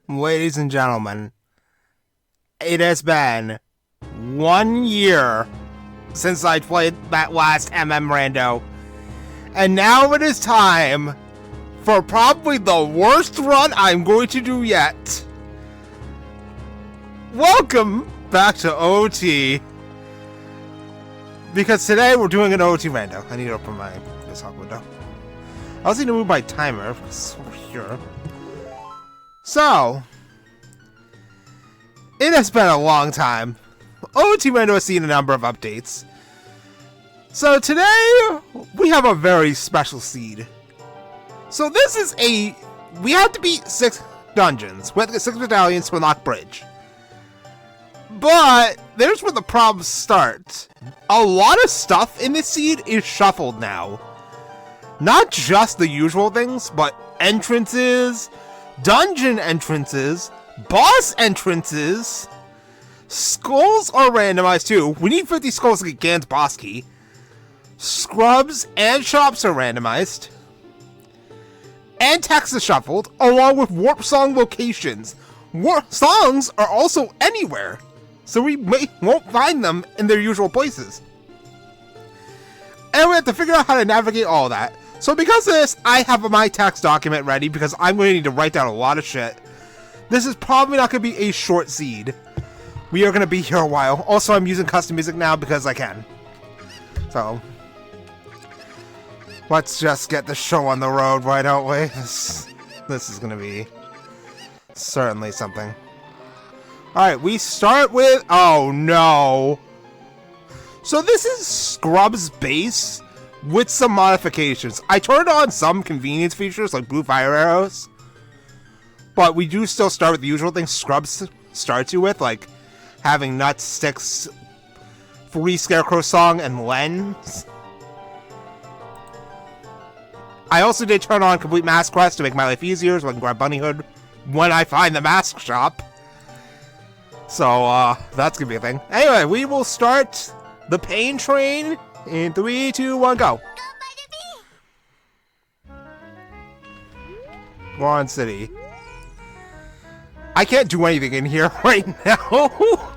ladies and gentlemen, it has been 1 year since I played that last Rando, and now it is time for probably the worst run I'm going to do yet. Welcome back to OT, because today we're doing an OT Rando. I need to open my desktop window. I also need to move my timer, because it's over here. So, it has been a long time. OT Rando has seen a number of updates. So today, we have a very special seed. So this is we have to beat 6 dungeons, with 6 medallions to unlock Bridge. But, there's where the problems start. A lot of stuff in this seed is shuffled now. Not just the usual things, but entrances, dungeon entrances, boss entrances. Skulls are randomized too. We need 50 skulls to get Gan's boss key. Scrubs and shops are randomized. And text is shuffled, along with warp song locations. Warp songs are also anywhere, so we won't find them in their usual places. And we have to figure out how to navigate all that. So because of this, I have my text document ready because I'm going to need to write down a lot of shit. This is probably not going to be a short seed. We are going to be here a while. Also, I'm using custom music now because I can. So, let's just get the show on the road, why don't we? This is going to be certainly something. Alright, we start with... Oh, no. So this is Scrub's base with some modifications. I turned on some convenience features like blue fire arrows. But we do still start with the usual things Scrubs starts you with, like having nuts, sticks, free scarecrow song, and lens. I also did turn on complete mask quest to make my life easier so I can grab Bunny Hood when I find the mask shop. So, that's gonna be a thing. Anyway, we will start the pain train in 3, 2, 1, go! Goron City. I can't do anything in here right now.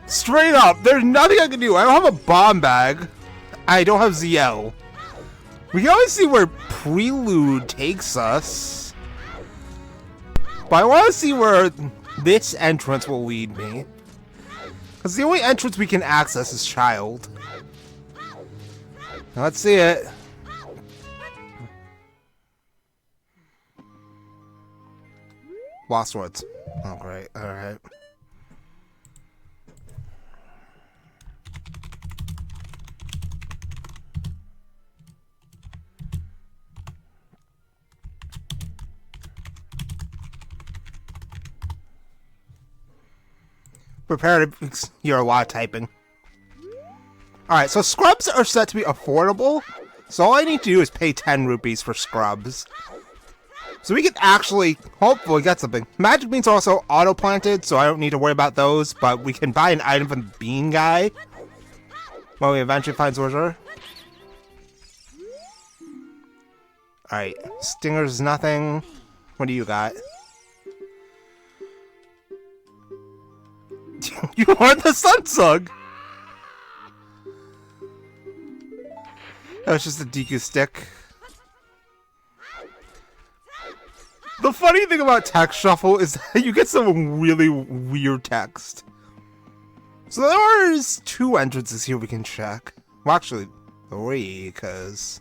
Straight up, there's nothing I can do. I don't have a bomb bag. I don't have ZL. We can always see where Prelude takes us. But I want to see where this entrance will lead me. Because the only entrance we can access is Child. Let's see it. Lost Woods. Oh, great. Alright. Prepare to hear a lot of typing. Alright, so Scrubs are set to be affordable. So all I need to do is pay 10 rupees for Scrubs. So we can actually, hopefully, get something. Magic Beans are also auto-planted, so I don't need to worry about those. But we can buy an item from the Bean guy when we eventually find Sorcerer. Alright, Stinger's nothing. What do you got? You are the Sunsug! That was just a Deku stick. The funny thing about text shuffle is that you get some really weird text. So there's 2 entrances here we can check. Well, actually, 3, because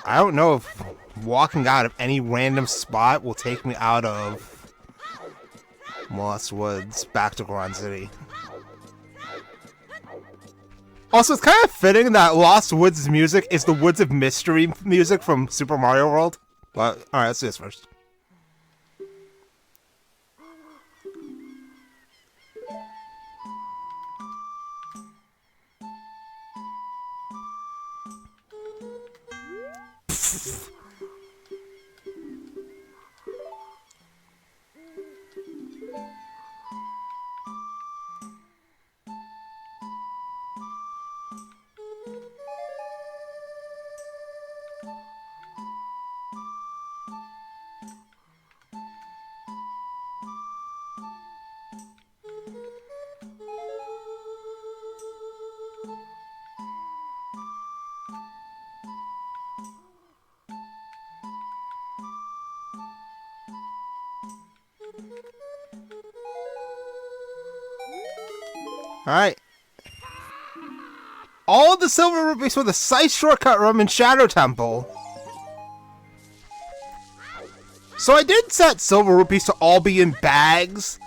I don't know if walking out of any random spot will take me out of Lost Woods back to Goron City. Also, it's kind of fitting that Lost Woods' music is the Woods of Mystery music from Super Mario World. But, alright, let's do this first. Alright. All the silver rupees for the Scythe shortcut room in Shadow Temple. So I did set silver rupees to all be in bags.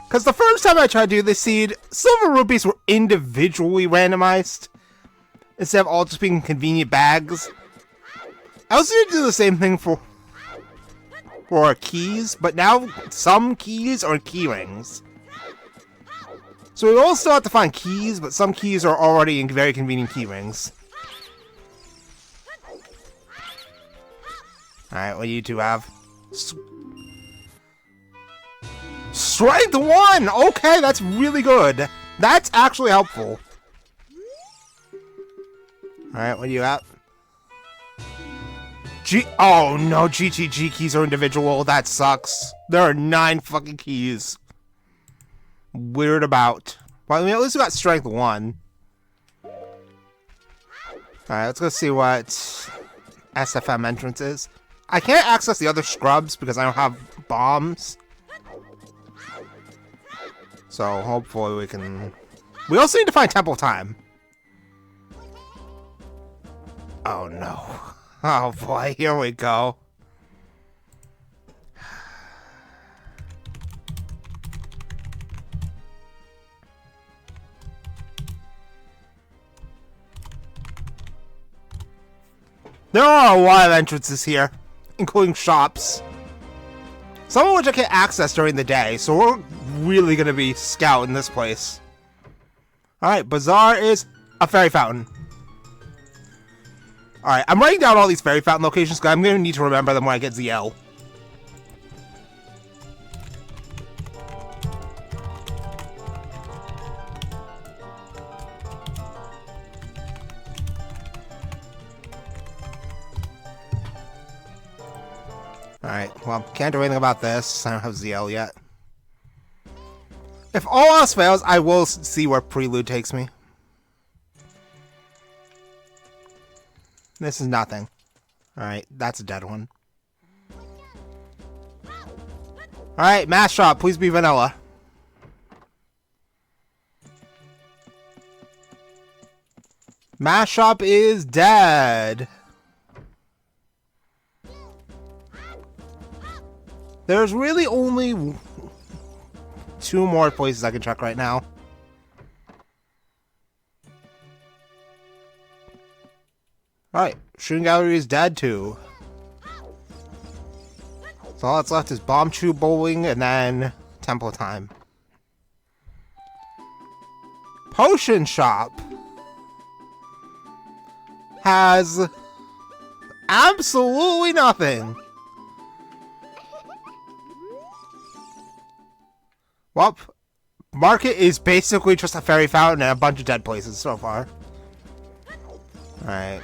Because the first time I tried to do this seed, silver rupees were individually randomized. Instead of all just being convenient bags. I was going to do the same thing for keys, but now some keys are key rings. So we all still have to find keys, but some keys are already in very convenient key rings. Alright, what do you two have? Strength 1! Okay, that's really good. That's actually helpful. Alright, what do you got? Oh no, GTG keys are individual. That sucks. There are 9 fucking keys. Weird about. Well, I mean, at least we got strength 1. Alright, let's go see what SFM entrance is. I can't access the other scrubs because I don't have bombs. So hopefully we can... We also need to find Temple Time. Oh no. Oh boy, here we go. There are a lot of entrances here, including shops. Some of which I can't access during the day, so we're really gonna be scouting this place. Alright, Bazaar is a fairy fountain. Alright, I'm writing down all these fairy fountain locations because I'm gonna need to remember them when I get ZL. Alright, well, can't do anything about this. I don't have ZL yet. If all else fails, I will see where Prelude takes me. This is nothing. Alright, that's a dead one. Alright, Mask Shop, please be vanilla. Mask Shop is dead. There's really only 2 more places I can check right now. Alright, Shooting Gallery is dead too. So all that's left is Bomb Chew Bowling and then Temple Time. Potion Shop has absolutely nothing. Well, Market is basically just a fairy fountain and a bunch of dead places so far. Alright.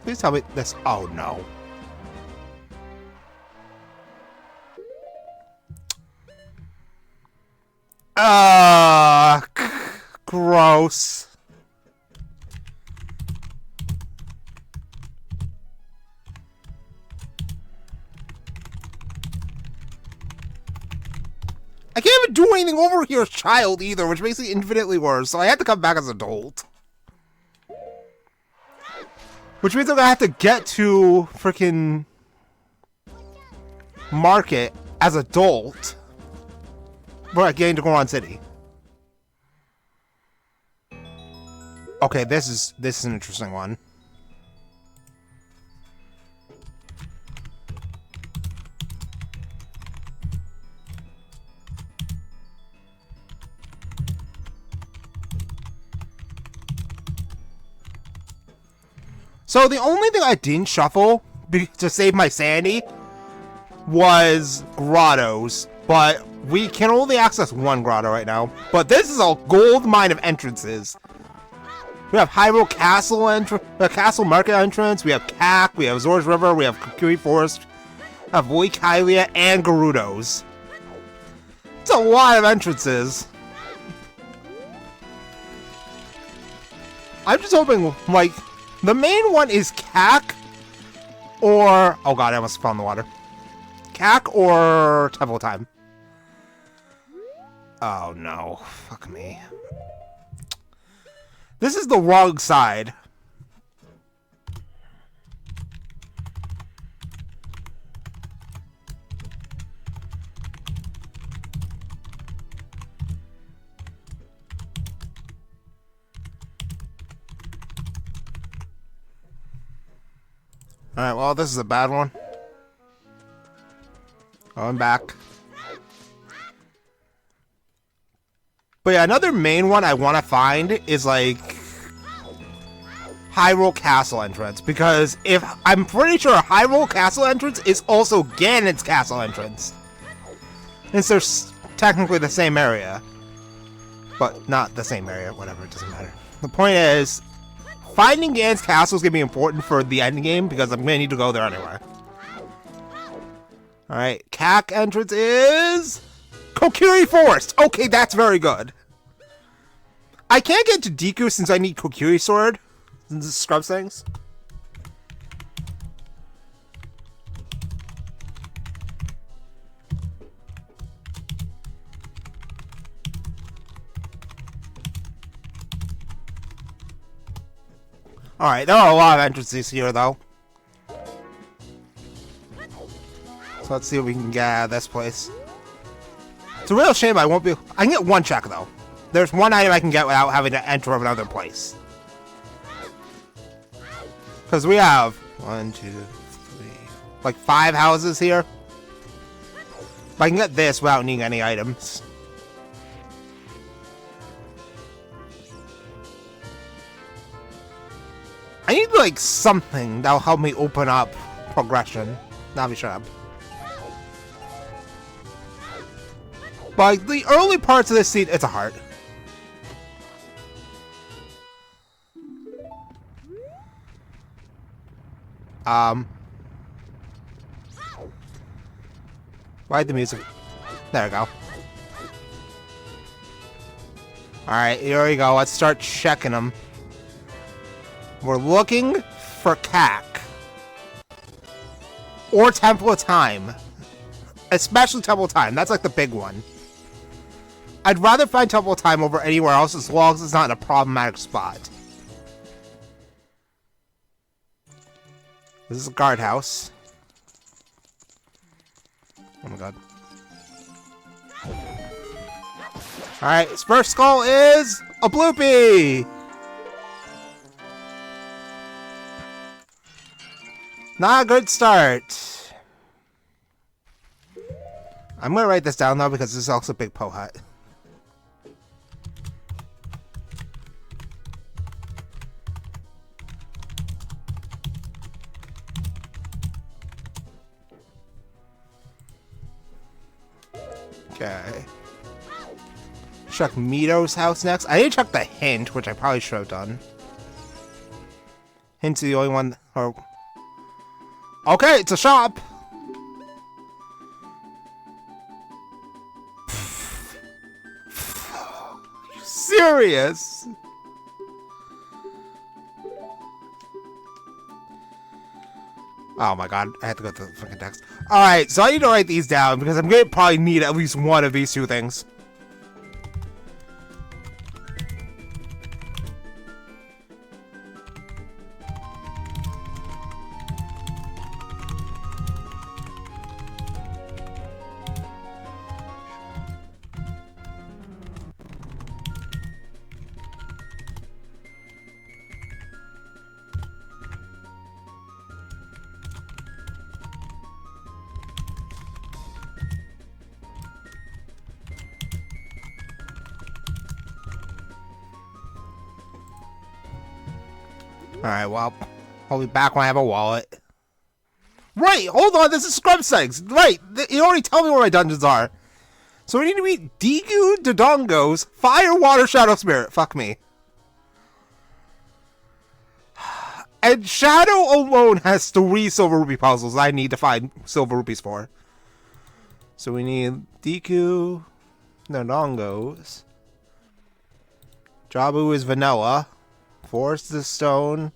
Please tell me this. Oh no. Gross. I can't even do anything over here as child either, which makes it infinitely worse, so I had to come back as adult. Which means I'm gonna have to get to freaking Market as adult before getting to Goron City. Okay, this is an interesting one. So the only thing I didn't shuffle to save my sanity was grottos, but we can only access 1 grotto right now. But this is a gold mine of entrances. We have Hyrule Castle Castle Market entrance. We have CAC. We have Zora's River. We have Kukui Forest. We have Bleak, Hylia, and Gerudo's. It's a lot of entrances. I'm just hoping, like, the main one is CAC or... Oh god, I almost fell in the water. CAC or Temple Time. Oh no. Fuck me. This is the wrong side. Alright, well, this is a bad one. Oh, I'm back. But yeah, another main one I want to find is, like, Hyrule Castle entrance. Because if I'm pretty sure Hyrule Castle entrance is also Ganon's castle entrance. Since they're technically the same area. But not the same area, whatever, it doesn't matter. The point is, finding Ganon's castle is going to be important for the end game because I'm going to need to go there anyway. Alright, CAC entrance is Kokiri Forest! Okay, that's very good. I can't get to Deku since I need Kokiri Sword. Since it scrubs things. Alright, there are a lot of entrances here, though. So let's see what we can get out of this place. It's a real shame I won't be... I can get one check, though. There's one item I can get without having to enter another place. Because we have 1, 2, 3... like 5 houses here. But I can get this without needing any items. I need, like, something that'll help me open up progression. Navi, shut up. But like, the early parts of this scene, it's a heart. Why the music? There we go. Alright, here we go. Let's start checking them. We're looking for CAC. Or Temple of Time. Especially Temple of Time. That's like the big one. I'd rather find Temple of Time over anywhere else as long as it's not in a problematic spot. This is a guardhouse. Oh my god. Alright, his first skull is a bloopy! Not a good start. I'm gonna write this down though because this is also a big Poe hut. Okay. Check Mito's house next. I need to check the hint, which I probably should have done. Hint's the only one. Or okay, it's a shop. Are you serious? Oh my god, I have to go to the fucking text. Alright, so I need to write these down because I'm gonna probably need at least one of these two things. Alright, well, I'll be back when I have a wallet. Right, hold on, this is scrub settings. Right, you already tell me where my dungeons are. So we need to meet Deku Dodongo's Fire, Water, Shadow Spirit. Fuck me. And Shadow alone has 3 Silver Rupee puzzles I need to find Silver Rupees for. So we need Deku Dodongo's. Jabu is vanilla. Force the stone.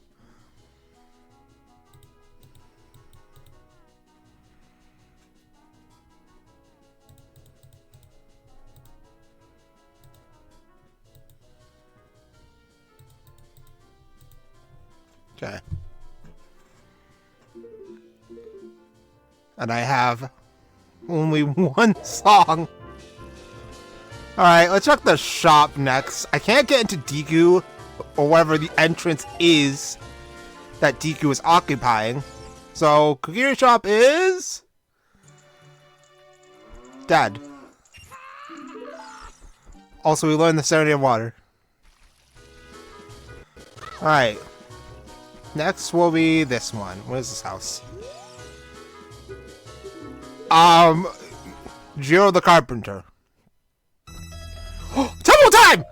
Okay. And I have only one song. Alright, let's check the shop next. I can't get into Deku, or whatever the entrance is that Deku is occupying. So, Kokiri shop is... dead. Also, we learned the Serenity of Water. Alright. Next will be this one. What is this house? Jiro the Carpenter. Temple time!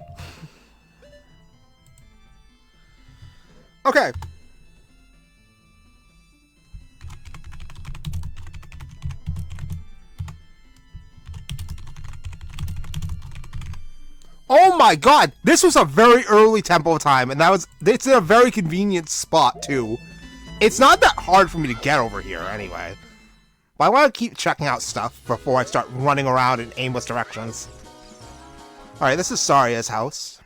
Okay. Oh my god! This was a very early tempo time, and it's in a very convenient spot, too. It's not that hard for me to get over here, anyway. But I want to keep checking out stuff before I start running around in aimless directions. Alright, this is Saria's house.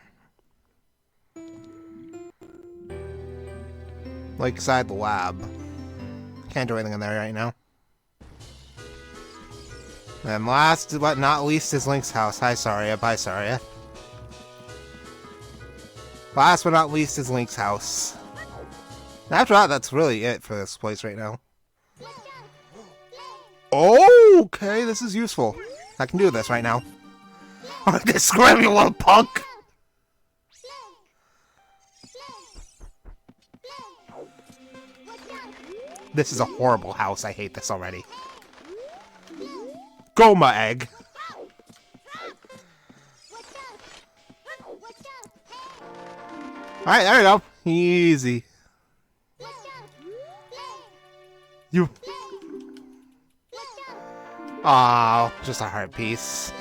Lakeside Lab. Can't do anything in there right now. And last but not least is Link's house. Hi, Saria. Bye, Saria. Last but not least is Link's house. After that, that's really it for this place right now. Okay, this is useful. I can do this right now. Oh, this scram, you little punk! This is a horrible house. I hate this already. Goma egg. Alright, there we go. Easy. You... oh, just a heart piece.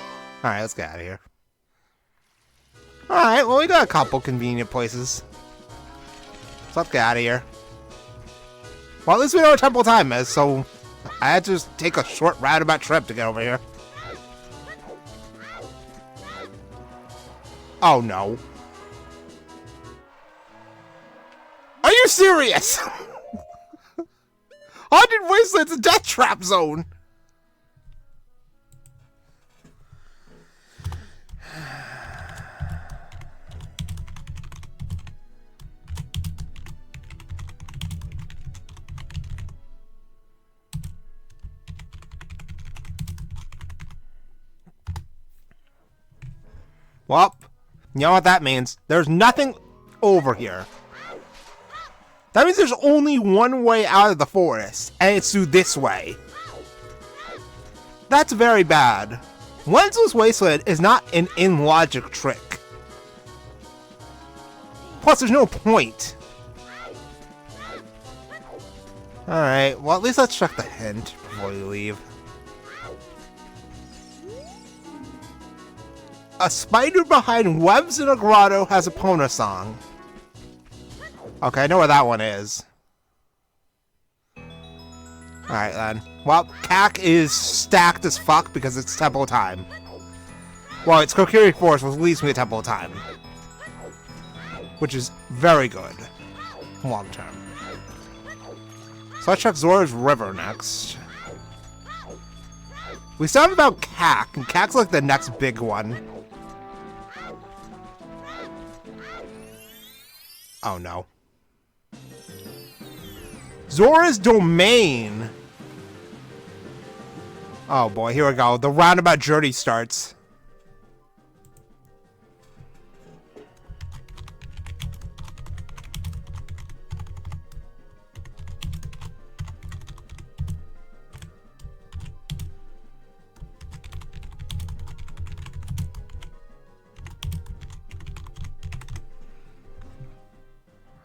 Alright, let's get out of here. Alright, well, we got a couple convenient places. So let's get out of here. Well, at least we know what temple time is, so I had to just take a short roundabout trip to get over here. Oh, no. Are you serious? Haunted Wasteland's a death trap zone! Well, you know what that means. There's nothing over here. That means there's only one way out of the forest, and it's through this way. That's very bad. Wenzel's Wasteland is not an in-logic trick. Plus, there's no point. Alright, well, at least let's check the hint before we leave. A spider behind webs in a grotto has a Pona song. Okay, I know where that one is. Alright then. Well, Kak is stacked as fuck because it's temple time. Well, it's Kokiri Force, which leads me to temple time. Which is very good. Long term. So let's check Zora's River next. We still have about Kak, and Kak's like the next big one. Oh no. Zora's Domain! Oh boy, here we go. The roundabout journey starts.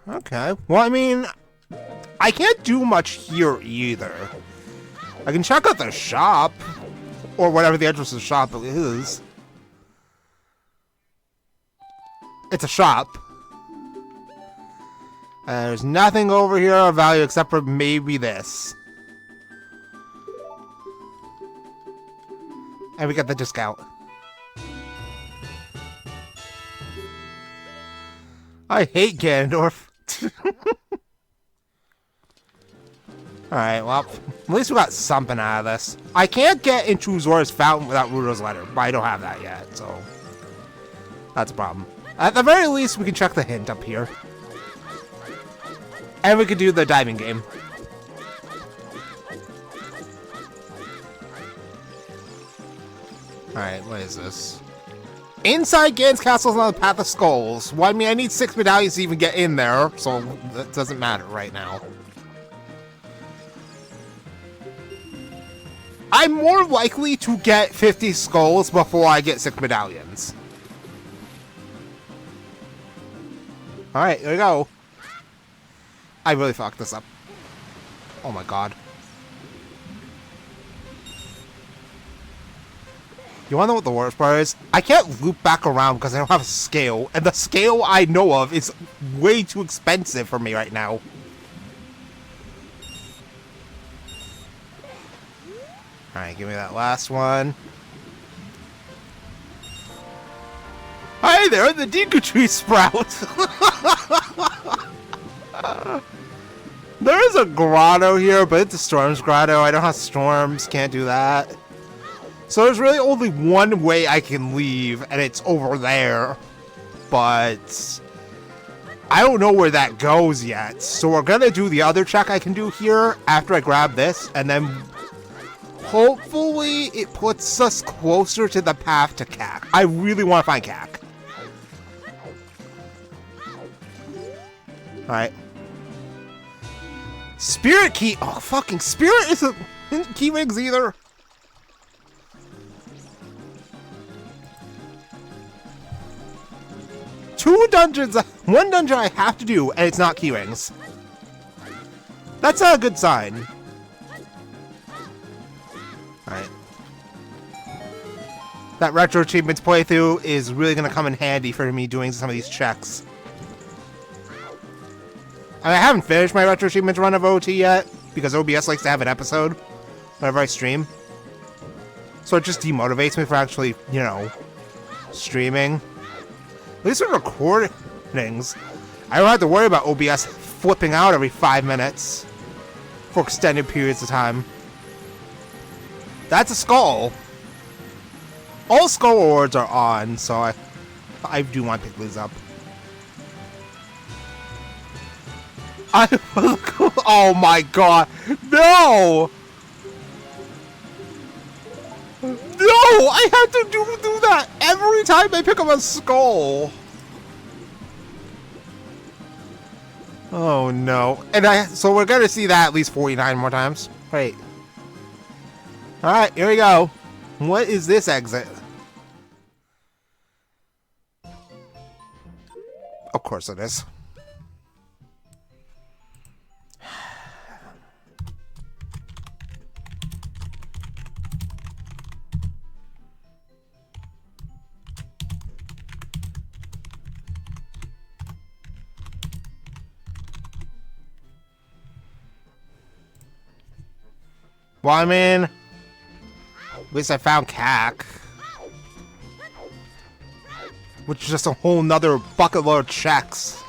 Okay. Well, I mean, I can't do much here either. I can check out the shop, or whatever the entrance of the shop is. It's a shop. There's nothing over here of value except for maybe this. And we got the discount. I hate Ganondorf. Alright, well, at least we got something out of this. I can't get into Zora's Fountain without Rudo's letter, but I don't have that yet, so that's a problem. At the very least, we can check the hint up here. And we could do the diving game. Alright, what is this? Inside Ganon's castle is on the Path of Skulls. Well, I mean, I need 6 medallions to even get in there, so that doesn't matter right now. I'm more likely to get 50 skulls before I get 6 medallions. Alright, here we go. I really fucked this up. Oh my god. You wanna know what the worst part is? I can't loop back around because I don't have a scale, and the scale I know of is way too expensive for me right now. Alright, give me that last one. Hi there, the Deku Tree Sprout! There is a grotto here, but it's a Storms grotto. I don't have storms, can't do that. So there's really only one way I can leave, and it's over there. But I don't know where that goes yet. So we're gonna do the other check I can do here after I grab this, and then hopefully it puts us closer to the path to Cac. I really want to find Cac. Alright. Spirit key. Oh, fucking Spirit isn't key rings either. Two dungeons. One dungeon I have to do, and it's not key rings. That's not a good sign. Alright. That retro achievements playthrough is really going to come in handy for me doing some of these checks. I haven't finished my retro achievements run of OT yet, because OBS likes to have an episode whenever I stream. So it just demotivates me for actually, you know, streaming. At least with recordings, I don't have to worry about OBS flipping out every 5 minutes for extended periods of time. That's a skull. All skull awards are on, so I do want to pick these up. Oh my god. No! No! I have to do that every time I pick up a skull. Oh no. And so we're gonna see that at least 49 more times. Great. Alright, here we go. What is this exit? Of course it is. Well, I mean, at least I found Cac. Which is just a whole nother bucket load of checks.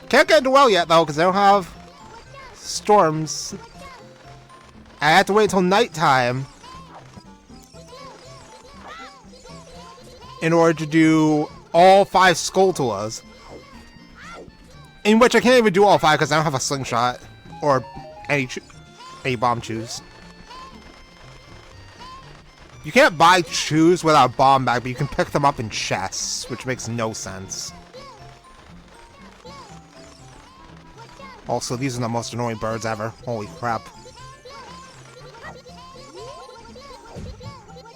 Can't get into well yet, though, because I don't have storms. I have to wait until nighttime in order to do all 5 Skulltulas. In which I can't even do all 5 because I don't have a slingshot or any bomb chews. You can't buy chews without a bomb bag, but you can pick them up in chests, which makes no sense. Also, these are the most annoying birds ever. Holy crap.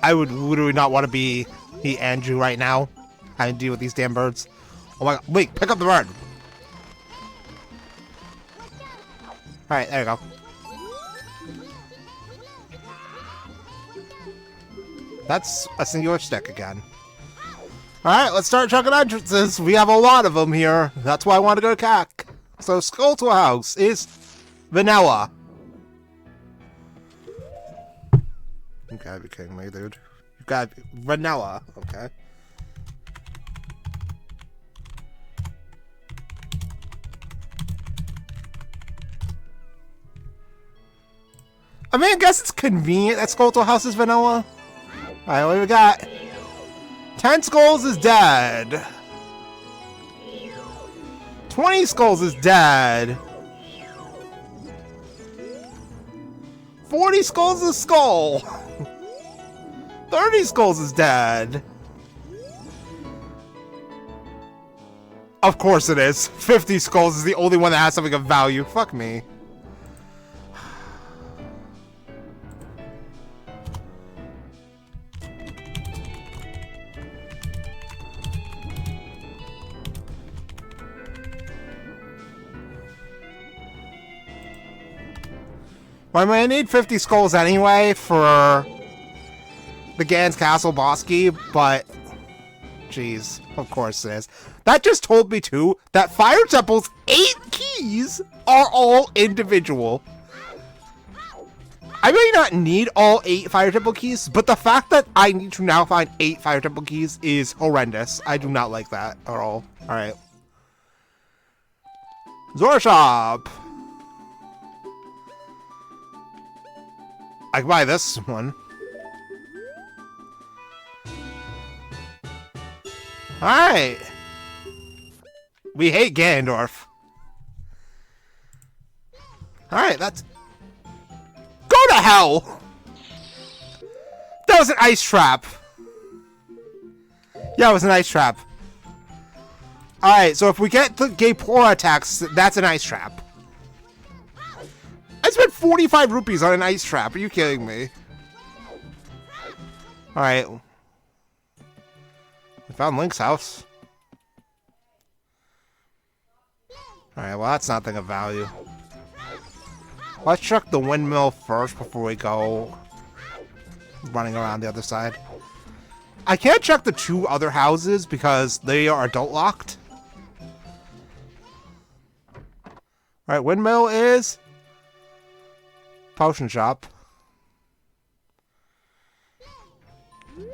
I would literally not want to be Andrew right now. Having to deal with these damn birds. Oh my god. Wait, pick up the bird. Alright, there you go. That's a singular stick again. Alright, let's start checking entrances. We have a lot of them here. That's why I want to go to Cac. So, Skulltula House is vanilla. You gotta be kidding me, dude. You gotta be vanilla, okay. I mean, I guess it's convenient that Skulltula House is vanilla. Alright, what do we got? 10 skulls is dead. 20 skulls is dead. 40 skulls is skull. 30 skulls is dead. Of course it is. 50 skulls is the only one that has something of value. Fuck me. Well, I mean, I need 50 skulls anyway for the Gan's Castle boss key, but jeez, of course it is. That just told me too that Fire Temple's 8 keys are all individual. I may not need all 8 Fire Temple keys, but the fact that I need to now find 8 Fire Temple keys is horrendous. I do not like that at all. Alright. Zora Shop! I can buy this one. Alright. We hate Ganondorf. Alright, that's... Go to hell! That was an ice trap. Yeah, it was an ice trap. Alright, so if we get the Gapora attacks, that's an ice trap. I spent 45 rupees on an ice trap. Are you kidding me? Alright. We found Link's house. Alright, well that's nothing of value. Let's check the windmill first before we go running around the other side. I can't check the 2 other houses because they are adult locked. Alright, windmill is... Potion shop.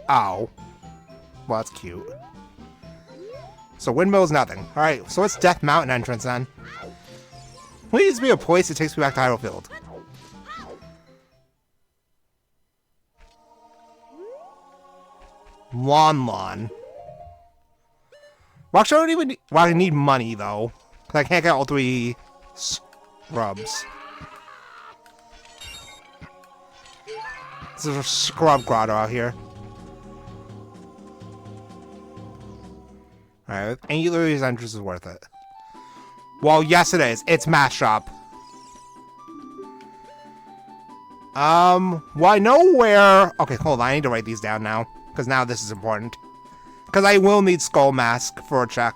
Ow. Well, that's cute. So windmill's nothing. Alright, so what's Death Mountain entrance then? Please be a place that takes me back to Hyrule Field. Lon. Well, actually, I don't even need... Well, I need money, though. Because I can't get all 3 scrubs. There's a scrub grotto out here. Alright, either of these entrances is worth it. Well, yes it is. It's Mask Shop. Well, I know where... Okay, hold on. I need to write these down now. Because now this is important. Because I will need Skull Mask for a check.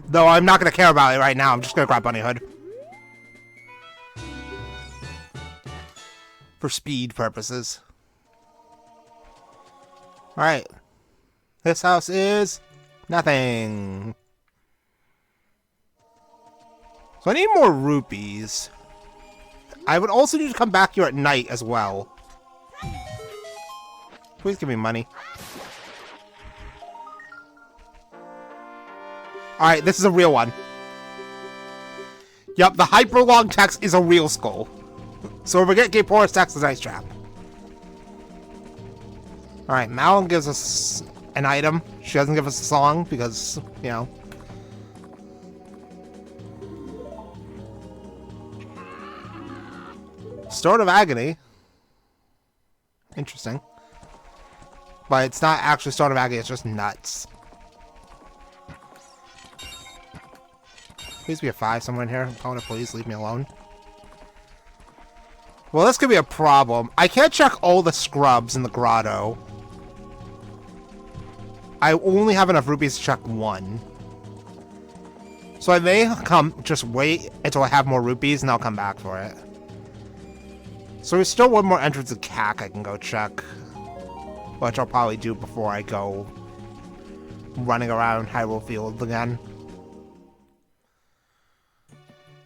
Though I'm not going to care about it right now. I'm just going to grab Bunny Hood. For speed purposes. Alright. This house is nothing. So I need more rupees. I would also need to come back here at night as well. Please give me money. Alright, this is a real one. Yup, the hyper long text is a real skull. So if we get Gapora's text, it's a nice trap. Alright, Malin gives us an item. She doesn't give us a song because, you know. Sword of Agony. Interesting. But it's not actually Sword of Agony, it's just nuts. Please be a 5 somewhere in here. Opponent, please leave me alone. Well, this could be a problem. I can't check all the scrubs in the grotto. I only have enough rupees to check 1. So I may just wait until I have more rupees and I'll come back for it. So there's still one more entrance of CAC I can go check. Which I'll probably do before I go running around Hyrule Field again.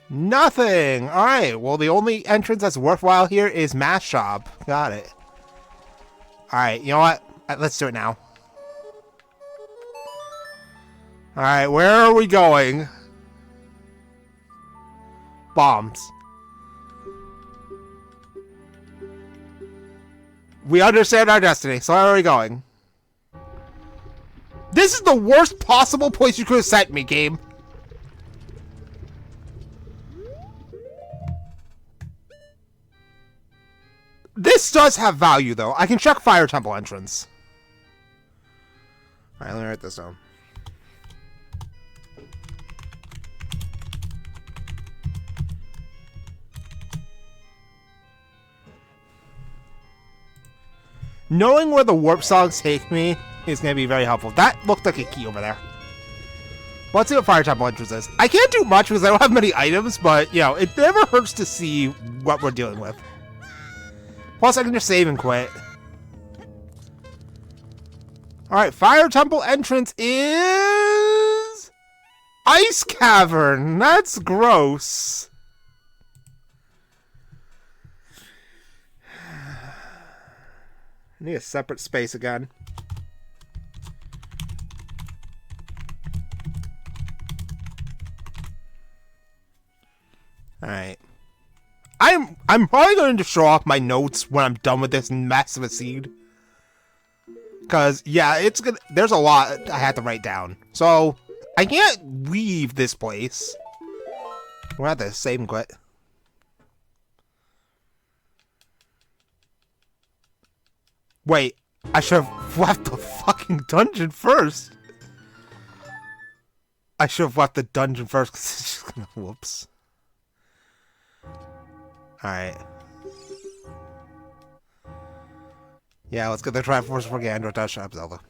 Nothing! Alright, well the only entrance that's worthwhile here is Mask Shop. Got it. Alright, you know what? Let's do it now. Alright, where are we going? Bombs. We understand our destiny, so where are we going? This is the worst possible place you could have sent me, game. This does have value, though. I can check Fire Temple entrance. Alright, let me write this down. Knowing where the warp songs take me is going to be very helpful. That looked like a key over there. Let's see what Fire Temple entrance is. I can't do much because I don't have many items, but, you know, it never hurts to see what we're dealing with. Plus, I can just save and quit. Alright, Fire Temple entrance is... Ice Cavern! That's gross. I need a separate space again. Alright. I'm probably going to show off my notes when I'm done with this mess of a seed. Because, yeah, it's gonna... There's a lot I had to write down. So, I can't leave this place. We're at the save and quit. Wait, I should have left the fucking dungeon first. I should have left the dungeon first because it's just gonna... Whoops. Alright. Yeah, let's get the Triforce for Ganondorf to shop Zelda.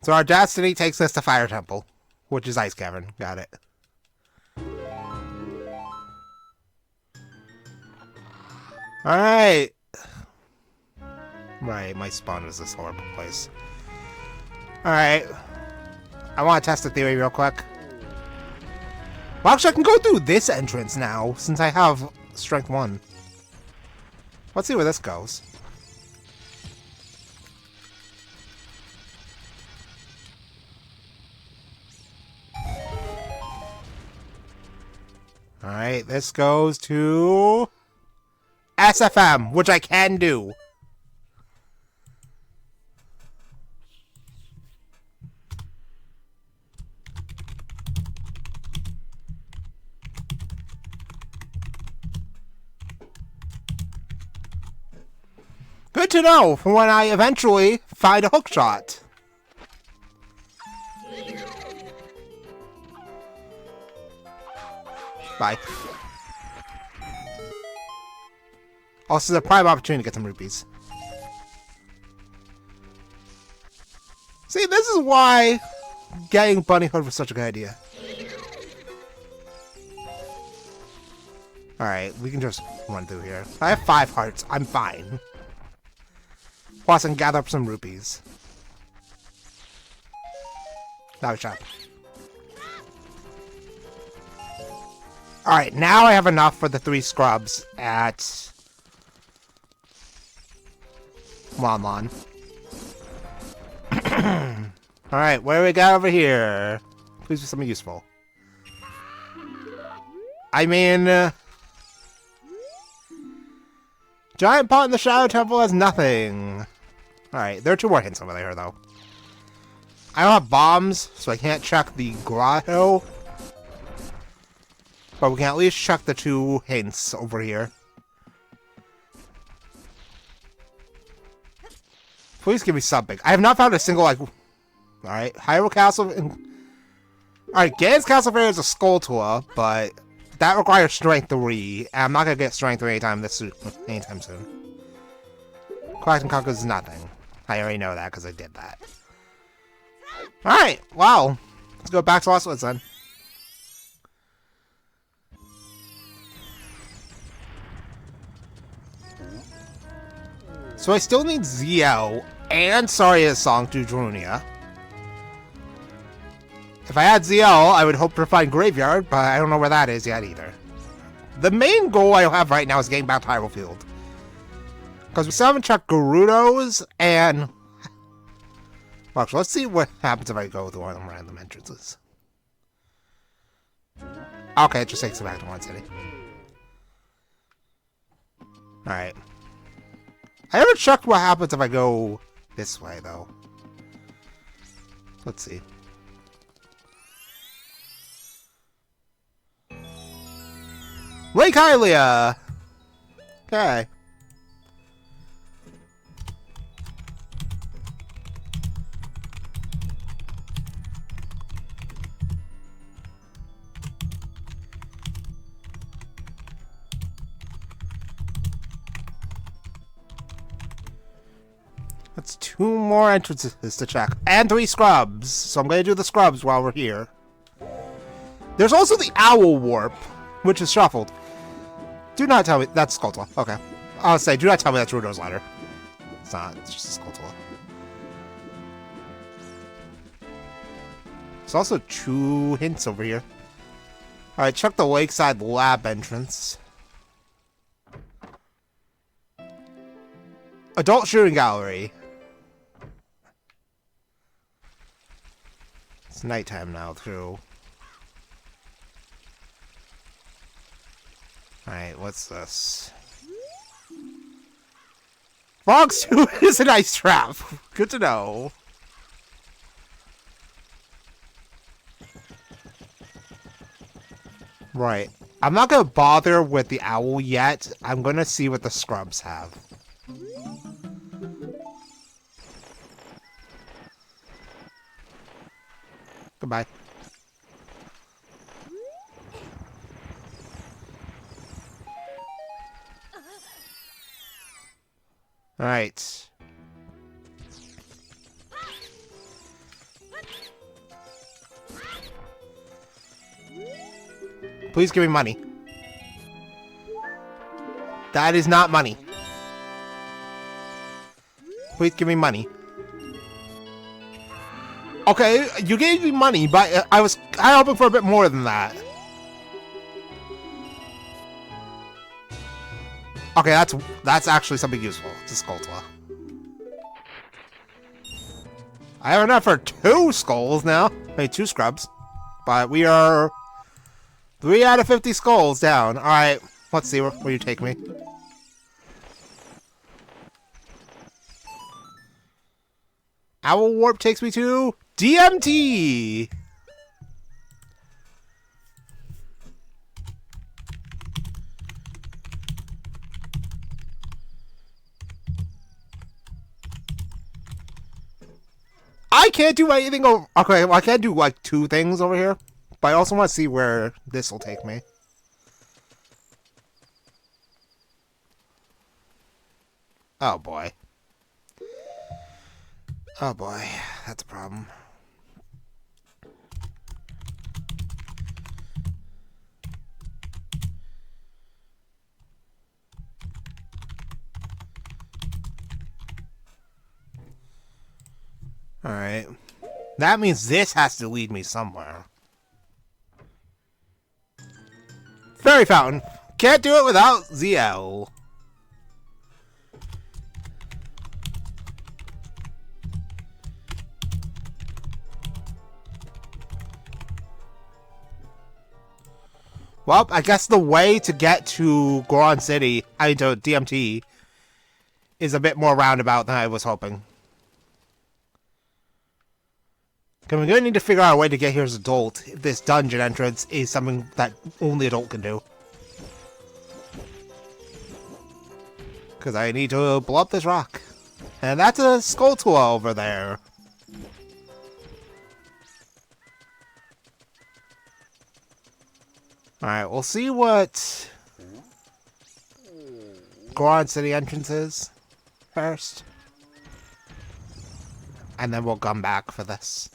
So our destiny takes us to Fire Temple, which is Ice Cavern. Got it. Alright. Right, my spawn is this horrible place. Alright. I want to test the theory real quick. Well, actually, I can go through this entrance now, since I have Strength 1. Let's see where this goes. Alright, this goes to... SFM, which I can do. Good to know for when I eventually find a hookshot. Bye. Also, the prime opportunity to get some rupees. See, this is why getting Bunny Hood was such a good idea. Alright, we can just run through here. I have 5 hearts. I'm fine. Plus, I can gather up some rupees. Now we shop. Alright, now I have enough for the 3 scrubs at... Lon. Alright, what do we got over here? Please be something useful. I mean... Giant pot in the Shadow Temple has nothing. Alright, there are 2 more hints over there, though. I don't have bombs, so I can't check the grotto. But we can at least check the 2 hints over here. Please give me something. I have not found a single, like... Alright, Hyrule Castle... Alright, Ganon's Castle Fair is a Skulltula, but... That requires Strength 3, and I'm not gonna get Strength 3 anytime soon. Collect and Conquer is nothing. I already know that, because I did that. Alright, wow. Let's go back to Lost Woods, then. So I still need ZL. and Saria's song to Drunia. If I had ZL, I would hope to find Graveyard, but I don't know where that is yet either. The main goal I have right now is getting back to Hyrule Field. Because we still haven't checked Gerudo's and... Well, actually, let's see what happens if I go through one of them random entrances. Okay, it just takes me back to one city. Alright. I haven't checked what happens if I go this way, though. Let's see. Lake Hylia! Okay. That's 2 more entrances to check. And 3 scrubs. So I'm going to do the scrubs while we're here. There's also the Owl Warp, which is shuffled. Do not tell me... That's Skulltula. Okay. I'll say, do not tell me that's Rudo's ladder. It's not. It's just a Skulltula. There's also 2 hints over here. Alright, check the Lakeside Lab entrance. Adult Shooting Gallery. It's nighttime now, too. Alright, what's this? Frogs 2 is a nice trap. Good to know. Right. I'm not gonna bother with the owl yet. I'm gonna see what the scrubs have. Goodbye. Alright. Please give me money. That is not money. Please give me money. Okay, you gave me money, but I was kind of hoping for a bit more than that. Okay, that's actually something useful. It's a Skulltula. I have enough for 2 skulls now. I mean, 2 scrubs. But we are 3 out of 50 skulls down. Alright, let's see where you take me. Owl Warp takes me to DMT! I can't do anything over... Okay, well, I can't do, like, 2 things over here. But I also want to see where this will take me. Oh, boy. Oh, boy. That's a problem. Alright. That means this has to lead me somewhere. Fairy Fountain. Can't do it without ZL. Well, I guess the way to get to Goron City, I mean to DMT, is a bit more roundabout than I was hoping. We're going to need to figure out a way to get here as adult if this dungeon entrance is something that only adult can do. Because I need to blow up this rock. And that's a Skulltula over there. Alright, we'll see what Goron City entrance is first. And then we'll come back for this.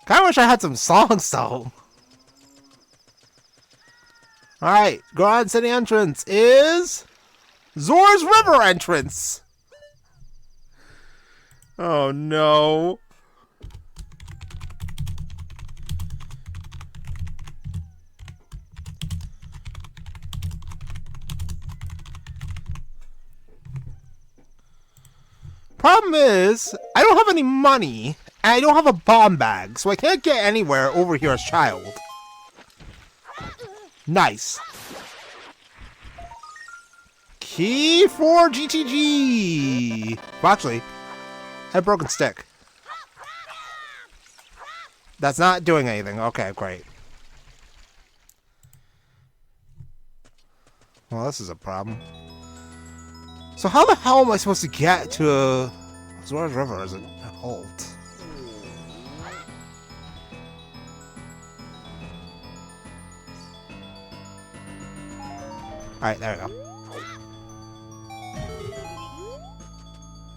Kinda wish I had some songs though. Alright, Goron City entrance is Zora's River entrance. Oh no. Problem is, I don't have any money, and I don't have a bomb bag, so I can't get anywhere over here as child. Nice. Key for GTG! Well, actually, I have a broken stick. That's not doing anything. Okay, great. Well, this is a problem. So how the hell am I supposed to get to Zora's River as a halt? Alright, there we go.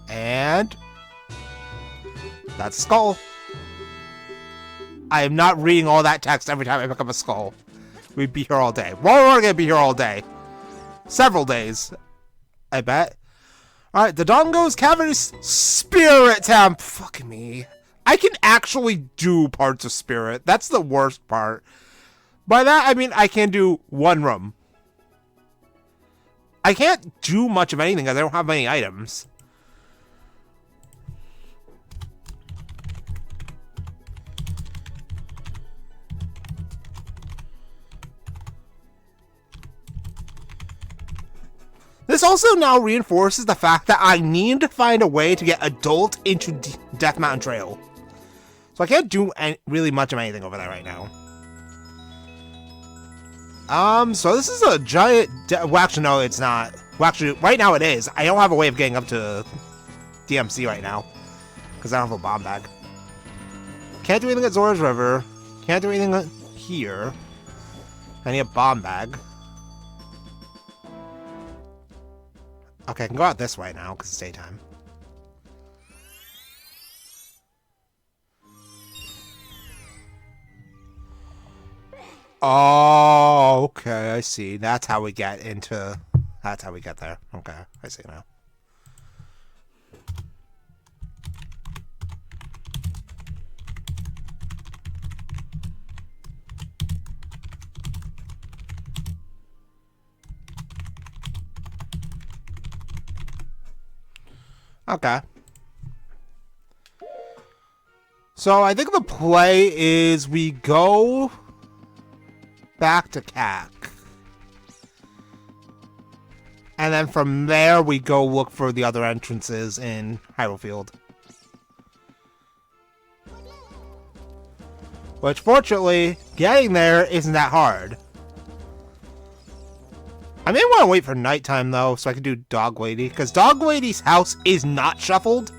And that's a skull. I am not reading all that text every time I pick up a skull. We'd be here all day. We're gonna be here all day. Several days, I bet. Alright, the Dodongo's Cavernous Spirit Temp. Fuck me. I can actually do parts of Spirit. That's the worst part. By that, I mean I can do one room. I can't do much of anything because I don't have many items. This also now reinforces the fact that I need to find a way to get Adult into Death Mountain Trail. So I can't do really much of anything over there right now. So this is a giant... well, actually, no, it's not. Well, actually, right now it is. I don't have a way of getting up to DMC right now. Because I don't have a bomb bag. Can't do anything at Zora's River. Can't do anything here. I need a bomb bag. Okay, I can go out this way now, because it's daytime. Oh, okay, I see. That's how we get into... That's how we get there. Okay, I see now. Okay. So I think the play is we go back to CAC. And then from there we go look for the other entrances in Hyrule Field. Which fortunately, getting there isn't that hard. I may want to wait for nighttime, though, so I can do Dog Lady, because Dog Lady's house is not shuffled.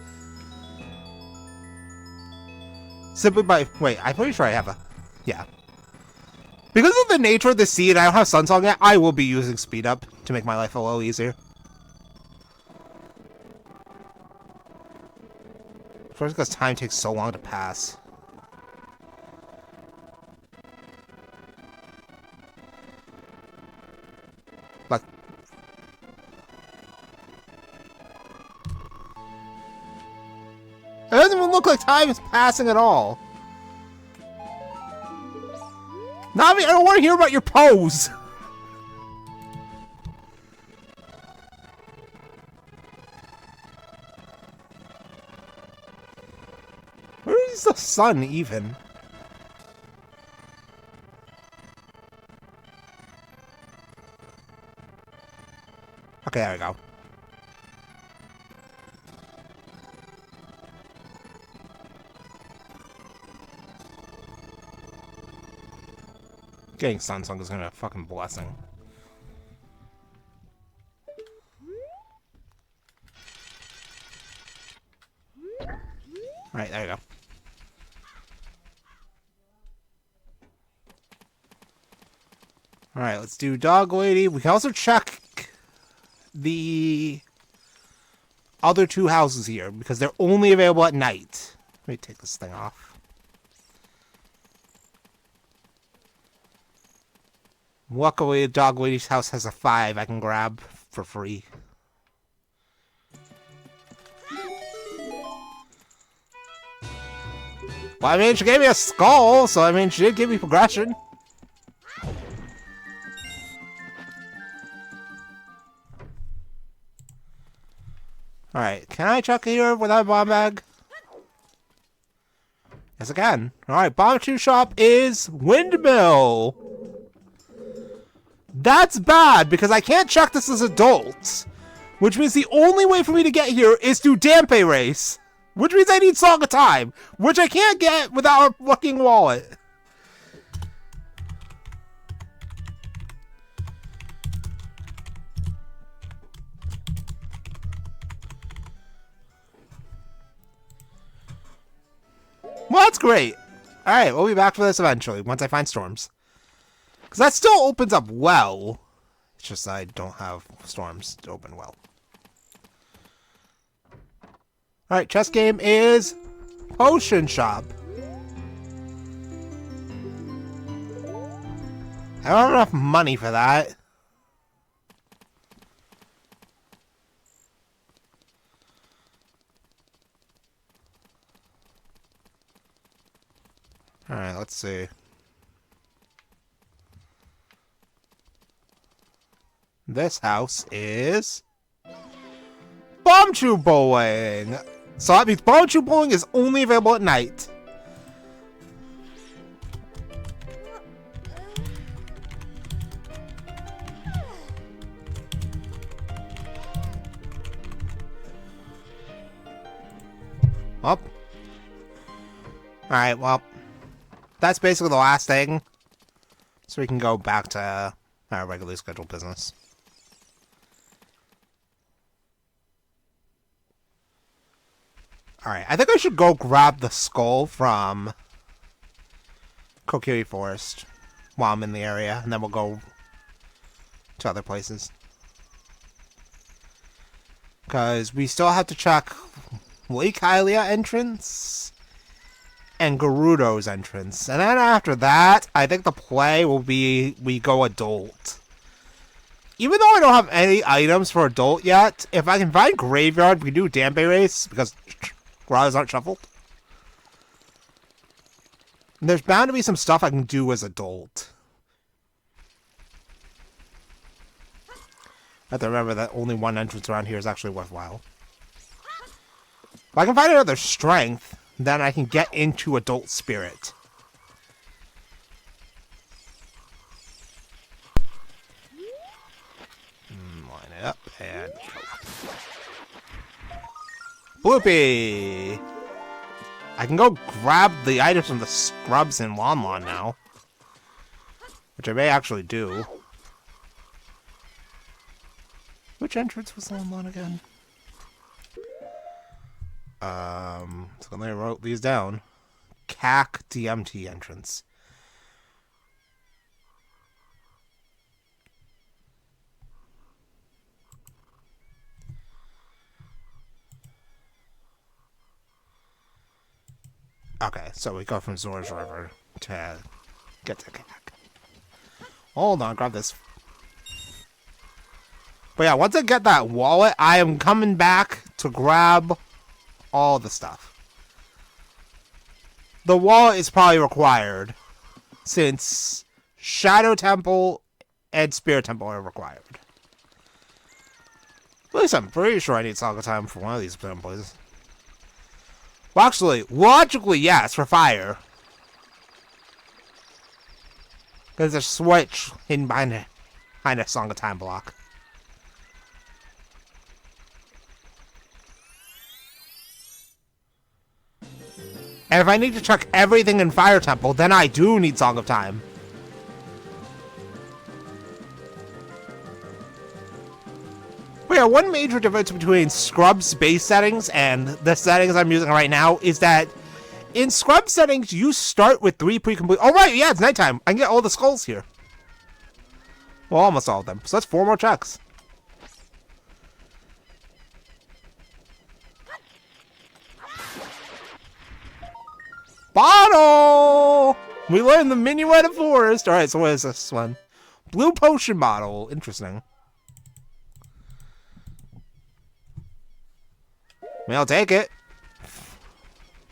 Simply by... Wait, I'm pretty sure I have a... Yeah. Because of the nature of the seed, I don't have Sunsong yet, I will be using Speed Up to make my life a little easier. First, because time takes so long to pass. Like... It doesn't even look like time is passing at all. Nami, I don't want to hear about your pose! Where is the sun, even? Okay, there we go. Getting Sunsong is gonna be a fucking blessing. Alright, there you go. Alright, let's do Dog Lady. We can also check the other two houses here, because they're only available at night. Let me take this thing off. Luckily, Dog Lady's house has a 5 I can grab for free. Well, I mean, she gave me a skull, so I mean, she did give me progression. Alright, can I chuck here without a bomb bag? Yes, I can. Alright, bomb 2 shop is Windmill. That's bad, because I can't chuck this as adults. Which means the only way for me to get here is to Dampe Race. Which means I need Song of Time, which I can't get without a fucking wallet. Well, that's great. Alright, we'll be back for this eventually, once I find storms. Because that still opens up well. It's just I don't have storms to open well. Alright, chess game is Potion Shop. I don't have enough money for that. Alright, let's see. This house is Bombchu Bowling. So that means Bombchu Bowling is only available at night. Well. Alright, well. That's basically the last thing. So we can go back to our regularly scheduled business. Alright, I think I should go grab the skull from Kokiri Forest while I'm in the area, and then we'll go to other places. Because we still have to check Lake Hylia entrance and Gerudo's entrance. And then after that, I think the play will be we go adult. Even though I don't have any items for adult yet, if I can find Graveyard, we can do Dampe Race, because Gradas aren't shuffled. And there's bound to be some stuff I can do as adult. I have to remember that only one entrance around here is actually worthwhile. If I can find another strength, then I can get into adult spirit. Line it up and Bloopy! I can go grab the items from the scrubs in Lon Lon now. Which I may actually do. Which entrance was Lon Lon again? So let me wrote these down. CAC DMT entrance. Okay, so we go from Zora's River to get to CAC. Hold on, grab this. But yeah, once I get that wallet, I am coming back to grab all the stuff. The wallet is probably required, since Shadow Temple and Spirit Temple are required. At least I'm pretty sure I need Saga Time for one of these places. Well, actually, logically, yes, for fire. There's a switch hidden behind a Song of Time block. And if I need to check everything in Fire Temple, then I do need Song of Time. But yeah, one major difference between Scrub's base settings and the settings I'm using right now is that in Scrub settings, you start with 3 pre-complete... Oh, right, yeah, it's nighttime. I can get all the skulls here. Well, almost all of them. So that's 4 more checks. Bottle! We learned the Minuet of Forest. Alright, so what is this one? Blue Potion Bottle. Interesting. I mean, I'll take it.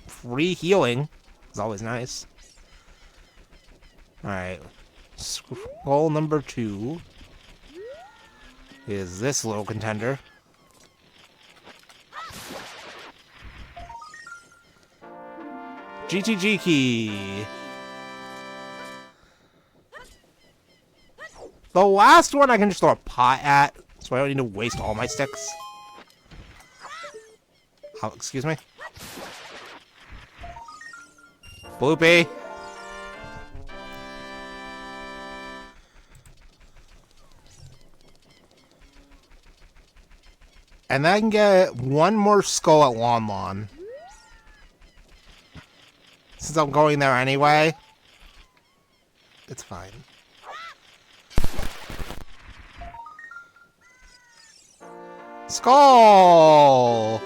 Free healing. It's always nice. Alright. Skull number 2 is this little contender. GTG key. The last one I can just throw a pot at, so I don't need to waste all my sticks. Oh, excuse me? Bloopy. And then I can get one more skull at Lon Lon. Since I'm going there anyway, it's fine. Skull!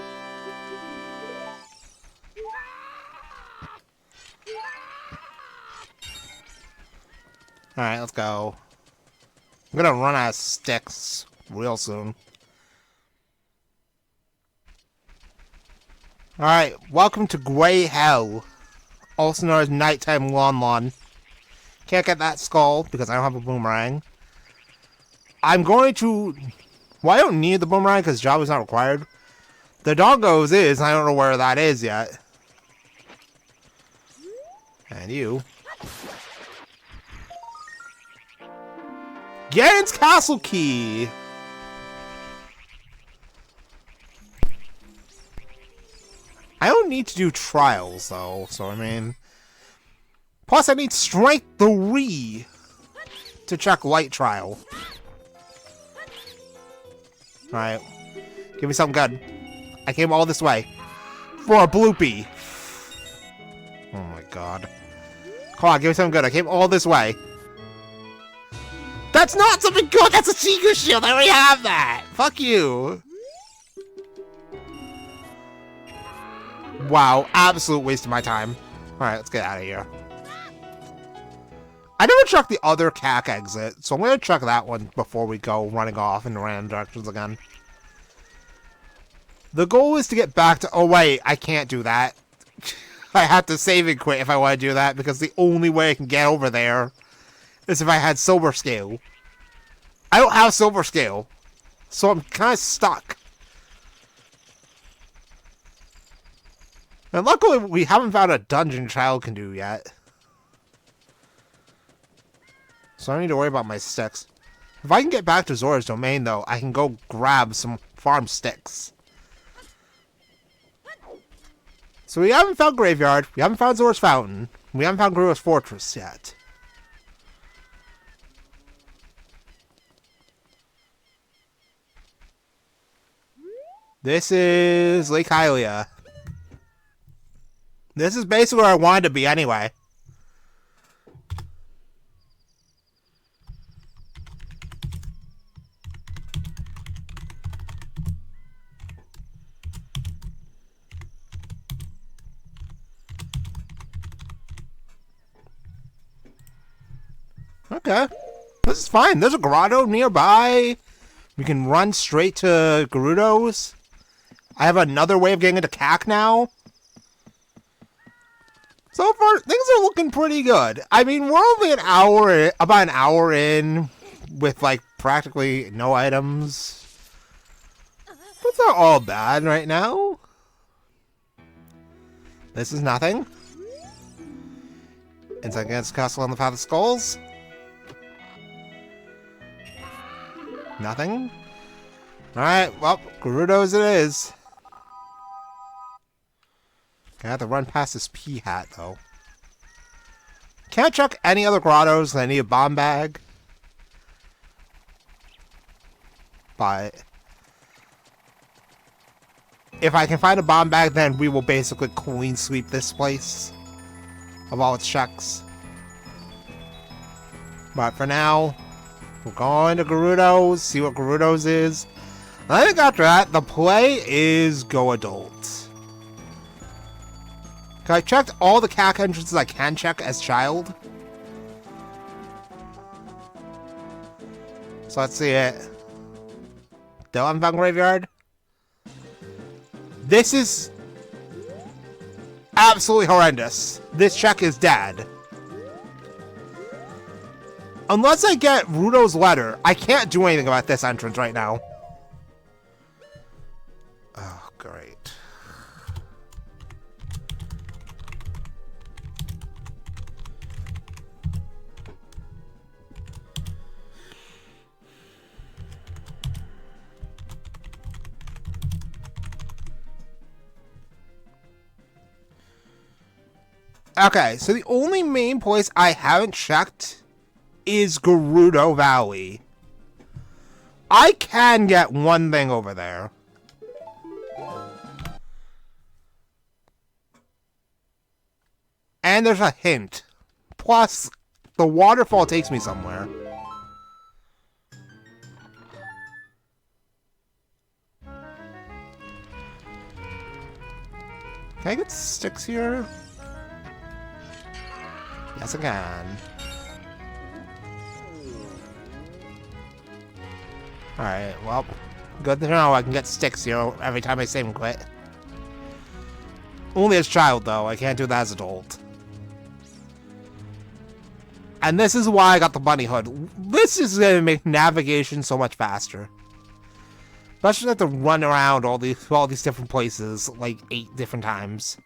Alright, let's go. I'm gonna run out of sticks real soon. Alright, welcome to Grey Hell, also known as Nighttime Lon Lon. Can't get that skull because I don't have a boomerang. I'm going to... Well, I don't need the boomerang because job is not required. The doggos is, I don't know where that is yet. And you. Ganon's Castle Key! I don't need to do trials, though, so I mean... Plus, I need Strength 3 to check Light Trial. Alright. Give me something good. I came all this way. For a bloopy. Oh my god. Come on, give me something good. I came all this way. That's not something good! That's a Chica Shield! I already have that! Fuck you! Wow, absolute waste of my time. Alright, let's get out of here. I never checked the other CAC exit, so I'm gonna check that one before we go running off in random directions again. The goal is to get back to... Oh wait, I can't do that. I have to save and quit if I want to do that, because the only way I can get over there is if I had Silver Scale. I don't have Silver Scale, so I'm kind of stuck. And luckily, we haven't found a dungeon child can do yet. So I don't need to worry about my sticks. If I can get back to Zora's Domain, though, I can go grab some farm sticks. So we haven't found Graveyard, we haven't found Zora's Fountain, we haven't found Gerudo's Fortress yet. This is Lake Hylia. This is basically where I wanted to be anyway. Okay. This is fine. There's a grotto nearby. We can run straight to Gerudo's. I have another way of getting into CAC now. So far, things are looking pretty good. I mean, we're only about an hour in with, like, practically no items. That's not all bad right now. This is nothing. Inside against Castle on the Path of Skulls. Nothing. Alright, well, Gerudo's it is. I have to run past this pea hat, though. Can't check any other grottos. I need a bomb bag. But if I can find a bomb bag, then we will basically clean sweep this place of all its checks. But for now, we're going to Gerudo's, see what Gerudo's is. And I think after that, the play is go adult. I checked all the CAC entrances I can check as child. So let's see it. Still haven't found Graveyard. This is... absolutely horrendous. This check is dead. Unless I get Rudo's letter, I can't do anything about this entrance right now. Oh, great. Okay, so the only main place I haven't checked is Gerudo Valley. I can get one thing over there. And there's a hint. Plus, the waterfall takes me somewhere. Can I get sticks here? Yes, I can. Alright, well, good to know I can get sticks here every time I save and quit. Only as child, though. I can't do that as adult. And this is why I got the bunny hood. This is going to make navigation so much faster. Especially have to run around all these different places, like 8 different times.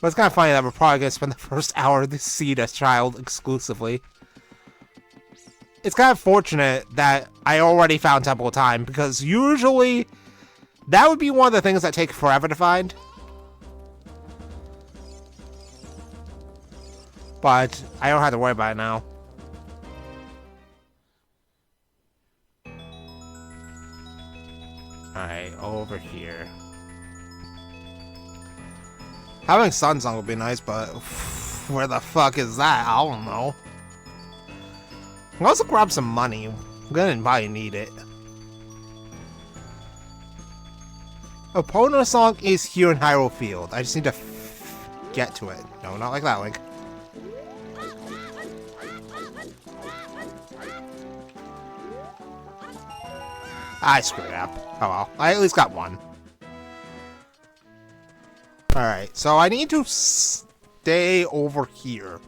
But it's kind of funny that we're probably going to spend the first hour of this seed as child exclusively. It's kind of fortunate that I already found Temple of Time, because usually that would be one of the things that take forever to find. But I don't have to worry about it now. Alright, over here. Having Sun Song would be nice, but where the fuck is that? I don't know. I'll also grab some money. I'm gonna probably need it. Opponent Song is here in Hyrule Field. I just need to get to it. No, not like that, Link. I screwed up. Oh well, I at least got one. Alright, so I need to stay over here.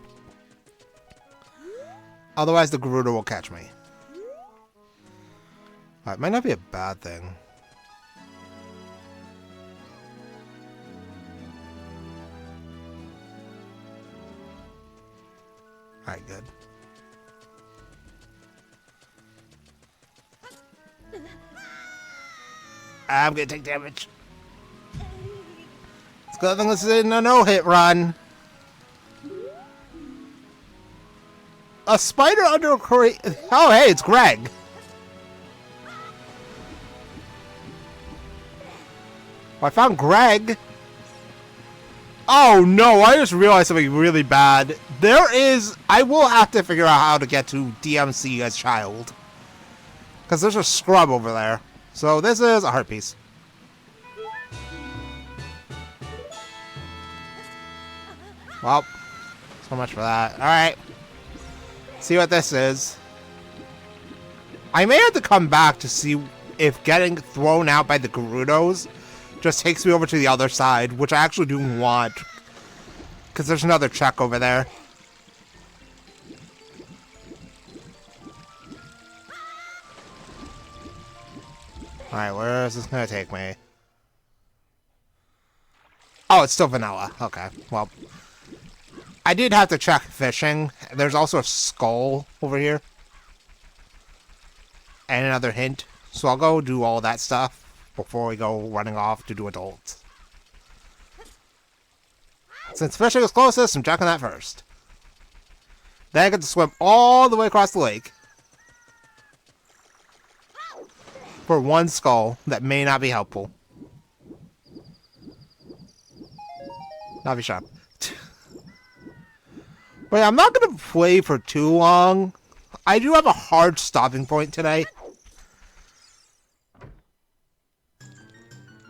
Otherwise the Gerudo will catch me. Alright, might not be a bad thing. Alright, good. I'm gonna take damage. It's good thing this isn't a no-hit run. A spider under a crate. Oh, hey, it's Greg. I found Greg. Oh no, I just realized something really bad. I will have to figure out how to get to DMC as child. Because there's a scrub over there. So this is a heart piece. Well, so much for that. Alright. See what this is. I may have to come back to see if getting thrown out by the Gerudos just takes me over to the other side, which I actually do want. Because there's another check over there. Alright, where is this going to take me? Oh, it's still vanilla. Okay, well. I did have to check fishing. There's also a skull over here. And another hint. So I'll go do all that stuff before we go running off to do adults. Since fishing is closest, I'm checking that first. Then I get to swim all the way across the lake. For one skull that may not be helpful. Not be sharp. But I'm not going to play for too long. I do have a hard stopping point today.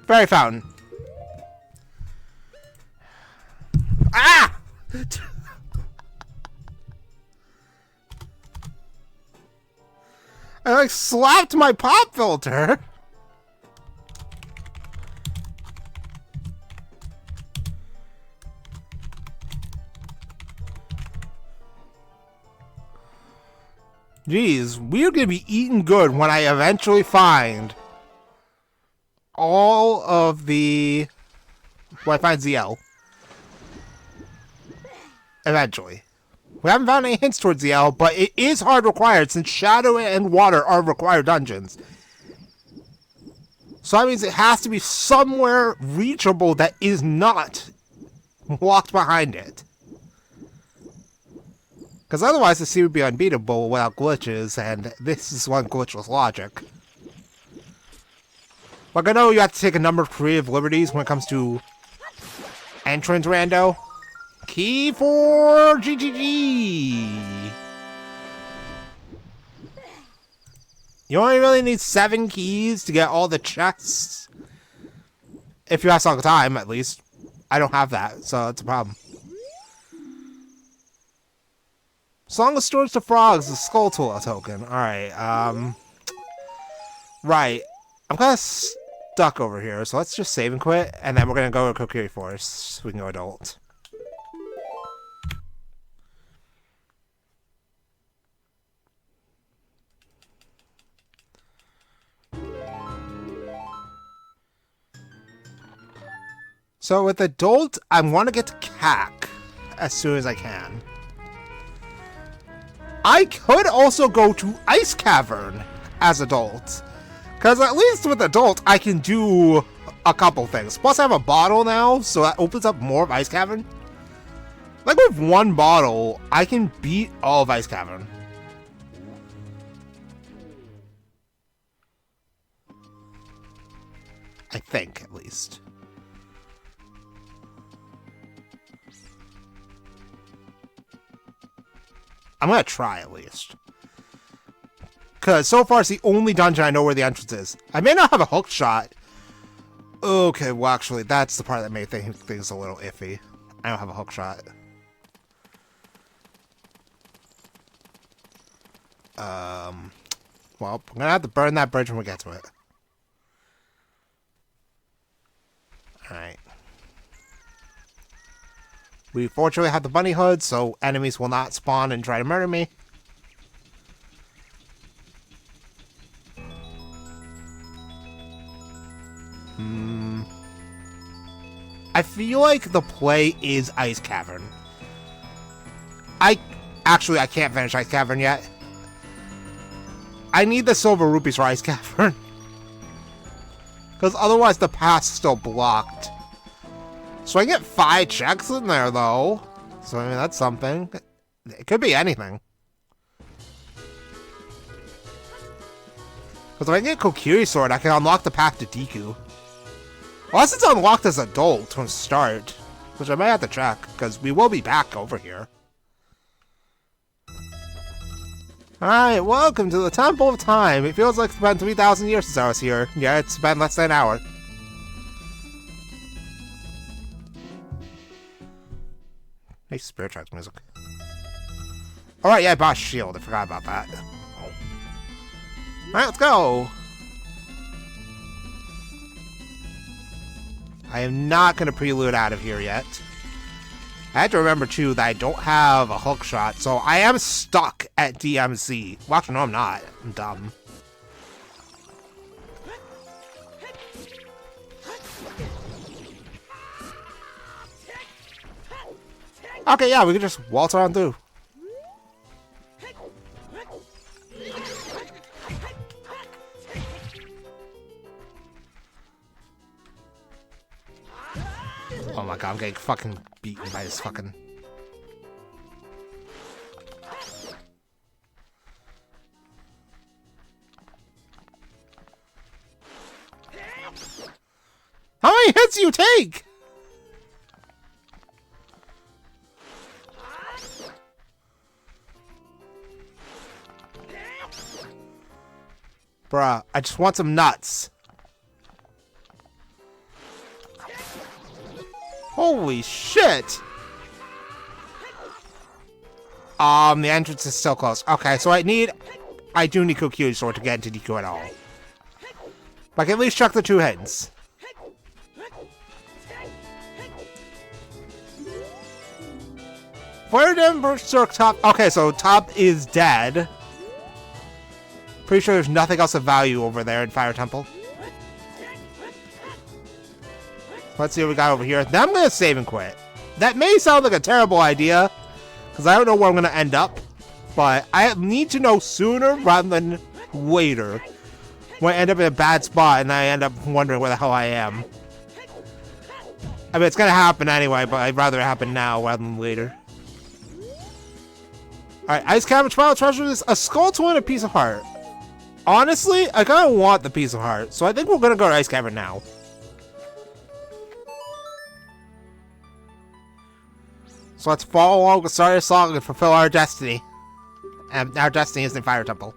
Fairy Fountain. Ah! I slapped my pop filter. Jeez, we're gonna be eating good when I eventually find all of the... When I find ZL. Eventually. We haven't found any hints towards ZL, but it is hard required since Shadow and Water are required dungeons. So that means it has to be somewhere reachable that is not locked behind it. Because otherwise the sea would be unbeatable without glitches, and this is one glitchless logic. Like, I know you have to take a number of creative liberties when it comes to entrance rando. Key for GGG! You only really need 7 keys to get all the chests. If you have some time, at least. I don't have that, so that's a problem. Song of Storage to Frogs, the Skulltula token. Alright, right. I'm kinda stuck over here, so let's just save and quit, and then we're gonna go to Triforce so we can go adult. So with adult, I want to get to CAC as soon as I can. I could also go to Ice Cavern as adult. Because at least with adult, I can do a couple things. Plus I have a bottle now, so that opens up more of Ice Cavern. Like with one bottle, I can beat all of Ice Cavern. I think, at least. I'm gonna try, at least. Because so far it's the only dungeon I know where the entrance is. I may not have a hook shot. Okay, well actually, that's the part that made things a little iffy. I don't have a hook shot. Well, I'm gonna have to burn that bridge when we get to it. Alright. We fortunately have the bunny hood, so enemies will not spawn and try to murder me. I feel like the play is Ice Cavern. I can't finish Ice Cavern yet. I need the silver rupees for Ice Cavern. Because otherwise the path's still blocked. So I get 5 checks in there, though. So, I mean, that's something. It could be anything. Because if I get Kokiri Sword, I can unlock the path to Deku. Unless it's unlocked as adult from start. Which I might have to check, because we will be back over here. Alright, welcome to the Temple of Time. It feels like it's been 3,000 years since I was here. Yeah, it's been less than an hour. Nice Spirit Tracks music. Alright, yeah, I bought a shield. I forgot about that. Alright, let's go! I am not going to prelude out of here yet. I had to remember, too, that I don't have a hook shot, so I am stuck at DMZ. Well, actually, no, I'm not. I'm dumb. Okay, yeah, we can just waltz around through. Oh my god, I'm getting fucking beaten by this fucking... How many hits do you take? Bruh, I just want some nuts. Holy shit! The entrance is still close. Okay, so I do need Kokiri Sword to get into Deku at all. But I can at least check the 2 hints. Fire Dem Berserk Top. Okay, so Top is dead. Pretty sure there's nothing else of value over there in Fire Temple. Let's see what we got over here. Then I'm going to save and quit. That may sound like a terrible idea, because I don't know where I'm going to end up. But I need to know sooner rather than later. When I end up in a bad spot and I end up wondering where the hell I am. I mean, it's going to happen anyway, but I'd rather it happen now rather than later. Alright, Ice Cavern Trial Treasure is a Skulltula and a Piece of Heart. Honestly, I kind of want the Piece of Heart, so I think we're going to go to Ice Cavern now. So let's follow along with Saria's song and fulfill our destiny. And our destiny is in Fire Temple.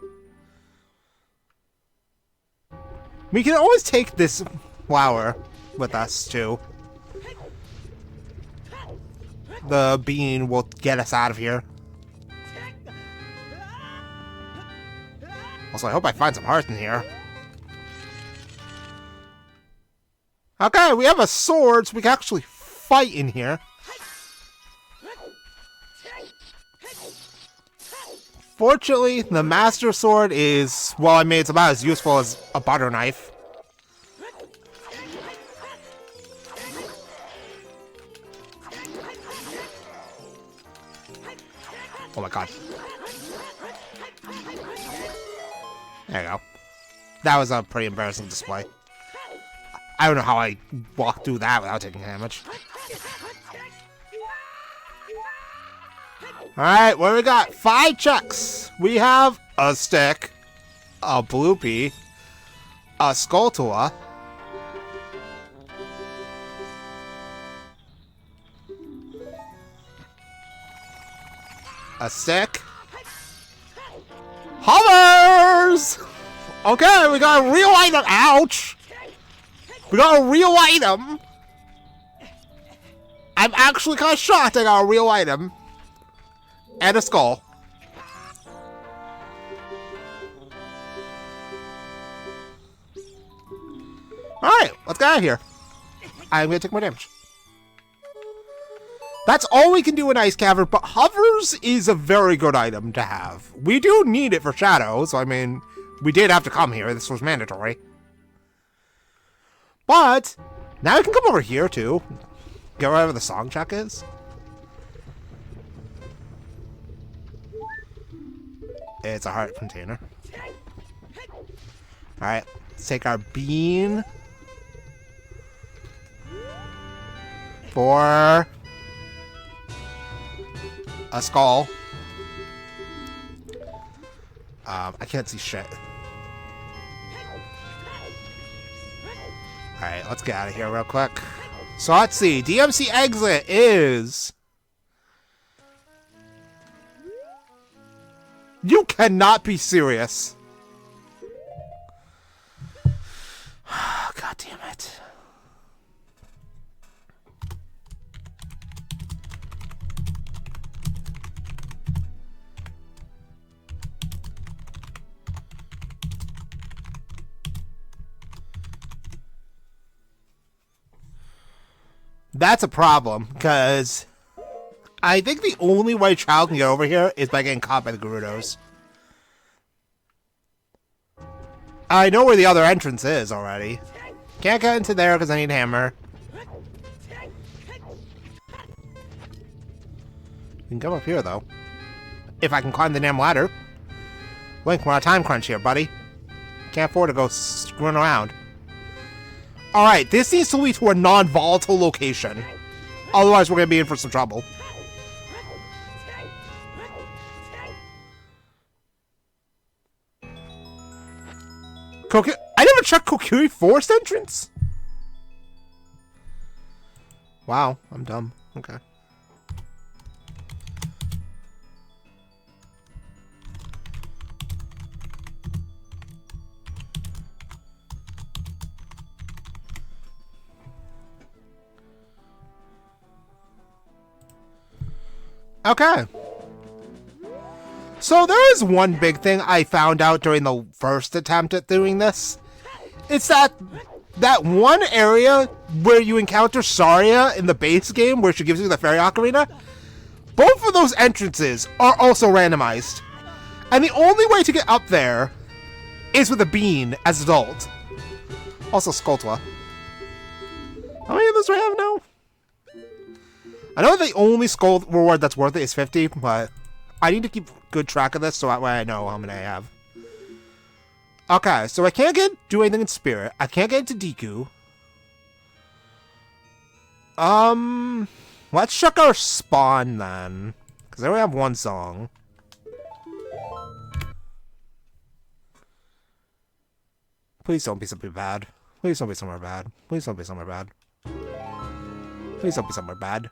We can always take this flower with us, too. The bean will get us out of here. Also, I hope I find some hearts in here. Okay, we have a sword, so we can actually fight in here. Fortunately, the Master Sword is, well, I mean, it's about as useful as a butter knife. Oh my god. There you go. That was a pretty embarrassing display. I don't know how I walked through that without taking damage. Alright, what do we got? 5 checks. We have a stick, a bloopy, a Skulltula, a stick, hovers! Okay, we got a real item. Ouch! We got a real item. I'm actually kind of shocked I got a real item. And a skull. Alright, let's get out of here. I'm gonna take more damage. That's all we can do in Ice Cavern, but Hovers is a very good item to have. We do need it for Shadows. I mean, we did have to come here. This was mandatory. But, now we can come over here, too. Get wherever the song check is. It's a heart container. Alright, let's take our bean. For a skull. I can't see shit. Alright, let's get out of here real quick. So let's see. DMC exit is... You cannot be serious. God damn it. That's a problem, because I think the only way Child can get over here is by getting caught by the Gerudos. I know where the other entrance is already. Can't get into there because I need a hammer. You can come up here, though. If I can climb the damn ladder. Link, we're on a time crunch here, buddy. Can't afford to go screwing around. Alright, this needs to lead to a non-volatile location. Otherwise, we're going to be in for some trouble. I never checked Kokiri Forest entrance? Wow, I'm dumb. Okay. Okay. So there is one big thing I found out during the first attempt at doing this. It's that one area where you encounter Saria in the base game where she gives you the fairy ocarina. Both of those entrances are also randomized. And the only way to get up there is with a bean as adult. Also Skulltula. How many of those do I have now? I know the only skull reward that's worth it is 50, but I need to keep good track of this so that way I know how many I have. Okay, so I can't do anything in Spirit. I can't get into Deku. Let's check our spawn then. Because I only have one song. Please don't be something bad. Please don't be somewhere bad. Please don't be somewhere bad. Please don't be somewhere bad.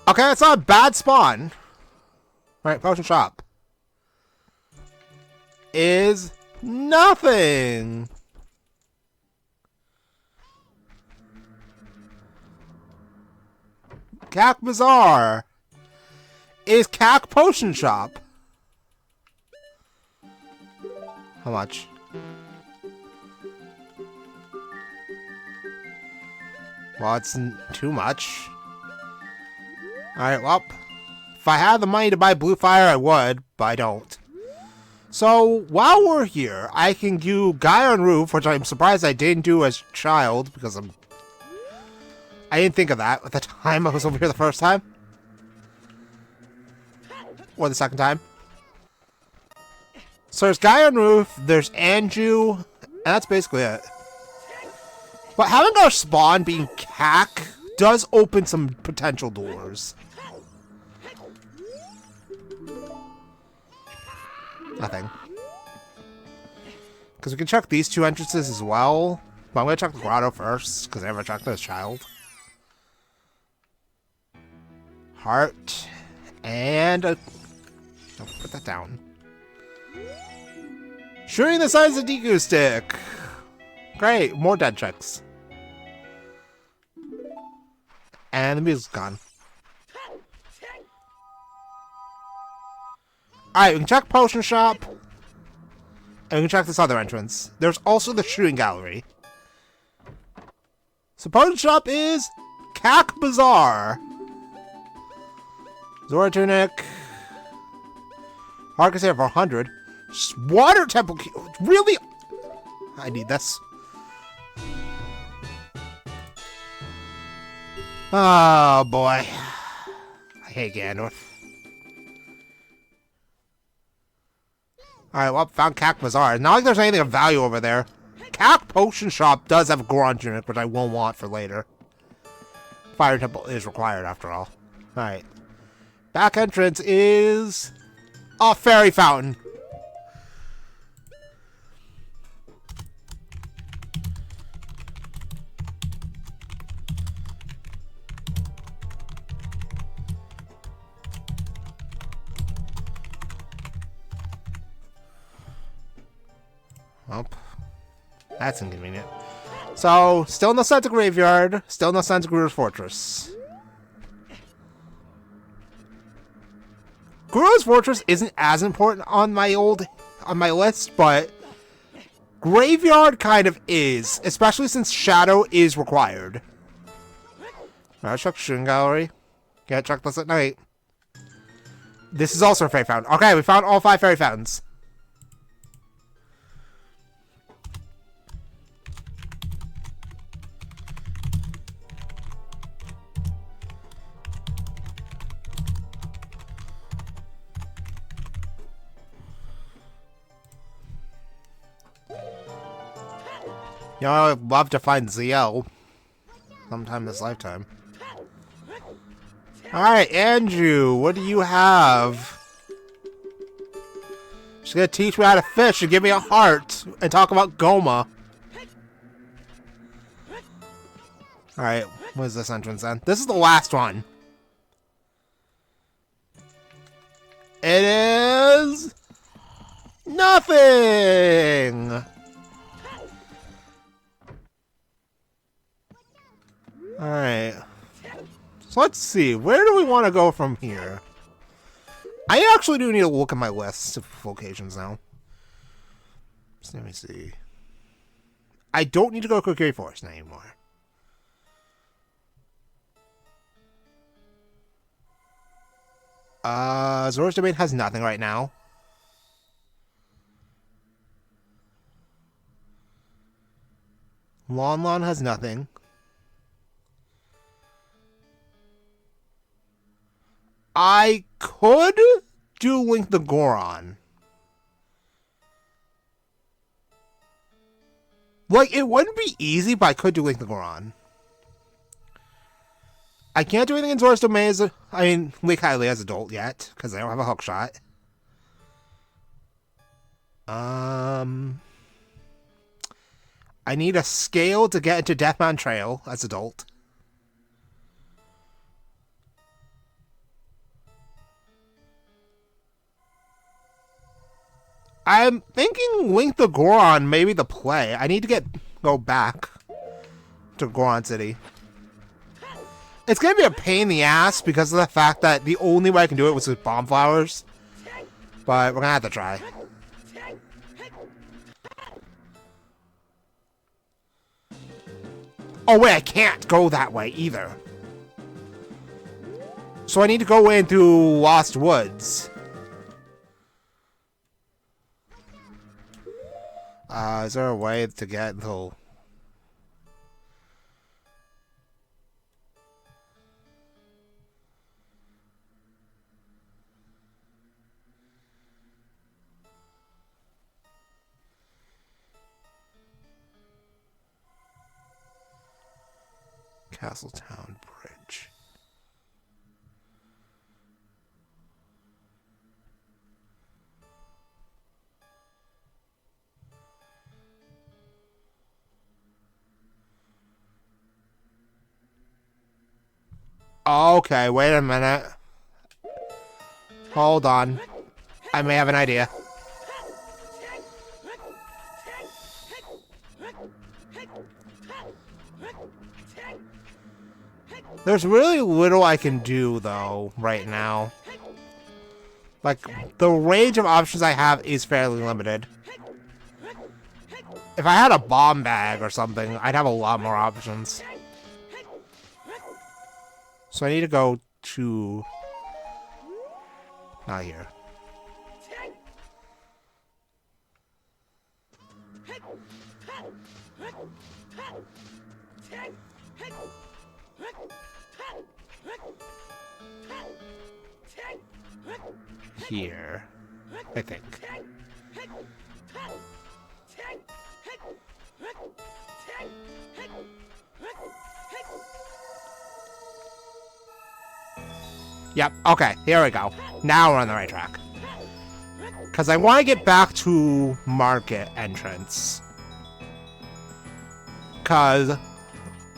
Okay, it's not a bad spawn. Alright, potion shop. Is nothing. Cack Bazaar. Is Cack Potion Shop. How much? Well, it's too much. Alright, well, if I had the money to buy Blue Fire, I would, but I don't. So, while we're here, I can do Guy on Roof, which I'm surprised I didn't do as a child, because I didn't think of that at the time I was over here the first time. Or the second time. So there's Guy on Roof, there's Anju, and that's basically it. But having our spawn being Cack does open some potential doors. Nothing. Because we can check these two entrances as well. But I'm going to check the grotto first, because I never checked it as a child. Heart. And a... Oh, put that down. Shooting the size of Deku Stick! Great, more dead checks. And the music's gone. Alright, we can check Potion Shop. And we can check this other entrance. There's also the Shooting Gallery. So Potion Shop is Cack Bazaar. Zora Tunic. Heart Cassia for 100. Water Temple Key. Really? I need this. Oh boy. I hate Ganondorf. Alright, well, found Cack Bazaar. Not like there's anything of value over there. Cack Potion Shop does have a Goron Unit, which I will want for later. Fire Temple is required after all. Alright. Back entrance is a fairy fountain. Oh, that's inconvenient. So, still no signs of Graveyard, still no signs of Guru's Fortress. Guru's Fortress isn't as important on my list, but Graveyard kind of is, especially since Shadow is required. Alright, check Shooting Gallery. Can't check this at night. This is also a fairy fountain. Okay, we found all 5 fairy fountains. You know, I'd love to find ZL sometime this lifetime. Alright, Andrew, what do you have? She's gonna teach me how to fish and give me a heart and talk about Goma. Alright, what is this entrance then? This is the last one. It is... nothing! Alright. So let's see. Where do we want to go from here? I actually do need to look at my list of locations now. So let me see. I don't need to go to Triforce anymore. Zora's Domain has nothing right now. Lon Lon has nothing. I could do Link the Goron. Like, it wouldn't be easy, but I could do Link the Goron. I can't do anything in Zora's Domain as Link Hylia as adult yet, because I don't have a hook shot. I need a scale to get into Death Mountain Trail as adult. I'm thinking Link the Goron may be the play. I need to go back to Goron City. It's gonna be a pain in the ass because of the fact that the only way I can do it was with bomb flowers. But we're gonna have to try. Oh wait, I can't go that way either. So I need to go in through Lost Woods. Is there a way to get until... Castletown Bridge. Okay, wait a minute. Hold on. I may have an idea. There's really little I can do, though, right now. Like, the range of options I have is fairly limited. If I had a bomb bag or something, I'd have a lot more options. So I need to go to... Not here. Here, I think. Yep, okay, here we go. Now we're on the right track. Because I want to get back to Market entrance. Because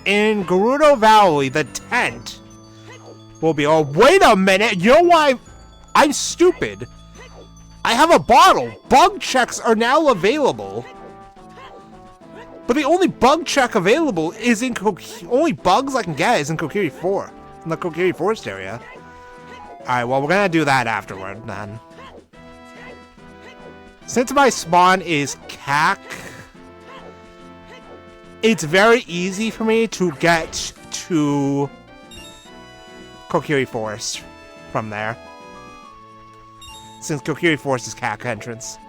in Gerudo Valley, the tent will be... Oh, wait a minute! You know why? I'm stupid. I have a bottle. Bug checks are now available. But the only bug check available is in... Only bugs I can get is in Kokiri 4. In the Kokiri Forest area. Alright, well, we're gonna do that afterward, then. Since my spawn is CAC, it's very easy for me to get to Kokiri Forest from there. Since Kokiri Forest is CAC entrance.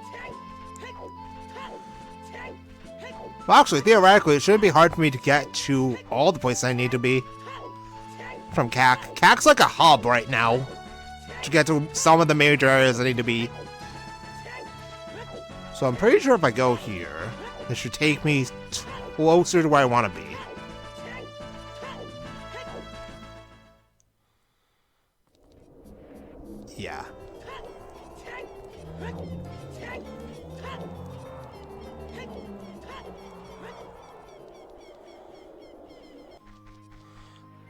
Well, actually, theoretically, it shouldn't be hard for me to get to all the places I need to be from CAC. CAC's like a hub right now to get to some of the major areas I need to be. So I'm pretty sure if I go here, it should take me closer to where I want to be. Yeah.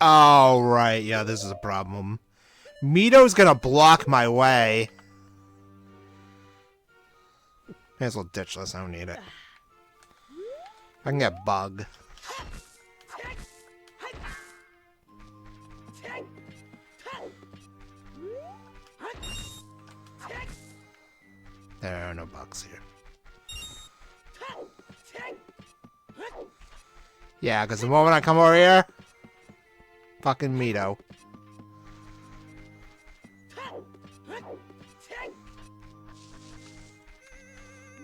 Oh, right. Yeah, this is a problem. Mito's gonna block my way. May as well ditch this. I don't need it. I can get Bug. There are no bugs here. Yeah, because the moment I come over here, fucking Mito.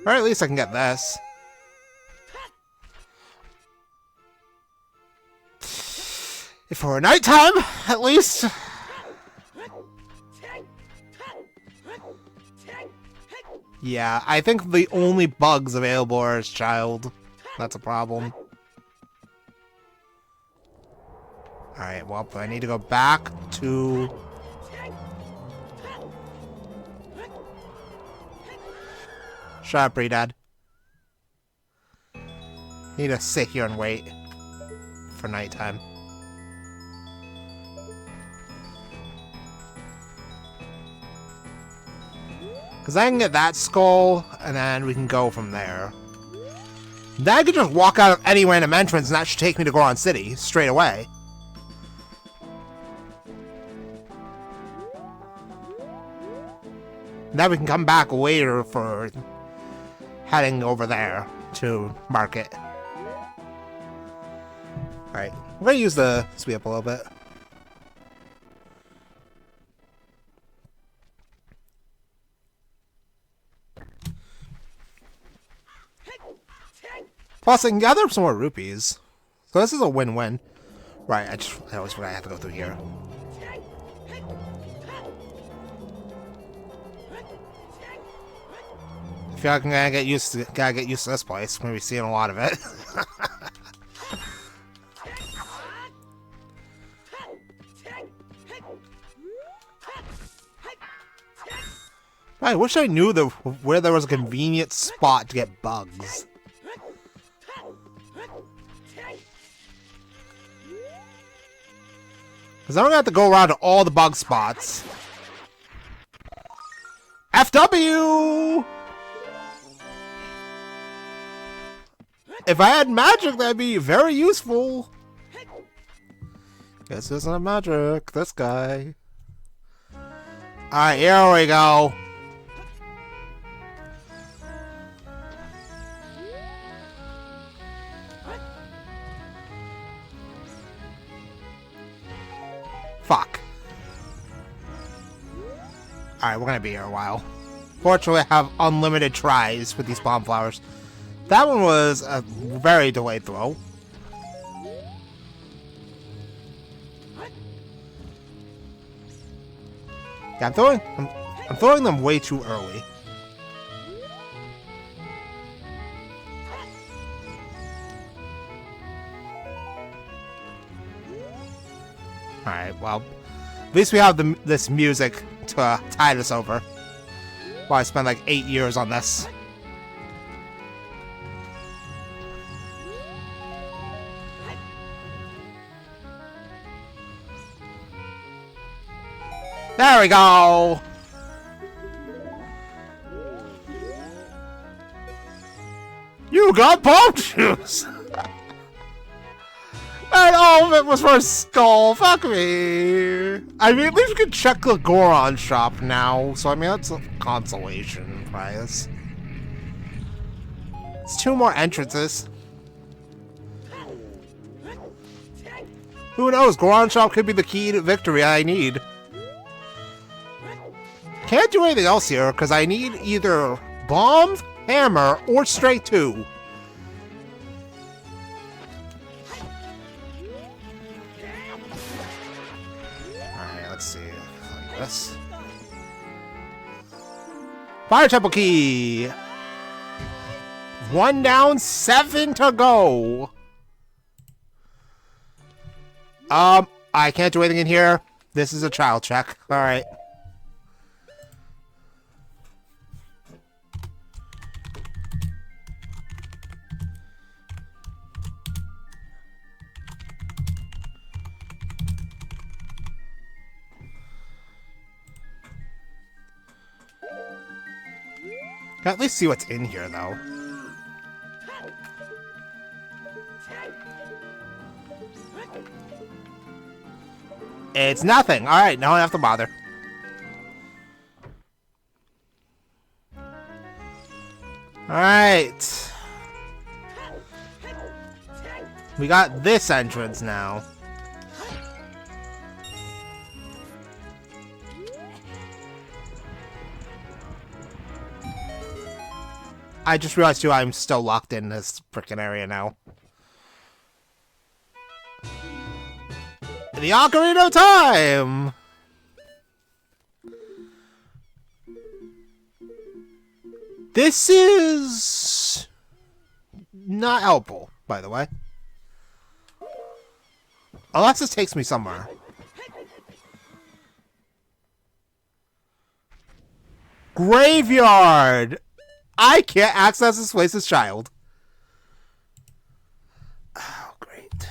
Or at least I can get this. If for nighttime, at least. Yeah, I think the only bugs available are as child. That's a problem. Alright, well, I need to go back to... Shut up, Dad. Need to sit here and wait for nighttime. Because I can get that skull, and then we can go from there. Then I could just walk out of any random entrance, and that should take me to Goron City, straight away. Then we can come back later for heading over there to Market. Alright, we're going to use the speed up a little bit. Plus, I can gather up some more rupees. So this is a win-win. Right, I always forget I have to go through here. I feel like I'm gotta get used to this place. I'm gonna be seeing a lot of it. I wish I knew where there was a convenient spot to get bugs. Because I don't have to go around to all the bug spots. FW! If I had magic, that'd be very useful. Guess this isn't magic. This guy. Alright, here we go. Fuck. Alright, we're gonna be here a while. Fortunately, I have unlimited tries with these bomb flowers. That one was a very delayed throw. Yeah, I'm throwing them way too early. Alright, well, at least we have this music to tide us over. Well, I spent like 8 years on this. There we go! You got bomb juice! And all of it was for a skull. Fuck me. I mean, at least we can check the Goron shop now. So, I mean, that's a consolation prize. It's 2 more entrances. Who knows? Goron shop could be the key to victory I need. Can't do anything else here because I need either bombs, hammer, or straight 2. This. Fire Temple Key! 1 down, 7 to go! I can't do anything in here. This is a child check. Alright. Can at least see what's in here, though. It's nothing. Alright, now I don't have to bother. Alright. We got this entrance now. I just realized, too, I'm still locked in this frickin' area now. The Ocarina of Time! This is... not helpful, by the way. Unless this takes me somewhere. Graveyard! I can't access this place as child. Oh, great.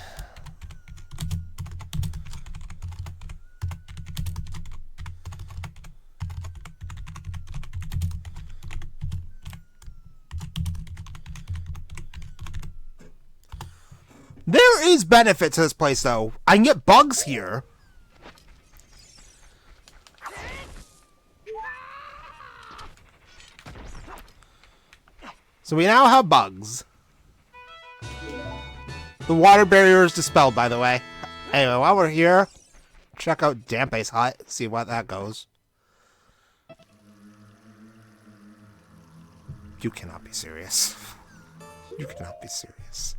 There is benefit to this place, though. I can get bugs here. So we now have bugs. The water barrier is dispelled, by the way. Anyway, while we're here, check out Dampe's hut, see what that goes. You cannot be serious. You cannot be serious.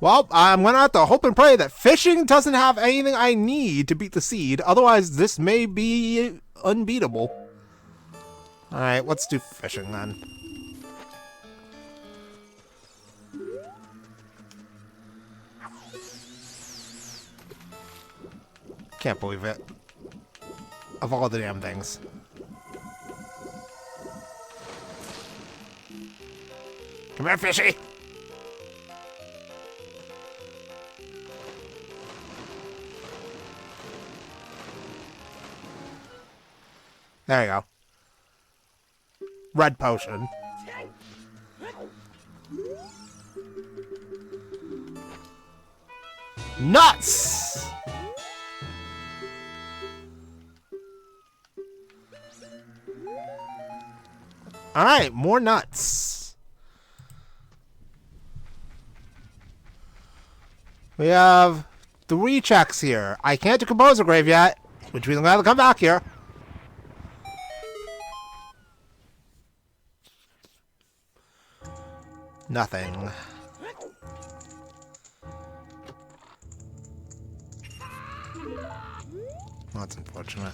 Well, I'm gonna have to hope and pray that fishing doesn't have anything I need to beat the seed. Otherwise, this may be unbeatable. Alright, let's do fishing then. Can't believe it. Of all the damn things. Come here, fishy! There you go. Red potion. Nuts! Alright, more nuts. We have 3 checks here. I can't decompose a grave yet, which means I'm gonna have to come back here. Nothing. That's unfortunate.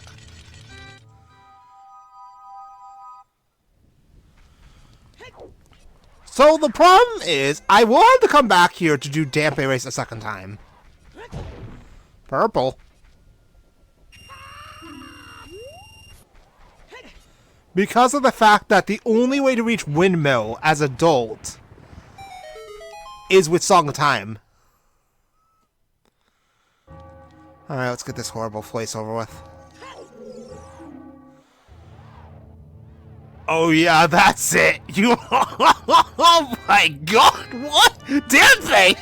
So the problem is, I wanted to come back here to do Dampe Race a second time. Purple. Because of the fact that the only way to reach Windmill as adult is with Song of Time. Alright, let's get this horrible place over with. Oh yeah, that's it! You- Oh my god, what? Dampe!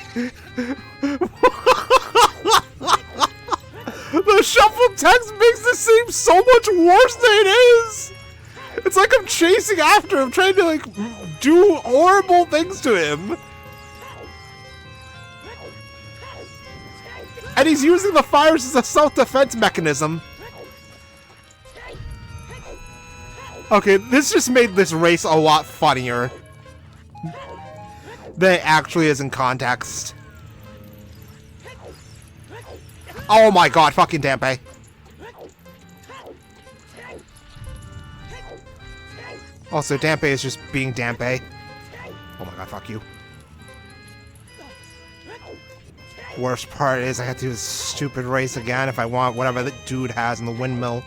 The shuffled text makes this seem so much worse than it is! It's like I'm chasing after him, trying to like do horrible things to him. And he's using the fires as a self-defense mechanism. Okay, this just made this race a lot funnier than it actually is in context. Oh my god, fucking Dampe. Also, Dampe is just being Dampe. Oh my god, fuck you. Worst part is I have to do this stupid race again if I want whatever the dude has in the windmill.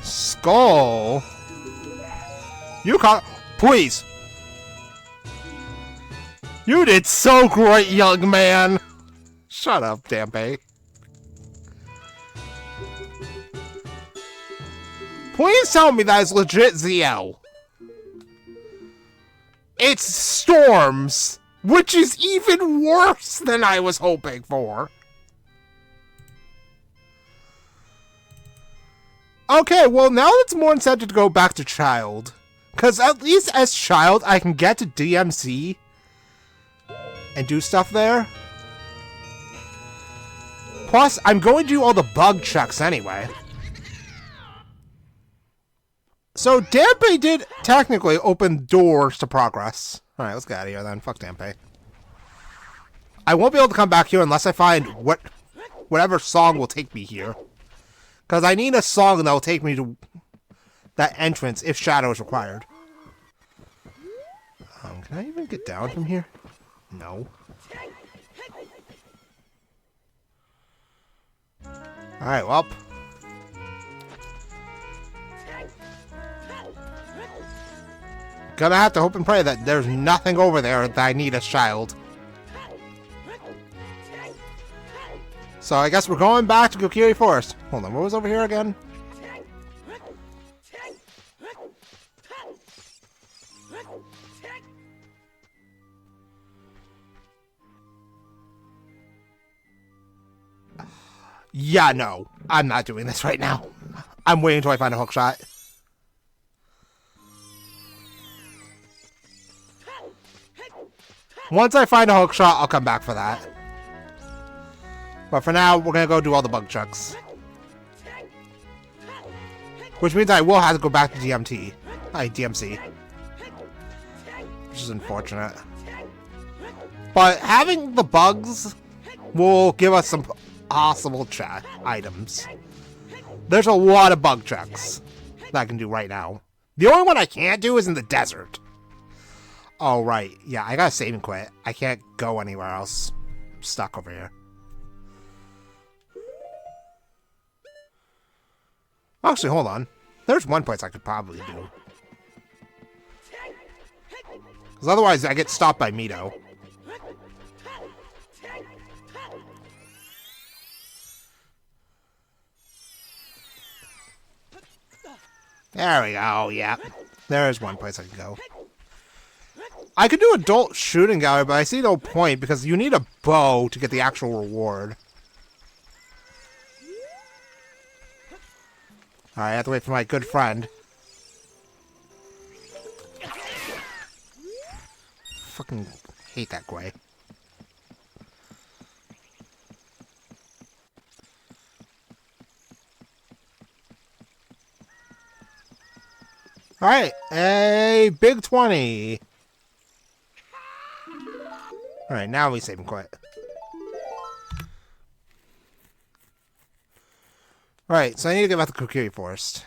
Skull? You can't- Please! You did so great, young man! Shut up, Dampe. Please tell me that is legit ZL. It's Storms, which is even worse than I was hoping for. Okay, well now it's more incentive to go back to Child. Because at least as Child, I can get to DMC and do stuff there. Plus, I'm going to do all the bug checks anyway. So, Dampe did technically open doors to progress. Alright, let's get out of here then. Fuck Dampe. I won't be able to come back here unless I find whatever song will take me here. Because I need a song that will take me to that entrance if Shadow is required. Can I even get down from here? No. Alright, well. Gonna have to hope and pray that there's nothing over there that I need as Child. So I guess we're going back to Kokiri Forest. Hold on, what was over here again? Yeah, no. I'm not doing this right now. I'm waiting until I find a hookshot. Once I find a hookshot, I'll come back for that. But for now, we're gonna go do all the bug checks. Which means I will have to go back to DMC. Which is unfortunate. But having the bugs will give us some possible check items. There's a lot of bug checks that I can do right now. The only one I can't do is in the desert. Oh, right. Yeah, I gotta save and quit. I can't go anywhere else. I'm stuck over here. Actually, hold on. There's one place I could probably do. Because otherwise I get stopped by Mito. There we go, yeah. There's one place I can go. I could do adult shooting gallery, but I see no point because you need a bow to get the actual reward. Alright, I have to wait for my good friend. Fucking hate that Gwei. Alright, a big 20. Alright, now we save and quit. Alright, so I need to get back to Kokiri Forest.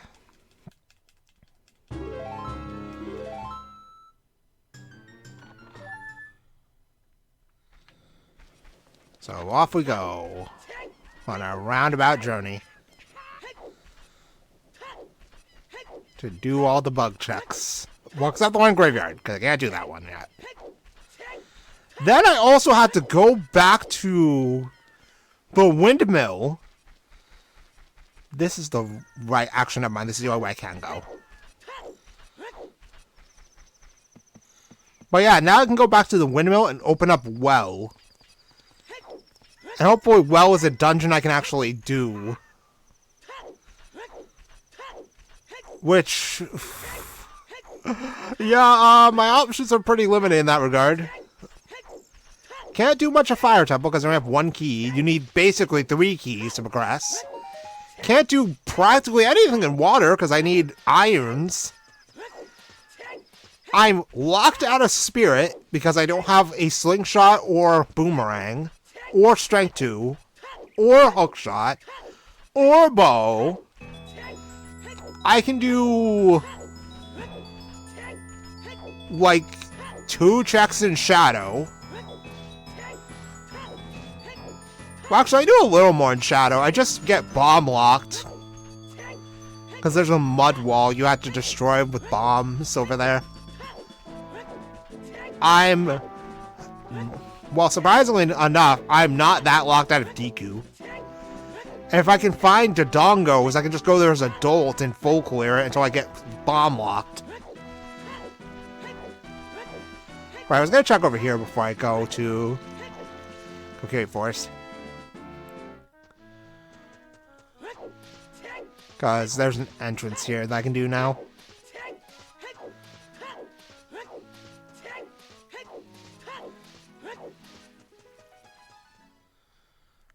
So off we go on our roundabout journey to do all the bug checks. Well, except the one graveyard, because I can't do that one yet. Then I also have to go back to the windmill. This is the right action of mine. This is the only way I can go. But yeah, now I can go back to the windmill and open up Well. And hopefully Well is a dungeon I can actually do. Which... yeah, my options are pretty limited in that regard. Can't do much of Fire Temple because I only have one key. You need basically 3 keys to progress. Can't do practically anything in water because I need irons. I'm locked out of Spirit because I don't have a Slingshot or Boomerang, or Strength 2, or Hookshot, or Bow. I can do like 2 checks in Shadow. Well, actually, I do a little more in Shadow. I just get bomb locked. Because there's a mud wall you have to destroy with bombs over there. Well, surprisingly enough, I'm not that locked out of Deku. And if I can find Dodongos, I can just go there as adult and full clear it until I get bomb locked. Right, I was going to check over here before I go to Kokiri Forest. Because there's an entrance here that I can do now.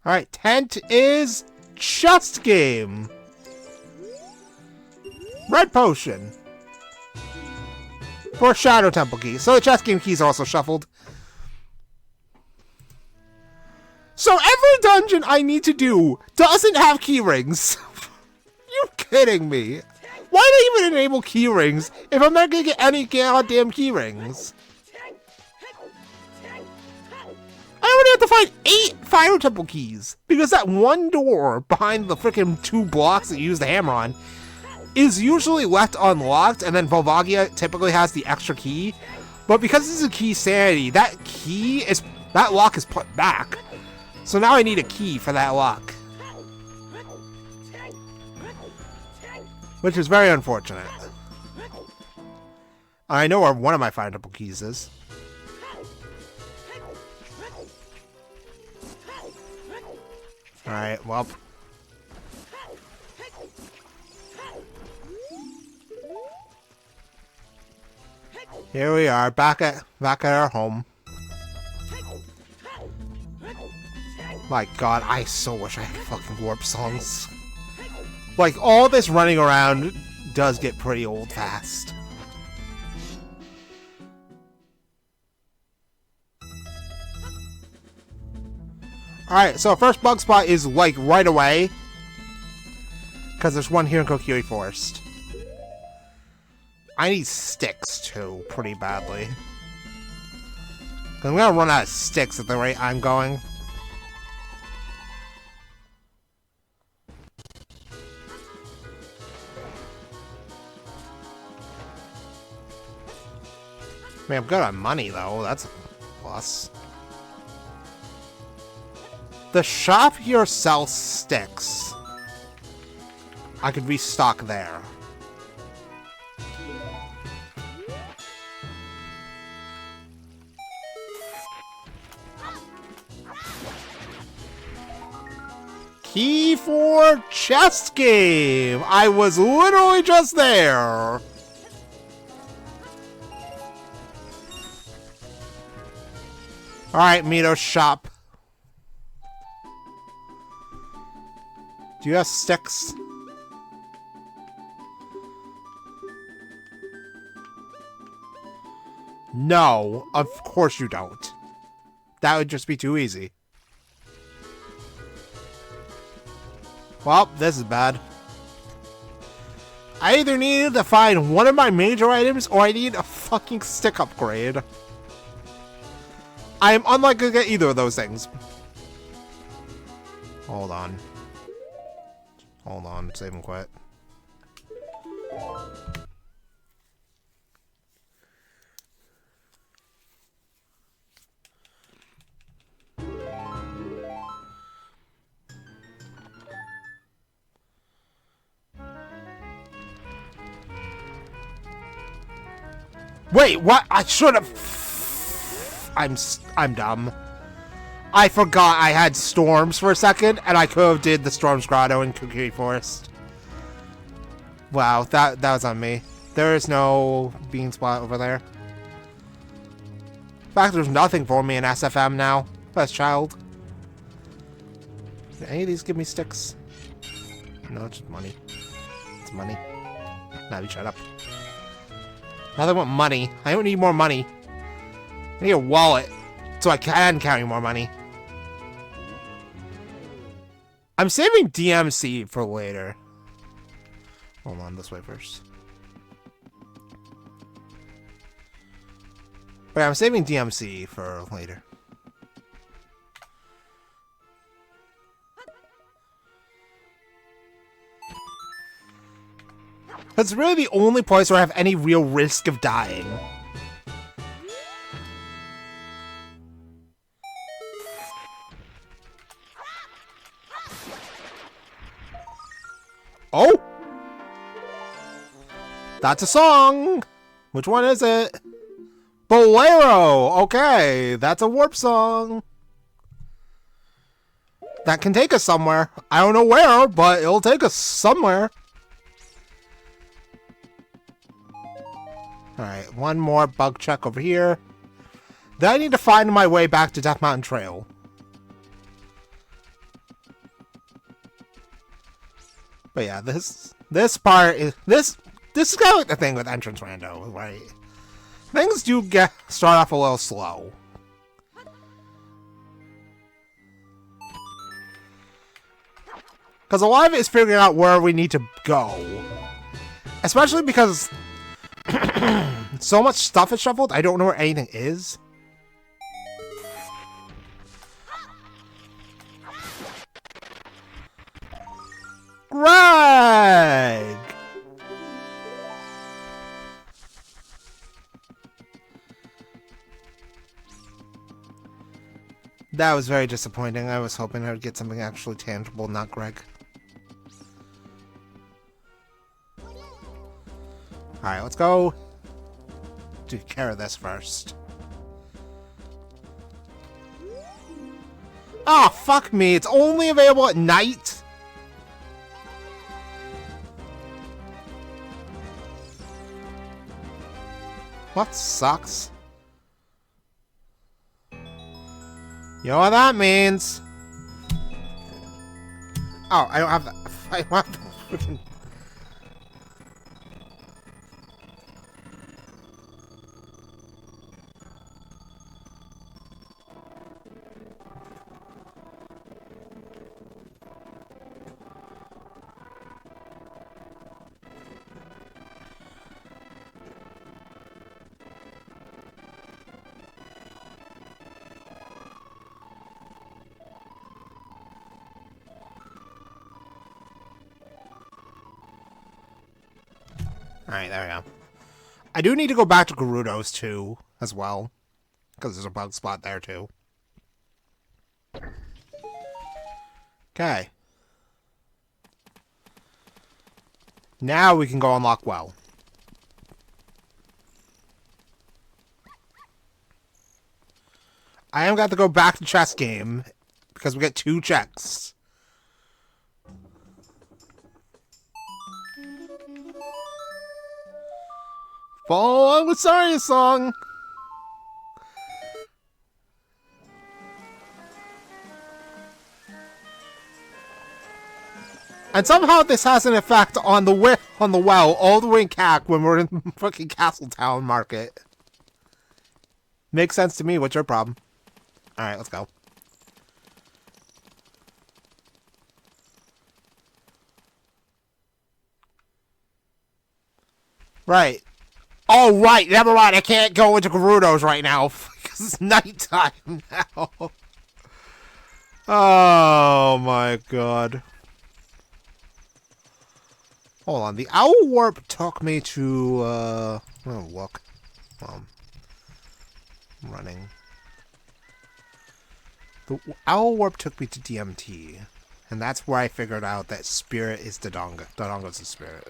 Alright, tent is chest game. Red potion. For Shadow Temple key. So the chest game keys are also shuffled. So every dungeon I need to do doesn't have key rings. You kidding me? Why do they even enable key rings if I'm not gonna get any goddamn key rings? I already have to find 8 Fire Temple keys because that one door behind the freaking 2 blocks that you use the hammer on is usually left unlocked, and then Volvagia typically has the extra key. But because this is a key sanity, that lock is put back. So now I need a key for that lock. Which is very unfortunate. I know where one of my Fire Temple keys is. Alright, well. Here we are, back at our home. My god, I so wish I had fucking warp songs. Like, all this running around does get pretty old fast. Alright, so first bug spot is, like, right away. Because there's one here in Kokiri Forest. I need sticks, too, pretty badly. I'm gonna run out of sticks at the rate I'm going. I mean, I'm good on money, though. That's a plus. The shop here sells sticks. I could restock there. Key for chest game! I was literally just there! Alright, Mito shop. Do you have sticks? No, of course you don't. That would just be too easy. Well, this is bad. I either needed to find one of my major items or I need a fucking stick upgrade. I am unlikely to get either of those things. Hold on. Hold on, save and quit. Wait, what? I should have... I'm dumb. I forgot I had storms for a second, and I could have did the Storm's Grotto in Kokiri Forest. Wow, that was on me. There is no bean spot over there. In fact, there's nothing for me in SFM now. Best child. Did any of these give me sticks? No, it's just money. It's money. Now you shut up. Now they want money. I don't need more money. I need a wallet so I can carry more money. I'm saving DMC for later. Hold on, this way first. But I'm saving DMC for later. That's really the only place where I have any real risk of dying. Oh! That's a song! Which one is it? Bolero! Okay, that's a warp song. That can take us somewhere. I don't know where, but it'll take us somewhere. Alright, one more bug check over here. Then I need to find my way back to Death Mountain Trail. But yeah, this part is this is kind of like the thing with entrance rando, right? Things do start off a little slow. Because a lot of it is figuring out where we need to go. Especially because so much stuff is shuffled, I don't know where anything is. Greg! That was very disappointing. I was hoping I would get something actually tangible, not Greg. Alright, let's go take care of this first. Oh, fuck me. It's only available at night? What sucks? You know what that means? Oh, I don't have that. I don't have the freaking... Alright, there we go. I do need to go back to Gerudo's too, as well. Because there's a bug spot there too. Okay. Now we can go unlock Well. I am got to go back to chess game because we get 2 checks. Follow along with Saria's song. And somehow this has an effect on the well all the way in CAC when we're in fucking Castletown Market. Makes sense to me. What's your problem? Alright, let's go. Right. Oh, right. Never mind. I can't go into Gerudo's right now because it's nighttime now. Oh, my God. Hold on. The Owl Warp took me to, oh, look. I'm running. The Owl Warp took me to DMT. And that's where I figured out that Spirit is Dodonga. Dodonga's the Spirit.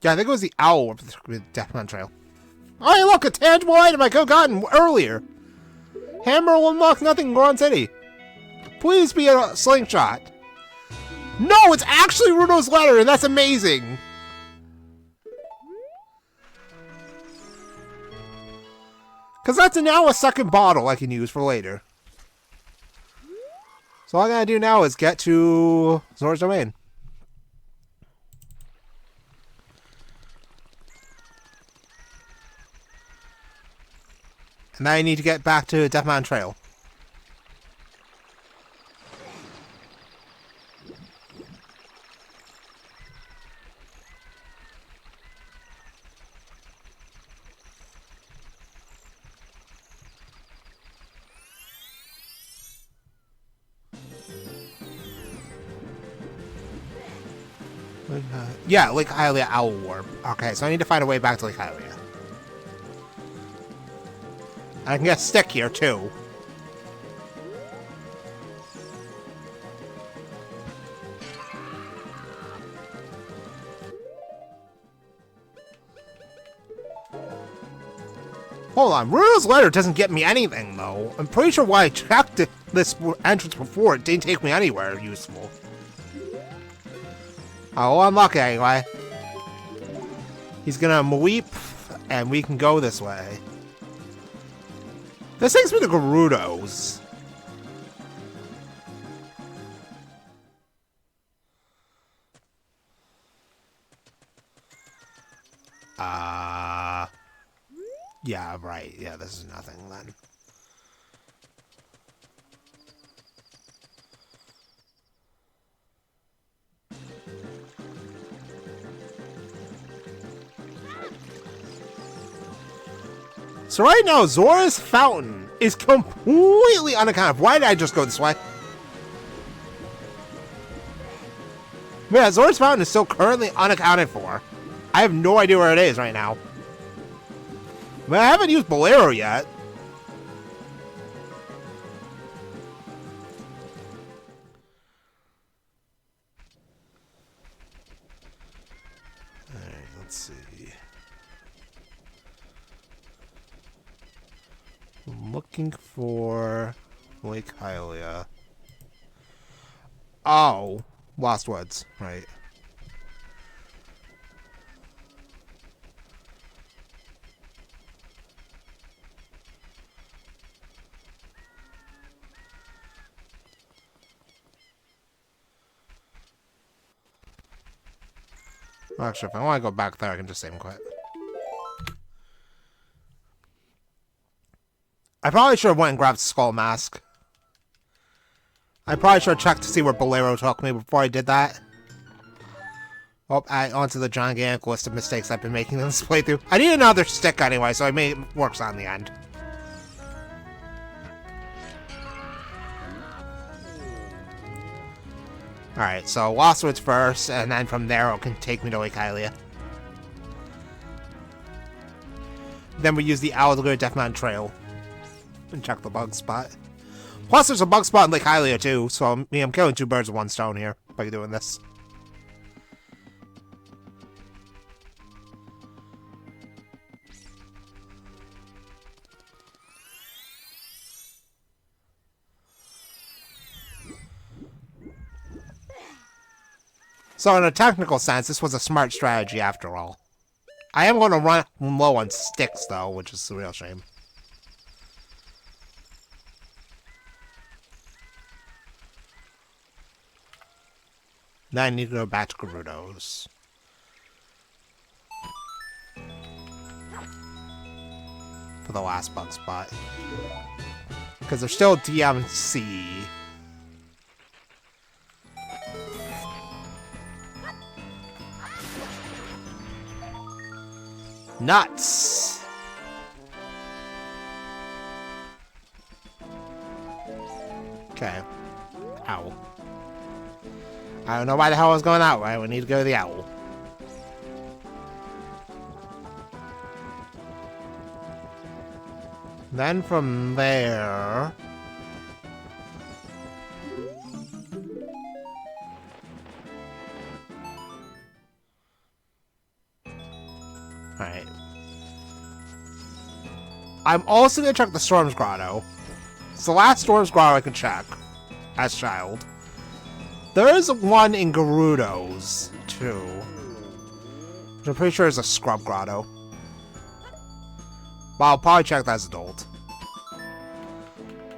Yeah, I think it was the owl with Death Mountain Trail. Oh, hey, look, a tangible item I could have gotten earlier. Hammer will unlock nothing in Goron City. Please be a slingshot. No, it's actually Runo's letter, and that's amazing. Because that's now a second bottle I can use for later. So all I gotta do now is get to Zora's Domain. And now I need to get back to Death Mountain Trail. Yeah, Lake Hylia Owl Warp. Okay, so I need to find a way back to Lake Hylia. I can get a stick here, too. Hold on, Ruro's letter doesn't get me anything, though. I'm pretty sure when I checked this entrance before, it didn't take me anywhere useful. Oh, I'm lucky anyway. He's gonna weep, and we can go this way. This takes me to Gerudo's. Yeah, right. Yeah, this is nothing then. So right now, Zora's Fountain is completely unaccounted for. Why did I just go this way? Yeah, Zora's Fountain is still currently unaccounted for. I have no idea where it is right now. But I haven't used Bolero yet. Alright, let's see. I'm looking for Lake Hylia. Oh, Lost Woods, right. Actually, if I want to go back there, I can just save and quit. I probably should have went and grabbed Skull Mask. I probably should have checked to see where Bolero took me before I did that. Oh, onto the gigantic list of mistakes I've been making in this playthrough. I need another stick anyway, so I may it works on the end. Alright, so Lost Woods first, and then from there it can take me to Lake Hylia. Then we use the Owl to go to Death Mountain Trail. And check the bug spot. Plus there's a bug spot in Lake Hylia too, so I'm killing two birds with one stone here by doing this. So in a technical sense, this was a smart strategy after all. I am going to run low on sticks though, which is a real shame. Then I need to go back to Gerudo's. For the last bug spot. Because there's still DMC. Nuts! Okay. Ow. I don't know why the hell I was going that way. We need to go to the owl. Then from there... Alright. I'm also going to check the Storm's Grotto. It's the last Storm's Grotto I can check. As child. There is one in Gerudo's, too. Which I'm pretty sure is a Scrub Grotto. But I'll probably check that as adult.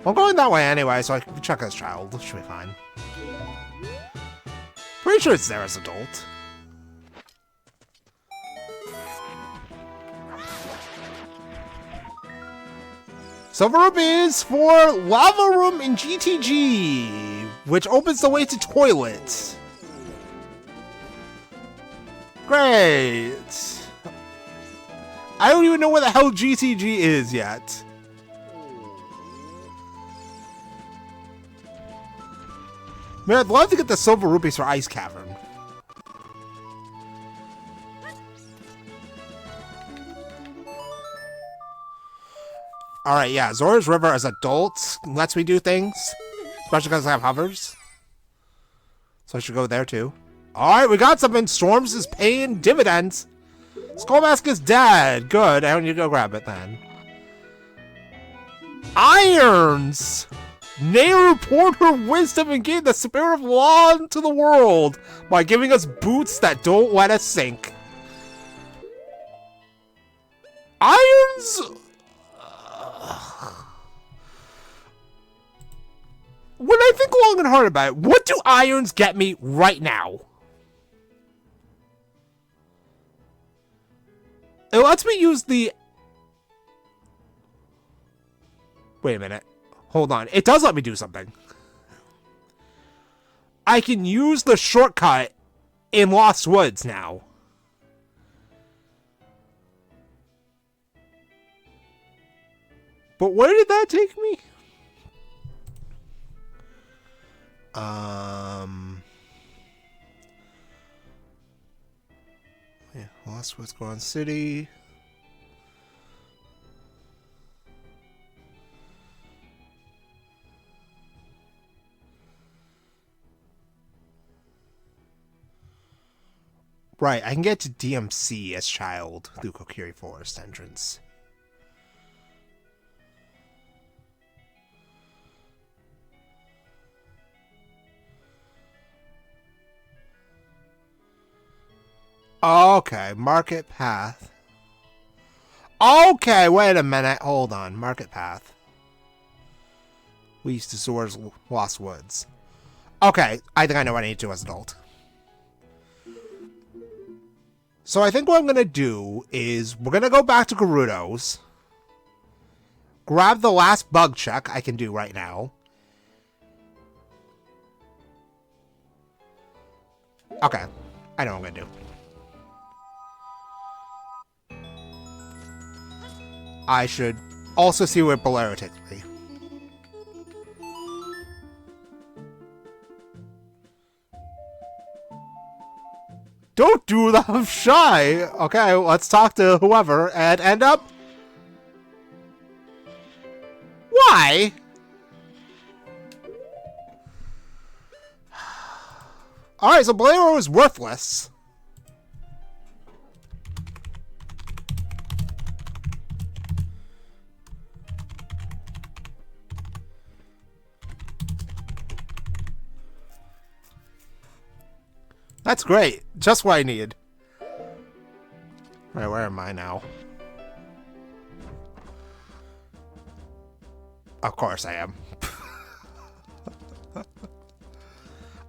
I'm going that way anyway, so I can check as child. Should be fine. Pretty sure it's there as adult. Silver Rupees for Lava Room in GTG, which opens the way to toilets. Great. I don't even know where the hell GTG is yet. Man, I'd love to get the Silver Rupees for Ice Cavern. Alright, yeah, Zora's River as adults lets me do things. Especially because I have hovers. So I should go there too. Alright, we got something. Storms is paying dividends. Skull Mask is dead. Good, I don't need to go grab it then. Irons! Nehru poured her wisdom and gave the spirit of law to the world by giving us boots that don't let us sink. Irons... When I think long and hard about it, what do irons get me right now? It lets me use the... Wait a minute. Hold on. It does let me do something. I can use the shortcut in Lost Woods now. But where did that take me? Yeah, Lost Woods, Goron City. Right, I can get to DMC as child through Kokiri Forest entrance. Okay, Market Path. Okay, wait a minute. Hold on. Market Path. Leads to Zora's Lost Woods. Okay, I think I know what I need to do as an adult. So I think what I'm going to do is we're going to go back to Gerudo's. Grab the last bug check I can do right now. Okay, I know what I'm going to do. I should also see where Bolero takes me. Don't do that, I'm shy! Okay, let's talk to whoever and end up... Why? Alright, so Bolero is worthless. That's great. Just what I need. Right, where am I now? Of course I am.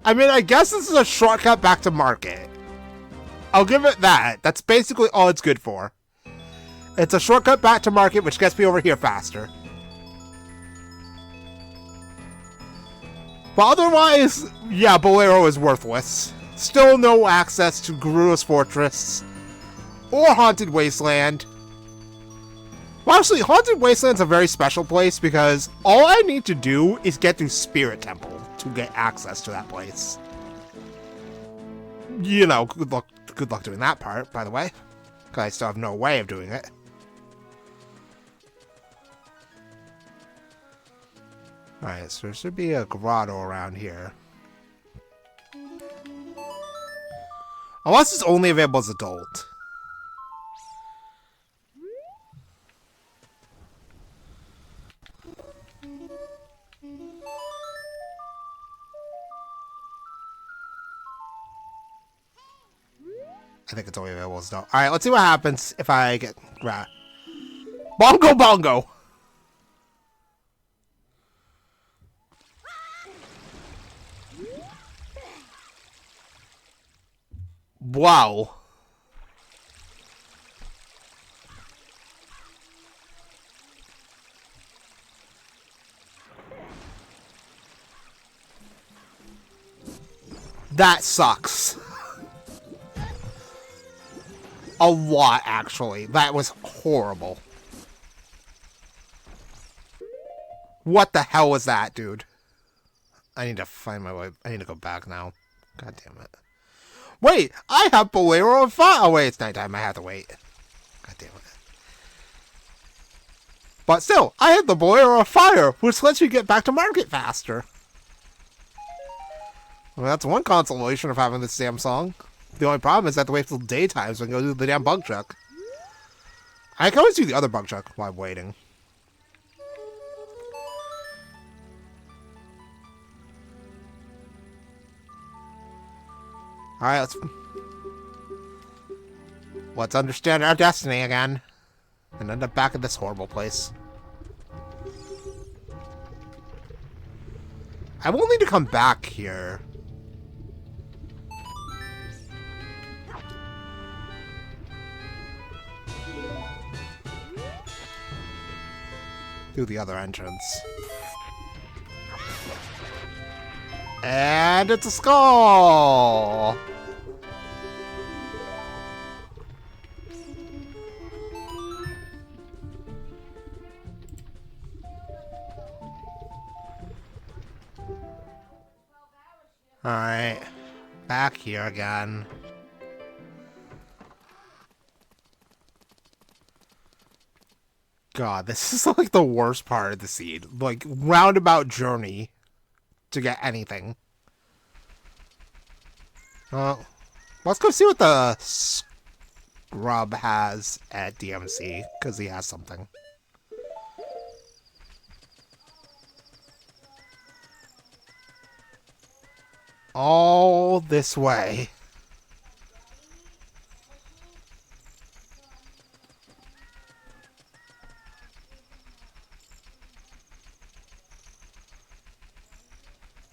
I mean, I guess this is a shortcut back to market. I'll give it that. That's basically all it's good for. It's a shortcut back to market, which gets me over here faster. But otherwise, yeah, Bolero is worthless. Still no access to Gerudo's Fortress or Haunted Wasteland. Well, actually, Haunted Wasteland's a very special place because all I need to do is get through Spirit Temple to get access to that place. You know, good luck doing that part, by the way. Because I still have no way of doing it. Alright, so there should be a grotto around here. Unless it's only available as adult. I think it's only available as adult. Alright, let's see what happens if I get... Bongo Bongo! Wow. That sucks. A lot, actually. That was horrible. What the hell was that, dude? I need to find my way. I need to go back now. God damn it. Wait, I have Bolero and Fire. Oh, wait, it's nighttime. I have to wait. God damn it. But still, I had the boiler of fire, which lets you get back to market faster. Well, that's one consolation of having this damn song. The only problem is I have to wait till daytime so I can go do the damn bug chuck. I can always do the other bug chuck while I'm waiting. Alright, let's understand our destiny again. And end up back at this horrible place. I will need to come back here. Through the other entrance. And it's a skull! Alright. Back here again. God, this is like the worst part of the seed. Like, roundabout journey to get anything. Let's go see what the scrub has at DMC, because he has something. All this way.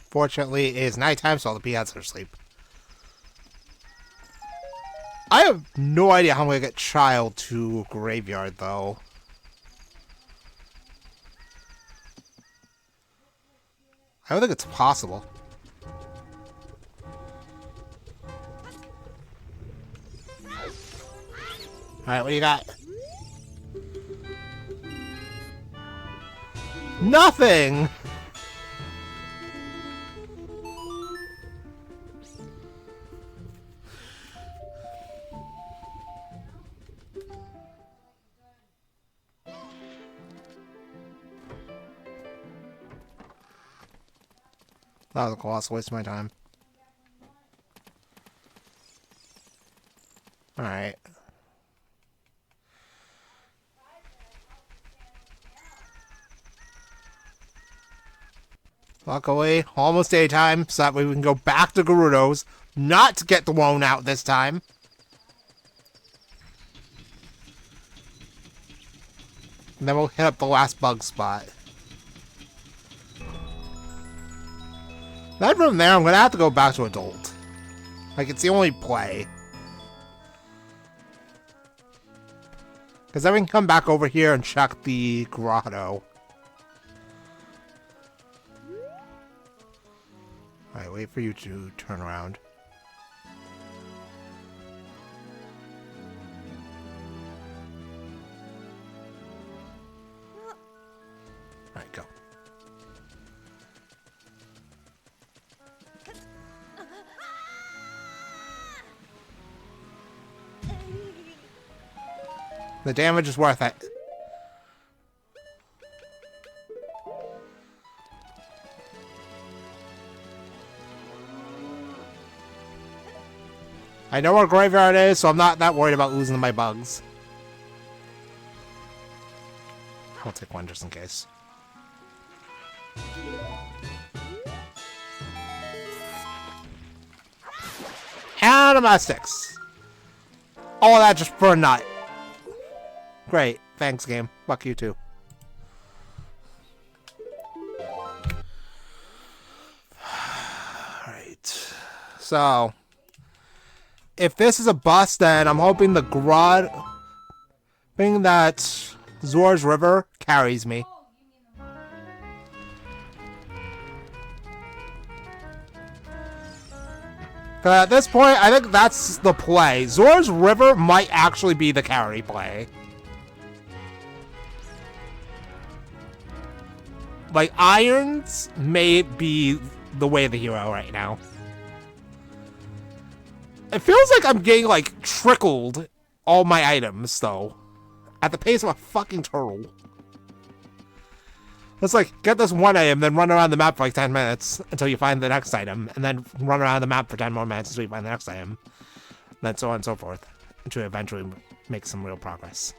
Fortunately, it is nighttime, so all the peons are asleep. I have no idea how I'm going to get Child to Graveyard, though. I don't think it's possible. Alright, what do you got? Nothing! That was a colossal waste of my time. Alright. Luckily, almost daytime, so that way we can go back to Gerudo's, not to get thrown out this time. And then we'll hit up the last bug spot. Then from there, I'm going to have to go back to Adult. Like, it's the only play. Because then we can come back over here and check the grotto. Alright, wait for you to turn around. Alright, go. The damage is worth it. I know where Graveyard is, so I'm not that worried about losing my bugs. I'll take one just in case. And domestics. All that just for a nut. Great. Thanks, game. Fuck you too. Alright. So, if this is a bust, then I'm hoping the grotto, hoping that Zora's River carries me. At this point, I think that's the play. Zora's River might actually be the carry play. Like, Irons may be the way of the hero right now. It feels like I'm getting, like, trickled all my items, though. At the pace of a fucking turtle. It's like, get this one item, then run around the map for like 10 minutes until you find the next item, and then run around the map for 10 more minutes until you find the next item. And then so on and so forth, until you eventually make some real progress.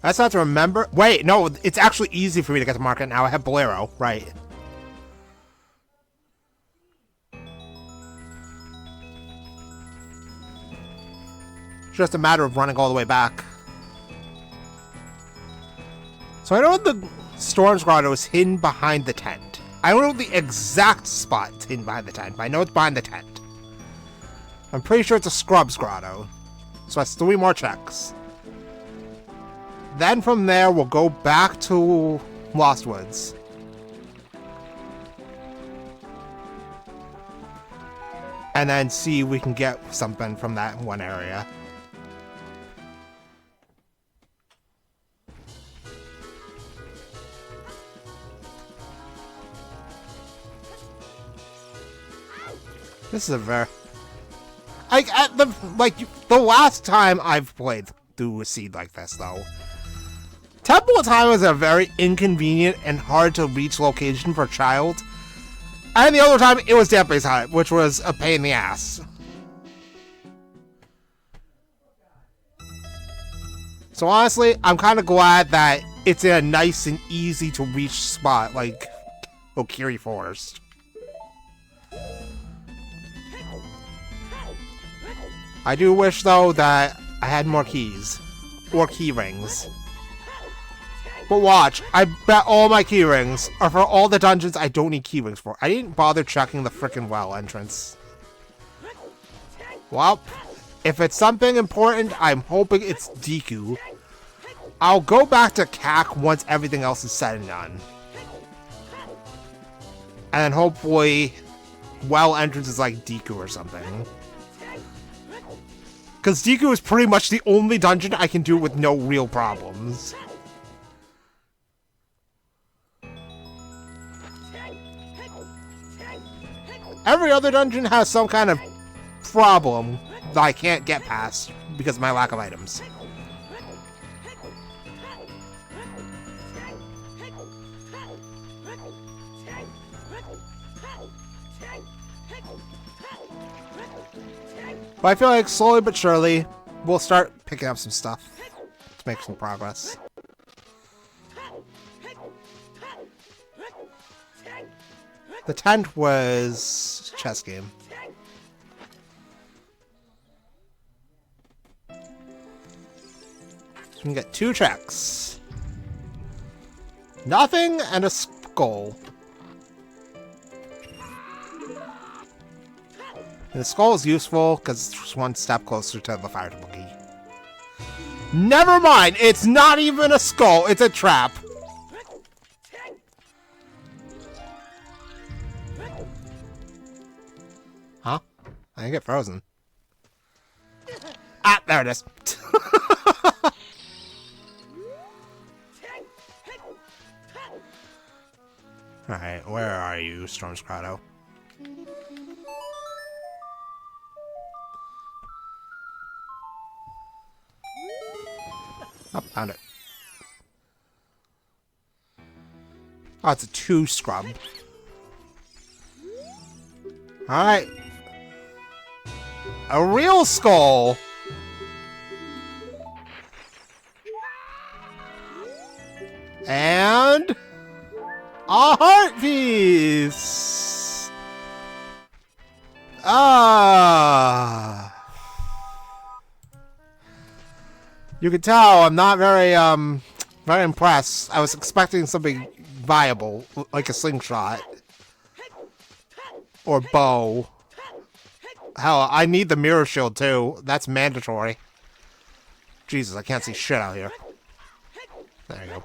I just have to remember. Wait, no, it's actually easy for me to get to market now. I have Bolero, right. It's just a matter of running all the way back. So I know the Storm's Grotto is hidden behind the tent. I don't know the exact spot it's hidden behind the tent, but I know it's behind the tent. I'm pretty sure it's a Scrub's Grotto. So that's 3 more checks. Then from there, we'll go back to Lost Woods. And then see if we can get something from that one area. This is a very... the last time I've played through a seed like this, though. Temple of Time is a very inconvenient and hard to reach location for a child. And the other time, it was Dampy's Hut, which was a pain in the ass. So honestly, I'm kind of glad that it's in a nice and easy to reach spot like Okiri Forest. I do wish, though, that I had more keys. Or key rings. But watch, I bet all my key rings are for all the dungeons I don't need key rings for. I didn't bother checking the frickin' well entrance. Well, if it's something important, I'm hoping it's Deku. I'll go back to CAC once everything else is said and done. And hopefully, well entrance is like Deku or something. Because Deku is pretty much the only dungeon I can do with no real problems. Every other dungeon has some kind of problem that I can't get past because of my lack of items. But I feel like slowly but surely, we'll start picking up some stuff to make some progress. The tent was a chess game. You can get 2 checks. Nothing and a skull. And the skull is useful because it's one step closer to the fire temple key. Never mind! It's not even a skull, it's a trap. Huh? I didn't get frozen. Ah, there it is. Alright, where are you, Storm's Grotto? Oh, found it. Oh, it's a 2 scrub. Alright. A real skull! And... a heart piece! Ah... You can tell I'm not very impressed. I was expecting something viable, like a slingshot. Or bow. Hell, I need the mirror shield too. That's mandatory. Jesus, I can't see shit out here. There you go.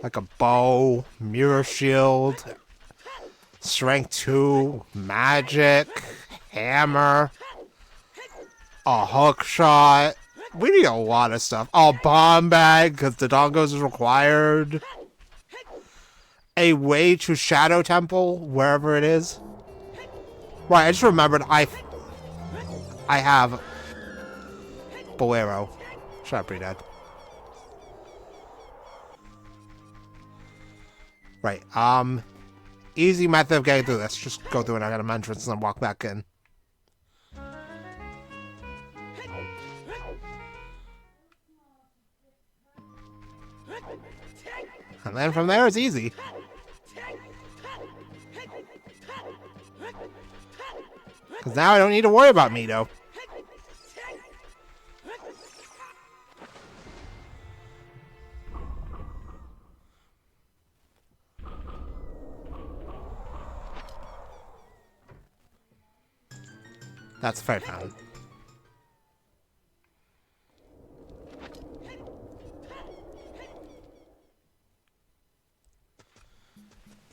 Like a bow, mirror shield, strength 2, magic, hammer. A hook shot. We need a lot of stuff. Oh, bomb bag, because the dongos is required. A way to Shadow Temple, wherever it is. Right, I just remembered I have Bolero. Shut up, pretty dead. Right, easy method of getting through this. Just go through an item entrance and then walk back in. And then from there, it's easy. Because now I don't need to worry about Mito. That's fair time.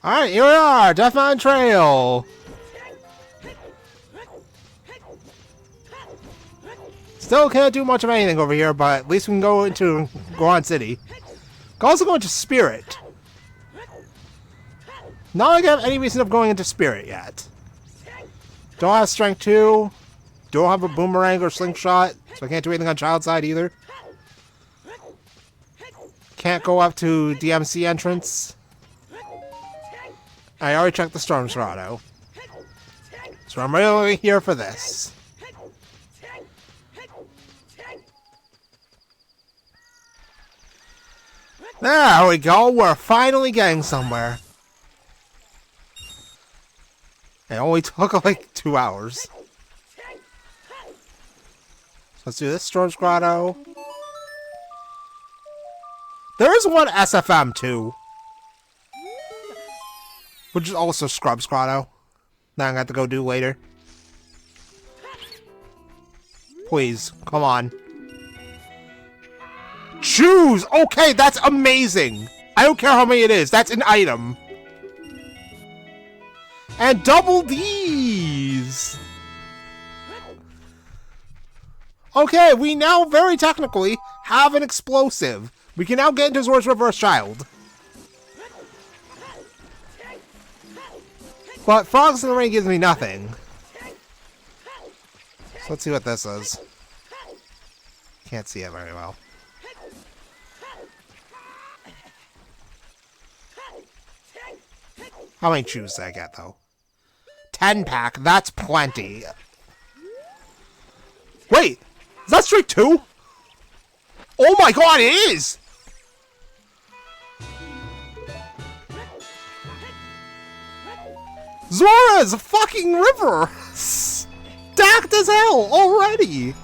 Alright, here we are! Death Mountain Trail! Still can't do much of anything over here, but at least we can go into Goron City. Can also go into Spirit. Not like I have any reason of going into Spirit yet. Don't have Strength 2. Don't have a Boomerang or Slingshot, so I can't do anything on Child side either. Can't go up to DMC entrance. I already checked the Storm Grotto. So I'm really here for this. There we go, we're finally getting somewhere. It only took like 2 hours. Let's do this Storm's Grotto. There is one SFM too. Which is also Scrub's Grotto. That I'm gonna have to go do later. Please, come on. Choose! Okay, that's amazing! I don't care how many it is, that's an item. And double D's! Okay, we now very technically have an explosive. We can now get into Zora's Reverse Child. But Frogs in the Rain gives me nothing. So let's see what this is. Can't see it very well. How many chews did I get, though? 10-pack, that's plenty. Wait! Is that straight 2? Oh my god, it is! Zora's fucking river! Stacked as hell already!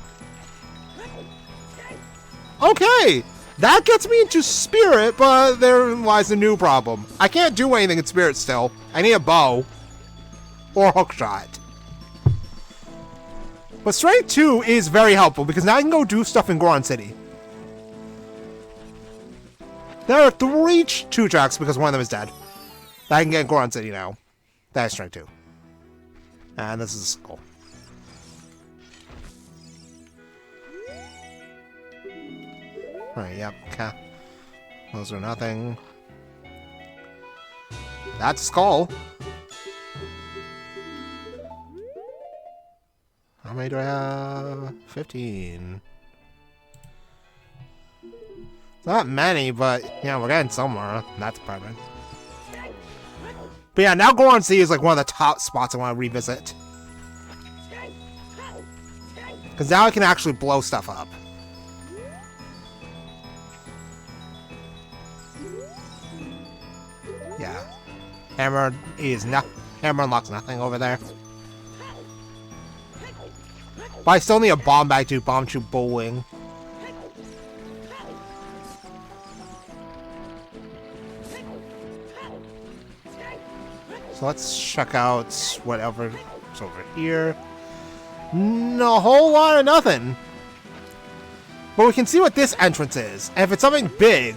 Okay! That gets me into Spirit, but there lies a new problem. I can't do anything in Spirit still. I need a bow. Or hookshot. But Strength 2 is very helpful, because now I can go do stuff in Goron City. There are 3 2 tracks, because one of them is dead. That I can get in Goron City now. That is Strength 2. And this is a skull. Alright, yep, okay. Those are nothing. That's a skull. How many do I have? 15. Not many, but yeah, we're getting somewhere. That's perfect. But yeah, now Goron City is like one of the top spots I want to revisit. Because now I can actually blow stuff up. Yeah. Hammer unlocks nothing over there. But I still need a bomb bag to bomb shoot bowling. So let's check out whatever's over here. No, a whole lot of nothing. But we can see what this entrance is. And if it's something big...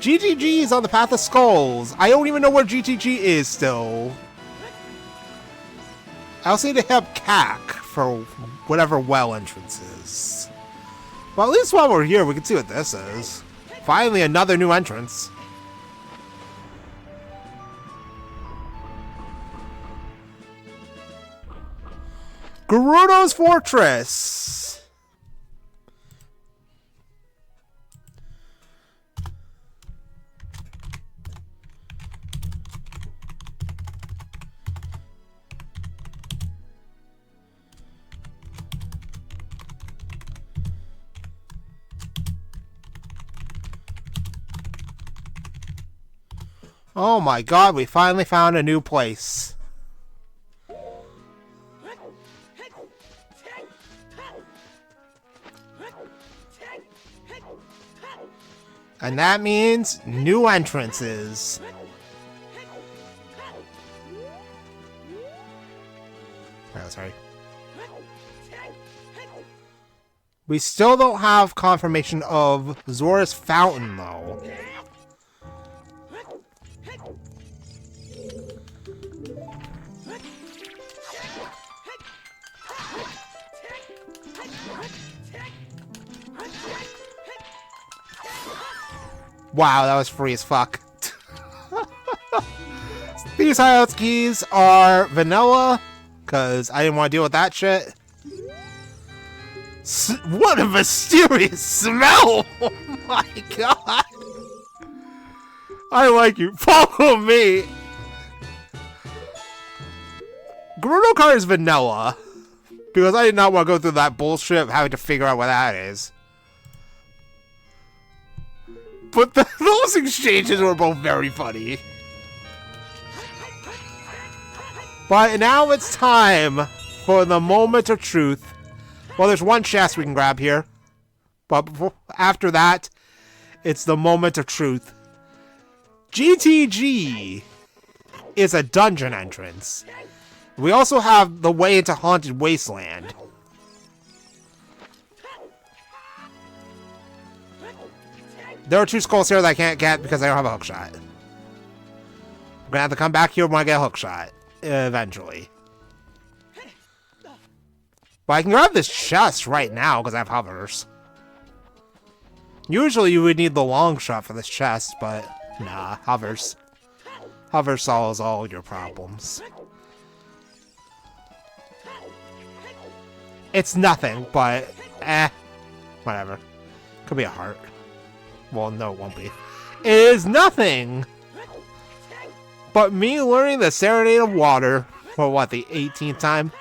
GTG is on the Path of Skulls. I don't even know where GTG is still. I also need to have CAC for whatever well entrance is. Well, at least while we're here, we can see what this is. Finally, another new entrance. Gerudo's Fortress! Oh my god, we finally found a new place. And that means new entrances. Oh, sorry. We still don't have confirmation of Zora's Fountain, though. Wow, that was free as fuck. These hideout keys are vanilla, because I didn't want to deal with that shit. What a mysterious smell! Oh my god! I like you. Follow me! Gerudo card is vanilla, because I did not want to go through that bullshit of having to figure out what that is. But those exchanges were both very funny. But now it's time for the moment of truth. Well, there's one chest we can grab here. But after that, it's the moment of truth. GTG is a dungeon entrance. We also have the way into Haunted Wasteland. There are two skulls here that I can't get because I don't have a hookshot. I'm gonna have to come back here when I get a hookshot. Eventually. But I can grab this chest right now because I have hovers. Usually you would need the long shot for this chest, but nah, hovers. Hover solves all your problems. It's nothing, but whatever. Could be a heart. Well, no, it won't be. It is nothing but me learning the Serenade of Water for what, the 18th time?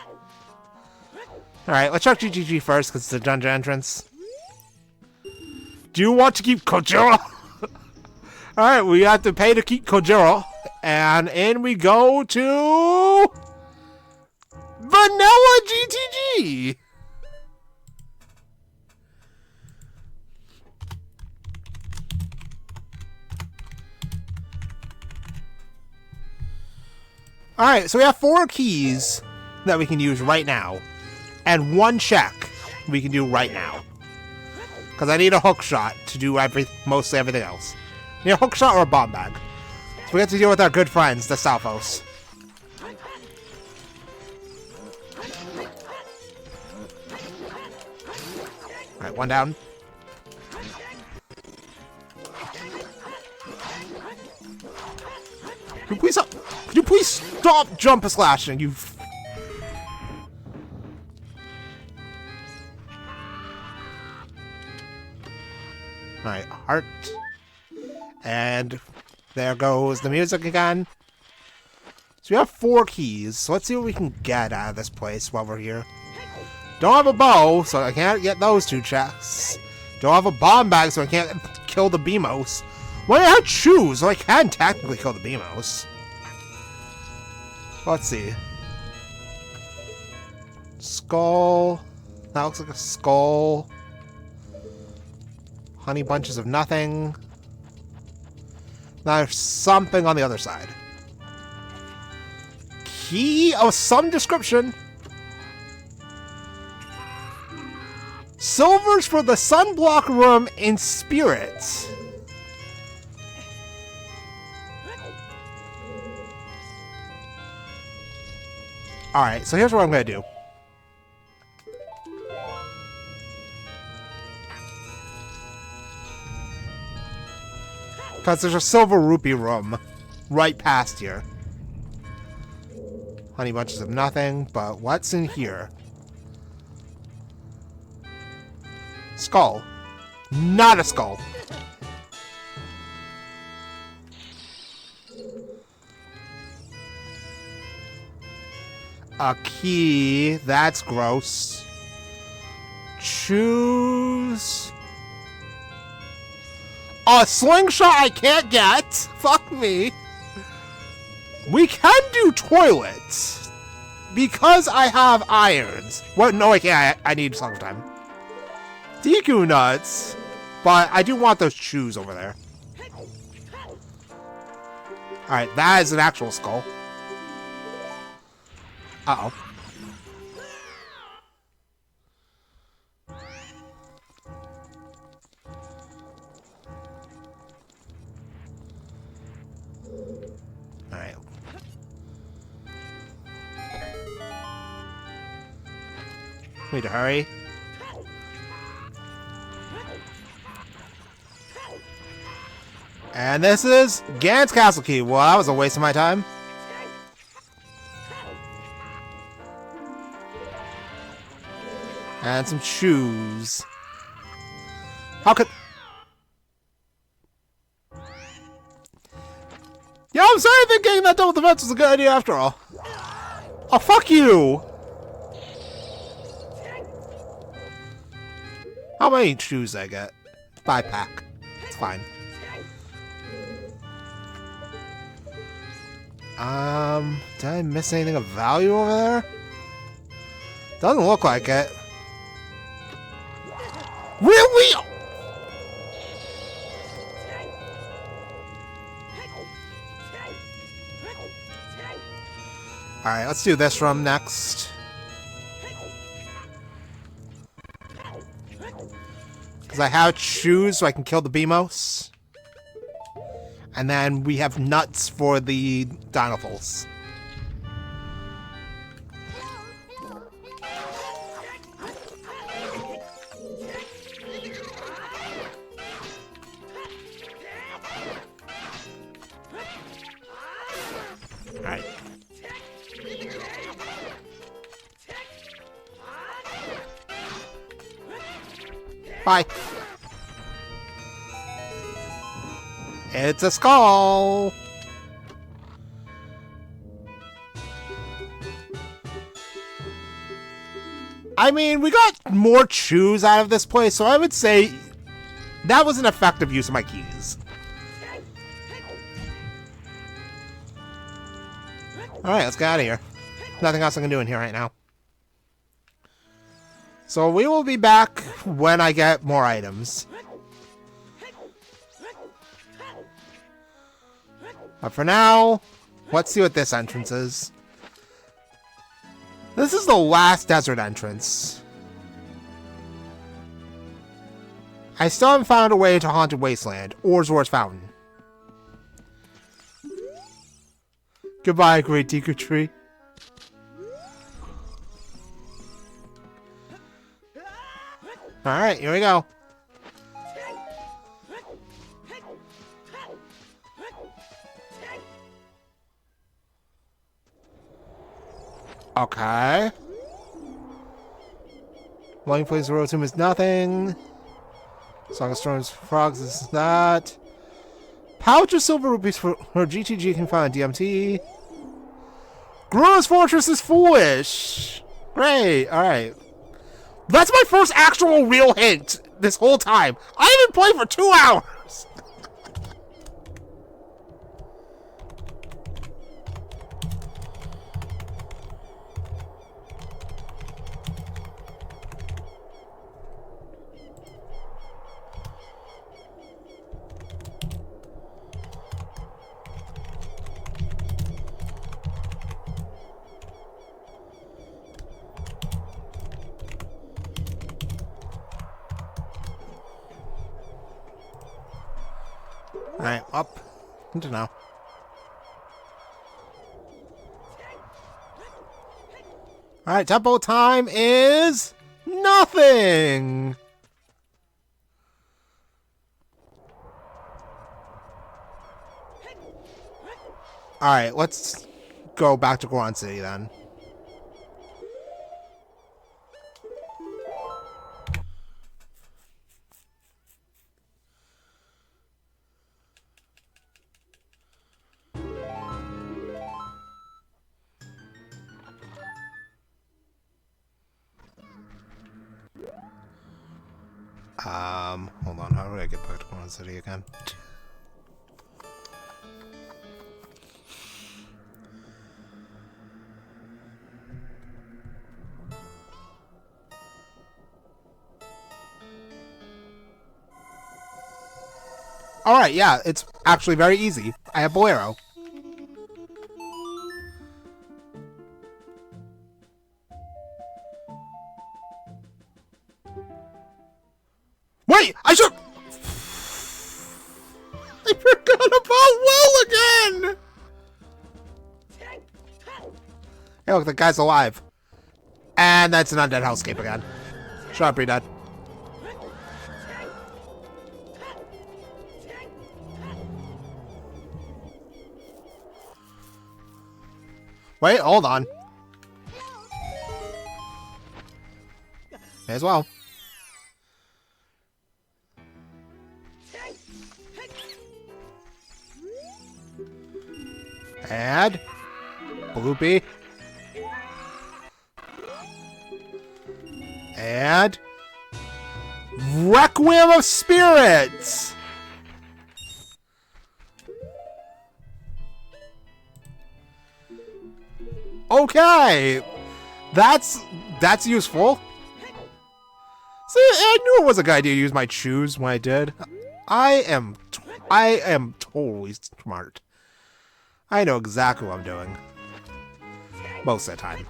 Alright, let's check GGG first because it's a dungeon entrance. Do you want to keep Kojiro? Alright, we have to pay to keep Kojiro. And in we go to Vanilla GTG! Alright, so we have 4 keys that we can use right now. And 1 check we can do right now. Because I need a hook shot to do mostly everything else. I need a hook shot or a bomb bag. So we have to deal with our good friends, the Salphos. Alright, 1 down. Could you please stop jump slashing, you... Alright, heart. And there goes the music again. So we have 4 keys, so let's see what we can get out of this place while we're here. Don't have a bow, so I can't get those 2 chests. Don't have a bomb bag, so I can't kill the Beamos. Well, I have shoes, so I can technically kill the Beamos. Let's see. Skull. That looks like a skull. Honey bunches of nothing. Now there's something on the other side. Key of some description. Silvers for the sunblock room in spirit. Alright, so here's what I'm going to do. Because there's a silver rupee room right past here. Honey bunches of nothing, but what's in here? Skull. Not a skull. A key. That's gross. Choose... a slingshot I can't get! Fuck me. We can do toilets. Because I have irons. Well, no, I can't. I need some time. Deku nuts. But I do want those shoes over there. Alright, that is an actual skull. Uh-oh. Alright. Need to hurry. And this is Ganon's castle key. Well, that was a waste of my time. And some shoes. How could... yeah, I'm sorry thinking that double defense was a good idea after all. Oh, fuck you! How many shoes did I get? 5-pack. It's fine. Did I miss anything of value over there? Doesn't look like it. Really? Alright, let's do this from next. Because I have shoes so I can kill the Beamos. And then we have nuts for the Dinopulse. Alright. Bye. It's a skull! I mean, we got more chews out of this place, so I would say that was an effective use of my keys. Alright, let's get out of here. Nothing else I can do in here right now. So we will be back when I get more items. But for now, let's see what this entrance is. This is the last desert entrance. I still haven't found a way to Haunted Wasteland or Zora's Fountain. Goodbye, Great Deku Tree. Alright, here we go. Okay. Lonely Place of Rotom is nothing. Song of Storms Frogs is that. Pouch of silver rupees for her GTG can find DMT. Gruna's Fortress is foolish. Great, alright. That's my first actual real hint this whole time. I haven't played for 2 hours. Alright, up. Into now. Alright, tempo time is nothing! Alright, let's go back to Goron City then. Hold on, how do I get back to Goron City again? Alright, yeah, it's actually very easy. I have Bolero. Wait, I should... I forgot about Will again! Hey, look, the guy's alive. And that's an undead hellscape again. Shut up, Redad. Wait, hold on. May as well. Add. Bloopy. Add. Requiem of Spirits! Okay! That's useful. See, I knew it was a good idea to use my choose when I did. I am totally smart. I know exactly what I'm doing. Most of the time.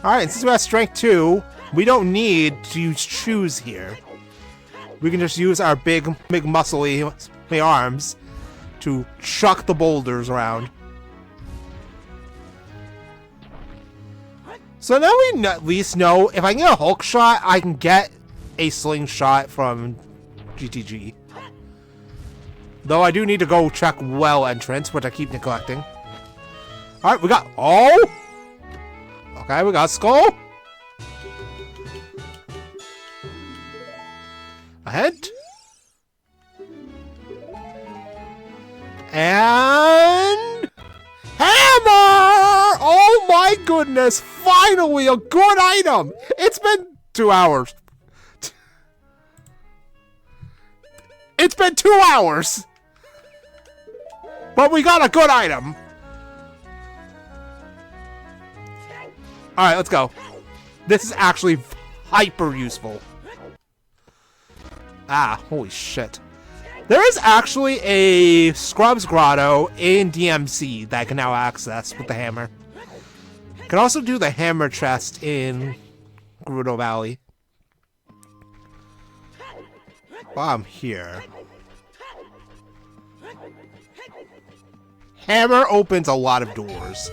Alright, since we have strength 2, we don't need to use choose here. We can just use our big muscly arms to chuck the boulders around. So now we at least know if I can get a Hulk shot, I can get a slingshot from GTG. Though I do need to go check well entrance, which I keep neglecting. Alright, we got... Oh! Okay, we got Skull. Ahead. And... Hammer! Oh my goodness! Finally a good item! It's been 2 hours. It's been 2 hours! But we got a good item! Alright, let's go. This is actually hyper useful. Ah, holy shit. There is actually a Scrubs Grotto in DMC that I can now access with the hammer. Can also do the hammer chest in Gerudo Valley. While I'm here. Hammer opens a lot of doors.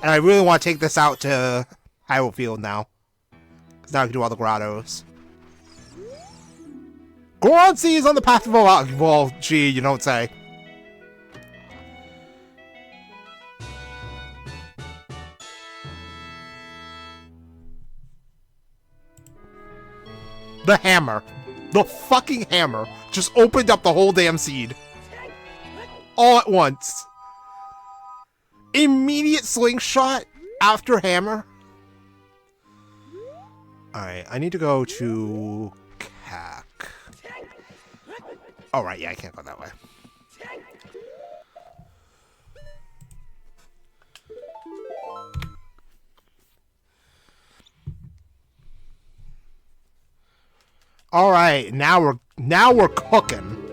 And I really want to take this out to Hyrule Field now. Because now I can do all the grottos. Goron Sea is on the path of well, gee, you don't say. The hammer. The fucking hammer just opened up the whole damn seed. All at once. Immediate slingshot after hammer. Alright, I need to go to CAC. Oh, right, yeah, I can't go that way. Alright, now we're cooking.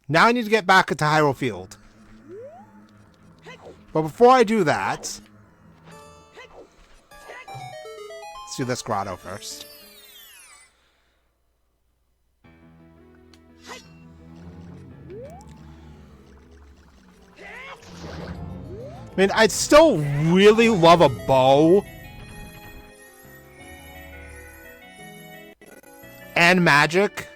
Now I need to get back into Hyrule Field. But before I do that, let's do this grotto first. I mean, I'd still really love a bow. And magic.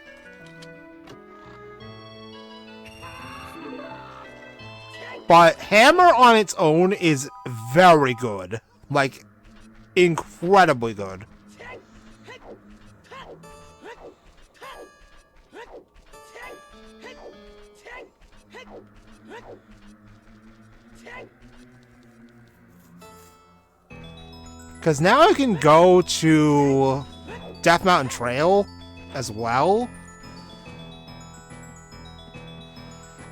But hammer on its own is very good. Like, incredibly good. Because now I can go to Death Mountain Trail as well.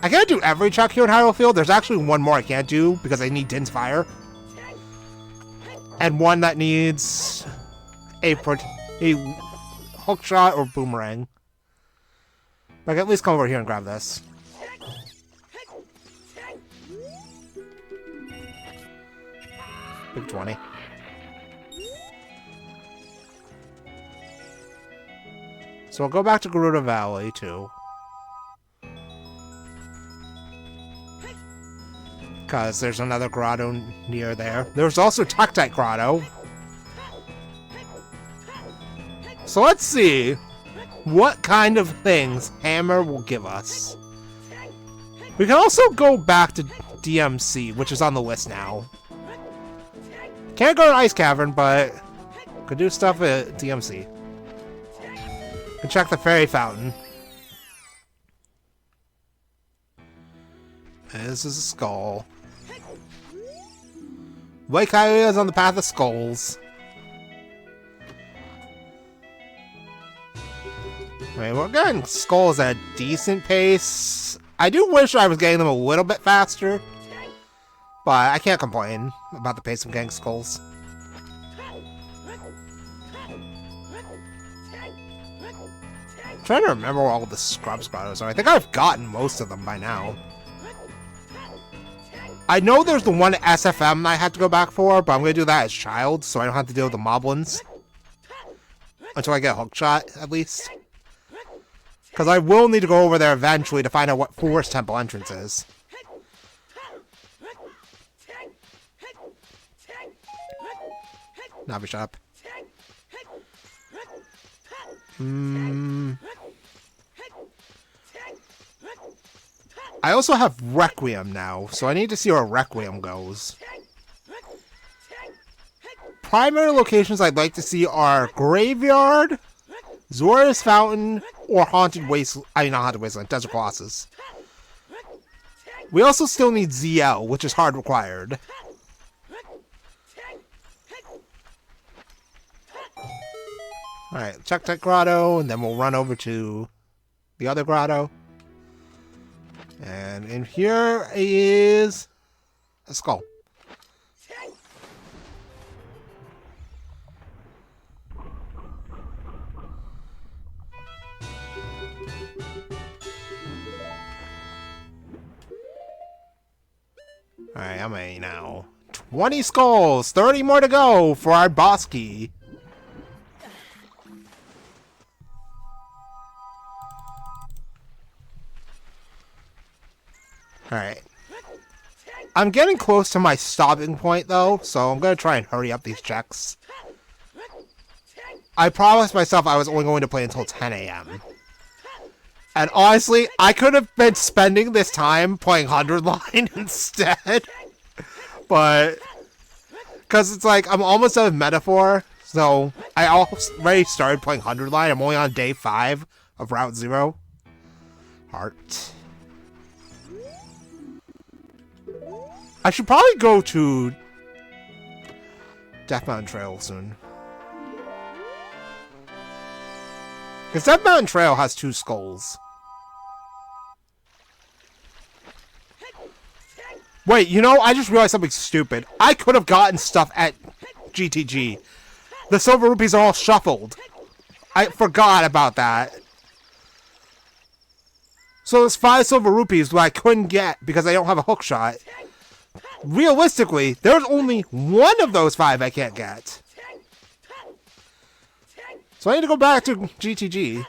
I can't do every check here in Hyrule Field. There's actually one more I can't do because I need Din's Fire. And one that needs a hook shot or boomerang. But I can at least come over here and grab this. Big 20. So we'll go back to Gerudo Valley, too. Because there's another grotto near there. There's also Tektite Grotto. So let's see what kind of things Hammer will give us. We can also go back to DMC, which is on the list now. Can't go to Ice Cavern, but could do stuff at DMC. Can check the Fairy Fountain. This is a skull. Lake Hylia is on the path of skulls. Right, we're getting skulls at a decent pace. I do wish I was getting them a little bit faster, but I can't complain about the pace of getting skulls. I'm trying to remember where all the scrub grottos are. I think I've gotten most of them by now. I know there's the one SFM I had to go back for, but I'm going to do that as child, so I don't have to deal with the moblins. Until I get a hookshot, at least. Because I will need to go over there eventually to find out what Forest Temple entrance is. Navi shop. I also have Requiem now, so I need to see where Requiem goes. Primary locations I'd like to see are Graveyard, Zora's Fountain, or Haunted Wasteland. I mean, not Haunted Wasteland, Desert Colossus. We also still need ZL, which is hard required. Alright, check that grotto, and then we'll run over to the other grotto. And in here is a skull. Alright, how many now? 20 skulls! 30 more to go for our boss key. Alright. I'm getting close to my stopping point, though, so I'm going to try and hurry up these checks. I promised myself I was only going to play until 10 a.m. And honestly, I could have been spending this time playing 100 Line instead. But, because it's like, I'm almost out of Metaphor, so I already started playing 100 Line. I'm only on day 5 of Route 0. Heart. I should probably go to Death Mountain Trail soon. Because Death Mountain Trail has 2 skulls. Wait, you know, I just realized something stupid. I could have gotten stuff at GTG. The silver rupees are all shuffled. I forgot about that. So there's 5 silver rupees that I couldn't get because I don't have a hook shot. Realistically, there's only one of those 5 I can't get. So I need to go back to GTG.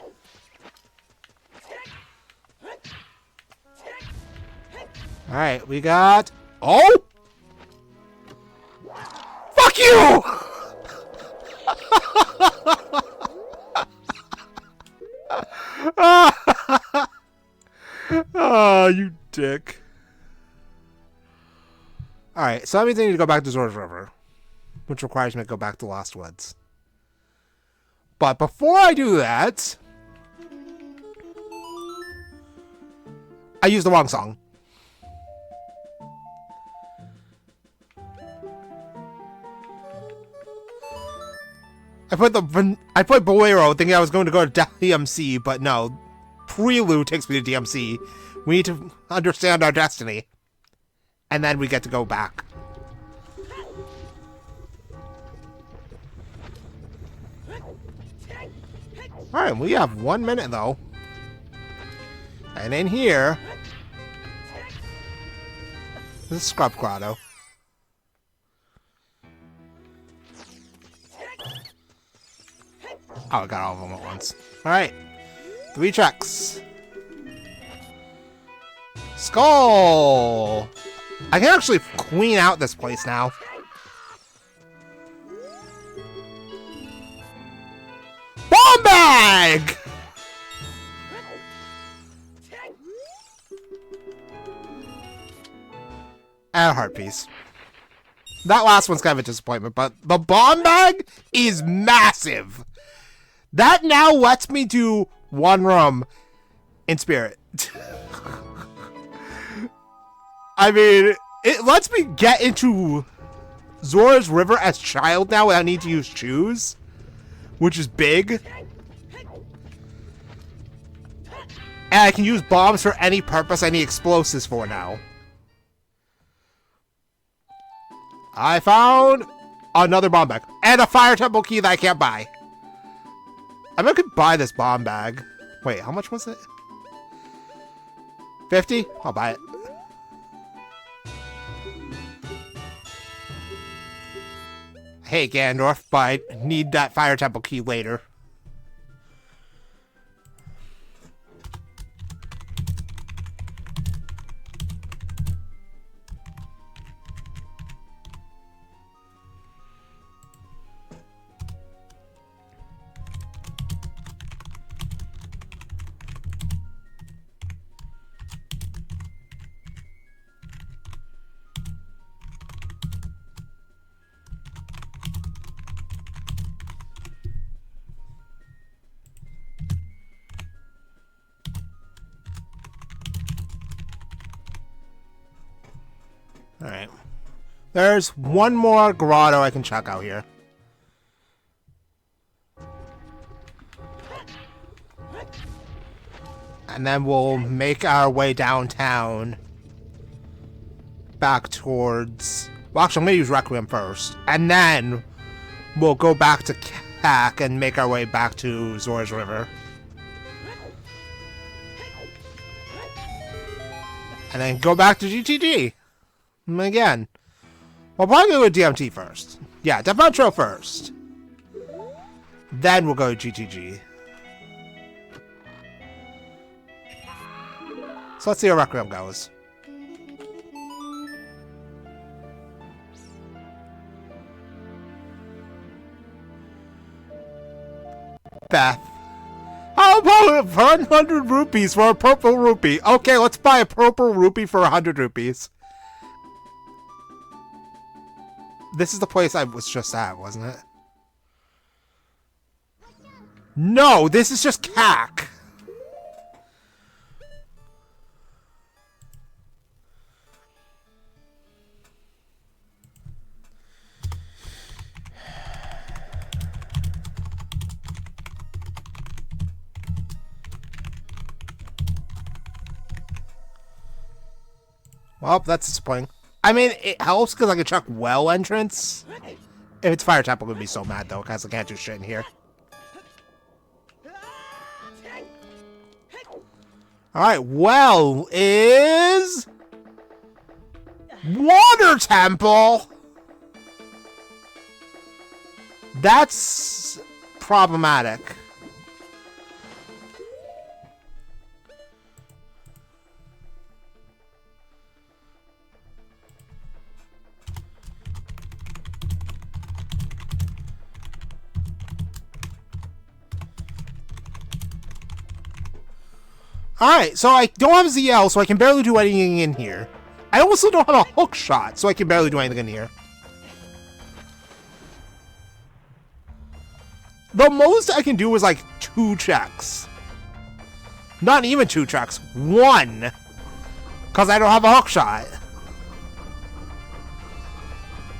Alright, we got... Oh! Fuck you! Oh, you dick. Alright, so that means I need to go back to Zora's River, which requires me to go back to Lost Woods. But before I do that, I used the wrong song. I put Bolero thinking I was going to go to DMC, but no. Prelude takes me to DMC. We need to understand our destiny. And then we get to go back. Alright, we have 1 minute though. And in here... This is Scrub Grotto. Oh, I got all of them at once. Alright. 3 checks. Skull! I can actually clean out this place now. Bomb bag! And a heart piece. That last one's kind of a disappointment, but the bomb bag is massive. That now lets me do 1 room in spirit. I mean, it lets me get into Zora's River as child now without needing to use shoes, which is big. And I can use bombs for any purpose I need explosives for now. I found another bomb bag. And a fire temple key that I can't buy. I mean, I could buy this bomb bag. Wait, how much was it? 50? I'll buy it. Hey, Ganondorf, but I need that fire temple key later. Alright. There's one more grotto I can check out here. And then we'll make our way downtown. Back towards... Well, actually, I'm going to use Requiem first. And then we'll go back to Cac and make our way back to Zora's River. And then go back to GTG. Again. We'll probably go to DMT first. Yeah, Death Metro first. Then we'll go to GTG. So let's see how Requiem goes. Beth. How about 100 rupees for a purple rupee? Okay, let's buy a purple rupee for 100 rupees. This is the place I was just at, wasn't it? No, this is just Cac. Well, that's disappointing. I mean, it helps because I can check well entrance. If it's fire temple, I'm gonna be so mad though, because I can't do shit in here. Alright, well is... Water temple! That's problematic. Alright, so I don't have ZL, so I can barely do anything in here. I also don't have a hook shot, so I can barely do anything in here. The most I can do is like 2 checks. Not even 2 checks. 1! Because I don't have a hook shot.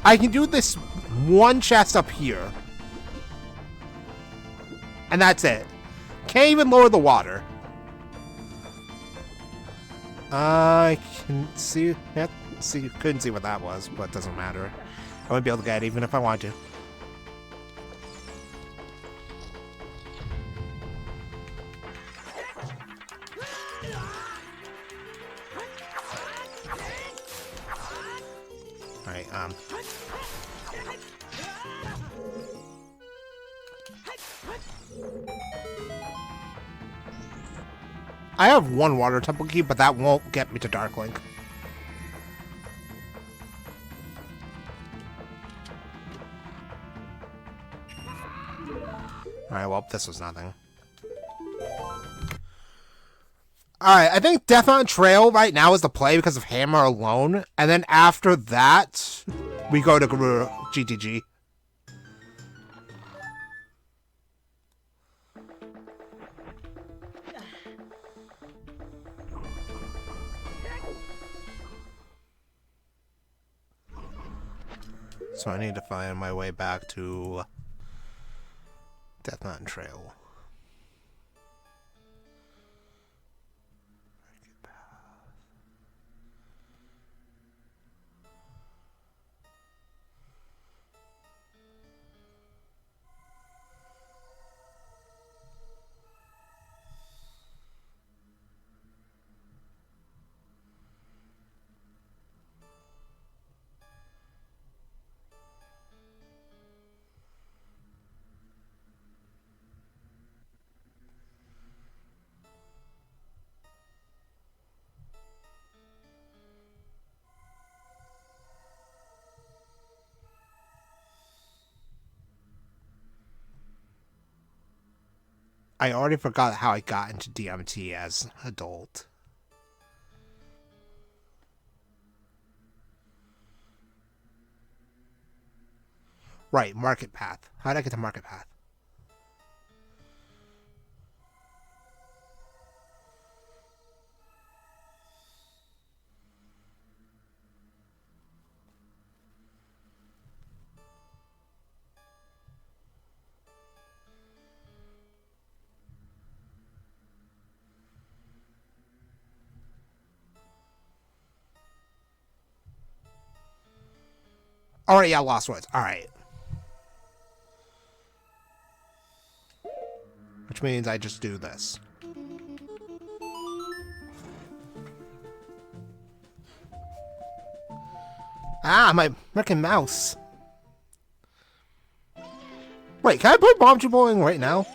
I can do this 1 chest up here. And that's it. Can't even lower the water. I can see... Yeah, couldn't see what that was, but it doesn't matter. I wouldn't be able to get it even if I wanted to. Alright, I have one water temple key, but that won't get me to Dark Link. Alright, well, this was nothing. Alright, I think Death on Trail right now is the play because of Hammer alone, and then after that, we go to GTG. So I need to find my way back to Death Mountain Trail. I already forgot how I got into DMT as an adult. Right, Market Path. How did I get to Market Path? Alright, yeah, Lost Woods. Alright. Which means I just do this. Ah, my freaking mouse. Wait, can I play Bomb Bowling right now?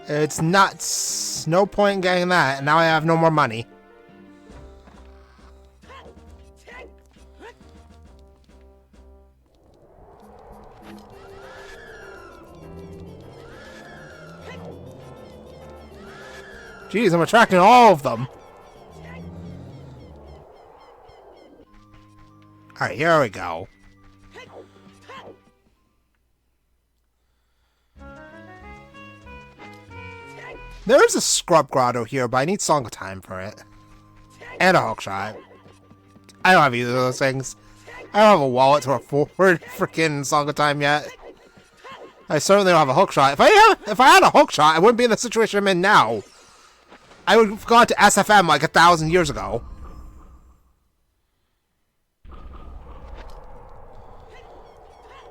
It's nuts. No point in getting that. Now I have no more money. Jeez, I'm attracting all of them. Alright, here we go. There is a Scrub Grotto here, but I need Song of Time for it. And a hookshot. I don't have either of those things. I don't have a wallet to afford freaking Song of Time yet. I certainly don't have a hookshot. If I had a hookshot, I wouldn't be in the situation I'm in now. I would have gone to SFM like 1,000 years ago.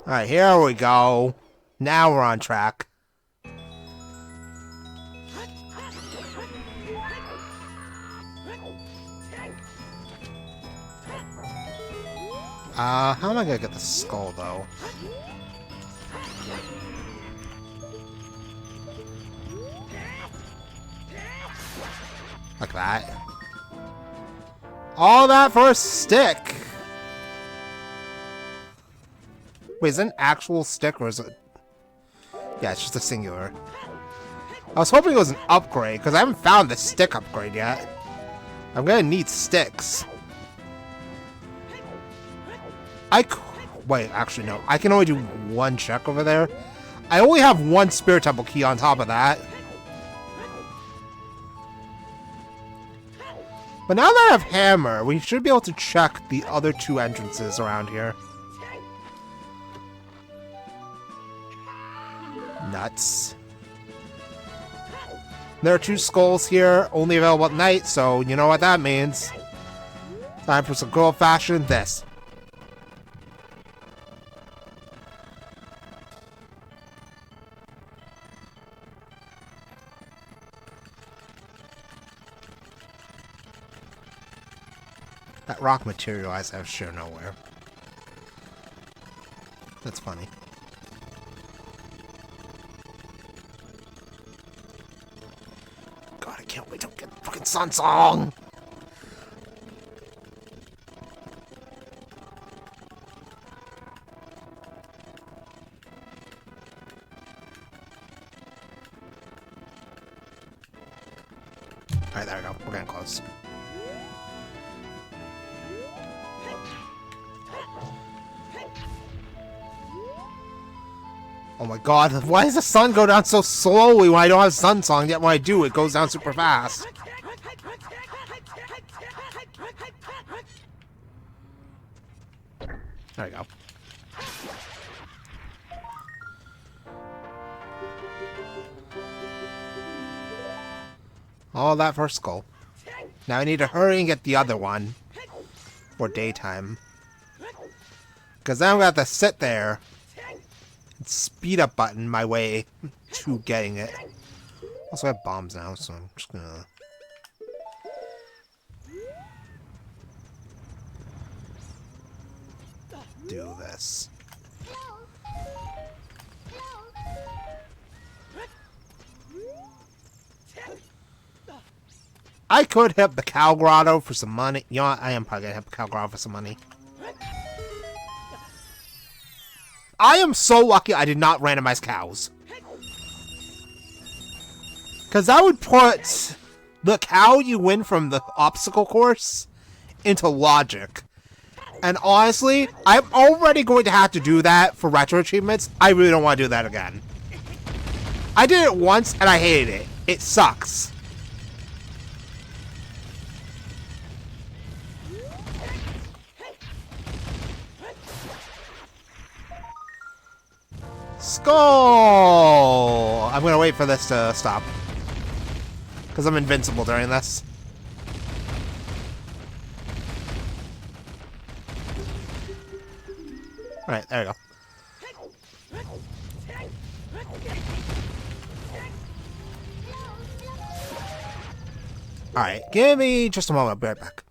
Alright, here we go. Now we're on track. How am I gonna get the skull, though? Like that. All that for a stick! Wait, is it an actual stick, or is it... Yeah, it's just a singular. I was hoping it was an upgrade, because I haven't found the stick upgrade yet. I'm gonna need sticks. Wait, actually, no. I can only do one check over there. I only have one Spirit Temple key on top of that. But now that I have Hammer, we should be able to check the other 2 entrances around here. Nuts. There are 2 skulls here, only available at night, so you know what that means. Time for some good old-fashioned this. That rock materialized out of sheer nowhere. That's funny. God, I can't wait to get the fucking Sun Song! Alright, there we go. We're getting close. Oh my god, why does the sun go down so slowly when I don't have Sun Song, yet when I do, it goes down super fast? There we go. All that for Skull. Now I need to hurry and get the other one. For daytime. Because then I'm going to have to sit there and speed up button my way to getting it. Also, I have bombs now, so I'm just going to... do this. I could hit the Cow Grotto for some money. You know what? I am probably gonna hit the Cow Grotto for some money. I am so lucky I did not randomize cows. Because that would put the cow you win from the obstacle course into logic. And honestly, I'm already going to have to do that for retro achievements. I really don't want to do that again. I did it once and I hated it. It sucks. Skull! I'm gonna wait for this to stop. Because I'm invincible during this. Alright, there we go. Alright, give me just a moment, I'll be right back.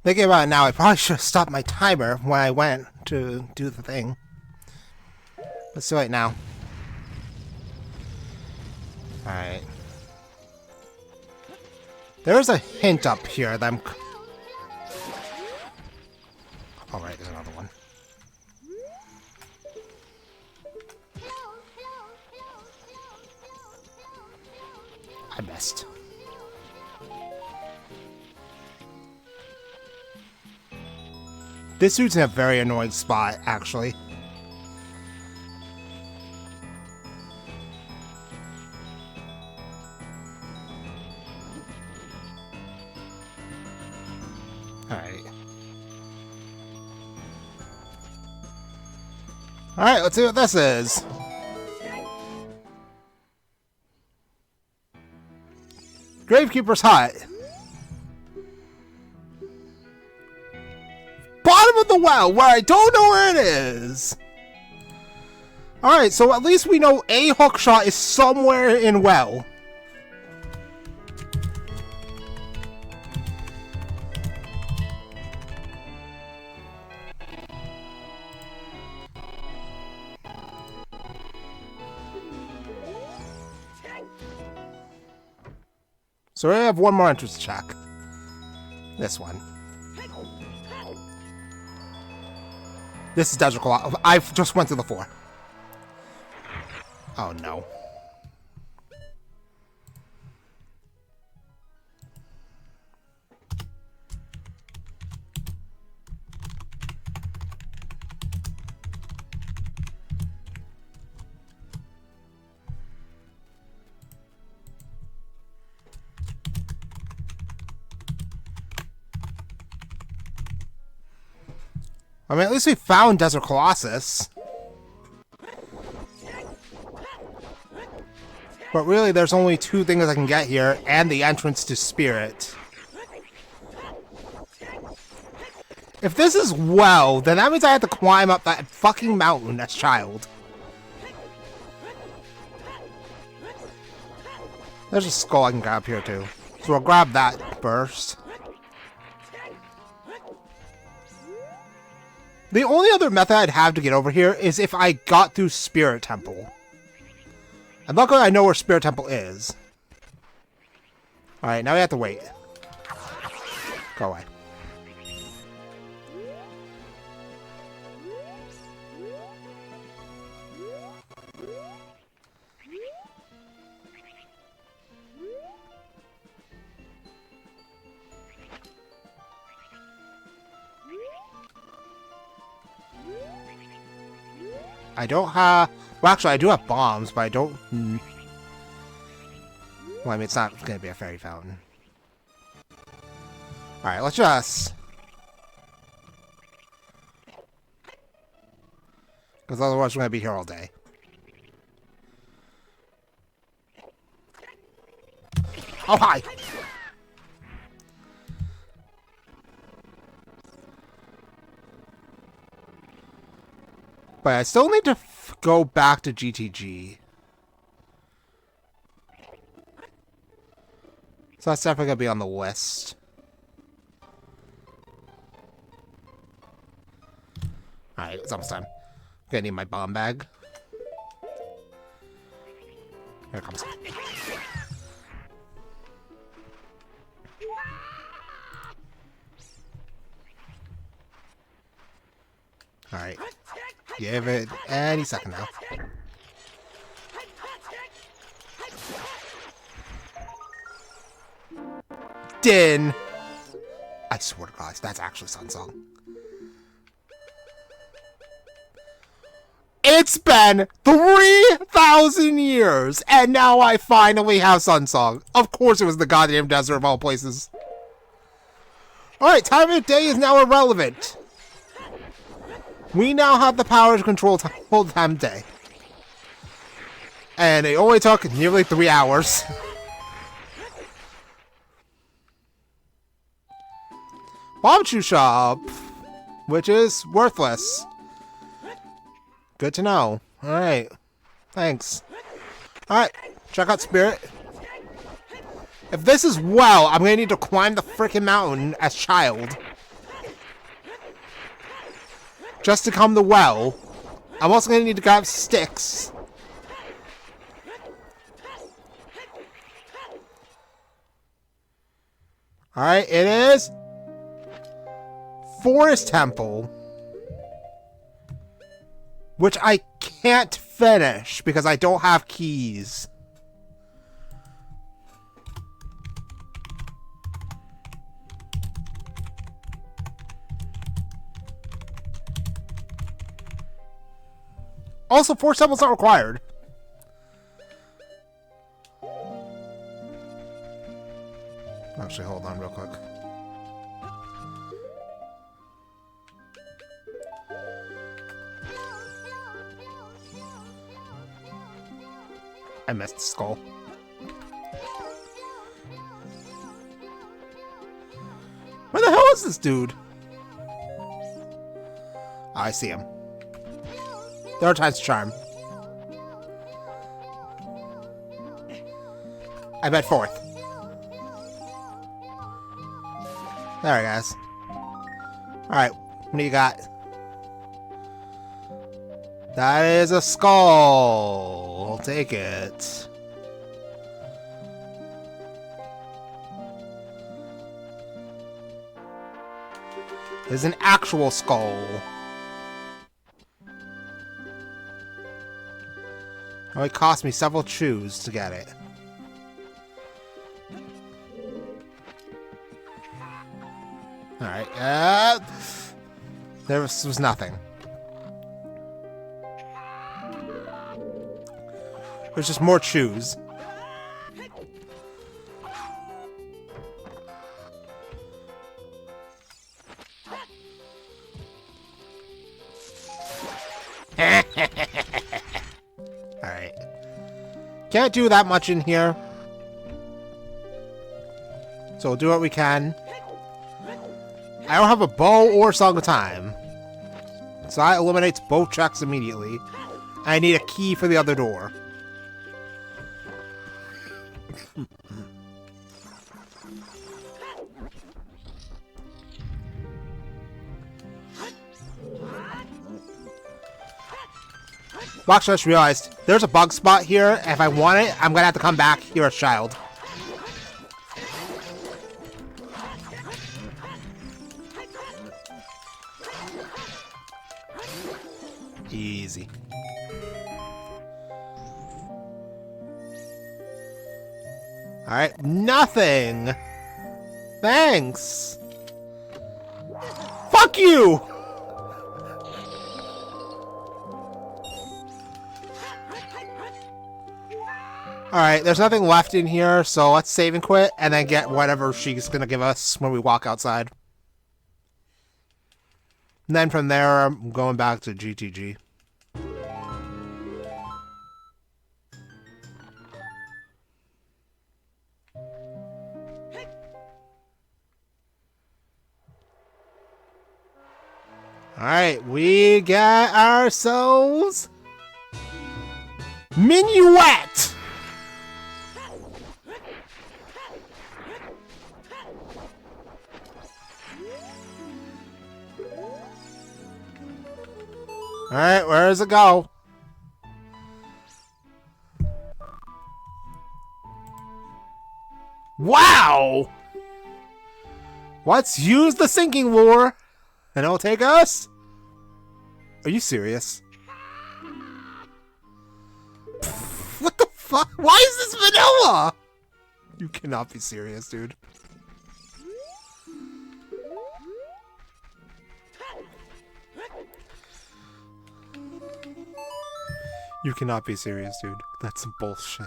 Thinking about it now, I probably should have stopped my timer when I went to do the thing. Let's do it now. Alright. There's a hint up here that I'm... Alright, there's another one. I missed. This dude's in a very annoying spot, actually. Alright, let's see what this is. Gravekeeper's Hut. Bottom of the well, where I don't know where it is. Alright, so at least we know a hookshot is somewhere in well. So we have one more entrance to check. This one. This is Desert Colossus. I just went through the 4. Oh no. I mean, at least we found Desert Colossus. But really, there's only 2 things I can get here, and the entrance to Spirit. If this is well, then that means I have to climb up that fucking mountain as child. There's a skull I can grab here, too. So we'll grab that first. The only other method I'd have to get over here is if I got through Spirit Temple. And luckily I know where Spirit Temple is. Alright, now we have to wait. Go away. I don't have... Well, actually, I do have bombs, but I don't... Well, I mean, it's not going to be a fairy fountain. Alright, let's just... Because otherwise we're going to be here all day. Oh, hi! But I still need to go back to GTG. So that's definitely going to be on the list. Alright, it's almost time. I'm going to need my bomb bag. Here it comes. Alright. Give it any second now. Din! I swear to God, that's actually Sun Song. It's been 3,000 years, and now I finally have Sun Song. Of course it was the goddamn desert of all places. Alright, time of day is now irrelevant. We now have the power to control whole time of day. And it only took nearly 3 hours. Bomb Chew Shop, which is worthless. Good to know. Alright. Thanks. Alright, check out Spirit. If this is well, I'm gonna need to climb the freaking mountain as child. just to come the well. I'm also going to need to grab sticks. Alright, it is Forest Temple. Which I can't finish because I don't have keys. Also, Forest Temple's not required. Actually, hold on real quick. I missed the skull. Where the hell is this dude? Oh, I see him. Third time's charm. I bet fourth. There he goes. Alright, what do you got? That is a skull. I'll take it. It's an actual skull. Oh, it cost me several chews to get it. Alright, there was nothing. There's just more chews. Alright. Can't do that much in here. So we'll do what we can. I don't have a bow or Song of Time. So that eliminates both checks immediately. I need a key for the other door. Well, actually, I just realized there's a bug spot here. If I want it, I'm gonna have to come back here as child. Easy. Alright, nothing! Thanks! Fuck you! Alright, there's nothing left in here, so let's save and quit, and then get whatever she's gonna give us when we walk outside. And then from there, I'm going back to GTG. Alright, we got ourselves Minuet! Alright, where does it go? Wow! Let's use the sinking lure, and it'll take us? Are you serious? What the fuck? Why is this vanilla? You cannot be serious, dude. You cannot be serious, dude. That's some bullshit.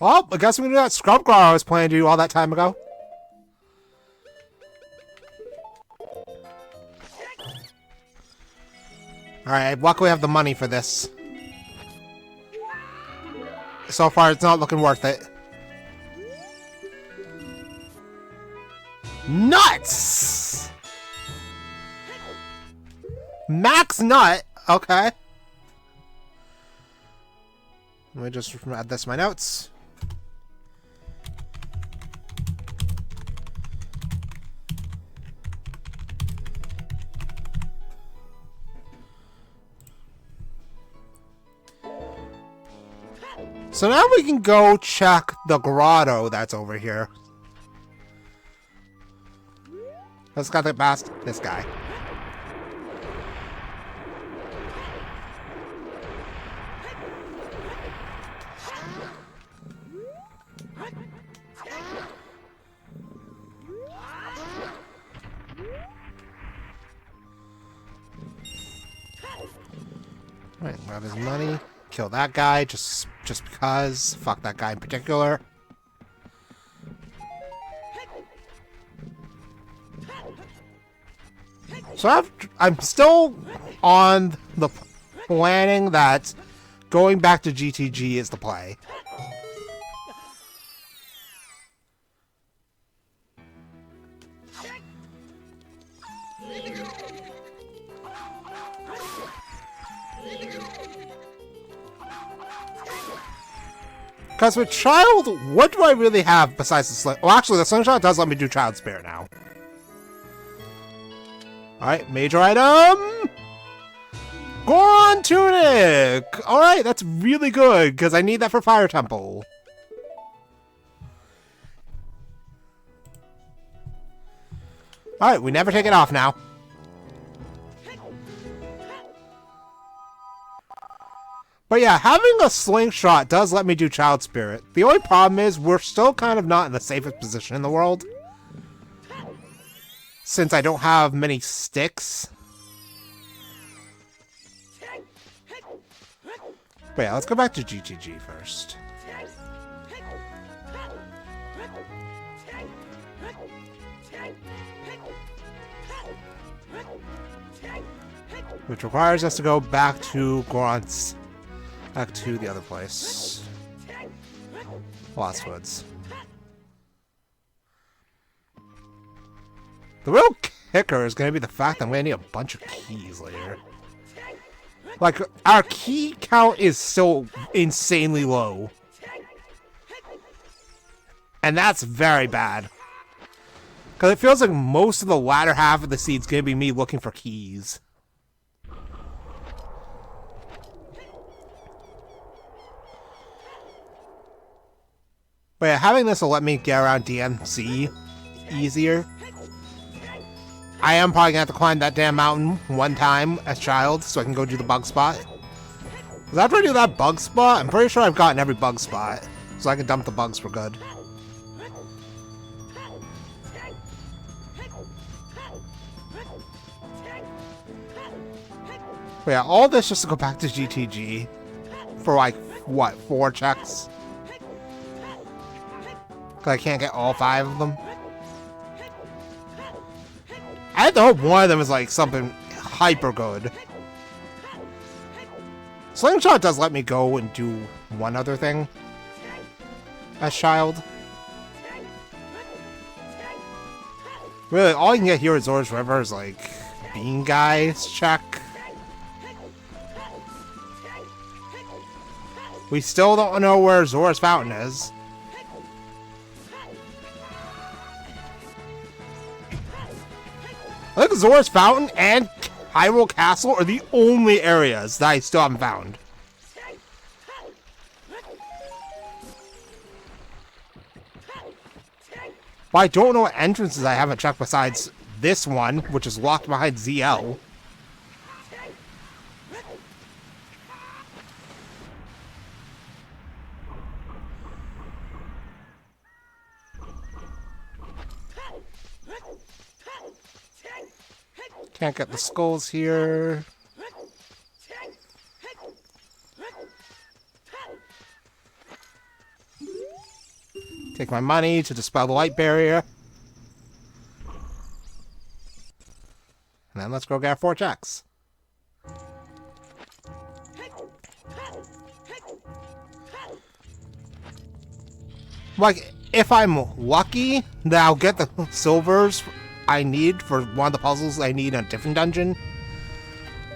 Well, I guess we can do that scrub crawl I was planning to do all that time ago. Alright, luckily I have the money for this. So far, it's not looking worth it. Nuts! Max Nut? Okay. Let me just add this to my notes. So now we can go check the grotto that's over here. Let's got it past this guy. Alright, grab his money. Kill that guy just because. Fuck that guy in particular. So I'm still on the planning that going back to GTG is the play. Because with Child, what do I really have besides the sling? Well, actually, the slingshot does let me do Child Spirit now. Alright, major item! Goron Tunic! Alright, that's really good, because I need that for Fire Temple. Alright, we never take it off now. But yeah, having a slingshot does let me do Child Spirit. The only problem is we're still kind of not in the safest position in the world. Since I don't have many sticks. But yeah, let's go back to GTG first. Which requires us to go back to Goron's. Back to the other place. Lost Woods. The real kicker is going to be the fact that I'm going to need a bunch of keys later. Like, our key count is still insanely low. And that's very bad. Because it feels like most of the latter half of the seed's going to be me looking for keys. But yeah, having this will let me get around DMC easier. I am probably gonna have to climb that damn mountain one time as Child so I can go do the bug spot. Because after I do that bug spot, I'm pretty sure I've gotten every bug spot. So I can dump the bugs for good. But yeah, all this just to go back to GTG. For like, what, 4 checks? Because I can't get all 5 of them. I had to hope one of them is like something hyper good. Slingshot does let me go and do one other thing as Child. Really, all you can get here at Zora's River is like Bean Guy's check. We still don't know where Zora's Fountain is. I think Zora's Fountain and Hyrule Castle are the only areas that I still haven't found. But I don't know what entrances I haven't checked besides this one, which is locked behind ZL. Can't get the skulls here. Take my money to dispel the light barrier. And then let's go get our 4 checks. Like, if I'm lucky, then I'll get the silvers I need for one of the puzzles I need in a different dungeon.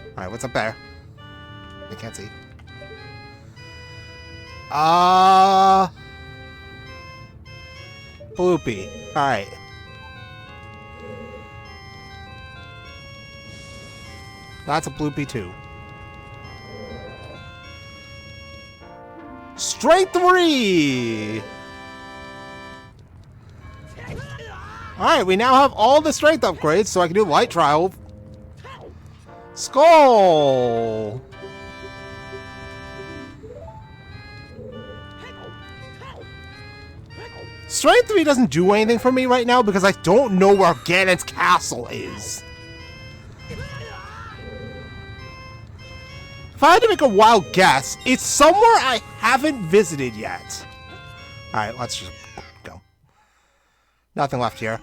Alright, what's up there? I can't see. Bloopy. Alright. That's a Bloopy too. Strength 3! Alright, we now have all the strength upgrades, so I can do light trial. Skull! Strength 3 doesn't do anything for me right now because I don't know where Ganon's castle is. If I had to make a wild guess, it's somewhere I haven't visited yet. Alright, let's just go. Nothing left here.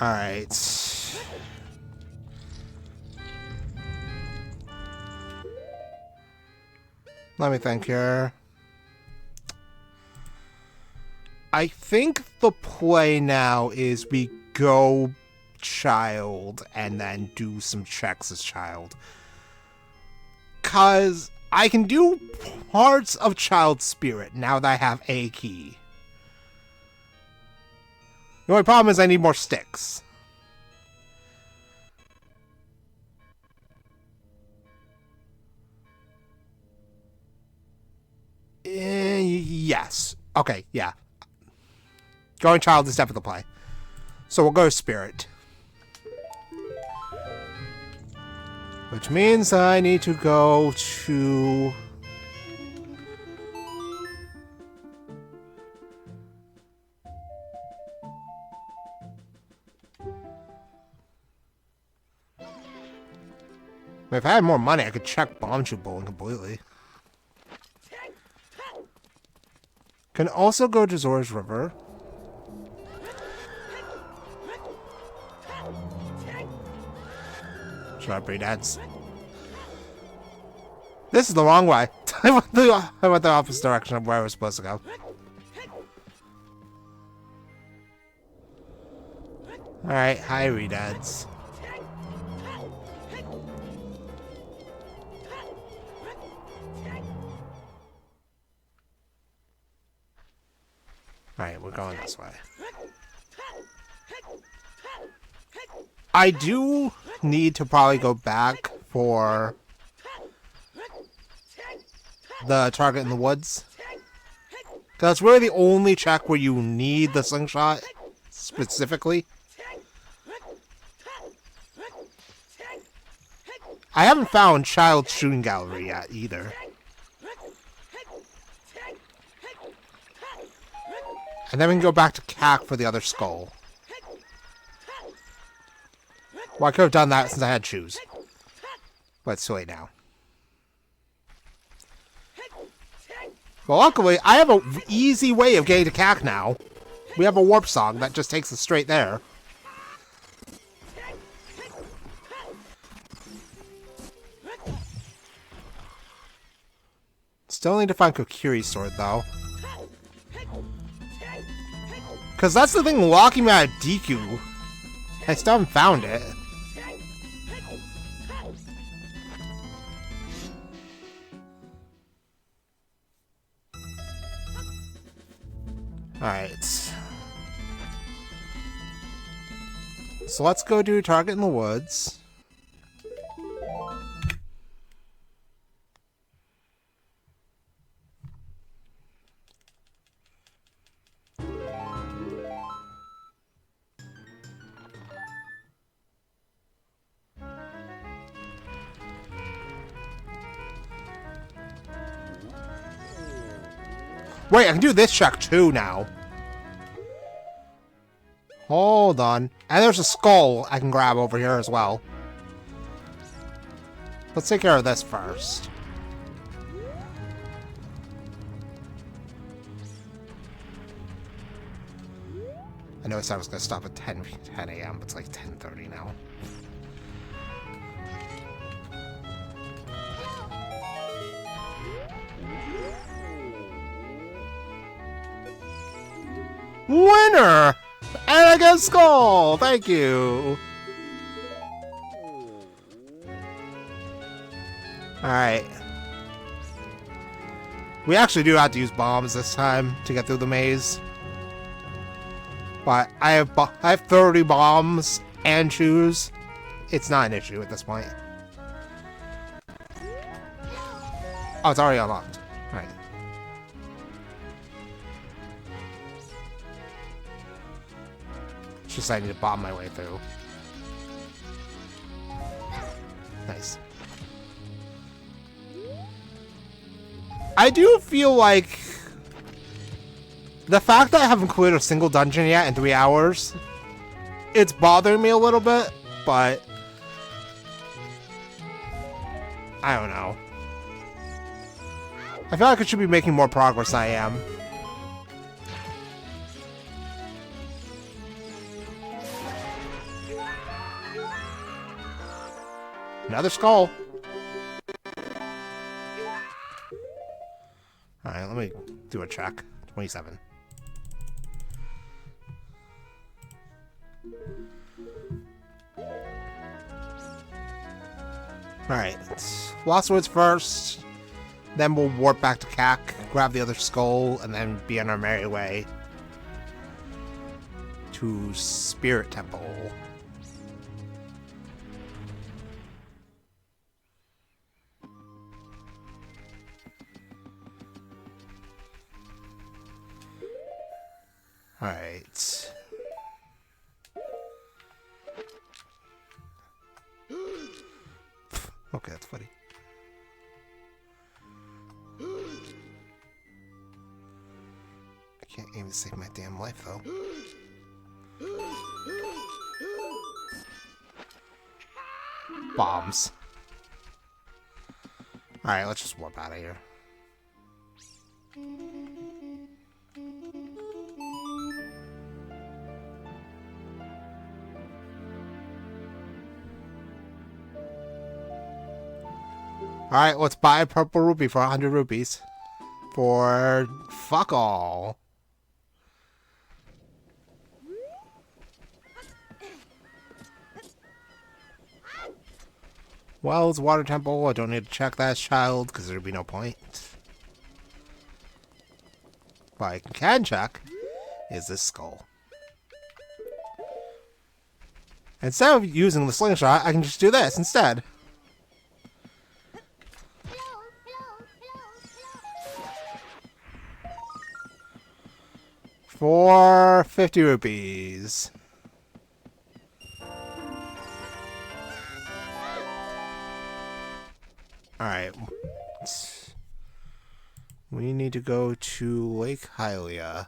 Alright. Let me think here. I think the play now is we go child and then do some checks as child. 'Cause I can do parts of child spirit now that I have a key. The only problem is I need more sticks. Yes. Okay, yeah. Going child is definitely the play. So we'll go to spirit. Which means I need to go to... If I had more money, I could check bomb shoot bowling completely. Can also go to Zora's River. Shut up, Dads. This is the wrong way. I went the opposite direction of where I was supposed to go. Alright, hi, Dads. Alright, we're going this way. I do need to probably go back for the target in the woods. Because it's really the only check where you need the slingshot, specifically. I haven't found Child Shooting Gallery yet, either. And then we can go back to CAC for the other skull. Well, I could have done that since I had shoes. But it's too late now. Well, luckily, I have an easy way of getting to CAC now. We have a warp song that just takes us straight there. Still need to find Kokiri's sword, though. Because that's the thing locking me out of Deku. I still haven't found it. Alright. So let's go do target in the woods. Wait, I can do this check too now. Hold on. And there's a skull I can grab over here as well. Let's take care of this first. I know I said I was going to stop at 10 a.m., but it's like 10:30 now. Winner! And I get skull! Thank you! Alright. We actually do have to use bombs this time to get through the maze. But I have 30 bombs and shoes. It's not an issue at this point. Oh, it's already unlocked. Alright. It's just I need to bomb my way through. Nice. I do feel like the fact that I haven't cleared a single dungeon yet in 3 hours, it's bothering me a little bit, but I don't know. I feel like I should be making more progress than I am. Another skull. Alright, let me do a check. 27. Alright, Lost Woods first, then we'll warp back to CAC, grab the other skull, and then be on our merry way to Spirit Temple. Alright. Okay, that's funny. I can't even save my damn life, though. Bombs. Alright, let's just warp out of here. Alright, let's buy a purple rupee for 100 rupees. For fuck all. Well, it's Water Temple. I don't need to check that child, because there'd be no point. What I can check is this skull. Instead of using the slingshot, I can just do this instead. For 50 rupees. Alright. We need to go to Lake Hylia.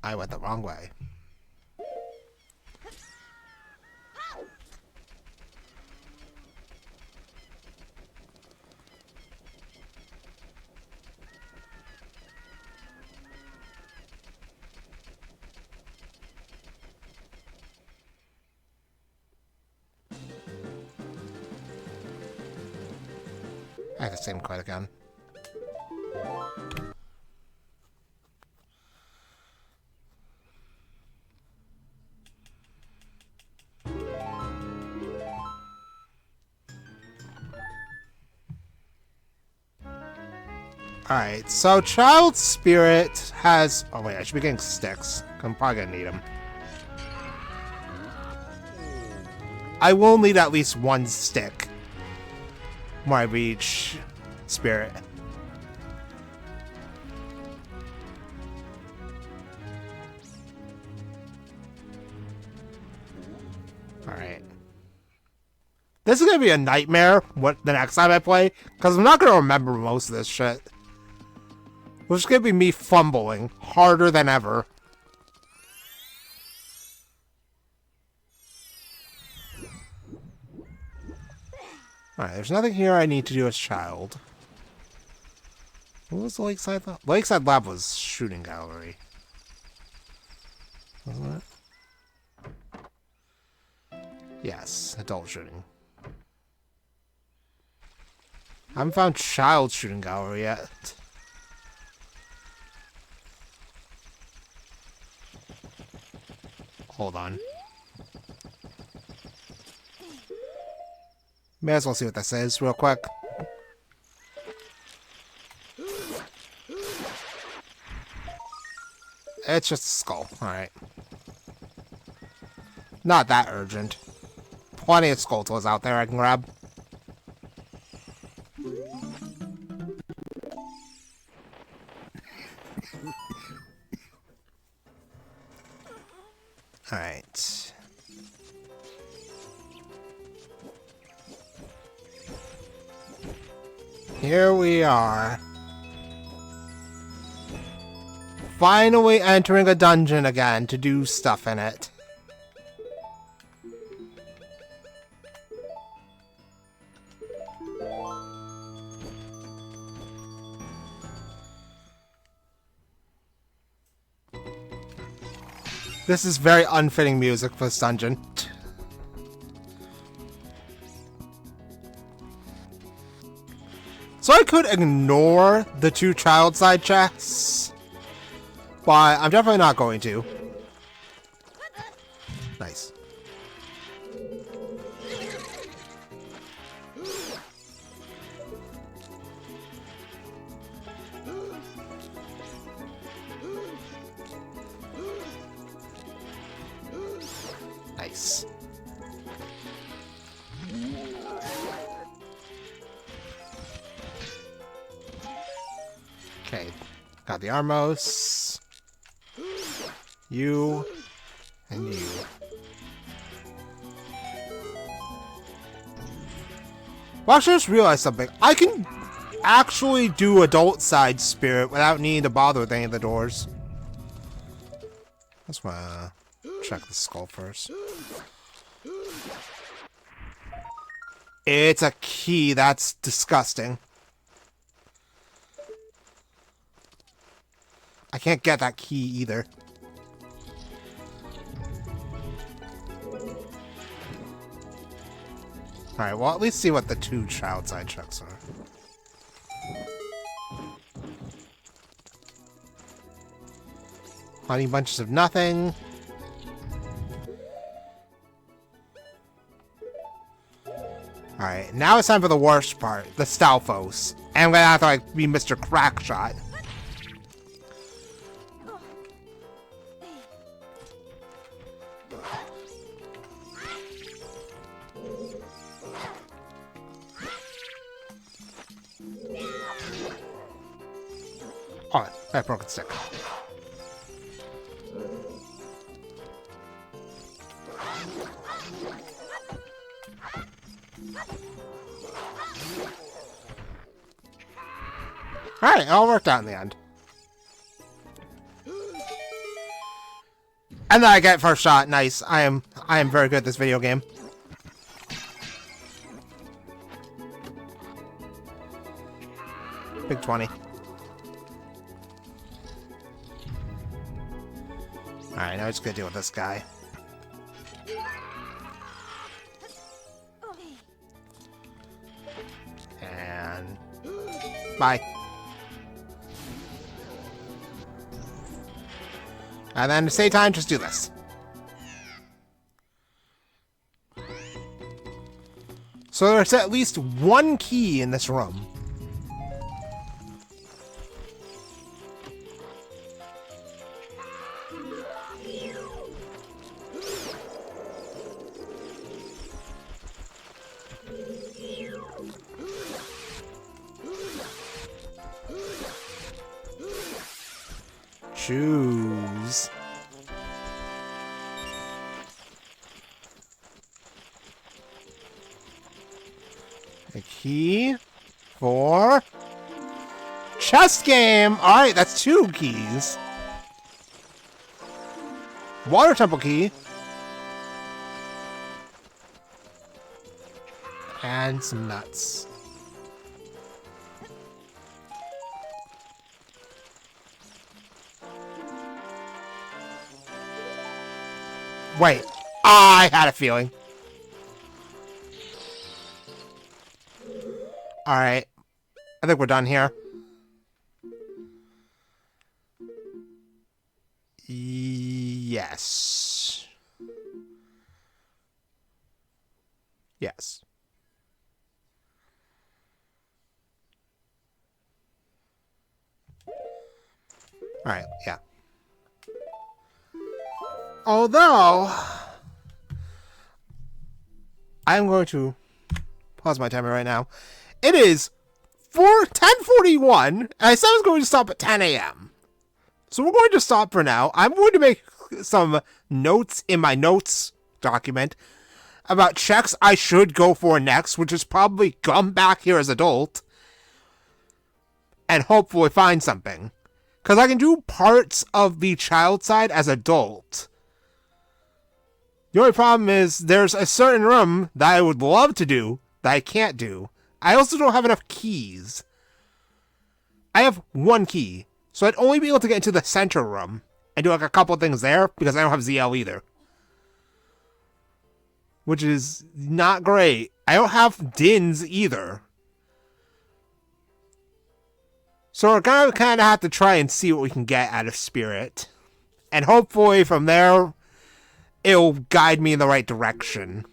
I went the wrong way. I have the same card again. Alright, so Child Spirit has... Oh wait, I should be getting sticks. I'm probably gonna need them. I will need at least one stick when I reach Spirit. Alright. This is gonna be a nightmare the next time I play, because I'm not gonna remember most of this shit. Which is gonna be me fumbling harder than ever. Alright, there's nothing here I need to do as child. What was the Lakeside Lab? Lakeside Lab was shooting gallery. Wasn't it? Yes, adult shooting. I haven't found child shooting gallery yet. Hold on. May as well see what that says real quick. It's just a skull. Alright. Not that urgent. Plenty of Skulltulas out there I can grab. Alright. Here we are. Finally entering a dungeon again to do stuff in it. This is very unfitting music for this dungeon. So I could ignore the 2 child side chests, but I'm definitely not going to. Nice. Nice. Okay, got the Armos. You and you. Well, actually, I just realized something. I can actually do adult side spirit without needing to bother with any of the doors. Let's check the skull first. It's a key. That's disgusting. I can't get that key either. Alright, well, at least see what the 2 child side checks are. Honey bunches of nothing. Alright, now it's time for the worst part, the Stalfos. And I'm gonna have to, like, be Mr. Crackshot. Oh, that broken stick. Alright, it all worked out in the end. And then I get first shot. Nice. I am very good at this video game. Big 20. Alright, now it's gonna deal with this guy. And bye. And then to save time, just do this. So there's at least 1 key in this room. Choose. A key for chess game. All right, that's 2 keys. Water temple key. And some nuts. Wait, I had a feeling. Alright. I think we're done here. Yes. Yes. Alright, yeah. Although, I'm going to pause my timer right now. It is 10:41, and I said I was going to stop at 10 a.m. So we're going to stop for now. I'm going to make some notes in my notes document about checks I should go for next, which is probably come back here as adult and hopefully find something. Because I can do parts of the child side as adult. The only problem is there's a certain room that I would love to do that I can't do. I also don't have enough keys. I have one key, so I'd only be able to get into the center room and do like a couple of things there because I don't have ZL either. Which is not great. I don't have DINs either. So we're gonna kind of have to try and see what we can get out of Spirit. And hopefully from there, it'll guide me in the right direction.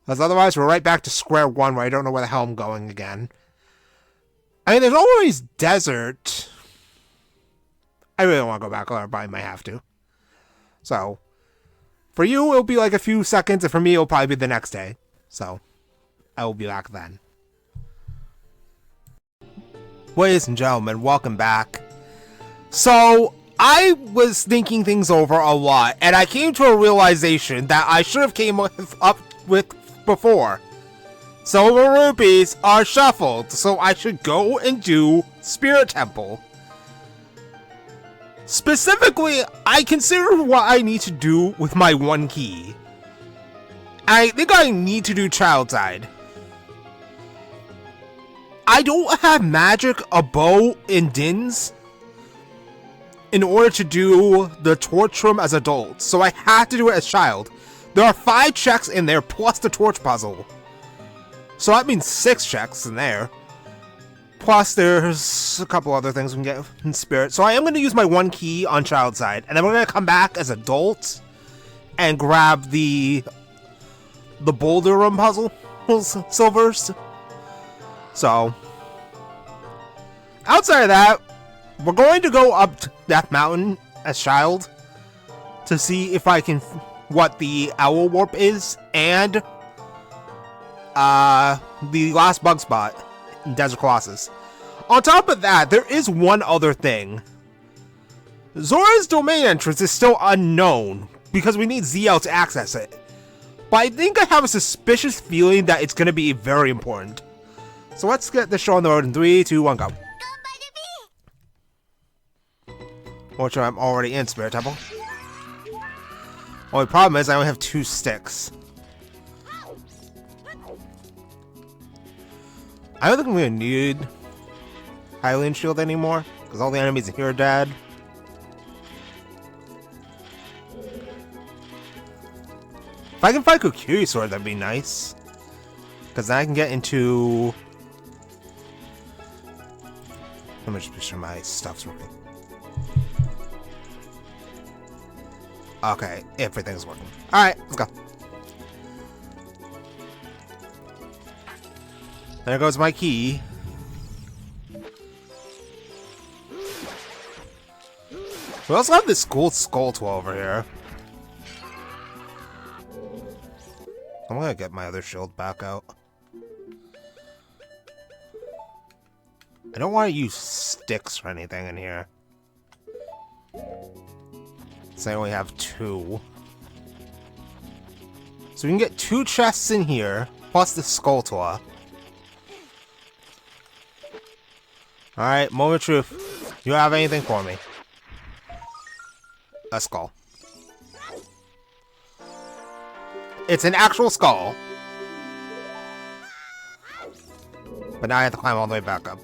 Because otherwise, we're right back to square one where I don't know where the hell I'm going again. I mean, there's always desert. I really don't want to go back, or I probably might have to. So, for you, it'll be like a few seconds, and for me, it'll probably be the next day. So, I will be back then. Ladies and gentlemen, welcome back. So, I was thinking things over a lot, and I came to a realization that I should have came up with before. Silver rupees are shuffled, so I should go and do Spirit Temple. Specifically, I consider what I need to do with my one key. I think I need to do Child Side. I don't have magic, a bow, and DINs in order to do the torch room as adult, so I have to do it as child. There are 5 checks in there plus the torch puzzle. So that means 6 checks in there. Plus there's a couple other things we can get in Spirit. So I am going to use my one key on child side, and then we're going to come back as adult and grab the boulder room puzzle silvers. So outside of that, we're going to go up to Death Mountain as child to see if I can what the owl warp is, and the last bug spot in Desert Colossus. On top of that, there is one other thing. Zora's domain entrance is still unknown because we need ZL to access it. But I think I have a suspicious feeling that it's going to be very important. So let's get this show on the road in 3, 2, 1, go. Which I'm already in Spirit Temple. Only problem is I only have 2 sticks. I don't think I'm gonna need Hylian Shield anymore, because all the enemies here are dead. If I can find Kukui Sword, that'd be nice. Because then I can get into... Let me just make sure my stuff's working. Okay, everything's working. Alright, let's go. There goes my key. We also have this Gold Skulltula over here. I'm gonna get my other shield back out. I don't want to use sticks or anything in here. So I only have 2. So we can get 2 chests in here, plus the Skulltula. Alright, moment of truth. You have anything for me? A skull. It's an actual skull. But now I have to climb all the way back up.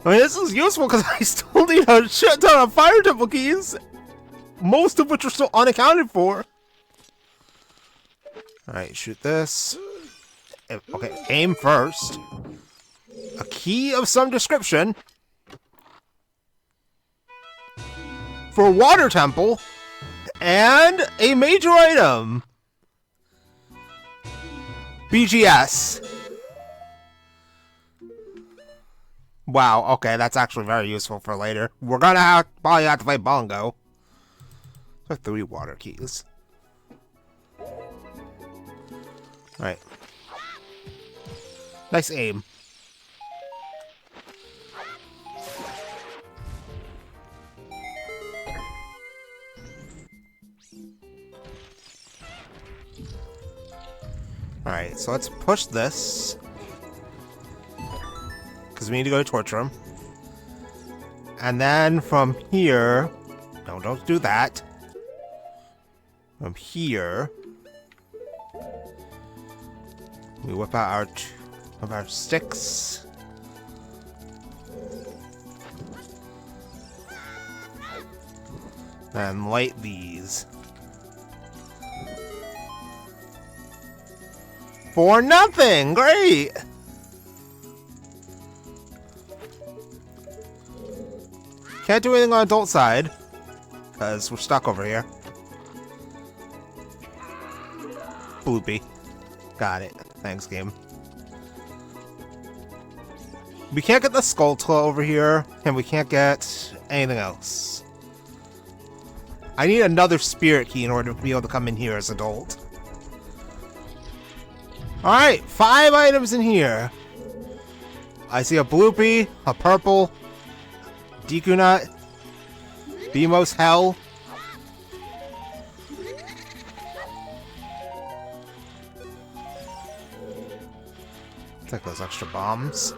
I mean, this is useful because I still need a shit ton of Fire Temple keys. Most of which are still unaccounted for. Alright, shoot this. Okay, aim first. A key of some description. For Water Temple. And a major item. BGS. Wow, okay, that's actually very useful for later. We're gonna probably have to play Bongo. For 3 water keys. Alright. Nice aim. Alright, so let's push this. Because we need to go to Torture Room. And then from here... No, don't do that. From here... We whip out our sticks. And light these. For nothing! Great! Can't do anything on adult side. Because we're stuck over here. Bloopy. Got it. Thanks, game. We can't get the Skulltula over here, and we can't get anything else. I need another spirit key in order to be able to come in here as adult. Alright, 5 items in here. I see a Bloopy, a purple, Deku Nut, Beamos Hell. Take those extra bombs.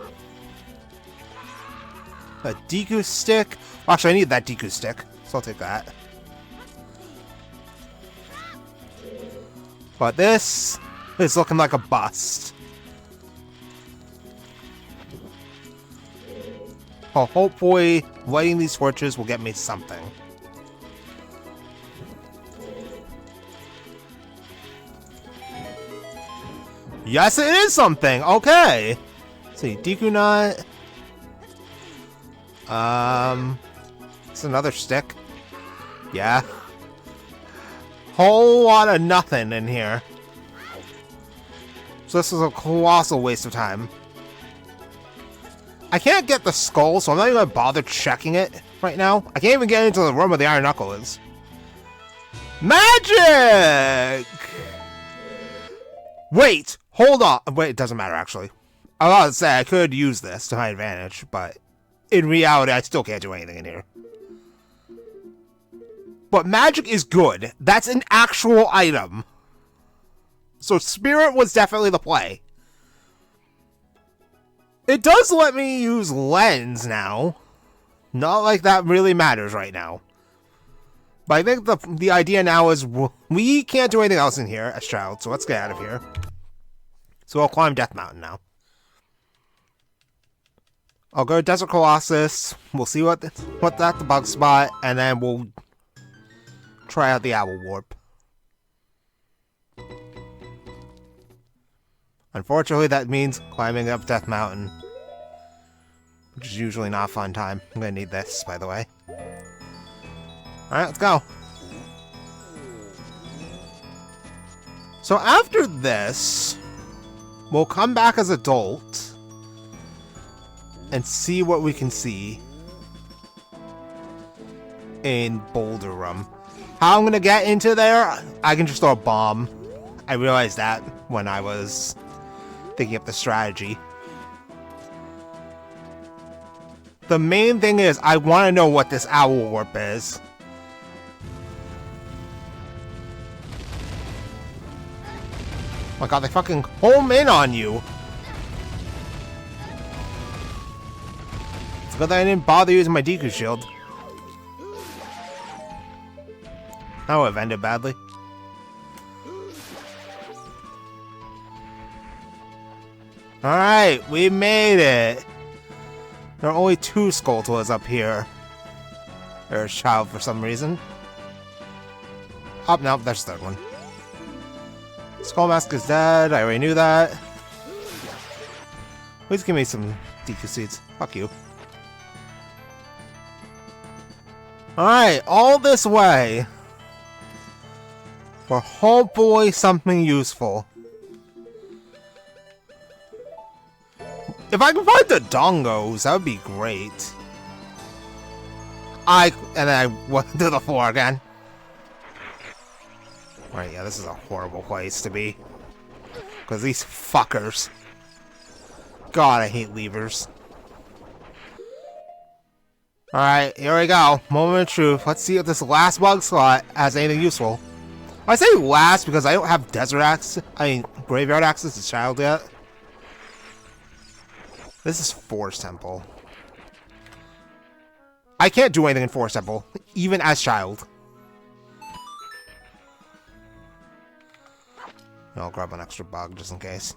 A Deku stick. Actually, I need that Deku stick, so I'll take that. But this is looking like a bust. Oh, hopefully, lighting these torches will get me something. Yes, it is something! Okay! Let's see, Deku Nut. It's another stick. Yeah. Whole lot of nothing in here. So this is a colossal waste of time. I can't get the skull, so I'm not even gonna bother checking it right now. I can't even get into the room where the Iron Knuckle is. Magic! Wait! Hold on. Wait, it doesn't matter, actually. I was about to say I could use this to my advantage, but in reality, I still can't do anything in here. But magic is good. That's an actual item. So Spirit was definitely the play. It does let me use Lens now. Not like that really matters right now. But I think the idea now is we can't do anything else in here as Child, so let's get out of here. So I'll climb Death Mountain now. I'll go to Desert Colossus. We'll see what's at the bug spot, and then we'll try out the Owl Warp. Unfortunately, that means climbing up Death Mountain, which is usually not a fun time. I'm gonna need this, by the way. Alright, let's go. So after this, we'll come back as adult and see what we can see in Boulder Room. How I'm gonna get into there, I can just throw a bomb. I realized that when I was thinking up the strategy. The main thing is, I want to know what this Owl Warp is. Oh my god, they fucking home in on you! It's good that I didn't bother using my Deku Shield. That would have ended badly. Alright, we made it! There are only 2 Skulltulas up here. There's Child for some reason. Oh, no, there's the 3rd one. Skull Mask is dead, I already knew that. Please give me some Deku Seeds. Fuck you. Alright, all this way for hopefully something useful. If I can find the Dongos, that would be great. And then I went to the floor again. Right, yeah, this is a horrible place to be. Because these fuckers. God, I hate levers. Alright, here we go. Moment of truth. Let's see if this last bug slot has anything useful. I say last because I don't have graveyard access to Child yet. This is Forest Temple. I can't do anything in Forest Temple, even as Child. I'll grab an extra bug just in case.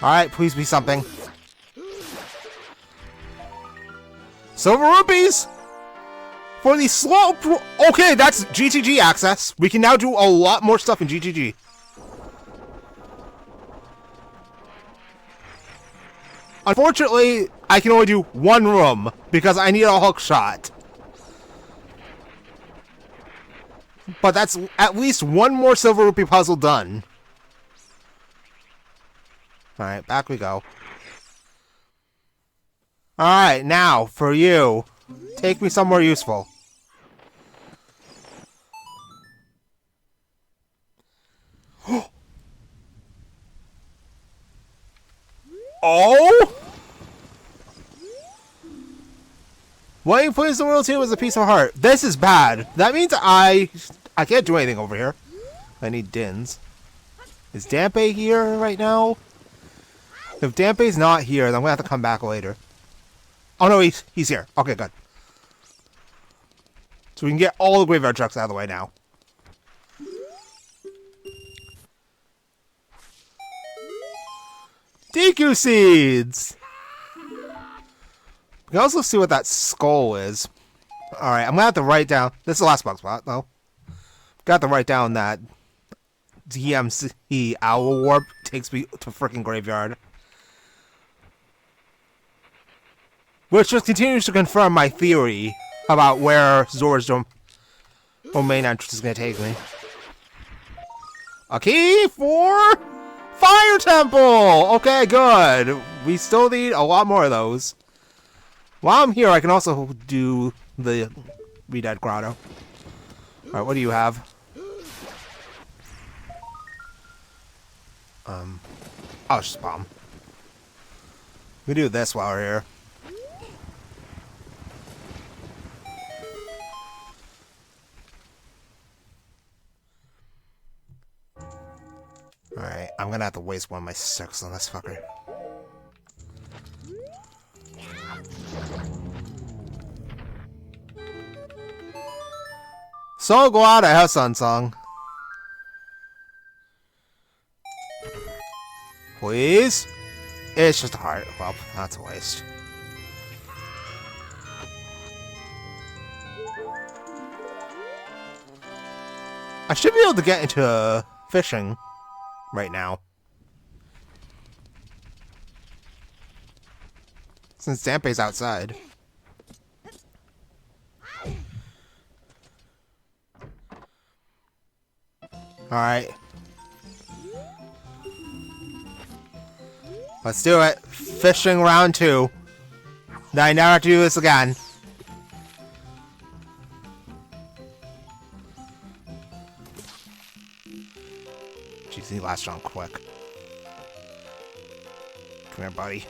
Alright, please be something. Silver rupees! For the slow okay, that's GTG access. We can now do a lot more stuff in GTG. Unfortunately, I can only do one room because I need a hook shot. But that's at least one more silver rupee puzzle done. Alright, back we go. Alright, now, for you. Take me somewhere useful. Oh! What you put in the world team was a piece of heart. This is bad. That means I can't do anything over here. I need Dins. Is Dampe here right now? If Dampe's not here, then I'm gonna have to come back later. Oh no, he's here. Okay, good. So we can get all the graveyard trucks out of the way now. Deku seeds! We can also see what that skull is. Alright, I'm gonna have to write down... This is the last bug spot, though. Got to write down that DMC Owl Warp takes me to freaking graveyard. Which just continues to confirm my theory about where Zora's domain entrance is going to take me. A key for Fire Temple! Okay, good. We still need a lot more of those. While I'm here, I can also do the Redad Grotto. Alright, what do you have? Oh, it's just bomb. We do this while we're here. Alright, I'm gonna have to waste one of my 6 on this fucker. So glad I have Sun Song. Please? It's just a heart. Well, that's a waste. I should be able to get into fishing right now. Since Dampe's outside. Alright. Let's do it. Fishing round 2. Now I never have to do this again. Jeez, he latched on quick. Come here, buddy.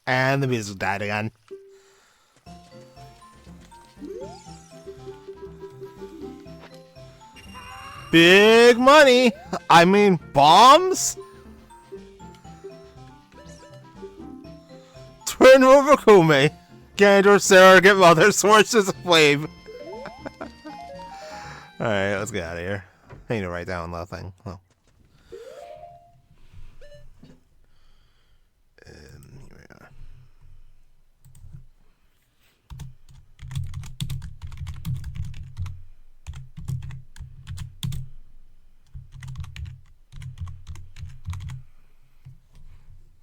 And the music died again. Big money! I mean, bombs? Twin over Kume. Ganondorf, surrogate mother, sources of flame. Alright, let's get out of here. I need to write down that thing. Oh. Here we are.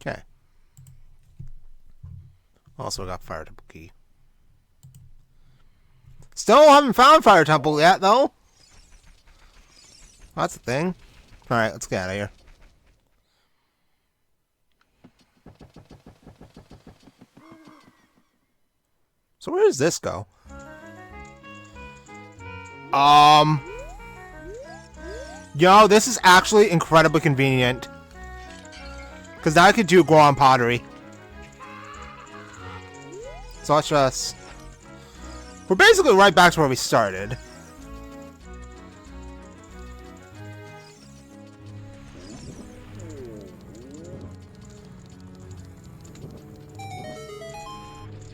Okay. Also got Fire Temple key. Still haven't found Fire Temple yet, though. That's the thing. Alright, let's get out of here. So where does this go? Yo, this is actually incredibly convenient. Because now I could do Goron pottery. So let's just... We're basically right back to where we started.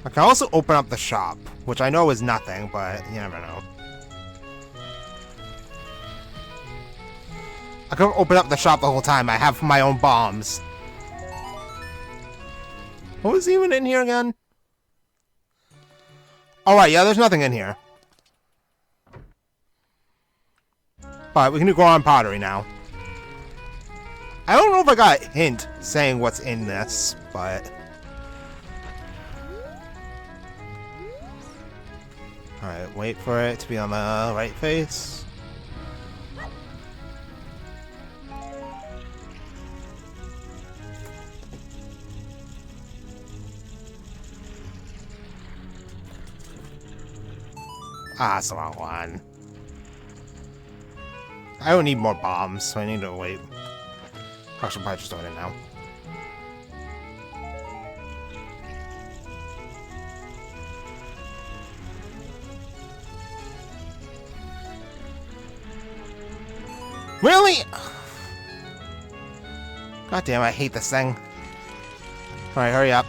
I can also open up the shop, which I know is nothing, but you never know. I can open up the shop the whole time. I have my own bombs. What was even in here again? Alright, yeah, there's nothing in here. But we can do Goron pottery now. I don't know if I got a hint saying what's in this, but... Alright, wait for it to be on the right face. Ah, it's the wrong one. I don't need more bombs, so I need to wait. I should probably just do it now. Really? God damn, I hate this thing. Alright, hurry up.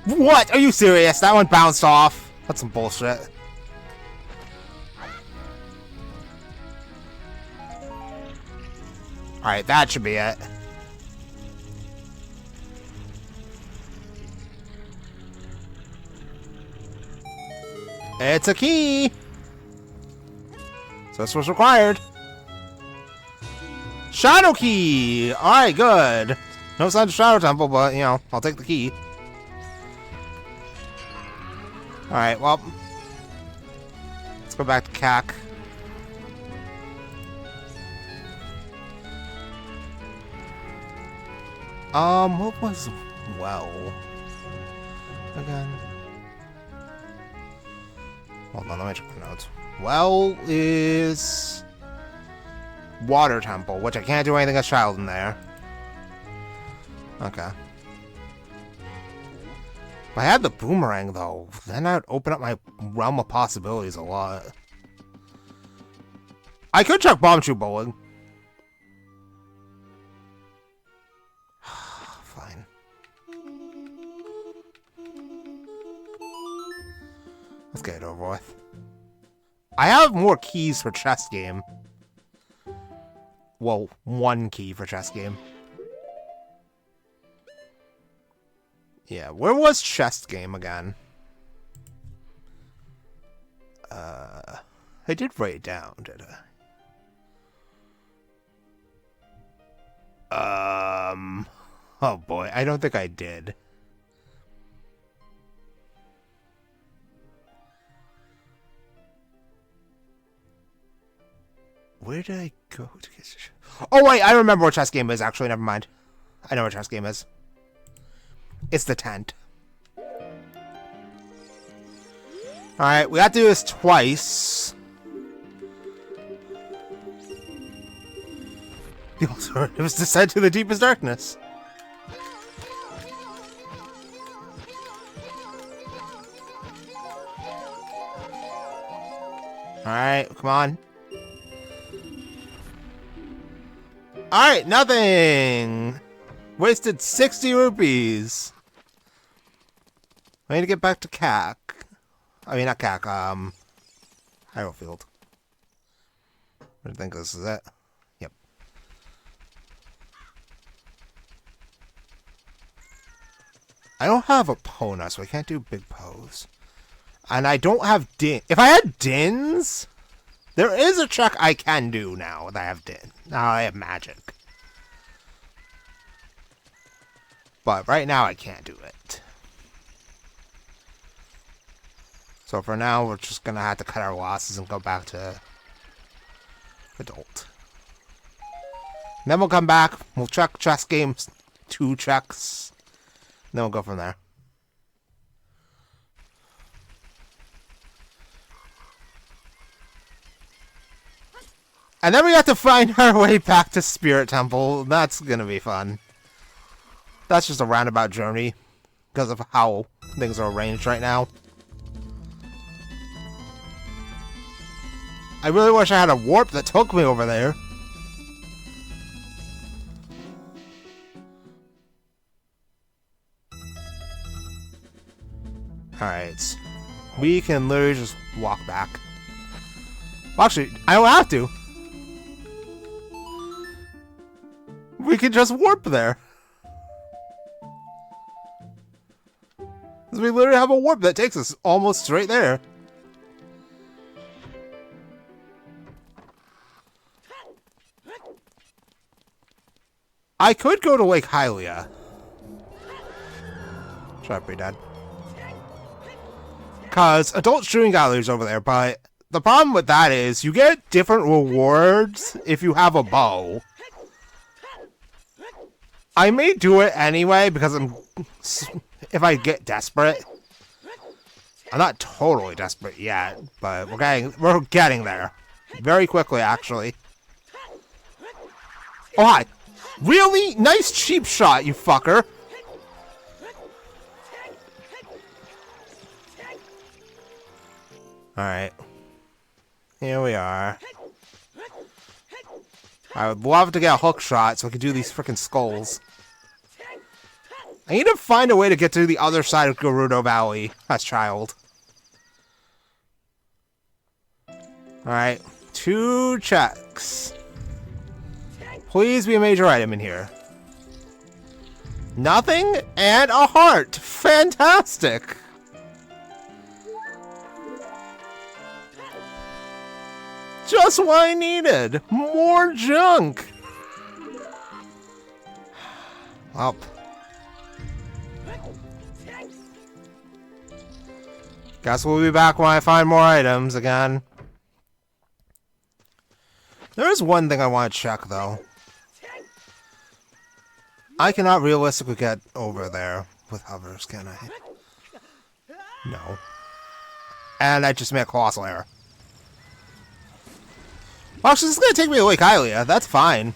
What? Are you serious? That one bounced off. That's some bullshit. Alright, that should be it. It's a key! So this was required. Shadow key! Alright, good. No sign of Shadow Temple, but, you know, I'll take the key. Alright, well. Let's go back to CAC. What was well? Again. Hold on, let me check the notes. Well is Water Temple, which I can't do anything as child in there. Okay. If I had the boomerang, though, then I'd open up my realm of possibilities a lot. I could check bomb shoe bowling. Fine. Let's get it over with. I have more keys for chess game. Well, one key for chess game. Yeah, where was chess game again? I did write it down, did I? Oh boy, I don't think I did. Where did I go to get... Oh wait, I remember what chess game is, actually, never mind. I know what chess game is. It's the tent. Alright, we have to do this twice. The alternative is descend to the deepest darkness. Alright, come on. Alright, nothing! Wasted 60 rupees. I need to get back to CAC. I mean, not CAC, Hyrule Field. I think this is it. Yep. I don't have a Pona, so I can't do big pose. And I don't have Din. If I had Dins, there is a check I can do now that I have Din. Now I have magic. But right now I can't do it. So for now, we're just gonna have to cut our losses and go back to adult. And then we'll come back, we'll check chess games, 2 checks, and then we'll go from there. And then we have to find our way back to Spirit Temple. That's gonna be fun. That's just a roundabout journey because of how things are arranged right now. I really wish I had a warp that took me over there. Alright. We can literally just walk back. Well, actually, I don't have to. We can just warp there. We literally have a warp that takes us almost straight there. I could go to Lake Hylia. Shut up, Dad. Because adult shooting galleries over there, but the problem with that is you get different rewards if you have a bow. I may do it anyway because if I get desperate. I'm not totally desperate yet, but we're getting there. Very quickly, actually. Oh, hi. Really? Nice cheap shot, you fucker. Alright. Here we are. I would love to get a hook shot so I could do these freaking skulls. I need to find a way to get to the other side of Gerudo Valley as child. Alright. 2 checks. Please be a major item in here. Nothing and a heart. Fantastic. Just what I needed. More junk. Well. Guess we'll be back when I find more items again. There is one thing I want to check, though. I cannot realistically get over there with hovers, can I? No. And I just made a colossal error. Well, actually, this is going to take me to Lake Hylia. That's fine.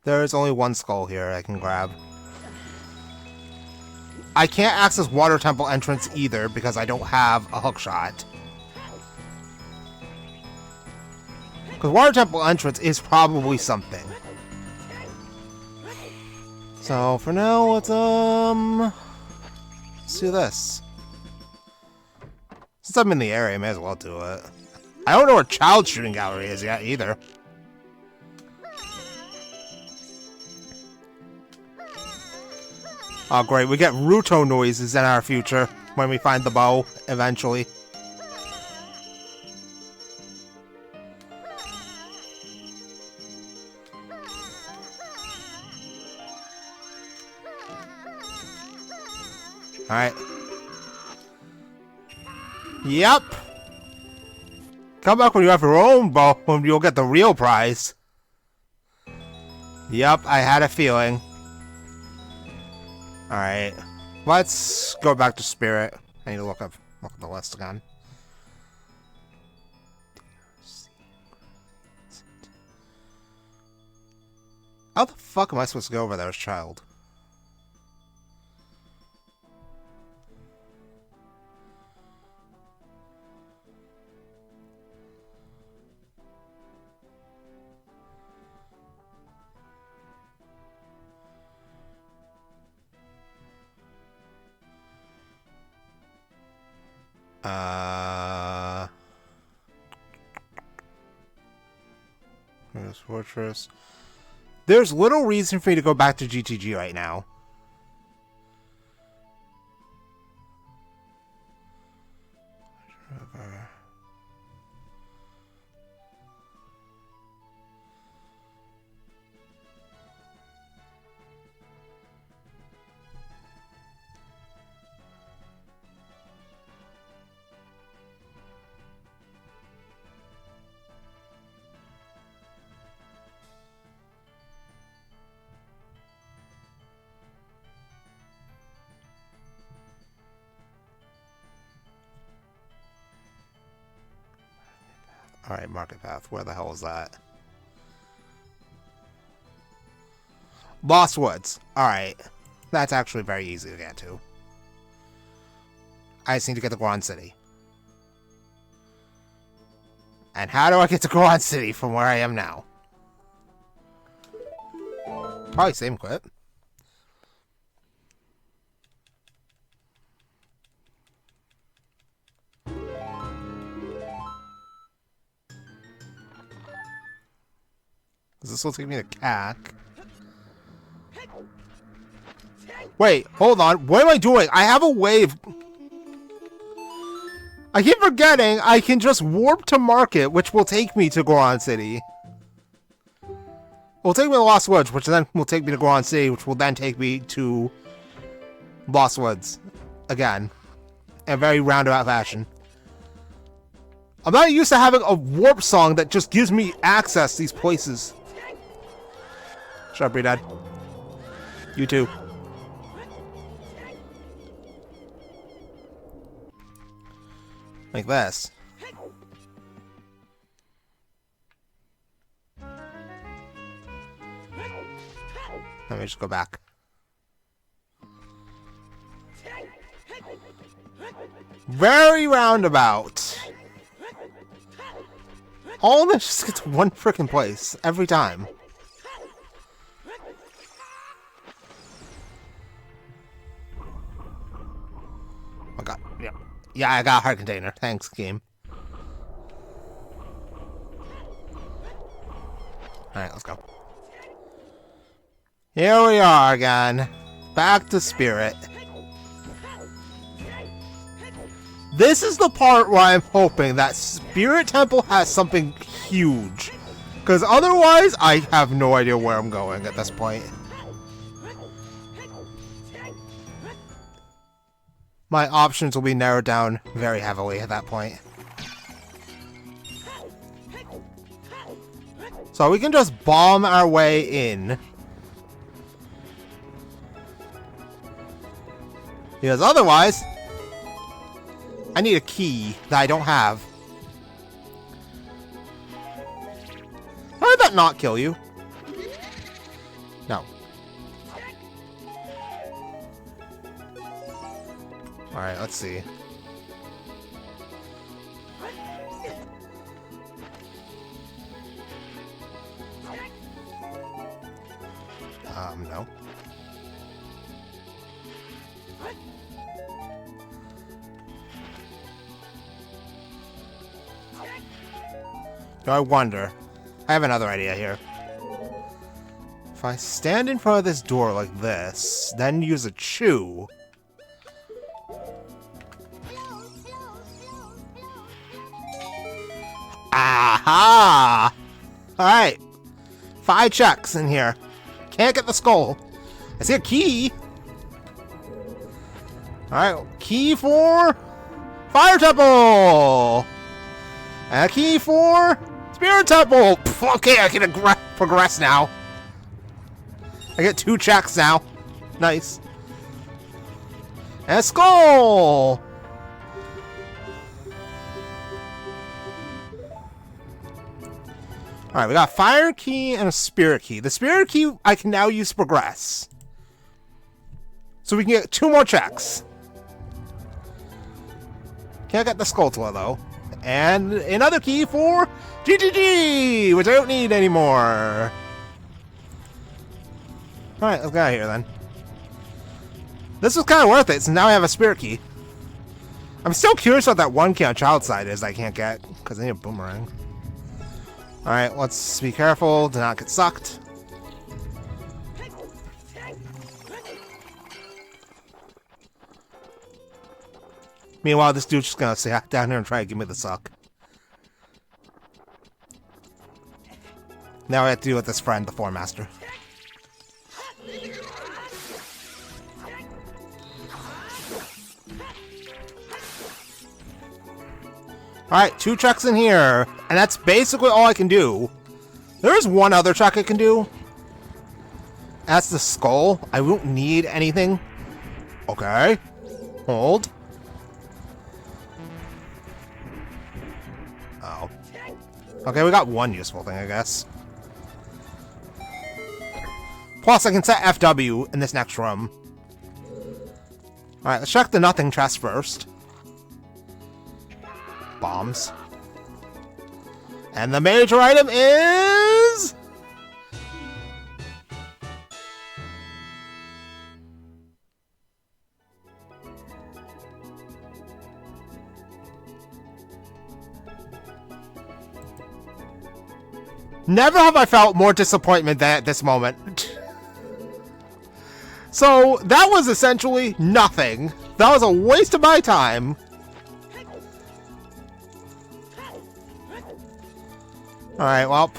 There is only one skull here I can grab. I can't access Water Temple entrance either because I don't have a hookshot. Because Water Temple entrance is probably something. So for now, let's do this. Since I'm in the area, I may as well do it. I don't know where Child Shooting Gallery is yet either. Oh great, we get Ruto noises in our future when we find the bow eventually. Alright. Yep. Come back when you have your own bow and you'll get the real prize. Yep, I had a feeling. Alright. Let's go back to Spirit. I need to look at the list again. How the fuck am I supposed to go over there as child? Fortress. There's little reason for me to go back to GTG right now. Alright, Market Path. Where the hell is that? Lost Woods. Alright. That's actually very easy to get to. I just need to get to Goron City. And how do I get to Goron City from where I am now? Probably same quit. This will take me to CAC. Wait, hold on. What am I doing? I have a wave. I keep forgetting I can just warp to Market, which will take me to Goron City. Will take me to Lost Woods, which then will take me to Goron City, which will then take me to Lost Woods again. In a very roundabout fashion. I'm not used to having a warp song that just gives me access to these places. Shut up, Dad. You too. Like this. Let me just go back. Very roundabout. All of this just gets to one frickin' place every time. Oh god, yeah. Yeah, I got a heart container. Thanks, game. Alright, let's go. Here we are again. Back to Spirit. This is the part where I'm hoping that Spirit Temple has something huge. Because otherwise, I have no idea where I'm going at this point. My options will be narrowed down very heavily at that point. So we can just bomb our way in. Because otherwise, I need a key that I don't have. How did that not kill you? No. Alright, let's see. No. I wonder. I have another idea here. If I stand in front of this door like this, then use a chew. Aha! Alright. 5 checks in here. Can't get the skull. I see a key. Alright, key for Fire Temple! And a key for Spirit Temple! Pff, okay, I can progress now. I get 2 checks now. Nice. And a skull! Alright, we got a fire key and a spirit key. The spirit key I can now use to progress. So we can get 2 more checks. Can't get the Skulltula though. And another key for GGG, which I don't need anymore. Alright, let's get out of here then. This was kind of worth it, so now I have a spirit key. I'm still curious what that 1 key on Child Side is I can't get, because I need a boomerang. Alright, let's be careful to not get sucked. Meanwhile, this dude's just gonna sit down here and try to give me the suck. Now I have to deal with this friend, the Form Master. Alright, 2 checks in here, and that's basically all I can do. There is one other check I can do. That's the skull. I won't need anything. Okay. Hold. Oh. Okay, we got one useful thing, I guess. Plus, I can set FW in this next room. Alright, let's check the nothing chest first. Bombs. And the major item is... Never have I felt more disappointment than at this moment. So, that was essentially nothing. That was a waste of my time. Alright, well,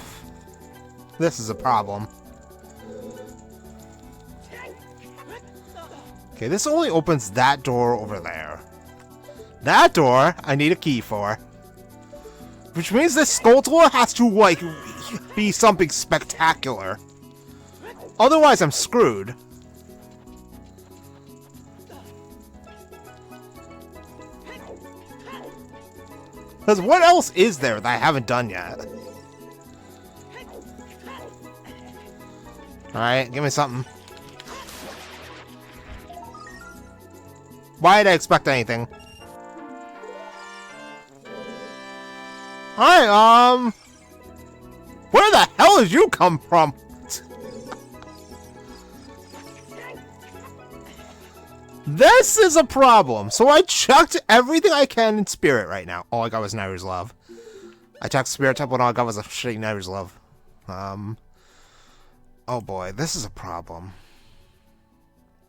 this is a problem. Okay, this only opens that door over there. That door, I need a key for. Which means this Skulltula has to, like, be something spectacular. Otherwise, I'm screwed. Because what else is there that I haven't done yet? Alright, give me something. Why did I expect anything? Alright, where the hell did you come from? This is a problem. So I chucked everything I can in Spirit right now. All I got was Nairu's Love. I checked Spirit Temple and all I got was a shitty Nairu's Love. Oh boy, this is a problem.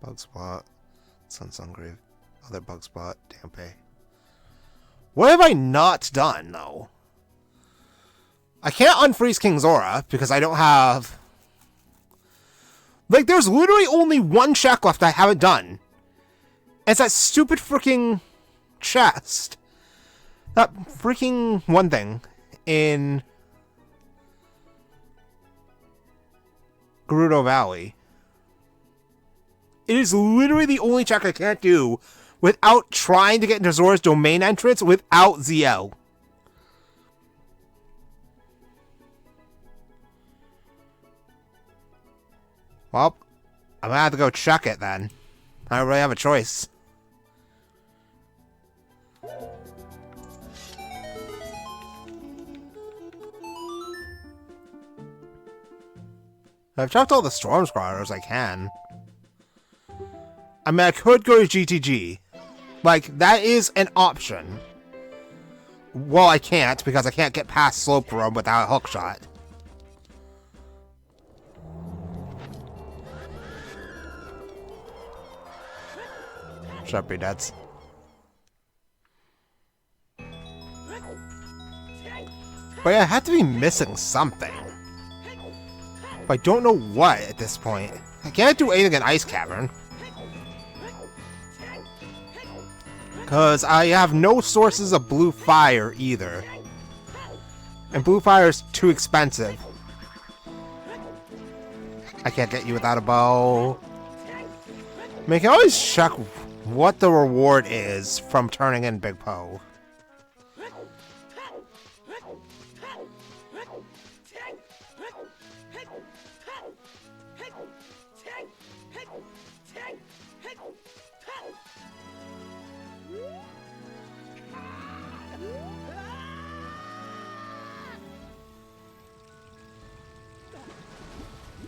Bug Spot. Sungrave. Other Bug Spot. Dampe. What have I not done, though? I can't unfreeze King Zora because I don't have... Like, there's literally only one check left I haven't done. It's that stupid freaking chest. That freaking one thing in Gerudo Valley. It is literally the only check I can't do without trying to get into Zora's domain entrance without ZL. Well, I'm gonna have to go check it then. I don't really have a choice. I've checked all the Storm Scrotters I can. I mean, I could go to GTG. Like, that is an option. Well, I can't, because I can't get past Slope Room without a hookshot. Shut up, you deads. But yeah, I have to be missing something. But I don't know what at this point. I can't do anything in Ice Cavern. Because I have no sources of blue fire either. And blue fire is too expensive. I can't get you without a bow. I mean, I can always check what the reward is from turning in Big Poe.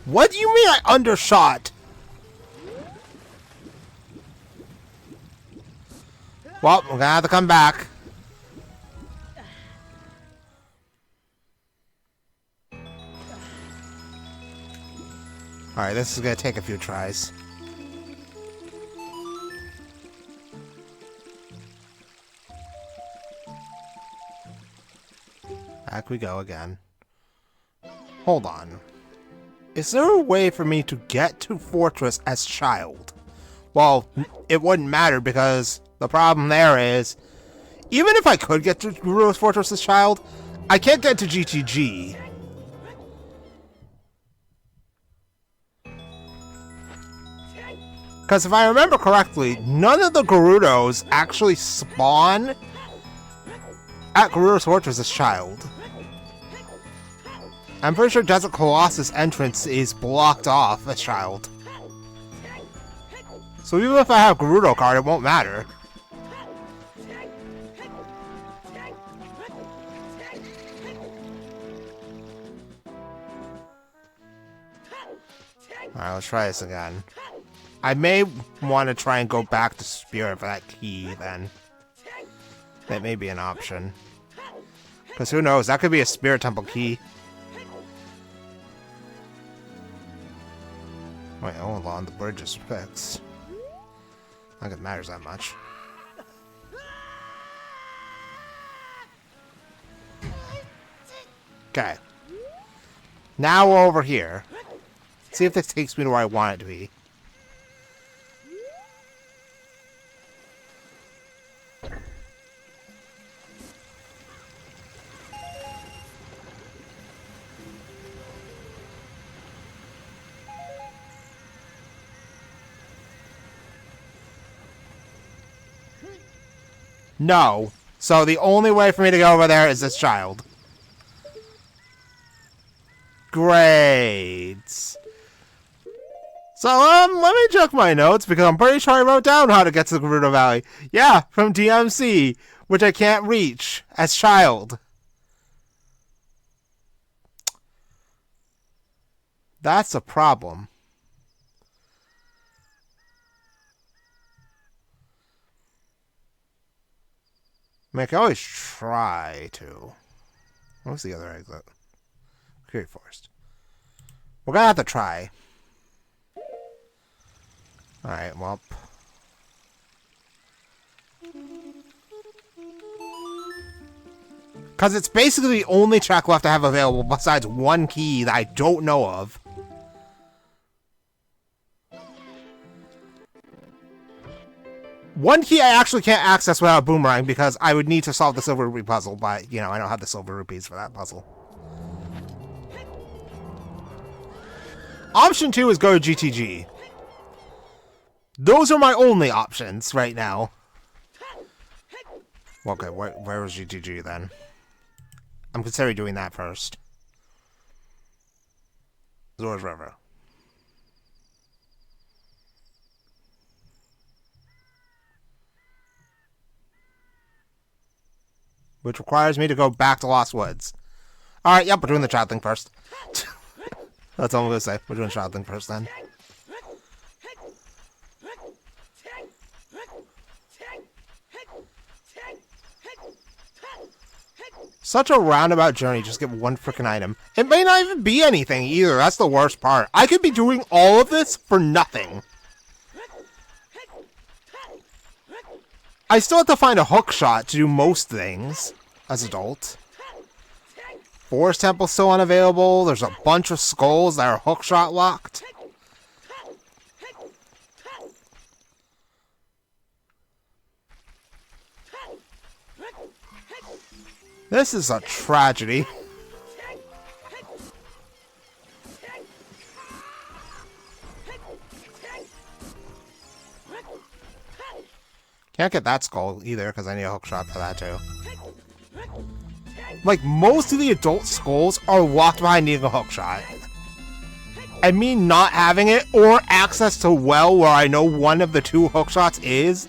What do you mean I undershot? Well, we're gonna have to come back. Alright, this is gonna take a few tries. Back we go again. Hold on. Is there a way for me to get to Fortress as Child? Well, it wouldn't matter because the problem there is, even if I could get to Gerudo's Fortress as Child, I can't get to GTG. Because if I remember correctly, none of the Gerudos actually spawn at Gerudo's Fortress as child. I'm pretty sure Desert Colossus entrance is blocked off as child. So even if I have Gerudo card, it won't matter. Alright, let's try this again. I may want to try and go back to Spirit for that key, then. That may be an option. Because who knows, that could be a Spirit Temple key. Wait, hold on, the bridge is fixed. Not that it matters that much. Okay. Now we're over here. See if this takes me to where I want it to be. No. So the only way for me to go over there is this child. Great. So, let me check my notes, because I'm pretty sure I wrote down how to get to the Gerudo Valley. Yeah, from DMC, which I can't reach as child. That's a problem. I mean, I can always try to. What's the other exit? Triforce. We're gonna have to try. Alright, well. Because it's basically the only track left I have available besides one key that I don't know of. One key I actually can't access without a boomerang because I would need to solve the Silver Rupee puzzle, but, you know, I don't have the Silver Rupees for that puzzle. Option 2 is go to GTG. Those are my only options right now. Okay, where was GTG then? I'm considering doing that first. Zora's River. Which requires me to go back to Lost Woods. Alright, yep, we're doing the child thing first. That's all I'm gonna say. We're doing the child thing first then. Such a roundabout journey, just get one freaking item. It may not even be anything either, that's the worst part. I could be doing all of this for nothing. I still have to find a hook shot to do most things as adult. Forest Temple's still unavailable. There's a bunch of skulls that are hook shot locked. This is a tragedy. Can't get that skull either, because I need a hook shot for that too. Like, most of the adult skulls are locked behind needing a hook shot. And me not having it, or access to well where I know one of the two hook shots is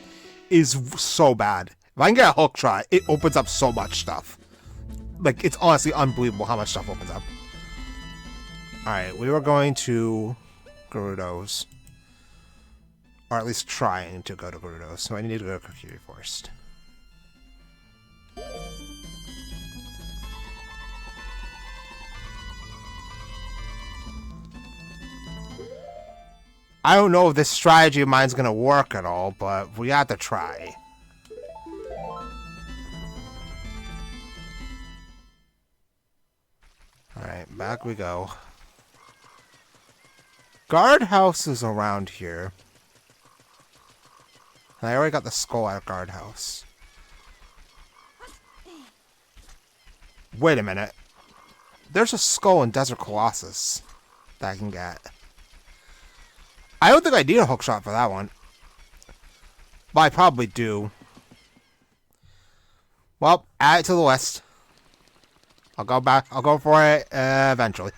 so bad. If I can get a hook shot, it opens up so much stuff. Like, it's honestly unbelievable how much stuff opens up. Alright, we were going to Gerudo's. Or at least trying to go to Gerudo's. So I need to go to Kokiri first. I don't know if this strategy of mine's gonna work at all, but we have to try. Alright, back we go. Guardhouse is around here. And I already got the skull at Guardhouse. Wait a minute. There's a skull in Desert Colossus that I can get. I don't think I need a hookshot for that one. But I probably do. Well, add it to the list. I'll go back. I'll go for it eventually.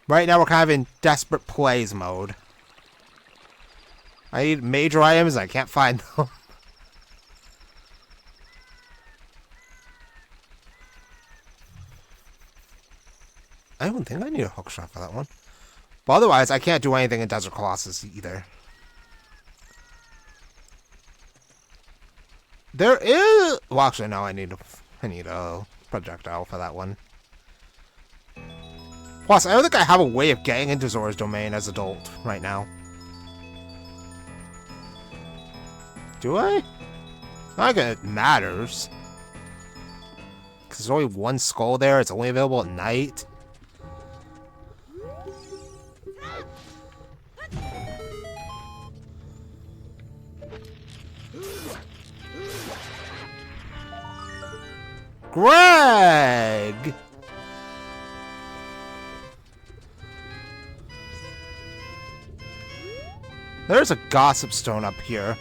Right now, we're kind of in desperate plays mode. I need major items, and I can't find them. I don't think I need a hookshot for that one. But otherwise, I can't do anything in Desert Colossus either. There is... Well, actually, no, I need a projectile for that one. Plus, I don't think I have a way of getting into Zora's domain as adult right now. Do I? Not that it matters. Because there's only one skull there. It's only available at night. Greg! There's a gossip stone up here.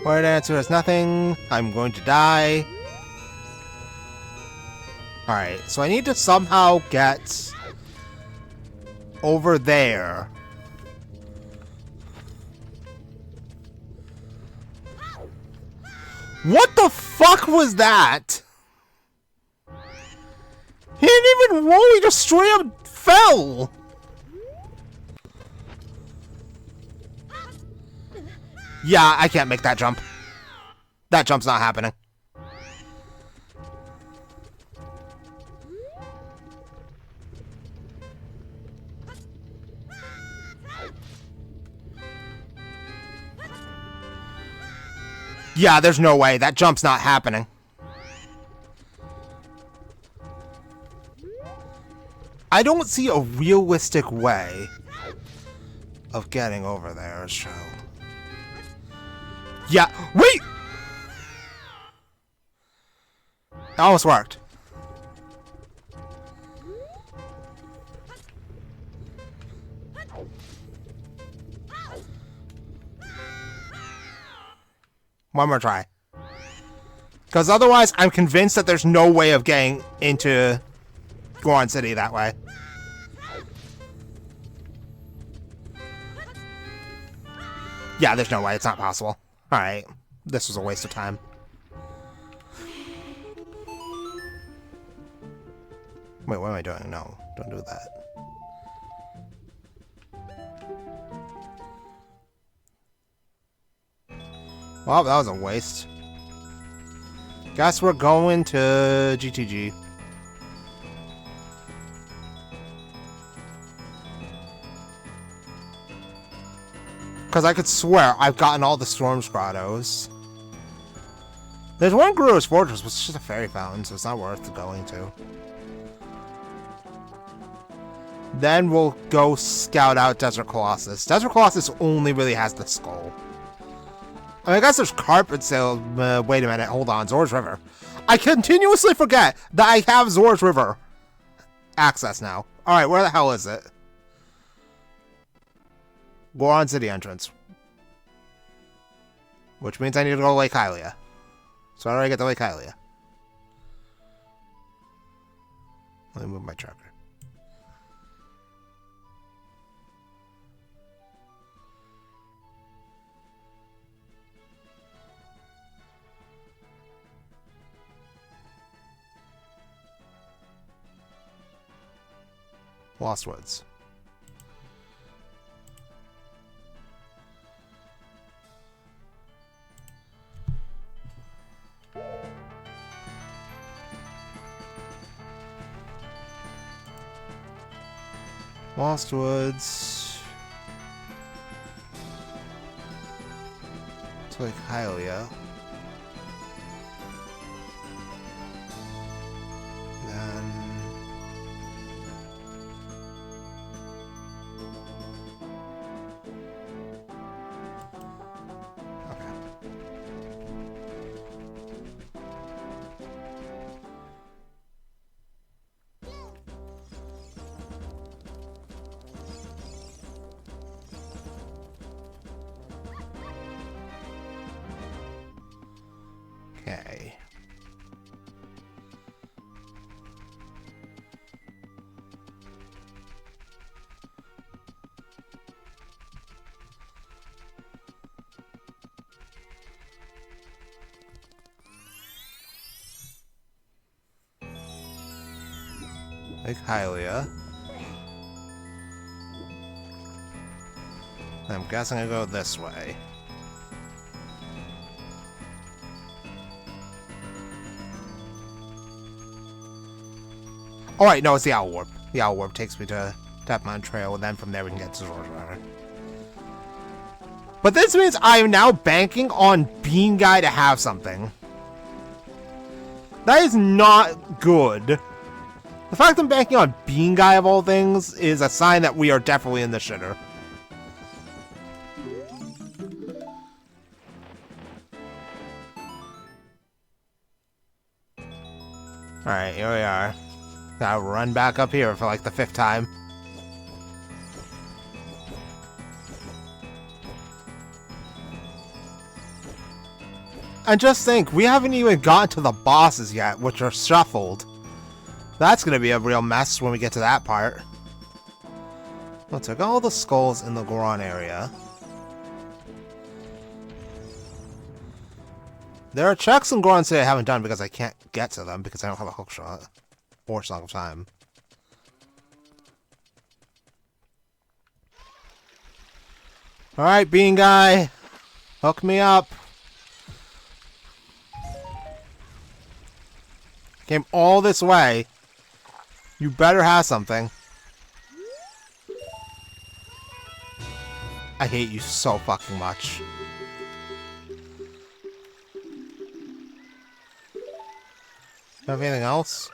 Word answer is nothing. I'm going to die. Alright, so I need to somehow get over there. What the fuck was that? He didn't even roll, he just straight up fell! Yeah, I can't make that jump. That jump's not happening. Yeah, there's no way. That jump's not happening. I don't see a realistic way of getting over there, so... Yeah, wait! It almost worked. One more try. Because otherwise, I'm convinced that there's no way of getting into Goron City that way. Yeah, there's no way. It's not possible. Alright. This was a waste of time. Wait, what am I doing? No, don't do that. Well, that was a waste. Guess we're going to GTG. Because I could swear I've gotten all the Storm's Grottos. There's one Guru's Fortress, which is just a fairy fountain, so it's not worth going to. Then we'll go scout out Desert Colossus. Desert Colossus only really has the skull. I mean, I guess there's carpet sale. Wait a minute, hold on. Zora's River. I continuously forget that I have Zora's River access now. Alright, where the hell is it? Goron City entrance. Which means I need to go to Lake Hylia. So how do I get to Lake Hylia? Let me move my tracker. Lost Woods. Lost Woods. To Lake Hylia. Then... Like Hylia. I'm guessing I go this way. Oh wait, no, it's the Owl Warp. The Owl Warp takes me to Tap Mountain Trail, and then from there we can get to Zor's River. But this means I am now banking on Bean Guy to have something. That is not good. The fact I'm banking on Bean Guy of all things is a sign that we are definitely in the shitter. Alright, here we are. Gotta run back up here for like the 5th time. And just think, we haven't even gotten to the bosses yet, which are shuffled. That's gonna be a real mess when we get to that part. We'll take all the skulls in the Goron area. There are checks in Goron City I haven't done because I can't get to them because I don't have a hookshot. Or Song of Time. Alright, Bean Guy. Hook me up. Came all this way. You better have something. I hate you so fucking much. Have anything else?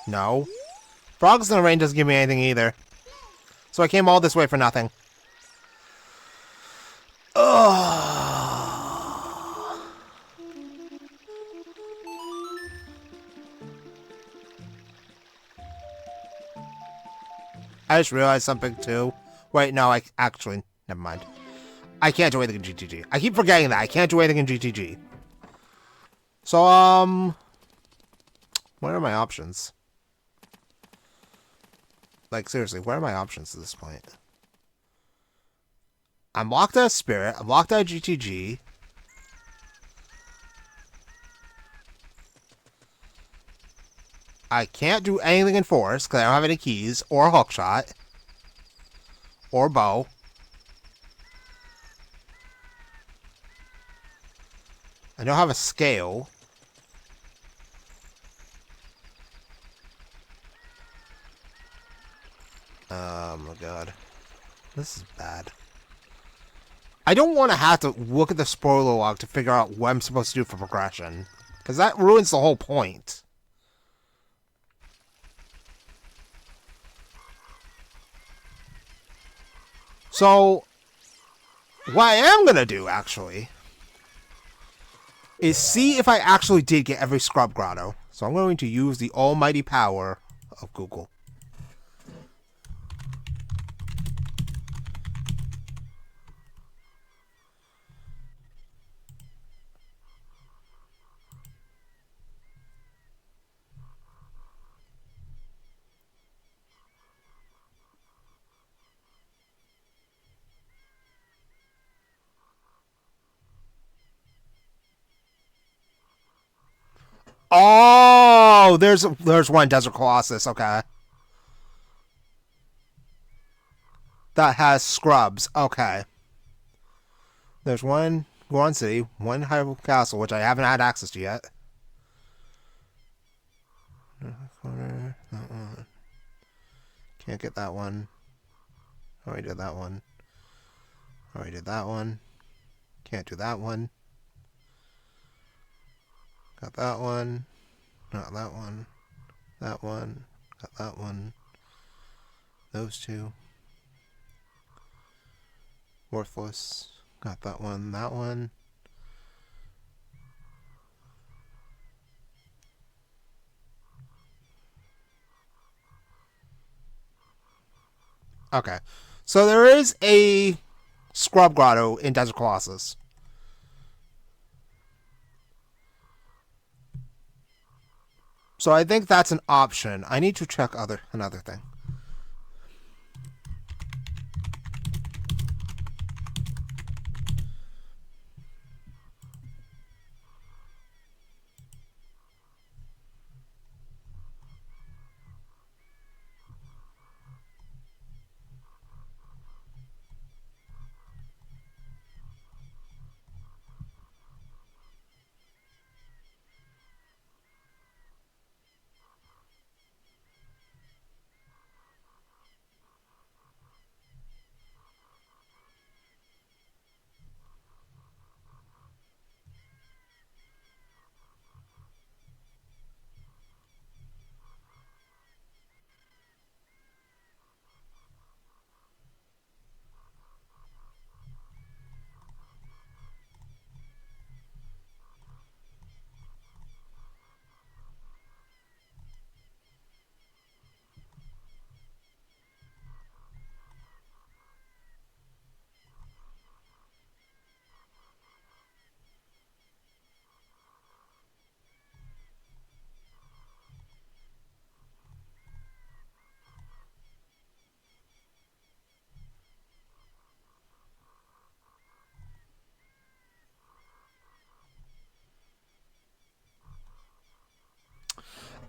No. Frogs in the Rain doesn't give me anything either. So I came all this way for nothing. Ugh. I just realized something too. Wait, no, never mind. I can't do anything in GTG. I keep forgetting that. I can't do anything in GTG. So, what are my options? Like, seriously, what are my options at this point? I'm locked out of Spirit. I'm locked out of GTG. I can't do anything in Force because I don't have any keys or a hookshot. Or bow. I don't have a scale. Oh my god. This is bad. I don't want to have to look at the spoiler log to figure out what I'm supposed to do for progression. Because that ruins the whole point. So, what I am going to do, actually, is see if I actually did get every Scrub Grotto. So I'm going to use the almighty power of Google. Oh, there's one Desert Colossus, okay. That has scrubs, okay. There's one Goron City, one Hyrule Castle, which I haven't had access to yet. Corner, that one. Can't get that one. Already did that one. Already did that one. Can't do that one. Got that one. Not that one. That one. Got that one. Those two. Worthless. Got that one. That one. Okay. So there is a Scrub Grotto in Desert Colossus. So I think that's an option. I need to check another thing.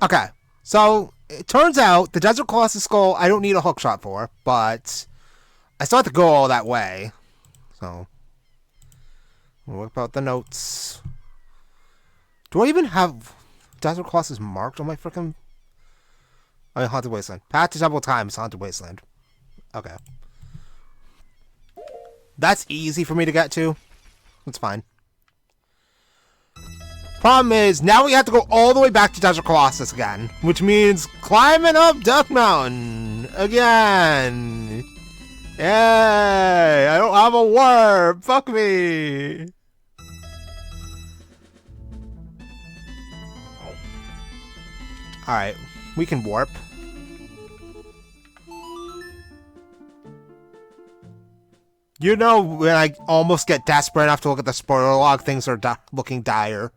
Okay, so it turns out the Desert Colossus Skull I don't need a hookshot for, but I still have to go all that way. So, we'll whip out the notes. Do I even have Desert Colossus marked on my frickin'... Oh, yeah, Haunted Wasteland. Path to several times, Haunted Wasteland. Okay. That's easy for me to get to. That's fine. Problem is, now we have to go all the way back to Desert Colossus again, which means climbing up Duck Mountain again. Yay! I don't have a warp. Fuck me. Alright, we can warp. You know, when I almost get desperate enough to look at the spoiler log, things are looking dire.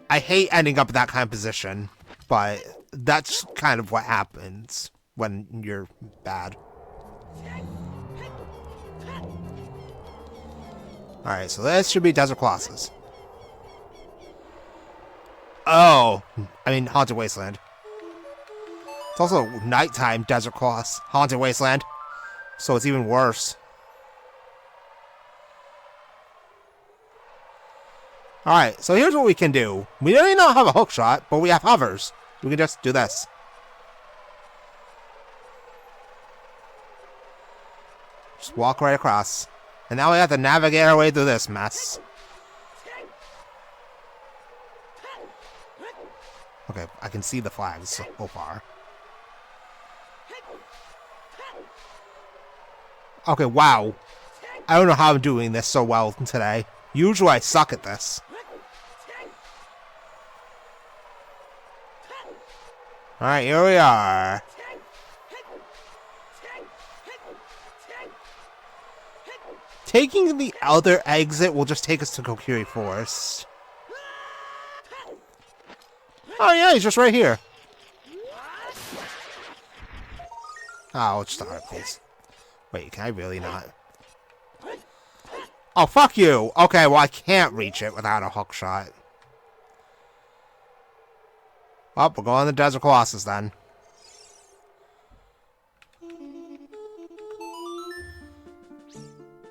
I hate ending up in that kind of position, but that's kind of what happens when you're bad. Alright, so this should be Desert Colossus. Oh, I mean Haunted Wasteland. It's also nighttime Desert Colossus, Haunted Wasteland, so it's even worse. Alright, so here's what we can do. We don't even have a hookshot, but we have hovers. We can just do this. Just walk right across. And now we have to navigate our way through this mess. Okay, I can see the flags so far. Okay, wow. I don't know how I'm doing this so well today. Usually I suck at this. Alright, here we are. Taking the other exit will just take us to Kokiri Forest. Oh yeah, he's just right here. Oh, let's start, please. Wait, can I really not? Oh, fuck you! Okay, well I can't reach it without a hookshot. Well, we're going to the Desert Colossus then.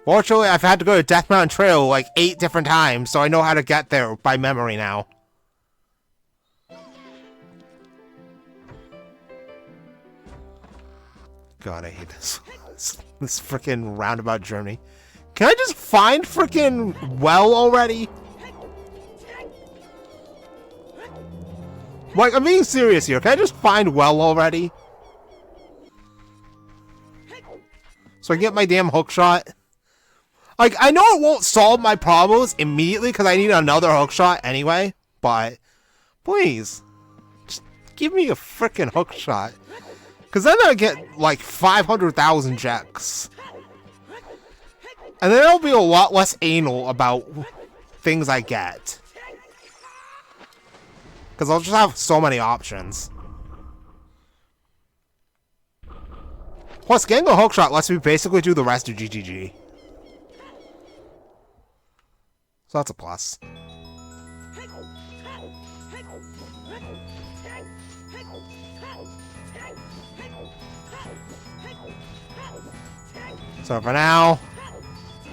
Fortunately, I've had to go to Death Mountain Trail like 8 different times, so I know how to get there by memory now. God, I hate this. This freaking roundabout journey. Can I just find freaking well already? Like, I'm being serious here. Can I just find well already? So I can get my damn hookshot? Like, I know it won't solve my problems immediately because I need another hookshot anyway, but please, just give me a freaking hookshot. Because then I get like 500,000 checks. And then I'll be a lot less anal about things I get. Because I'll just have so many options. Plus, getting a hookshot lets me basically do the rest of GGG. So that's a plus. So for now,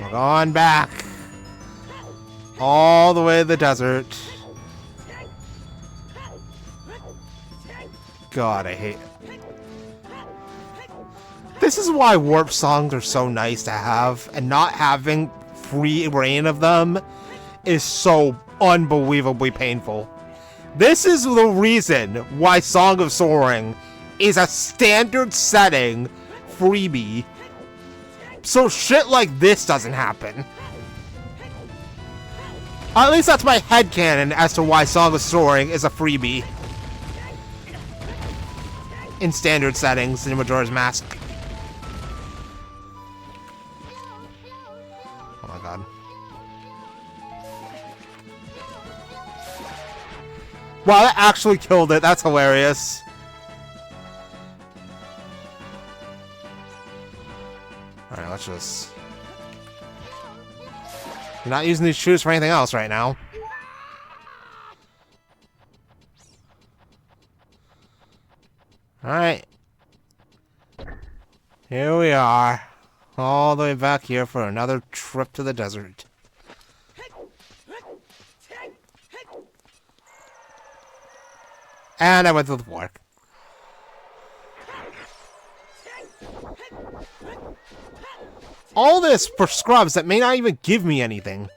we're going back. All the way to the desert. God, I hate it. This is why warp songs are so nice to have, and not having free reign of them is so unbelievably painful. This is the reason why Song of Soaring is a standard setting freebie. So shit like this doesn't happen. At least that's my headcanon as to why Song of Soaring is a freebie. In standard settings in Majora's Mask. Oh my god. Wow, that actually killed it. That's hilarious. Alright, let's just... I'm not using these shoes for anything else right now. Alright. Here we are. All the way back here for another trip to the desert. And I went to the fork. All this for scrubs that may not even give me anything.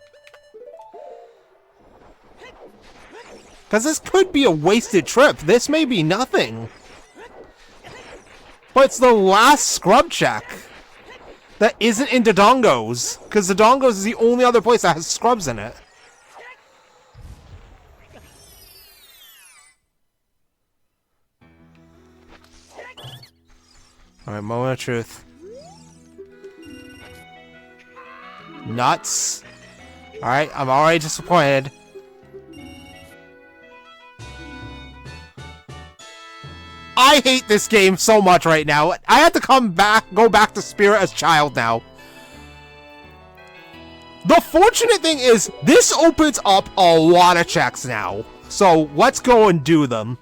Because this could be a wasted trip. This may be nothing. But it's the last scrub check that isn't in Dodongo's. Because Dodongo's is the only other place that has scrubs in it. Alright, moment of truth. Nuts. Alright, I'm already disappointed. I hate this game so much right now. I have to go back to Spirit as child now. The fortunate thing is, this opens up a lot of checks now. So, let's go and do them.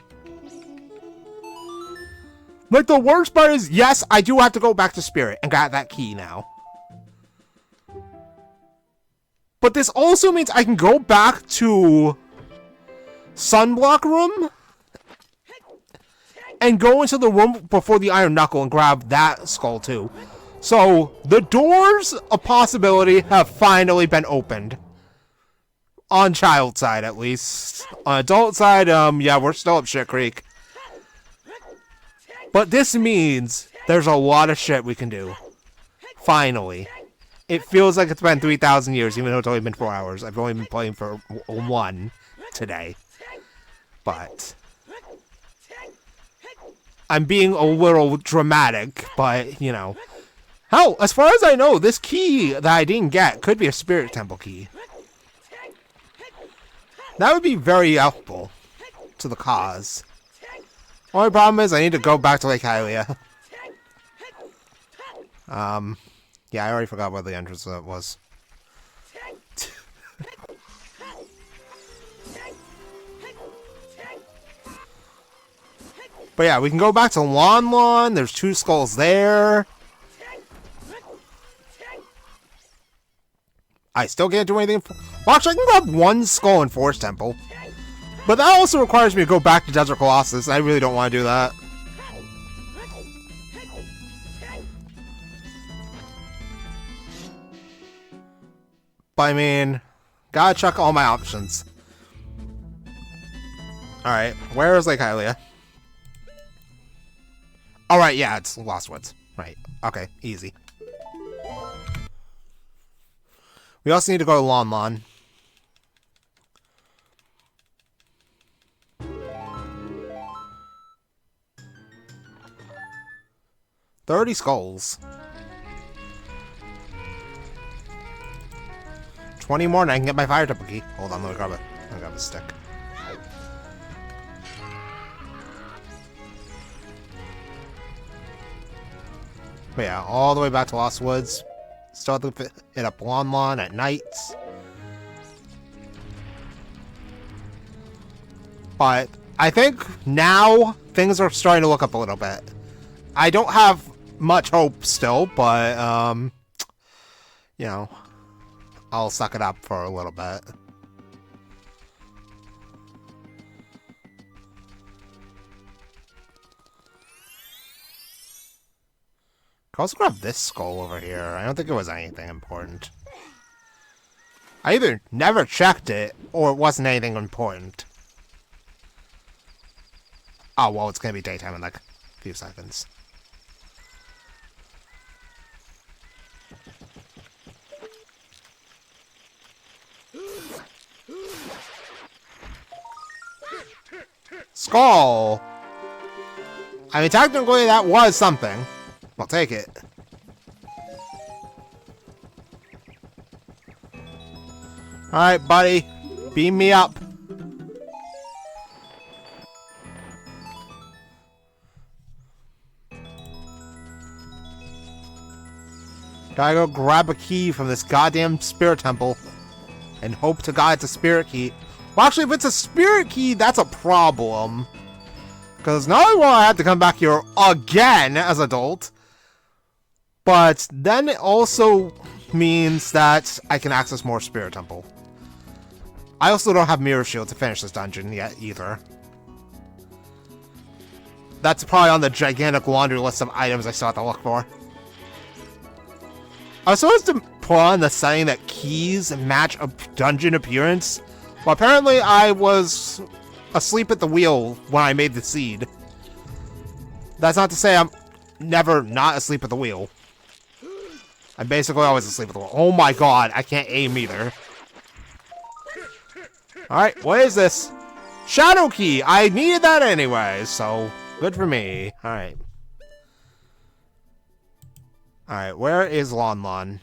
Like, the worst part is, yes, I do have to go back to Spirit and got that key now. But this also means I can go back to Sunblock Room and go into the room before the Iron Knuckle and grab that skull too. So, the doors of possibility have finally been opened. On child side, at least. On adult side, yeah, we're still up shit creek. But this means there's a lot of shit we can do. Finally. It feels like it's been 3,000 years, even though it's only been 4 hours. I've only been playing for 1 today. But I'm being a little dramatic, but, you know. Hell, as far as I know, this key that I didn't get could be a Spirit Temple key. That would be very helpful to the cause. Only problem is I need to go back to Lake Hylia. Yeah, I already forgot what the entrance was. But yeah, we can go back to Lon Lon. There's 2 skulls there. I still can't do anything. Well, actually, I can grab 1 skull in Forest Temple. But that also requires me to go back to Desert Colossus. I really don't want to do that. But I mean, gotta check all my options. Alright, where is Lake Hylia? Alright, yeah, it's Lost Woods. Right, okay, easy. We also need to go to Lon Lon. $30 skulls. 20 more and I can get my fire temple key. Hold on, let me grab a stick. But yeah, all the way back to Lost Woods. Still have to hit up Lon Lon at nights. But I think now things are starting to look up a little bit. I don't have much hope still, but you know, I'll suck it up for a little bit. I'll also grab this skull over here. I don't think it was anything important. I either never checked it, or it wasn't anything important. Oh, well, it's gonna be daytime in like a few seconds. Skull! I mean, technically that was something. I'll take it. Alright, buddy. Beam me up. Gotta go grab a key from this goddamn spirit temple. And hope to God it's a spirit key. Well, actually, if it's a spirit key, that's a problem. Because not only will I have to come back here again as adult, but then it also means that I can access more Spirit Temple. I also don't have Mirror Shield to finish this dungeon yet either. That's probably on the gigantic laundry list of items I still have to look for. I was supposed to put on the setting that keys match a dungeon appearance, but apparently I was asleep at the wheel when I made the seed. That's not to say I'm never not asleep at the wheel. I'm basically always asleep at the wheel. Oh my god, I can't aim either. Alright, what is this? Shadow Key! I needed that anyway, so good for me. Alright. Alright, where is Lon Lon?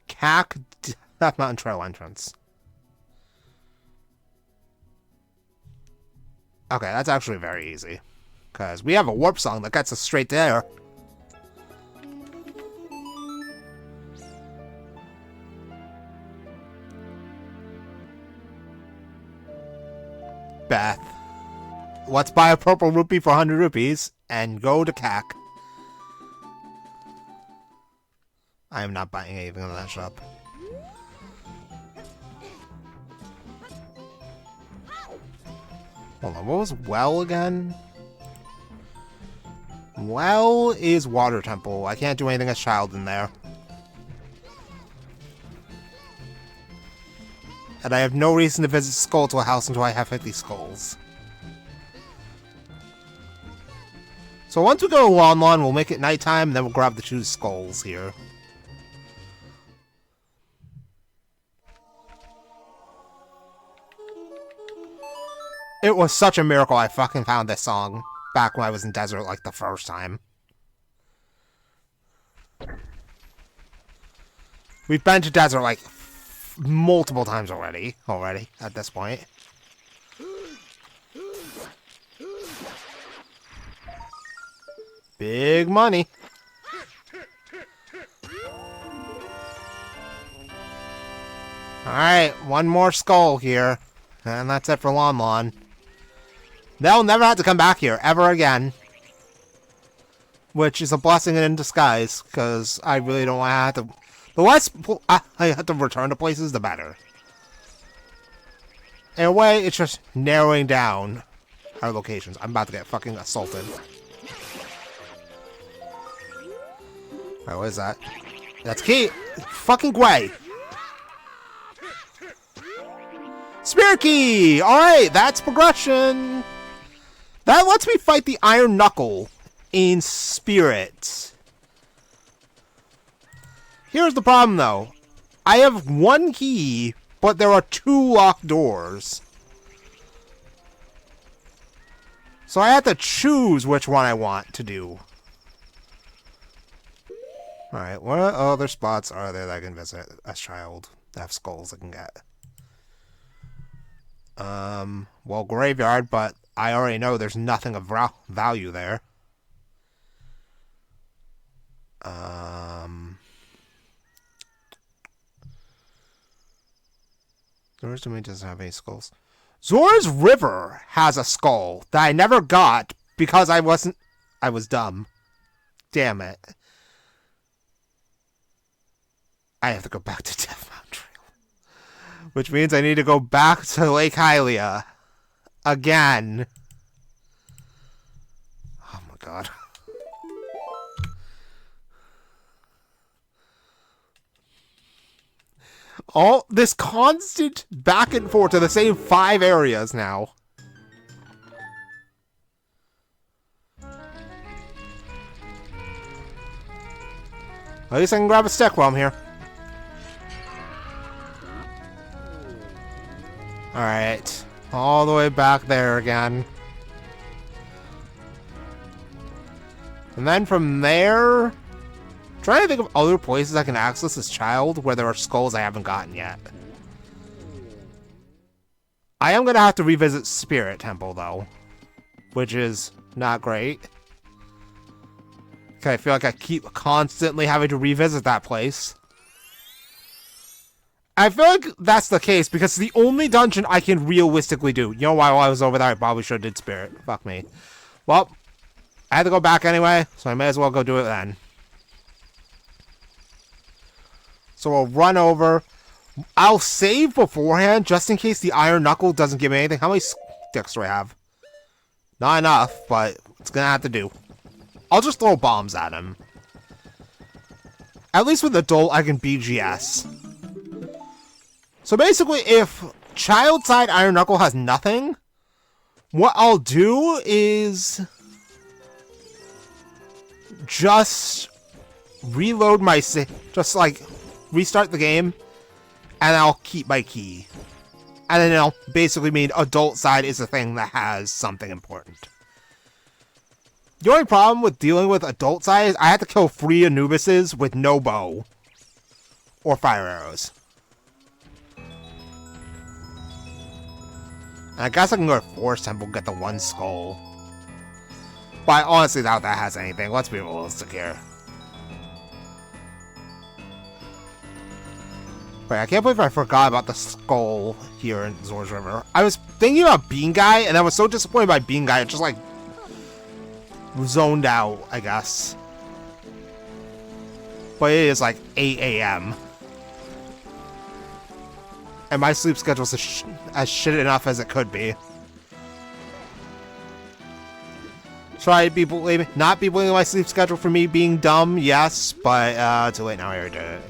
Cack Death Mountain Trail entrance. Okay, that's actually very easy. Because we have a warp song that gets us straight there. Beth. Let's buy a purple rupee for 100 rupees and go to CAC. I am not buying anything in that shop. Hold on, what was Well again? Well is Water Temple. I can't do anything as Child in there. And I have no reason to visit Skulltula House until I have 50 skulls. So once we go to Lon Lon, we'll make it nighttime, and then we'll grab the 2 skulls here. It was such a miracle I fucking found this song back when I was in Desert like the first time. We've been to Desert like multiple times already at this point. Big money. Alright, one more skull here. And that's it for Lon Lon. They'll never have to come back here, ever again. Which is a blessing in disguise, because I really don't want to have to... The less I have to return to places, the better. In a way, it's just narrowing down our locations. I'm about to get fucking assaulted. Alright, what is that? That's key! Fucking Gwei! Spirit Key! Alright, that's progression! That lets me fight the Iron Knuckle in Spirit. Here's the problem, though. I have 1 key, but there are 2 locked doors. So I have to choose which one I want to do. Alright, what other spots are there that I can visit as Child that have skulls I can get? Well, Graveyard, but I already know there's nothing of value there. Zora's Domain doesn't have any skulls. Zora's River has a skull that I never got because I was dumb. Damn it. I have to go back to Death Mountain Trail. Which means I need to go back to Lake Hylia. Again. Oh my god. All this constant back and forth to the same 5 areas now. At least I can grab a stick while I'm here. Alright. All the way back there again. And then from there... I'm trying to think of other places I can access this Child where there are skulls I haven't gotten yet. I am going to have to revisit Spirit Temple, though. Which is not great. Okay, I feel like I keep constantly having to revisit that place. I feel like that's the case because it's the only dungeon I can realistically do. You know, while I was over there, I probably should have did Spirit. Fuck me. Well, I had to go back anyway, so I may as well go do it then. So we'll run over. I'll save beforehand just in case the Iron Knuckle doesn't give me anything. How many sticks do I have? Not enough, but it's gonna have to do. I'll just throw bombs at him. At least with Adult, I can BGS. So basically, if Child Side Iron Knuckle has nothing, what I'll do is just reload my just like restart the game, and I'll keep my key. And then it'll basically mean Adult Side is the thing that has something important. The only problem with dealing with Adult Side is I have to kill 3 Anubises with no bow or fire arrows. And I guess I can go to Forest Temple and get the 1 skull. But I honestly doubt that has anything. Let's be realistic here. Wait, I can't believe I forgot about the skull here in Zor's River. I was thinking about Bean Guy, and I was so disappointed by Bean Guy, it just like zoned out, I guess. But it is like 8 a.m. And my sleep schedule's as shit enough as it could be. Try to not be blaming my sleep schedule for me being dumb, yes, but too late now, I already did it.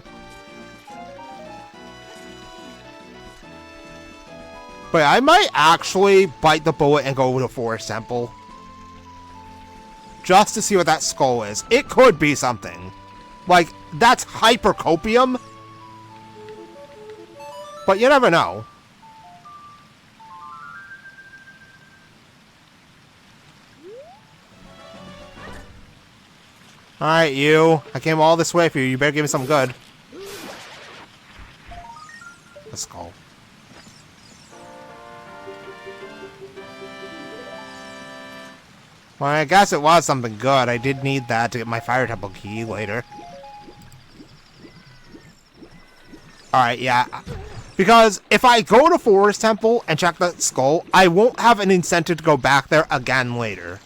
But I might actually bite the bullet and go to Forest Temple. Just to see what that skull is. It could be something. Like, that's hypercopium. But you never know. Alright, you. I came all this way for you. You better give me something good. A skull. Well, I guess it was something good. I did need that to get my Fire Temple key later. Alright, yeah. Because if I go to Forest Temple and check that skull, I won't have an incentive to go back there again later.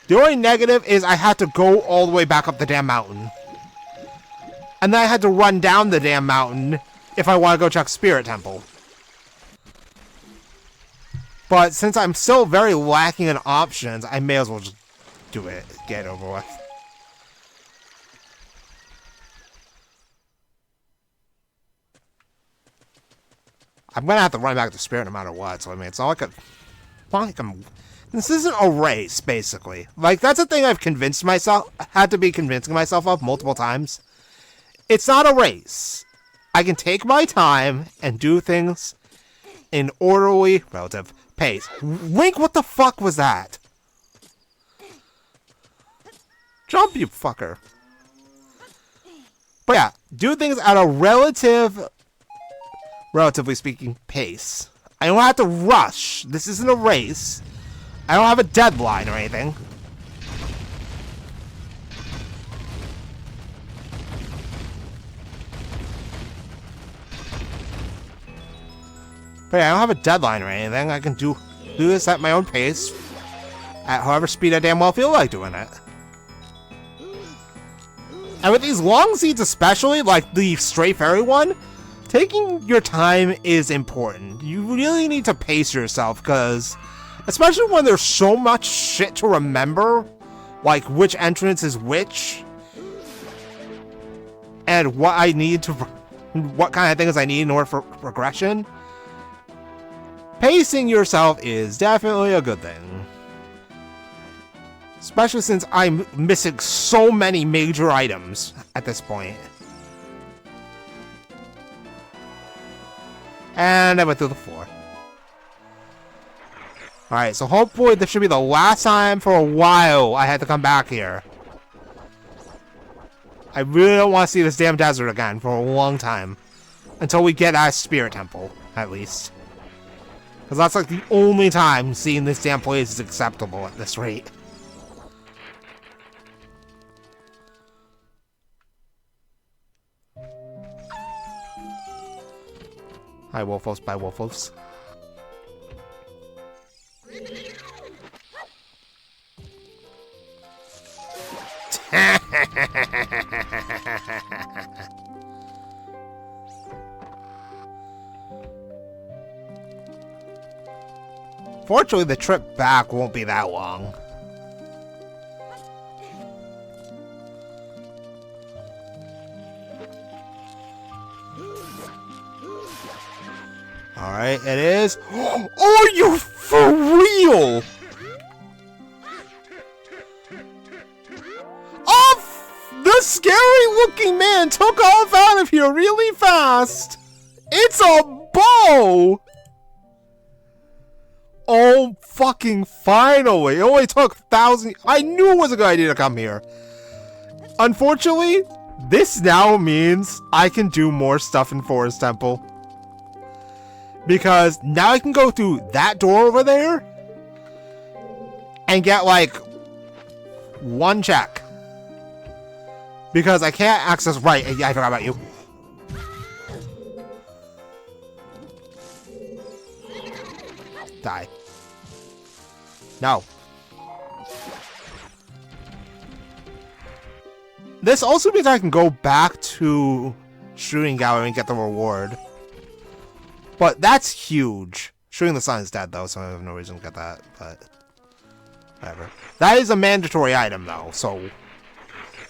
The only negative is I had to go all the way back up the damn mountain. And then I had to run down the damn mountain if I want to go check Spirit Temple. But since I'm still very lacking in options, I may as well just do it. Get it over with. I'm gonna have to run back to Spirit no matter what, so I mean, it's not like this isn't a race, basically. Like, that's a thing I've had to be convincing myself of multiple times. It's not a race. I can take my time and do things in orderly, relative pace. Link, what the fuck was that? Jump, you fucker. But yeah, do things at a relatively speaking, pace. I don't have to rush. This isn't a race. I don't have a deadline or anything. But yeah, I don't have a deadline or anything. I can do this at my own pace. At however speed I damn well feel like doing it. And with these long seeds especially, like the Stray Fairy one, taking your time is important. You really need to pace yourself, because especially when there's so much shit to remember, like which entrance is which, and what I need to, what kind of things I need in order for progression. Pacing yourself is definitely a good thing. Especially since I'm missing so many major items at this point. And I went through the floor. Alright, so hopefully this should be the last time for a while I had to come back here. I really don't want to see this damn desert again for a long time. Until we get out of Spirit Temple, at least. Because that's like the only time seeing this damn place is acceptable at this rate. Hi, Wolfos. Bye, Wolfos. Fortunately, the trip back won't be that long. Alright, it is. Oh, you for real? Oh, the scary-looking man took off out of here really fast. It's a bow. Oh, fucking finally. It only took 1,000. I knew it was a good idea to come here. Unfortunately, this now means I can do more stuff in Forest Temple. Because now I can go through that door over there and get, like, one check. Because I can't access right. I forgot about you. Die. No. This also means I can go back to Shooting Gallery and get the reward. But that's huge. Shooting the Sun is dead, though, so I have no reason to get that, but whatever. That is a mandatory item, though, so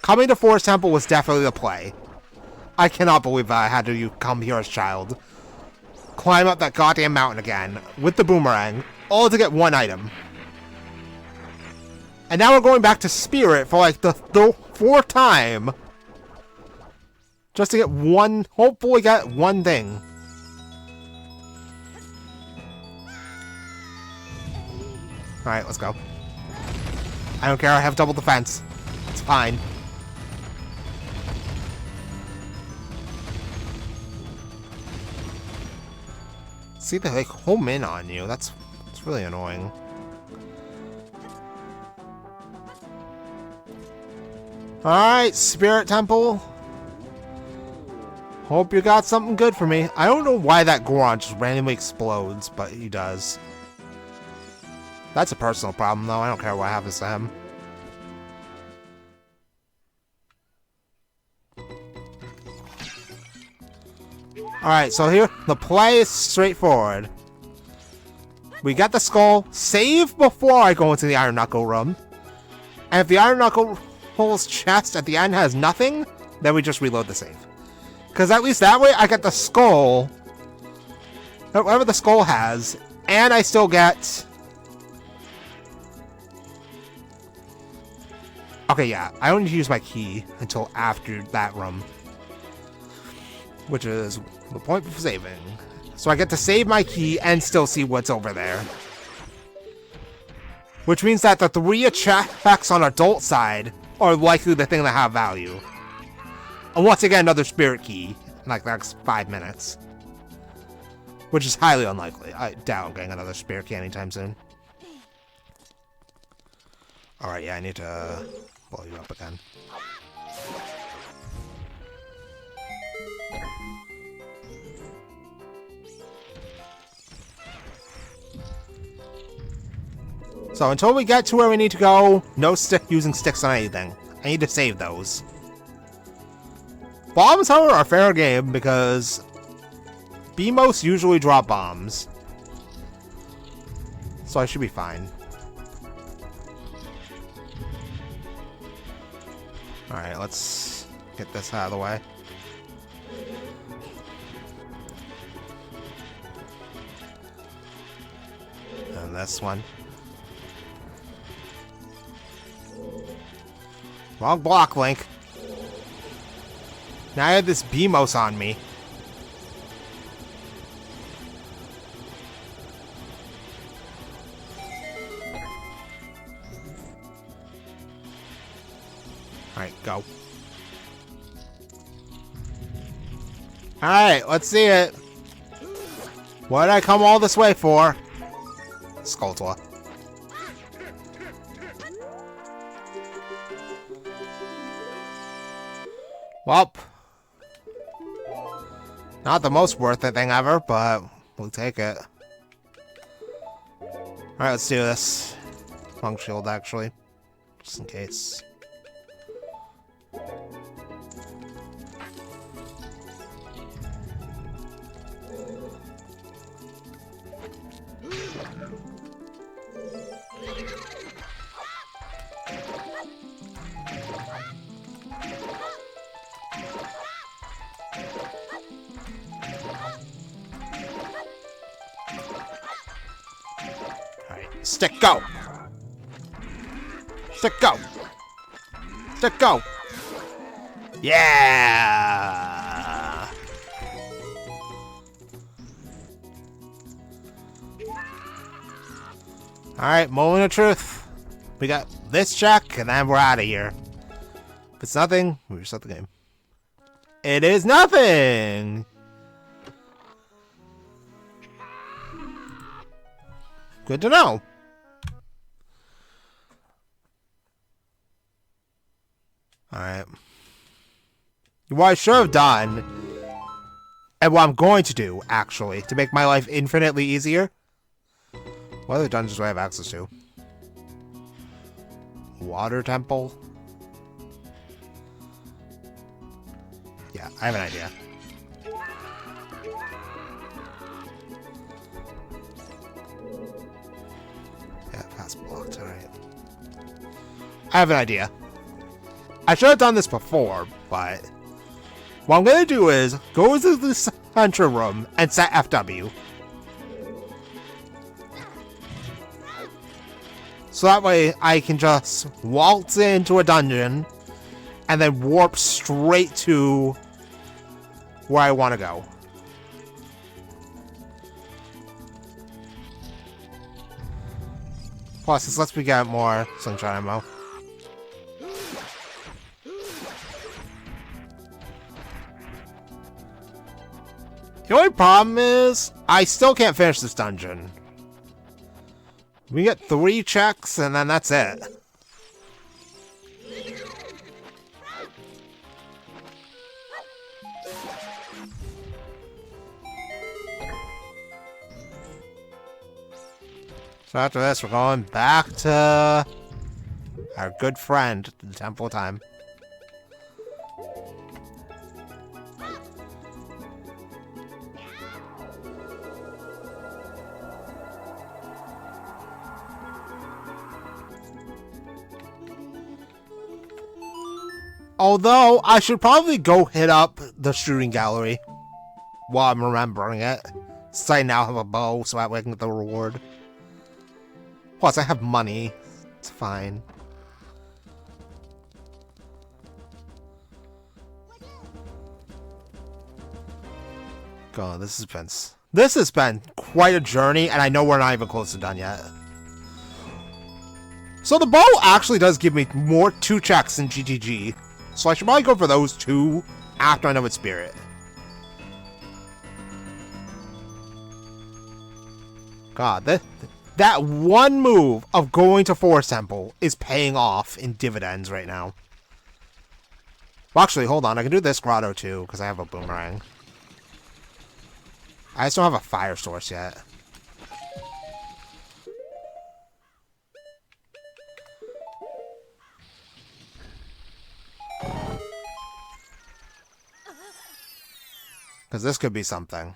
coming to Forest Temple was definitely the play. I cannot believe that I had to come here as a child. Climb up that goddamn mountain again with the boomerang, all to get one item. And now we're going back to Spirit for, like, the fourth time. Just to get one, hopefully get one thing. Alright, let's go. I don't care, I have double defense. It's fine. See, they like home in on you. That's really annoying. Alright, Spirit Temple. Hope you got something good for me. I don't know why that Goron just randomly explodes, but he does. That's a personal problem, though. I don't care what happens to him. Alright, so here, the play is straightforward. We get the skull, save before I go into the Iron Knuckle room. And if the Iron Knuckle's chest at the end has nothing, then we just reload the save. Because at least that way, I get the skull, whatever the skull has, and I still get... Okay, yeah, I don't need to use my key until after that room. Which is the point of saving. So I get to save my key and still see what's over there. Which means that the 3 effects on adult side are likely the thing that have value. And once again, another spirit key in like the next 5 minutes. Which is highly unlikely. I doubt getting another spirit key anytime soon. Alright, yeah, I need to blow you up again. So until we get to where we need to go, no using sticks on anything. I need to save those. Bombs, however, are fair game because BMOs usually drop bombs. So I should be fine. Alright, let's get this out of the way. And this one. Wrong block, Link. Now I have this BMOS on me. Alright, go. Alright, let's see it. What did I come all this way for? Skulltula. Welp. Not the most worth it thing ever, but we'll take it. Alright, let's do this. Long shield, actually. Just in case. Stick, go! Stick, go! Stick, go! Yeah! Alright, moment of truth. We got this check, and then we're out of here. If it's nothing, we reset the game. It is nothing! Good to know. Alright. What I should have done, and what I'm going to do, actually, to make my life infinitely easier. What other dungeons do I have access to? Water Temple? Yeah, I have an idea. Yeah, fast blocked, alright. I have an idea. I should have done this before, but what I'm gonna do is go to the center room and set FW. So that way I can just waltz into a dungeon and then warp straight to where I want to go. Plus, this lets me get more sunshine ammo. The only problem is, I still can't finish this dungeon. We get 3 checks, and then that's it. So after this, we're going back to our good friend, the Temple of Time. Although, I should probably go hit up the shooting gallery while I'm remembering it. Since I now have a bow, so that way I can get the reward. Plus, I have money. It's fine. God, this has been quite a journey, and I know we're not even close to done yet. So the bow actually does give me more 2 checks than GTG. So I should probably go for those 2 after I know its spirit. God, that one move of going to Forest Temple is paying off in dividends right now. Well, actually, hold on. I can do this grotto too, because I have a boomerang. I just don't have a fire source yet. Because this could be something.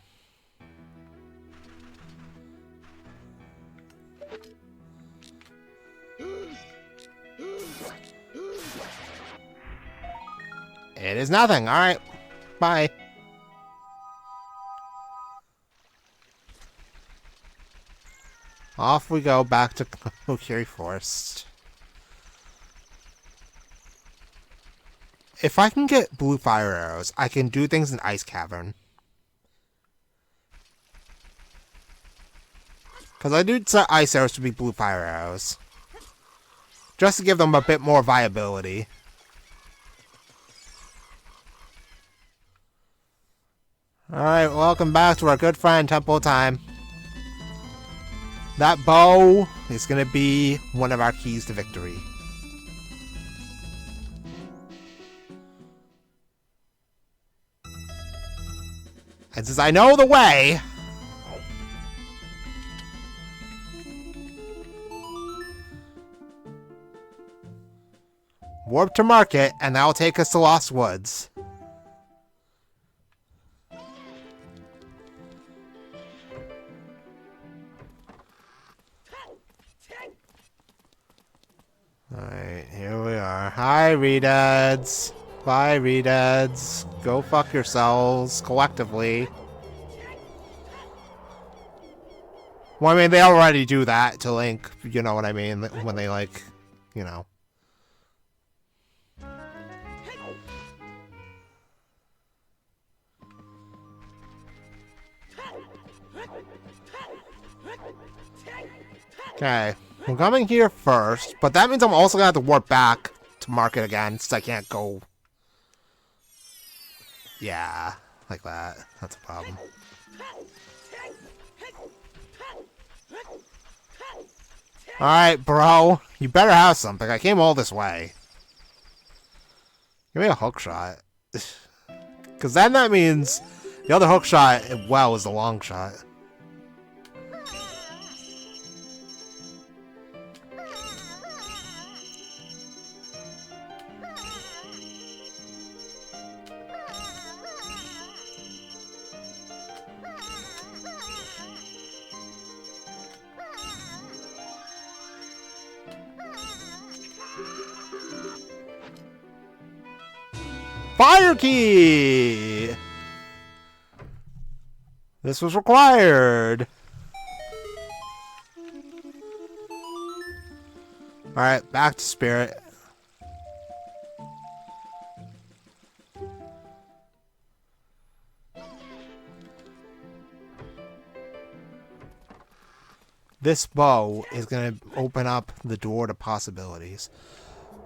It is nothing. Alright. Bye. Off we go back to Kokiri Forest. If I can get blue fire arrows, I can do things in Ice Cavern. Because I do set ice arrows to be blue fire arrows. Just to give them a bit more viability. Alright, welcome back to our good friend Temple of Time. That bow is going to be one of our keys to victory. And since I know the way... warp to market, and that'll take us to Lost Woods. Alright, here we are. Hi, Redads. Bye, Redads. Go fuck yourselves, collectively. Well, I mean, they already do that to Link, you know what I mean? When they, like, you know. Okay, I'm coming here first, but that means I'm also gonna have to warp back to market again, since I can't go... yeah, like that. That's a problem. Alright, bro. You better have something. I came all this way. Give me a hook shot. Because then that means the other hook shot, well, is the long shot. Fire key! This was required. Alright, back to Spirit. This bow is going to open up the door to possibilities.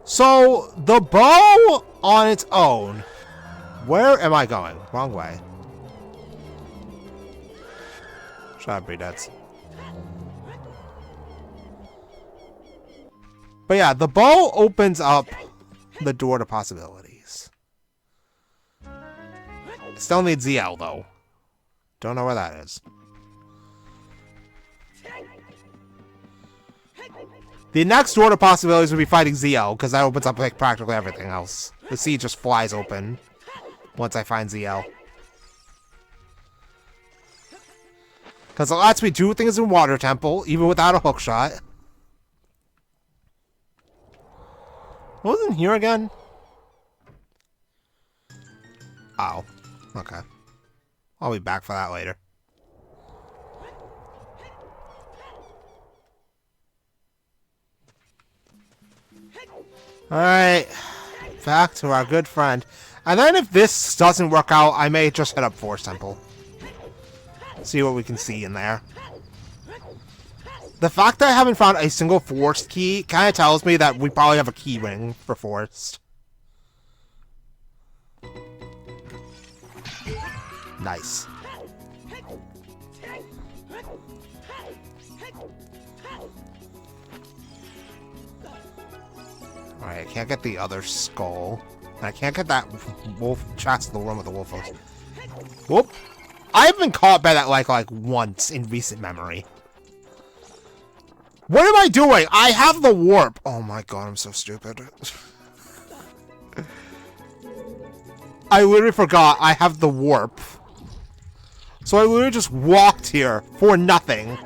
So, the bow on its own. Where am I going? Wrong way. Shut up, Redads. But yeah, the bow opens up the door to possibilities. Still need ZL, though. Don't know where that is. The next door to possibilities would be fighting ZL, because that opens up like practically everything else. The sea just flies open once I find ZL. Because it lets me do things in Water Temple, even without a hookshot. What was in here again? Oh, okay. I'll be back for that later. Alright, back to our good friend. And then if this doesn't work out, I may just hit up Force Temple. See what we can see in there. The fact that I haven't found a single Forest key kind of tells me that we probably have a key ring for Forest. Nice. Alright, I can't get the other skull. And I can't get that wolf chest in the room with the wolf host. Whoop! I've been caught by that like once in recent memory. What am I doing? I have the warp! Oh my god, I'm so stupid. I literally forgot I have the warp. So I literally just walked here for nothing.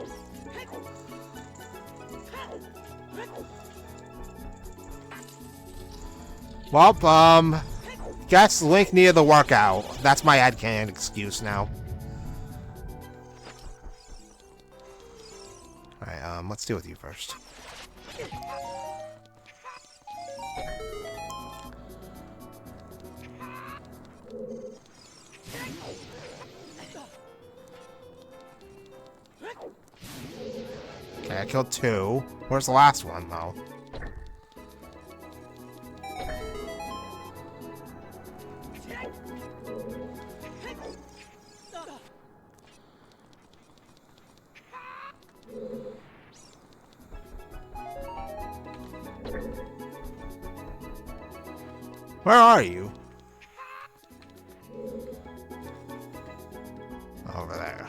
Well, guess Link needed the workout. That's my headcanon excuse now. Alright, let's deal with you first. Okay, I killed 2. Where's the last one, though? Where are you? Over there.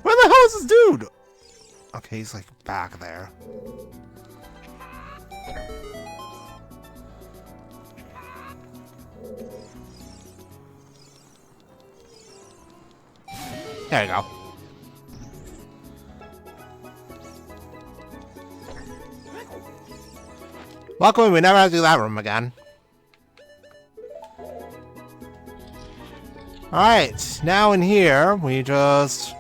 Where the hell is this dude? Okay, he's like back there. There you go. Luckily, we never have to do that room again. Alright, now in here, we just...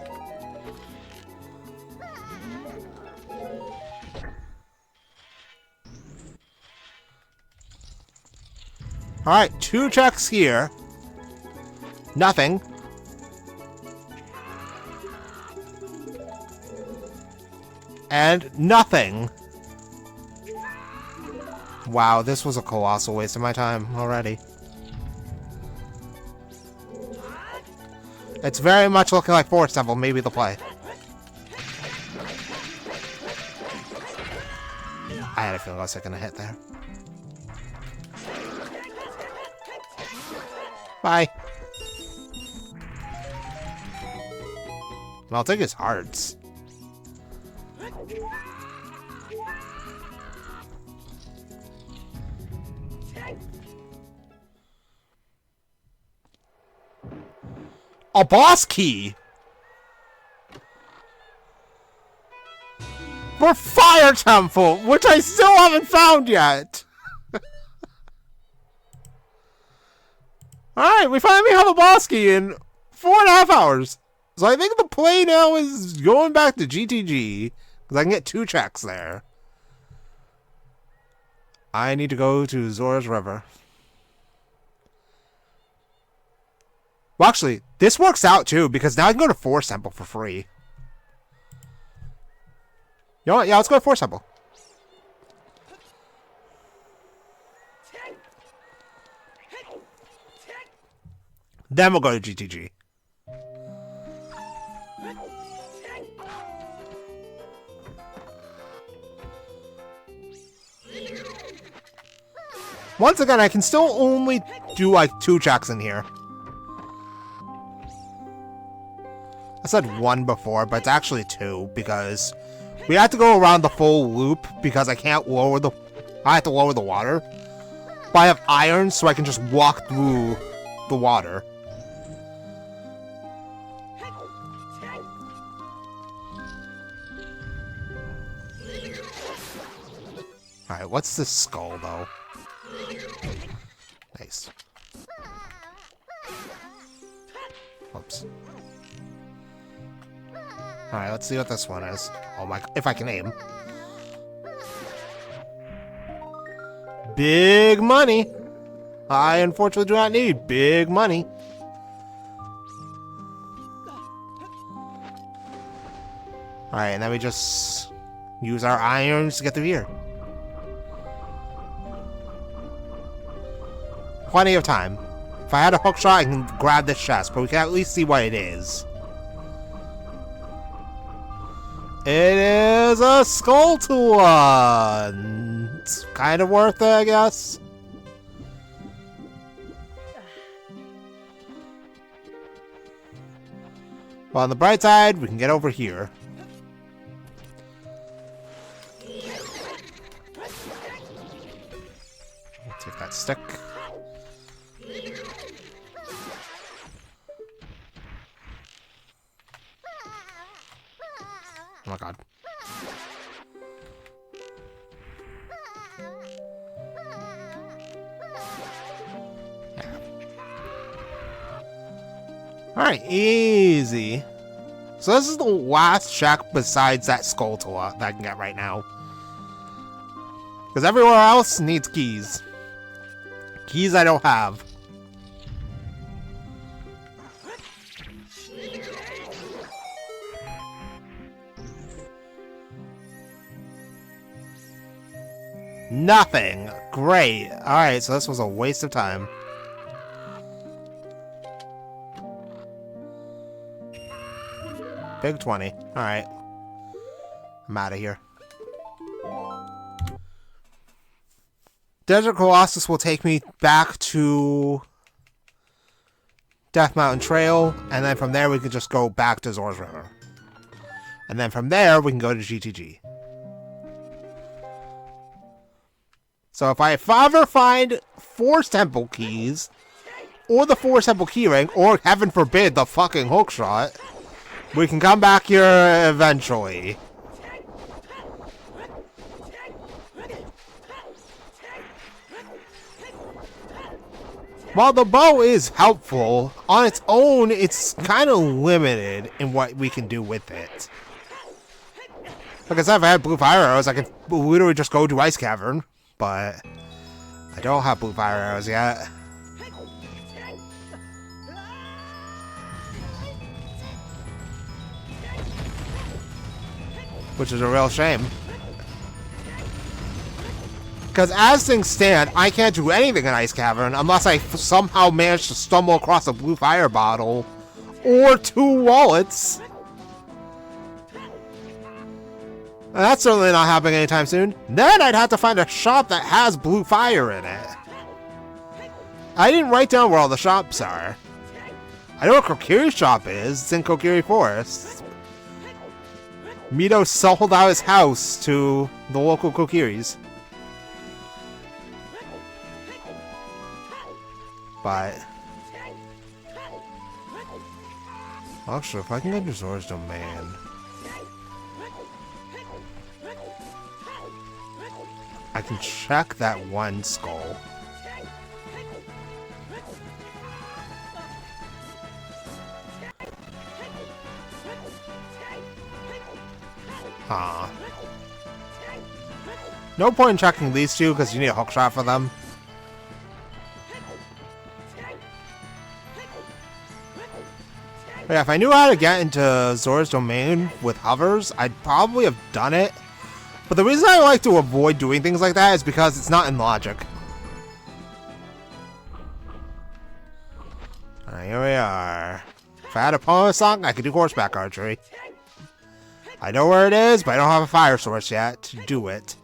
Alright, 2 checks here. Nothing. And nothing. Wow, this was a colossal waste of my time already. It's very much looking like Forest Temple, maybe the play. I had a feeling I was gonna hit there. Bye. I'll take his hearts. A boss key! For Fire Temple, which I still haven't found yet! Alright, we finally have a boss key in 4.5 hours. So I think the play now is going back to GTG, because I can get 2 checks there. I need to go to Zora's River. Well, actually, this works out too, because now I can go to Forest Temple for free. You know what? Yeah, let's go to Forest Temple. Then we'll go to GTG. Once again, I can still only do like 2 checks in here. I said 1 before, but it's actually 2 because we have to go around the full loop because I can't lower the... I have to lower the water. But I have iron, so I can just walk through the water. Alright, what's this skull, though? Nice. Oops. Alright, let's see what this one is. Oh my... if I can aim. Big money! I unfortunately do not need big money. Alright, and then we just use our irons to get through here. Plenty of time. If I had a hook shot, I can grab this chest, but we can at least see what it is. It is a Skulltula! It's kind of worth it, I guess. Well, on the bright side, we can get over here. I'll take that stick. Oh my god. Alright, easy. So this is the last shack besides that Skulltula that I can get right now. Because everywhere else needs keys. Keys I don't have. Nothing. Great. Alright, so this was a waste of time. Big 20. Alright. I'm out of here. Desert Colossus will take me back to Death Mountain Trail, and then from there we can just go back to Zora's River. And then from there we can go to GTG. So if I ever find 4 temple keys, or the 4 temple keyring, or heaven forbid the fucking hookshot, we can come back here eventually. While the bow is helpful, on its own, it's kind of limited in what we can do with it. Like I said, if I had blue fire arrows, I could literally just go to Ice Cavern, but I don't have blue fire arrows yet. Which is a real shame. Because as things stand, I can't do anything in Ice Cavern unless I somehow manage to stumble across a blue fire bottle or 2 wallets. And that's certainly not happening anytime soon. Then I'd have to find a shop that has blue fire in it. I didn't write down where all the shops are. I know what Kokiri's shop is. It's in Kokiri Forest. Mito sold out his house to the local Kokiris. But actually, if I can get to Zora's Domain, I can check that 1 skull. Huh. No point in checking these 2 because you need a hookshot for them. But yeah, if I knew how to get into Zora's Domain with hovers, I'd probably have done it. But the reason I like to avoid doing things like that is because it's not in logic. Alright, here we are. If I had a Poema song, I could do horseback archery. I know where it is, but I don't have a fire source yet to do it.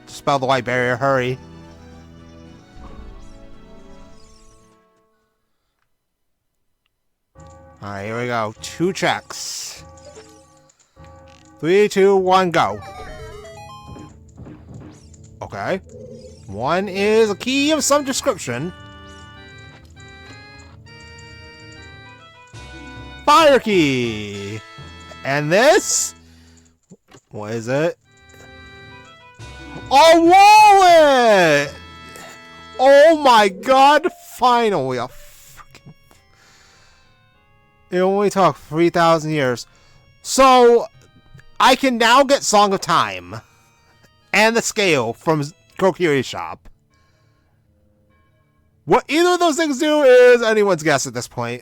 Dispel the white barrier, hurry. Alright, here we go. 2 checks. 3, 2, 1, go. Okay. 1 is a key of some description. Fire key! And this? What is it? A wallet! Oh my god, finally a freaking... It only took 3,000 years. So, I can now get Song of Time and the scale from Kokiri's shop. What either of those things do is anyone's guess at this point.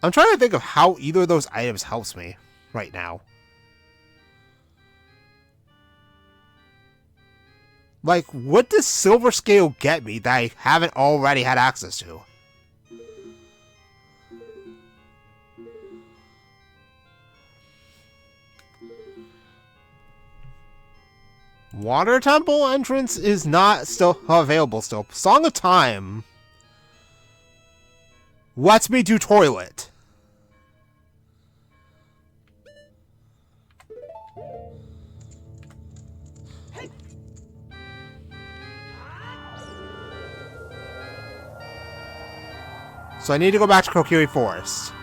I'm trying to think of how either of those items helps me right now. Like, what does Silver Scale get me that I haven't already had access to? Water Temple entrance is not still available still. Song of Time lets me do toilet. So I need to go back to Kokiri Forest.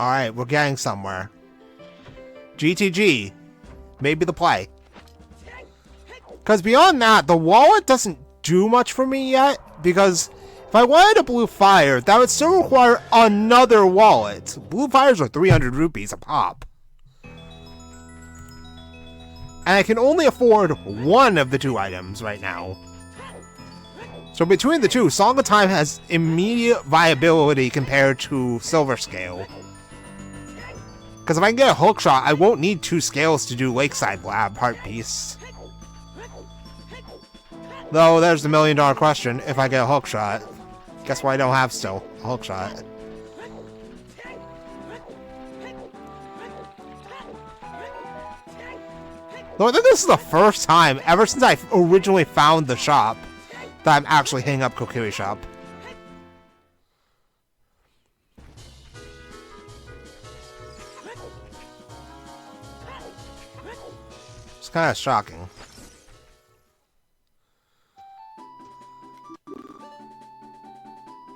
Alright, we're getting somewhere. GTG. Maybe the play. Because beyond that, the wallet doesn't do much for me yet. Because if I wanted a blue fire, that would still require another wallet. Blue fires are 300 rupees a pop. And I can only afford one of the 2 items right now. So between the two, Song of Time has immediate viability compared to Silver Scale. Because if I can get a hook shot, I won't need 2 scales to do Lakeside Lab Heart Piece. Though, there's the $1,000,000 question, if I get a hook shot. Guess what I don't have still? A hook shot. Though I think this is the first time, ever since I originally found the shop, that I'm actually hitting up Kokiri Shop. It's kind of shocking.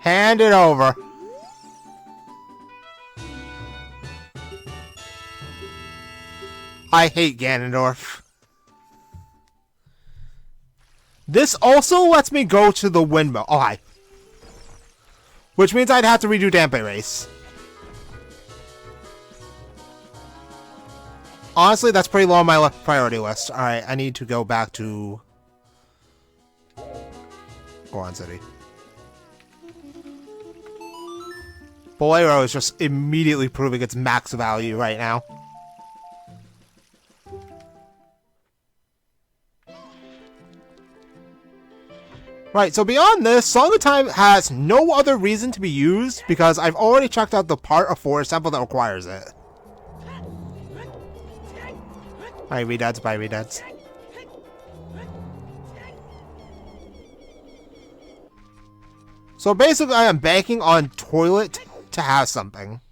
Hand it over. I hate Ganondorf. This also lets me go to the windmill. Oh, hi. Which means I'd have to redo Dampe Race. Honestly, that's pretty low on my priority list. Alright, I need to go back to Goron City. Bolero is just immediately proving its max value right now. Right, so beyond this, Song of Time has no other reason to be used because I've already checked out the part of Forest Temple that requires it. Alright, redads, bye redads. So basically I am banking on Toilet to have something.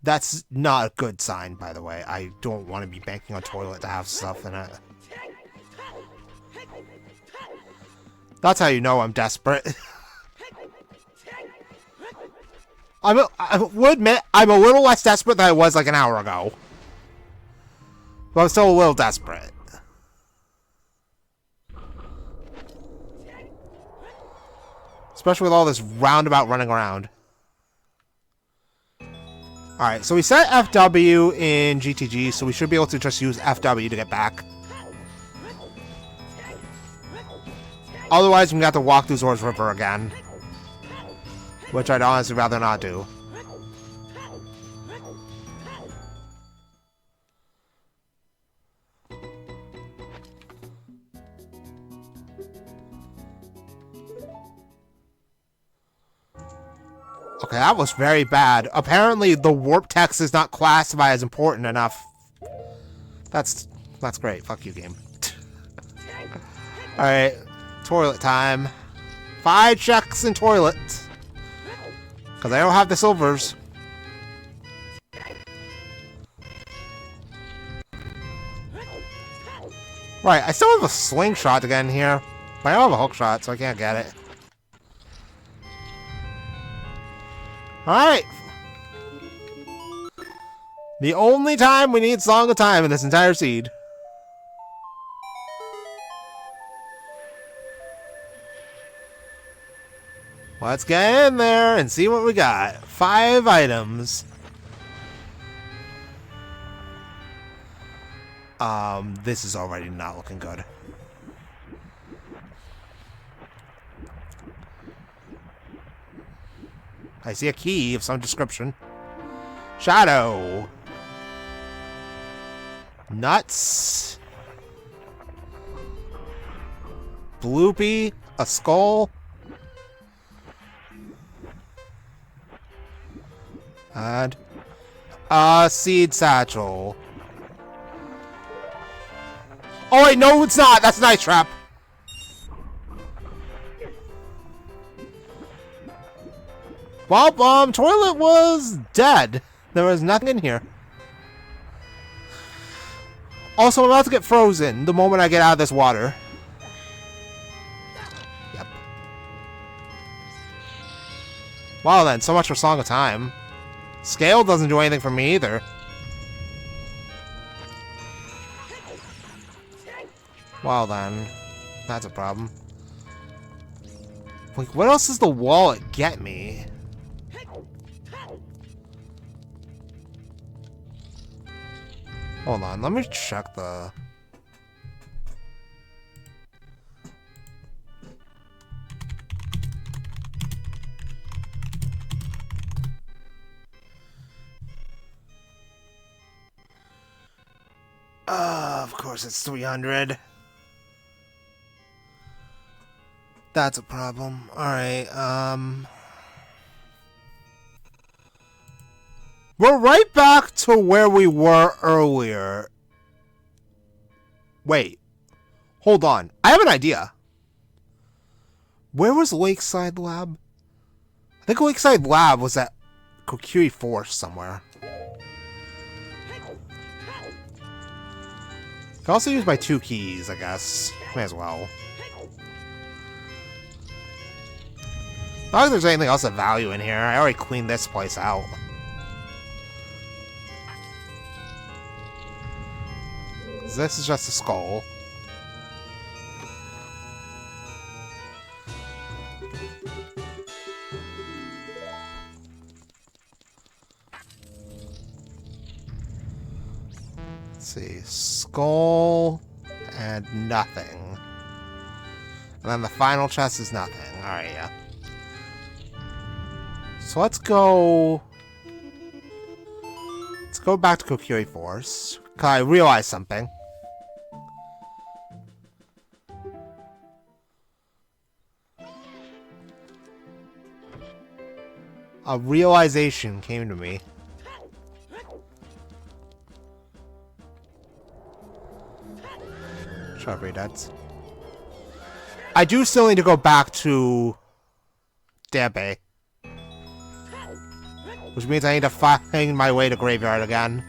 That's not a good sign, by the way. I don't want to be banking on Toilet to have stuff in it. That's how you know I'm desperate. I would admit, I'm a little less desperate than I was like an hour ago. But I'm still a little desperate. Especially with all this roundabout running around. Alright, so we set FW in GTG, so we should be able to just use FW to get back. Otherwise, we're going to have to walk through Zora's River again. Which I'd honestly rather not do. Okay, that was very bad. Apparently, the warp text is not classified as important enough. That's great. Fuck you, game. Alright, toilet time. 5 checks in toilet. Because I don't have the silvers. Right, I still have a slingshot again here. But I don't have a hook shot, so I can't get it. Alright. The only time we need Song of Time in this entire seed. Let's get in there and see what we got. 5 items. This is already not looking good. I see a key of some description. Shadow. Nuts. Bloopy. A skull. And a seed satchel. Oh wait, no it's not! That's an ice trap! Well, toilet was dead. There was nothing in here. Also, I'm about to get frozen the moment I get out of this water. Yep. Well then, so much for Song of Time. Scale doesn't do anything for me either. Well then, that's a problem. Like, what else does the wallet get me? Hold on, let me check the... course it's 300. That's a problem. Alright, we're right back to where we were earlier. Wait. Hold on. I have an idea. Where was Lakeside Lab? I think Lakeside Lab was at Kokiri Force somewhere. I can also use my 2 keys, I guess. May as well. Not like there's anything else of value in here. I already cleaned this place out. This is just a skull. Let's see. Skull and nothing. And then the final chest is nothing. Alright, yeah. So let's go... Let's go back to Kokiri Force. Because I realized something. A realization came to me. Sharply dead. I do still need to go back to Dampe. Which means I need to find my way to Graveyard again.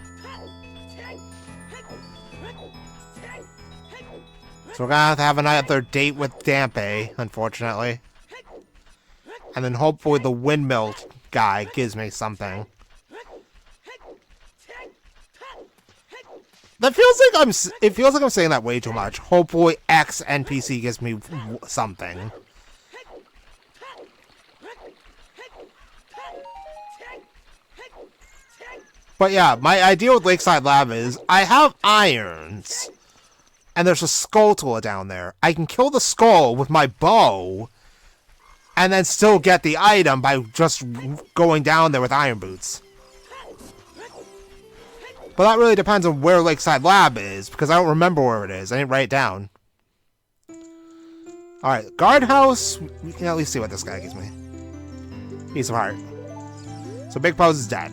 So we're gonna have another date with Dampe, unfortunately. And then hopefully the windmill guy gives me something. That feels like it feels like I'm saying that way too much. Hopefully X NPC gives me something. But yeah, my idea with Lakeside Lab is I have irons. And there's a Skulltula down there. I can kill the skull with my bow. And then still get the item by just going down there with iron boots. But that really depends on where Lakeside Lab is, because I don't remember where it is. I didn't write it down. Alright, guardhouse. We can at least see what this guy gives me. Piece of heart. So Big Pose is dead.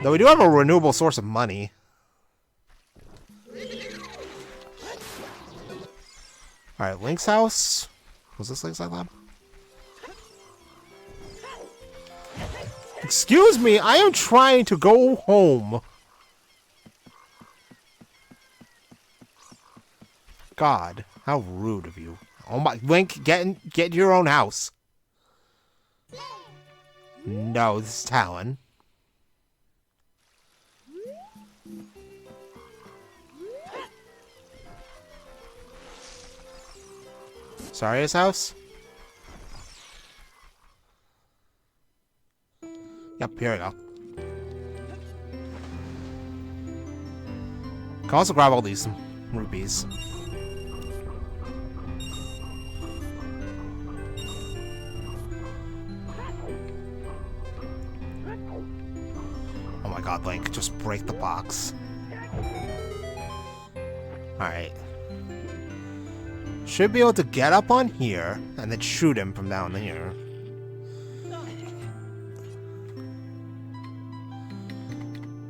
Though we do have a renewable source of money. Alright, Link's house. Was this Lakeside Lab? Excuse me, I am trying to go home. God, how rude of you. Oh my, Link, get your own house. No, this is Talon. Sorry, his house? Yep, here we go. Can also grab all these rupees. Oh my god, Link, just break the box. Alright. Should be able to get up on here and then shoot him from down here.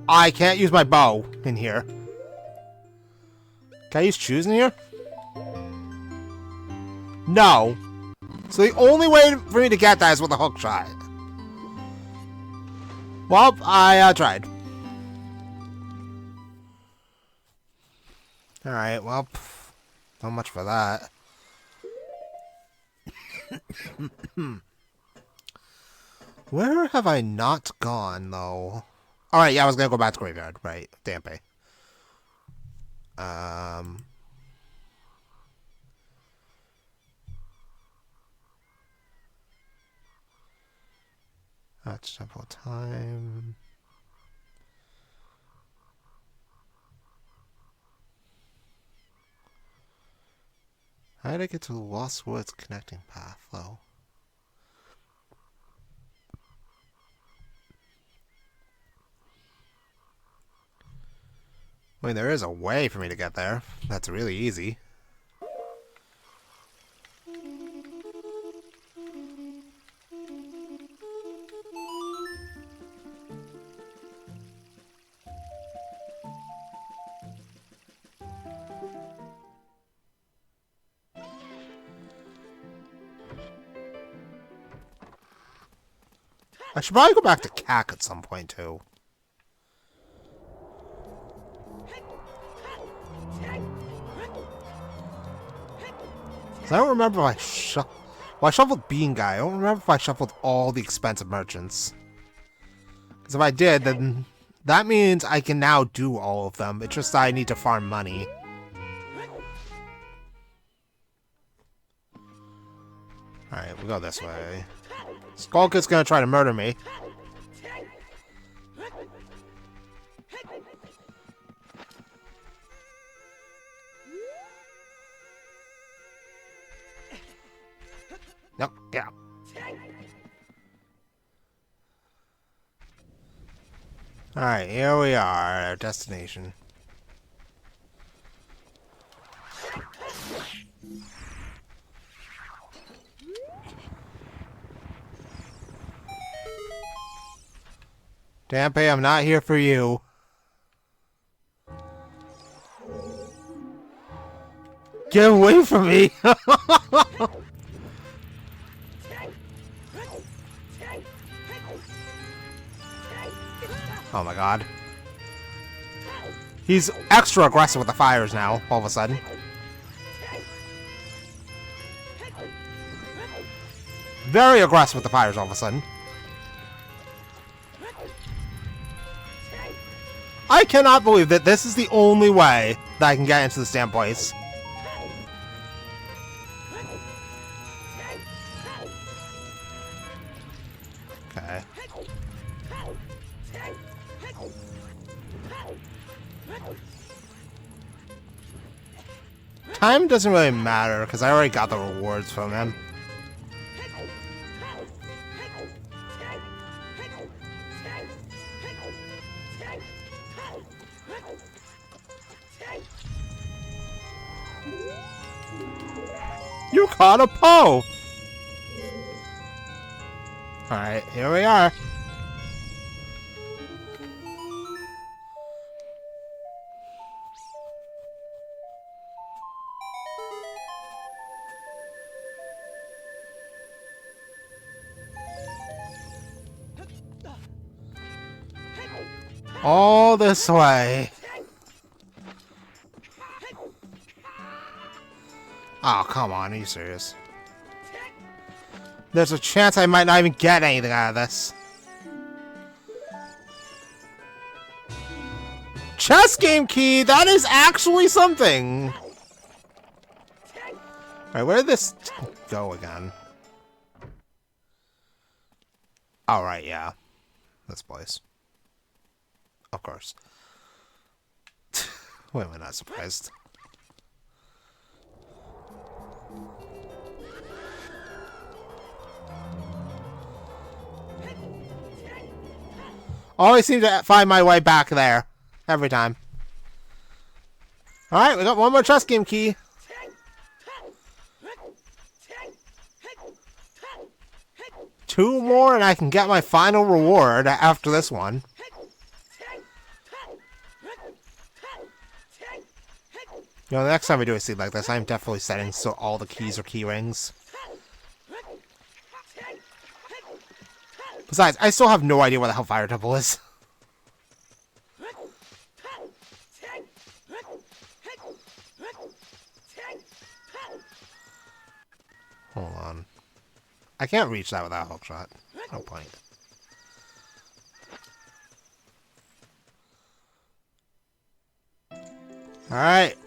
I can't use my bow in here. Can I use choose in here? No. So the only way for me to get that is with a hook shot. Well, I tried. Alright, well, not much for that. Where have I not gone, though? Alright, yeah, I was gonna go back to Graveyard. Right, Dampe. That's double time. How did I get to the Lost Woods connecting path, though? I mean, there is a way for me to get there. That's really easy. I should probably go back to CAC at some point, too. I don't remember if I shuffled Bean Guy. I don't remember if I shuffled all the expensive merchants. Because if I did, then that means I can now do all of them. It's just that I need to farm money. Alright, we'll go this way. Skullkit's gonna try to murder me. Nope, get out. Alright, here we are, our destination. Dampé, I'm not here for you. Get away from me! Oh my god. He's extra aggressive with the fires now, all of a sudden. Very aggressive with the fires all of a sudden. I cannot believe that this is the only way that I can get into this damn place. Okay. Time doesn't really matter, because I already got the rewards from him. You caught a Poe! Alright, here we are. All this way. Oh, come on, are you serious? There's a chance I might not even get anything out of this. Chess game key! That is actually something! Alright, where did this go again? Alright, yeah. This place. Of course. Why am I not surprised? Always seem to find my way back there. Every time. Alright, we got one more chess game key. Two more and I can get my final reward after this one. You know, the next time we do a seed like this, I'm definitely setting so all the keys are key rings. Besides, I still have no idea where the hell Fire Temple is. Hold on. I can't reach that without a hookshot. No point. Alright.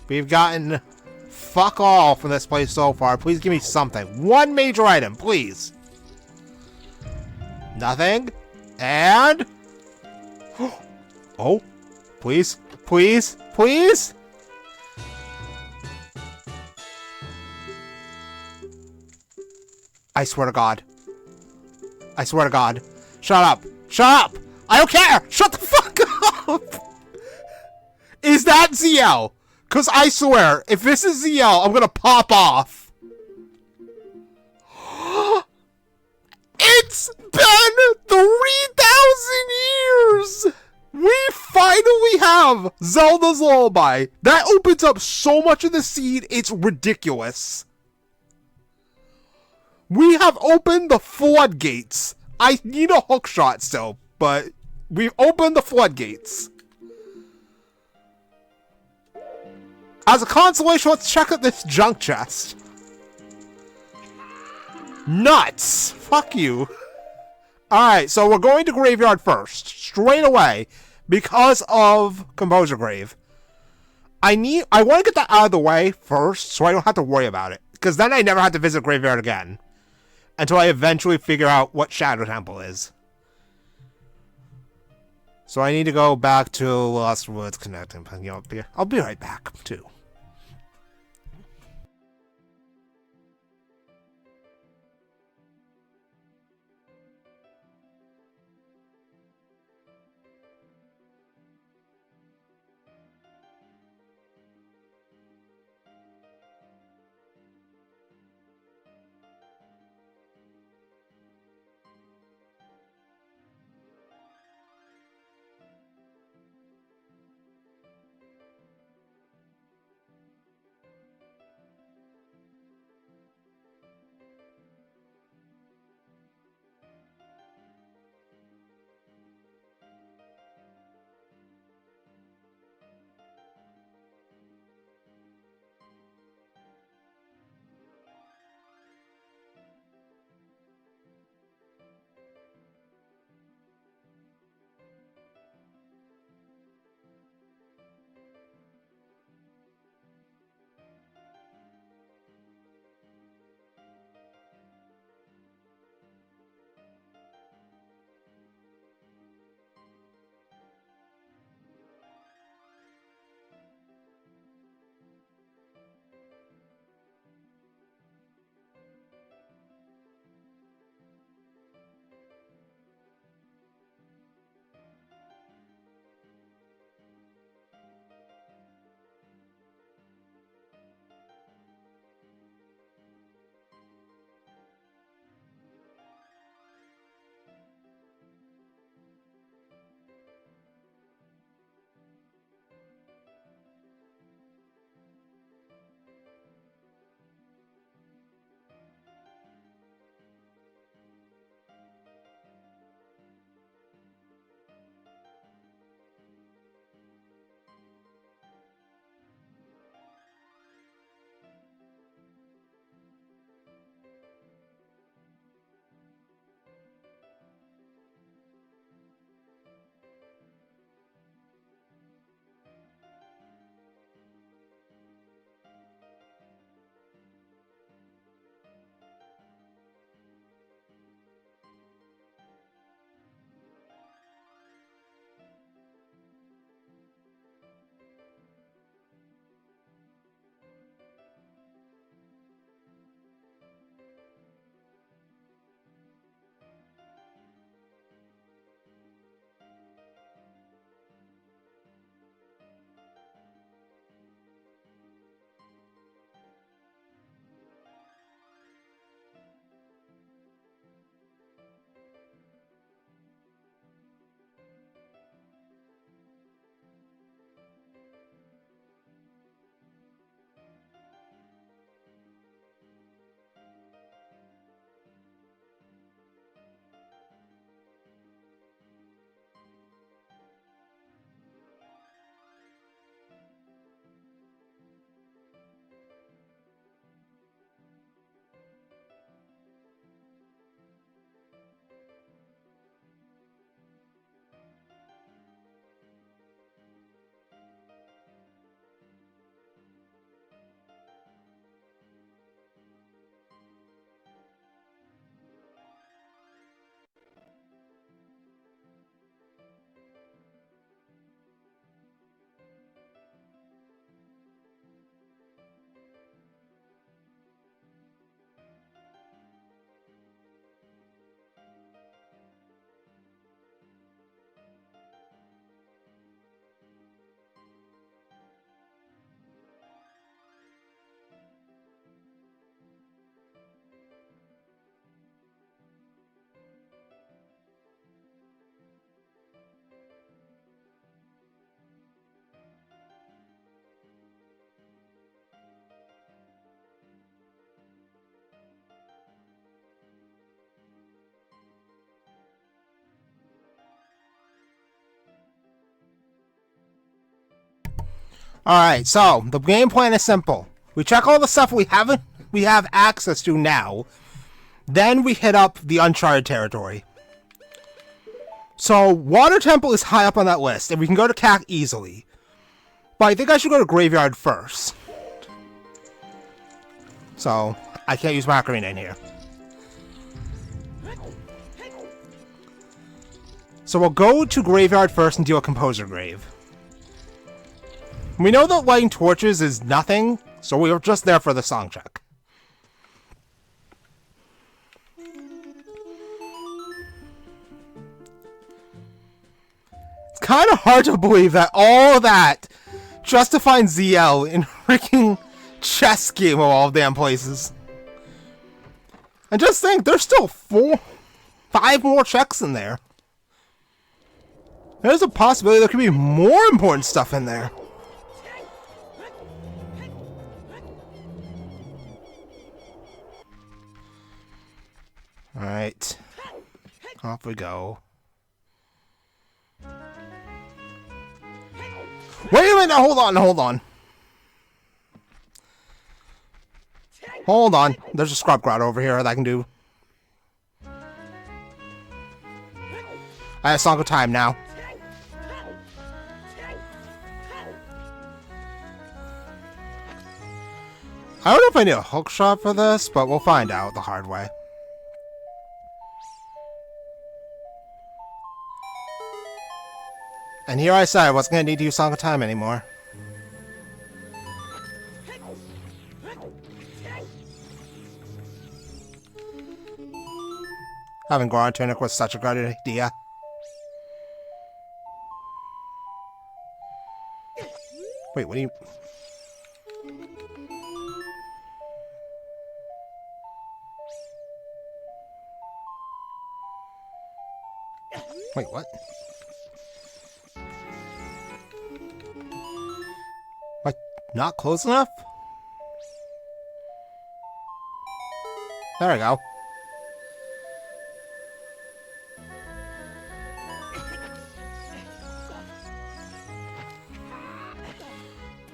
We've gotten fuck all from this place so far. Please give me something. One major item, please. Nothing. And... oh. Please. Please. Please. I swear to God. I swear to God. Shut up. Shut up. I don't care. Shut the fuck up. Is that ZL? Because I swear, if this is ZL, I'm gonna pop off. It's been 3,000 years! We finally have Zelda's Lullaby. That opens up so much of the seed, it's ridiculous. We have opened the floodgates. I need a hook shot still, but we've opened the floodgates. As a consolation, let's check out this junk chest. Nuts! Fuck you. Alright, so we're going to Graveyard first. Straight away. Because of Composer Grave. I want to get that out of the way first, so I don't have to worry about it. Because then I never have to visit Graveyard again. Until I eventually figure out what Shadow Temple is. So I need to go back to Lost Woods Connecting. I'll be right back, too. Alright, so the game plan is simple. We check all the stuff we have access to now. Then we hit up the uncharted territory. So Water Temple is high up on that list, and we can go to CAC easily. But I think I should go to Graveyard first. So I can't use my Ocarina in here. So we'll go to Graveyard first and deal with Composer Grave. We know that lighting torches is nothing, so we were just there for the song check. It's kind of hard to believe that all that just to find ZL in a freaking chess game of all damn places. And just think, there's still 5 more checks in there. There's a possibility there could be more important stuff in there. Alright. Off we go. Wait a minute! Hold on, hold on. Hold on. There's a scrub grotto over here that I can do. I have Song of Time now. I don't know if I need a hook shot for this, but we'll find out the hard way. And here I said I wasn't going to need to use Song of Time anymore. Having Goron Tunic was such a good idea. Wait, what do you... Wait, what? What? Not close enough? There we go.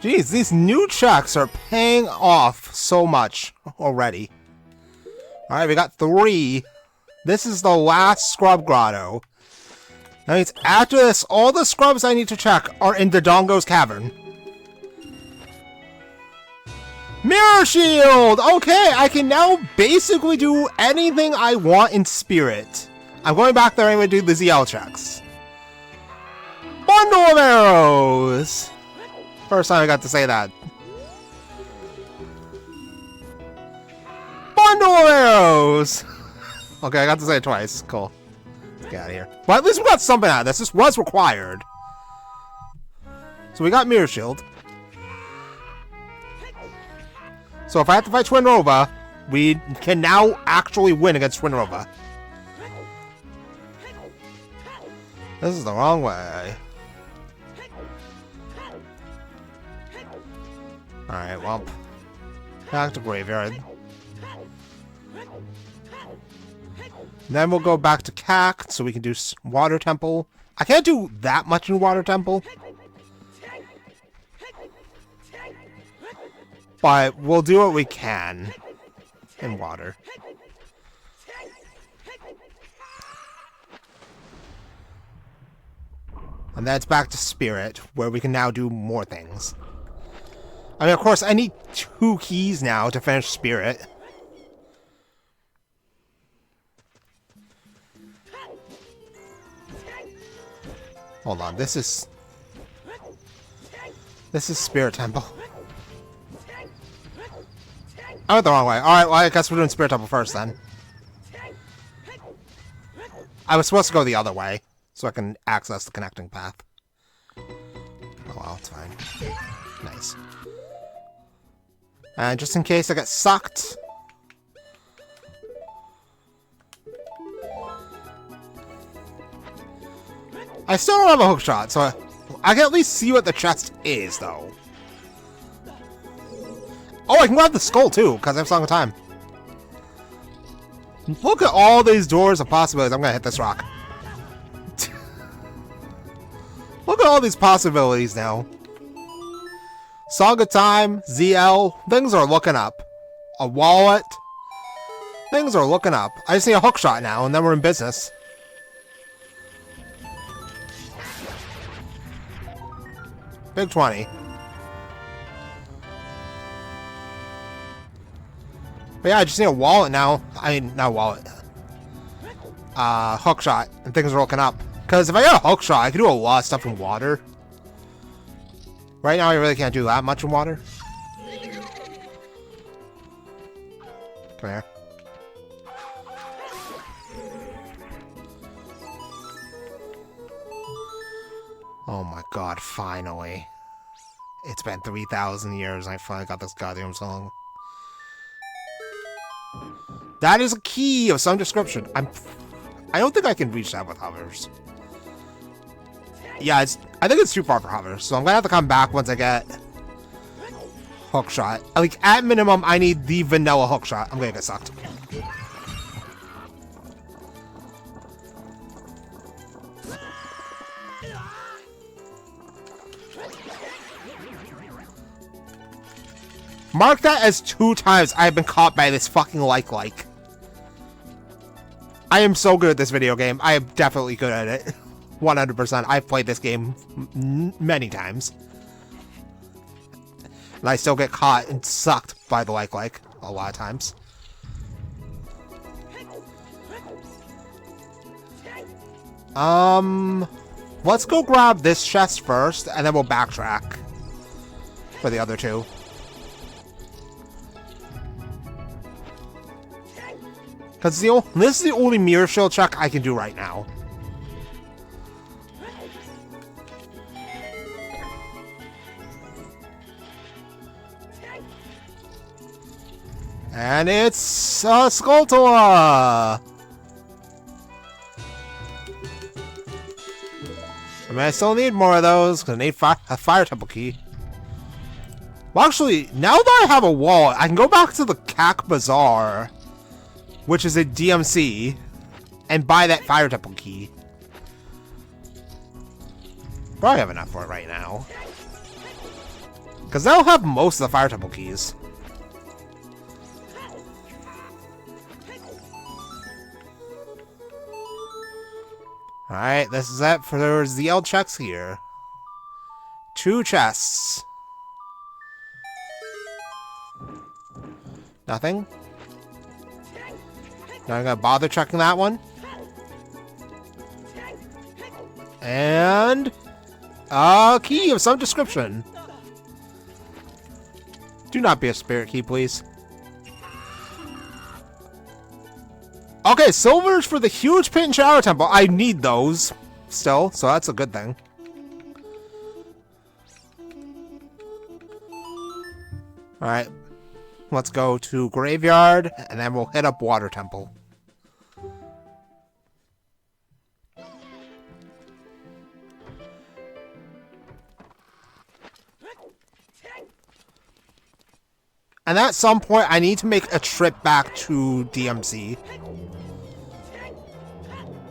Jeez, these new checks are paying off so much already. Alright, we got 3. This is the last Scrub Grotto. That means after this, all the scrubs I need to check are in Dodongo's Cavern. Mirror Shield! Okay, I can now basically do anything I want in Spirit. I'm going back there anyway to do the ZL checks. Bundle of Arrows! First time I got to say that. Bundle of Arrows! Okay, I got to say it twice. Cool. Let's get out of here. Well, at least we got something out of this. This was required. So we got Mirror Shield. So if I have to fight Twinrova, we can now actually win against Twinrova. This is the wrong way. Alright, well. Back to Graveyard. Then we'll go back to CAC, so we can do Water Temple. I can't do that much in Water Temple. But we'll do what we can in Water. And then it's back to Spirit, where we can now do more things. I mean, of course, I need 2 keys now to finish Spirit. Hold on, this is Spirit Temple. I went the wrong way. Alright, well, I guess we're doing Spirit Temple first then. I was supposed to go the other way, so I can access the connecting path. Oh well, it's fine. Nice. And just in case I get sucked... I still don't have a hookshot, so I can at least see what the chest is, though. Oh, I can grab the skull, too, because I have Song of Time. Look at all these doors of possibilities. I'm going to hit this rock. Look at all these possibilities now. Song of Time, ZL, things are looking up. A wallet. Things are looking up. I just need a hook shot now, and then we're in business. Big 20. But yeah, I just need a wallet now. I mean, not a wallet. Hook shot, and things are looking up. Because if I got a hook shot, I can do a lot of stuff in water. Right now, I really can't do that much in water. Come here. Oh my god, finally. It's been 3,000 years and I finally got this goddamn song. That is a key of some description. I don't think I can reach that with hovers. Yeah, I think it's too far for hovers, so I'm gonna have to come back once I get hook shot. Like, at minimum, I need the vanilla hook shot. I'm gonna get sucked. Mark that as 2 times I have been caught by this fucking like. I am so good at this video game. I am definitely good at it. 100%. I've played this game many times. And I still get caught and sucked by the like a lot of times. Let's go grab this chest first, and then we'll backtrack for the other 2. Because this is the only mirror shield check I can do right now. And it's Skulltula! I mean, I still need more of those, because I need a fire temple key. Well, actually, now that I have a wallet, I can go back to the Cac Bazaar, which is a DMC, and buy that fire temple key. Probably have enough for it right now. Because they'll have most of the fire temple keys. Alright, this is it for the ZL checks here. 2 chests. Nothing? Not gonna bother checking that one. And a key of some description. Do not be a spirit key, please. Okay, silvers for the huge pit and shower temple. I need those still, so that's a good thing. Alright. Let's go to Graveyard, and then we'll hit up Water Temple. And at some point, I need to make a trip back to DMC.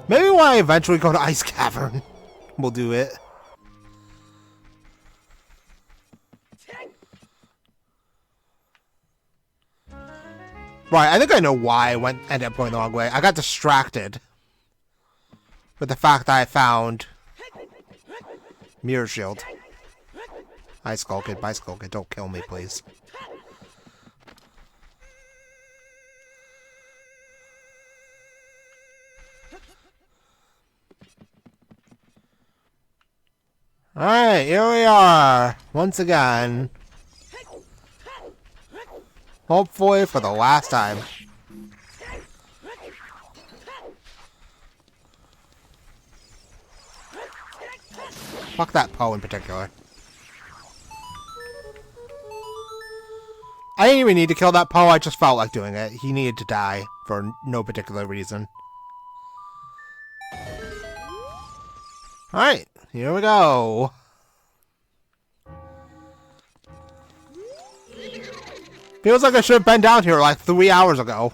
Maybe when I eventually go to Ice Cavern, we'll do it. Right, I think I know why I ended up going the wrong way. I got distracted with the fact that I found Mirror Shield. Hi, Skull Kid. Bye, Skull Kid. Don't kill me, please. Alright, here we are. Once again. Hopefully for the last time. Fuck that Poe in particular. I didn't even need to kill that Poe, I just felt like doing it. He needed to die for no particular reason. Alright, here we go. Feels like I should have been down here like 3 hours ago.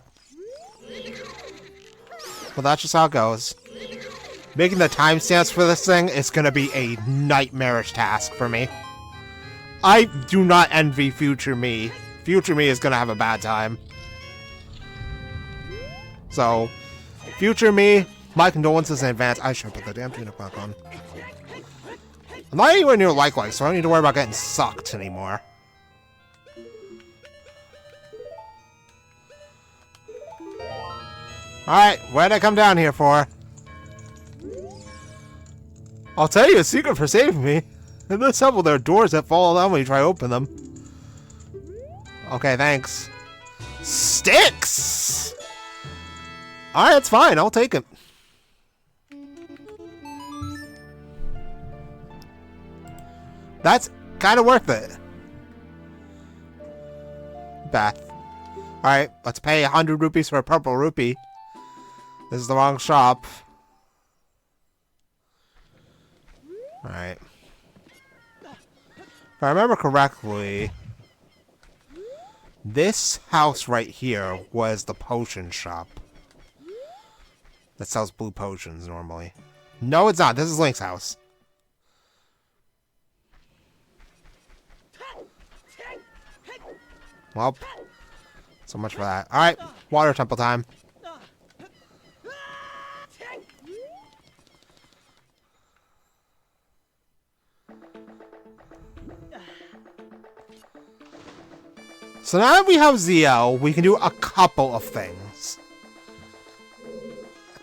Well, that's just how it goes. Making the timestamps for this thing is going to be a nightmarish task for me. I do not envy future me. Future me is gonna have a bad time. So, future me, my condolences in advance. I should put the damn tune back on. I'm not anywhere near likewise, so I don't need to worry about getting sucked anymore. Alright, what did I come down here for? I'll tell you a secret for saving me. In this level, there are doors that fall down when you try to open them. Okay, thanks. Sticks! Alright, that's fine. I'll take it. That's kind of worth it. Beth. Alright, let's pay 100 rupees for a purple rupee. This is the wrong shop. Alright. If I remember correctly, this house right here was the potion shop. That sells blue potions normally. No, it's not. This is Link's house. Well, so much for that. Alright, water temple time. So now that we have ZL, we can do a couple of things.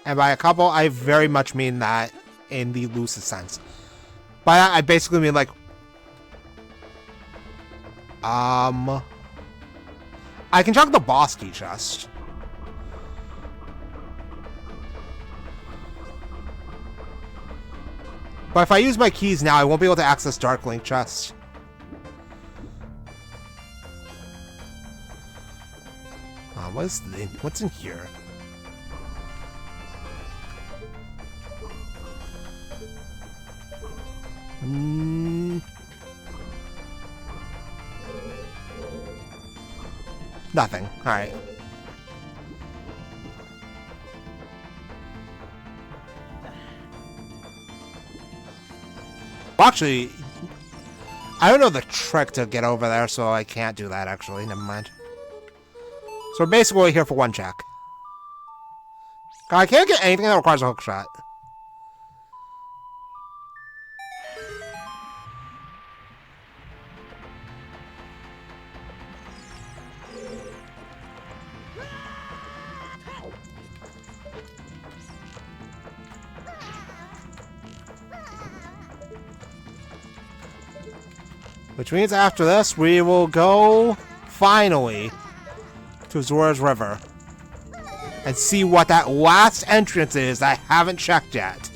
And by a couple, I very much mean that in the loosest sense. By that, I basically mean like... I can check the boss key chest. But if I use my keys now, I won't be able to access Dark Link chest. What's in here? Nothing. Alright. Well, actually, I don't know the trick to get over there, so I can't do that, actually. Never mind. So we're basically here for one check. I can't get anything that requires a hook shot. Which means after this, we will go, finally, to Zora's River. And see what that last entrance is that I haven't checked yet.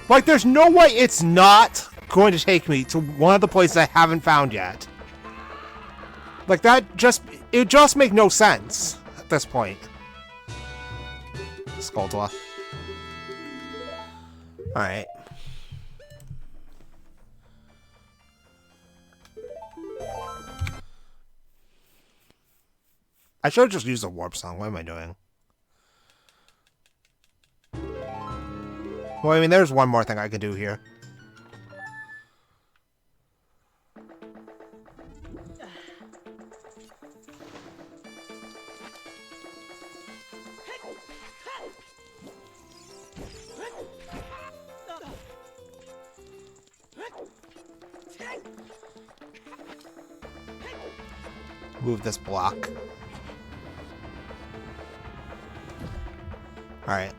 Like, there's no way it's not going to take me to one of the places I haven't found yet. Like, it just makes no sense at this point. Skulltula. Alright. I should have just used a warp song. What am I doing? Well, I mean, there's one more thing I can do here. Move this block. Alright.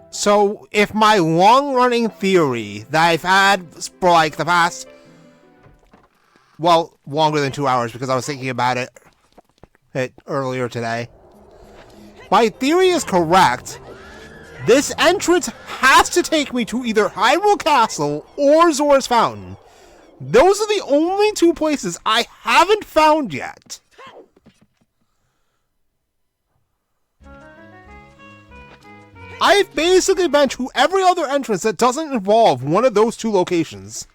So, if my long-running theory that I've had for like the past, well, longer than 2 hours because I was thinking about it earlier today. My theory is correct. This entrance has to take me to either Hyrule Castle or Zora's Fountain. Those are the only two places I haven't found yet. I've basically been to every other entrance that doesn't involve one of those two locations.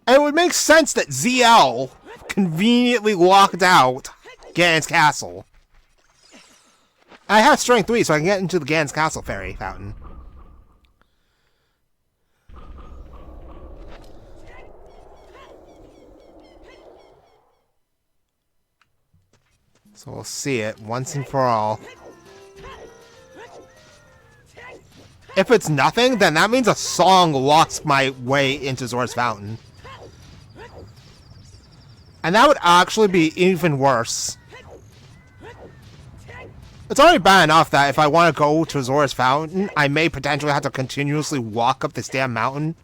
And it would make sense that ZL conveniently locked out Ganon's Castle. I have Strength 3, so I can get into the Ganon's Castle Fairy Fountain. So we'll see it once and for all. If it's nothing, then that means a song lost my way into Zora's Fountain. And that would actually be even worse. It's already bad enough that if I want to go to Zora's Fountain, I may potentially have to continuously walk up this damn mountain.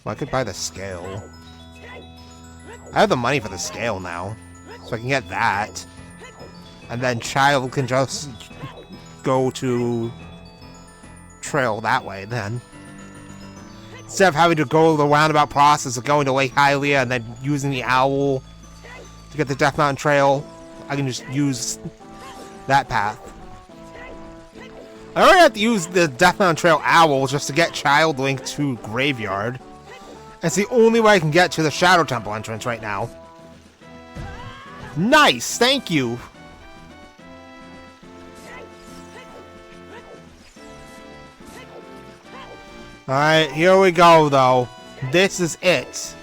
Well, I could buy the scale. I have the money for the scale now, so I can get that. And then Child can just go to Trail that way then. Instead of having to go the roundabout process of going to Lake Hylia and then using the owl to get the Death Mountain Trail, I can just use that path. I already have to use the Death Mountain Trail owl just to get Child Link to Graveyard. It's the only way I can get to the Shadow Temple entrance right now. Nice, thank you. Alright, here we go though. This is it.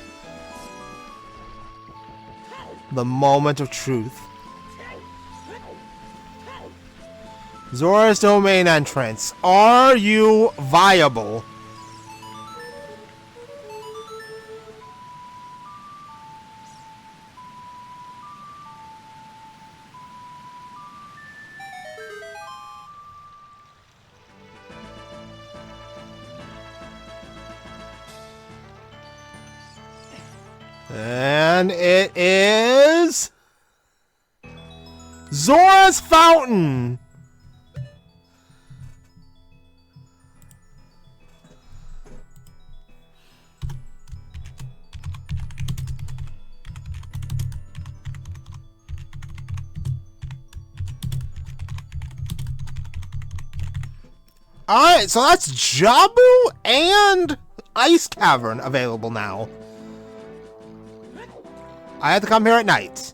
The moment of truth. Zora's Domain entrance. Are you viable? And it is Zora's Fountain. Alright, so that's Jabu and Ice Cavern available now. I had to come here at night.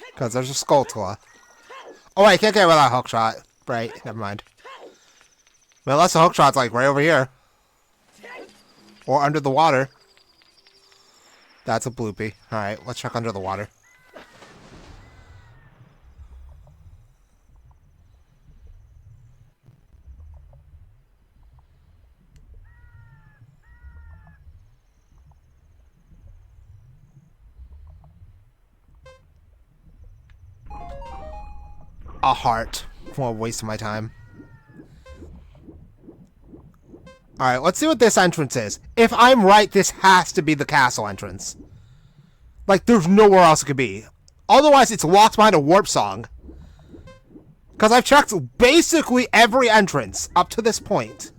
Because there's a Skulltula. Oh, wait, I can't get without a hook shot. Right, never mind. But unless the hook shot's like right over here. Or under the water. That's a bloopy. Alright, let's check under the water. A heart. What a waste of my time. Alright, let's see what this entrance is. If I'm right, this has to be the castle entrance. Like, there's nowhere else it could be. Otherwise, it's locked behind a warp song. Because I've checked basically every entrance up to this point.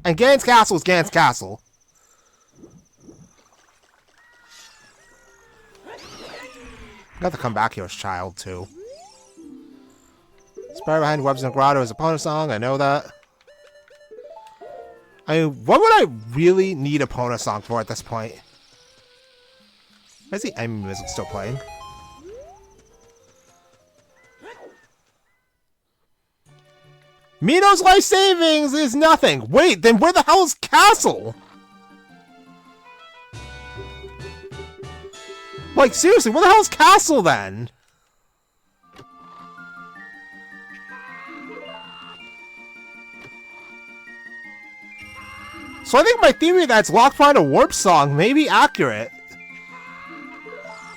And Ganon's Castle is Ganon's Castle. I have to come back here as Child, too. Spider behind webs in the grotto is a Epona song, I know that. I mean, what would I really need a Epona song for at this point? Why is the enemy music still playing? Mino's life savings is nothing! Wait, then where the hell is Castle? Like, seriously, where the hell is Castle, then? So I think my theory that it's locked behind a warp song may be accurate.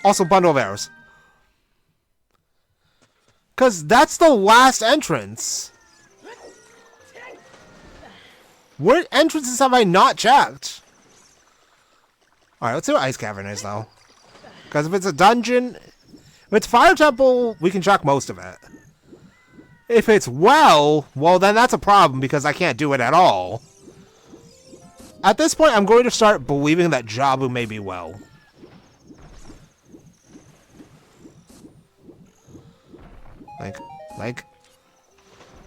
Also, bundle of arrows. Because that's the last entrance. What entrances have I not checked? Alright, let's see what Ice Cavern is, though. Because if it's a dungeon... If it's Fire Temple, we can chuck most of it. If it's well, then that's a problem because I can't do it at all. At this point, I'm going to start believing that Jabu may be well. Like.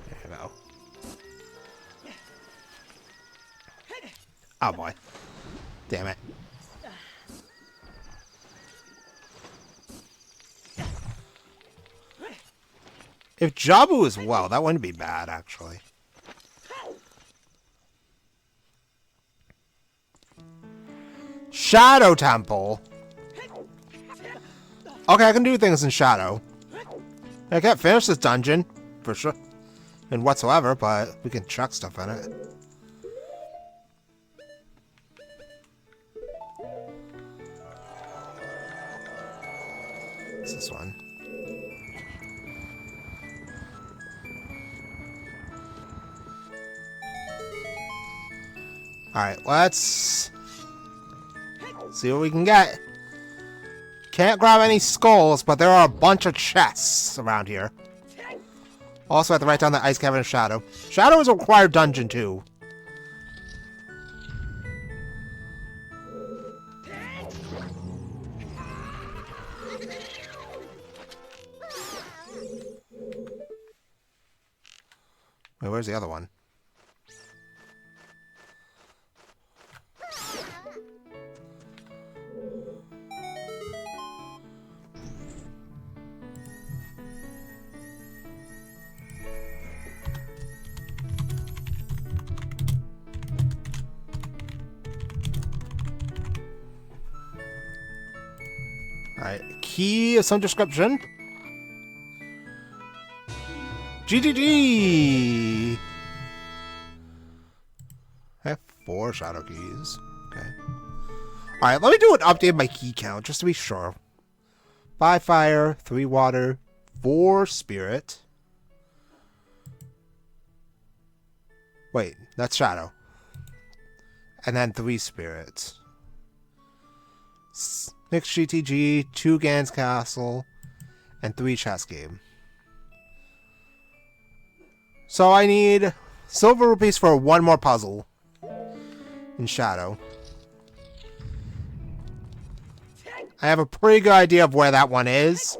There you go. Oh boy. Damn it. If Jabu is well, that wouldn't be bad, actually. Shadow Temple. Okay, I can do things in Shadow. I can't finish this dungeon, for sure, and whatsoever, but we can chuck stuff in it. What's this one? Alright, let's see what we can get. Can't grab any skulls, but there are a bunch of chests around here. Also, I have to write down the Ice Cavern of Shadow. Shadow is a required dungeon, too. Wait, where's the other one? Alright, key of some description. GGG! I have 4 shadow keys. Okay. Alright, let me do an update of my key count, just to be sure. 5 fire, 3 water, 4 spirit. Wait, that's shadow. And then 3 spirits. 6 GTG, 2 Gan's Castle, and 3 chess game. So I need silver rupees for 1 more puzzle in Shadow. I have a pretty good idea of where that one is.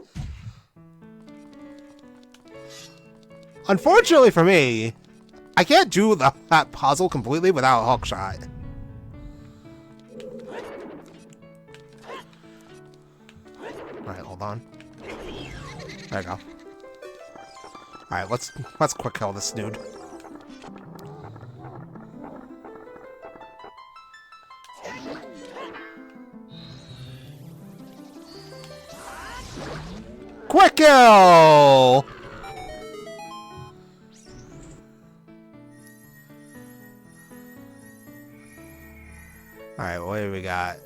Unfortunately for me, I can't do that puzzle completely without a hookshot. Alright, hold on. There you go. Alright, let's quick kill this dude. Quick kill! Alright, what do we got?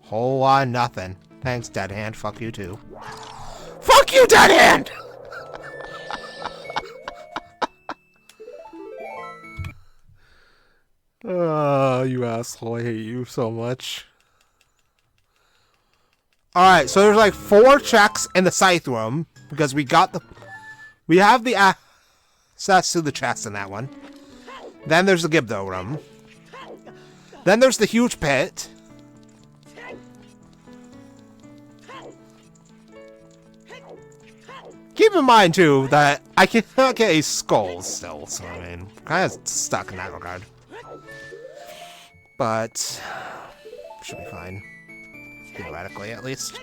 Whole lot of nothing. Thanks, Dead Hand. Fuck you, too. Fuck you, Dead Hand! Oh, you asshole. I hate you so much. Alright, so there's like 4 checks in the scythe room. Because we have the access to the chest in that one. Then there's the Gibdo room. Then there's the huge pit. Keep in mind, too, that I cannot get a skull still, so I mean, kind of stuck in that regard. But, should be fine. Theoretically, at least.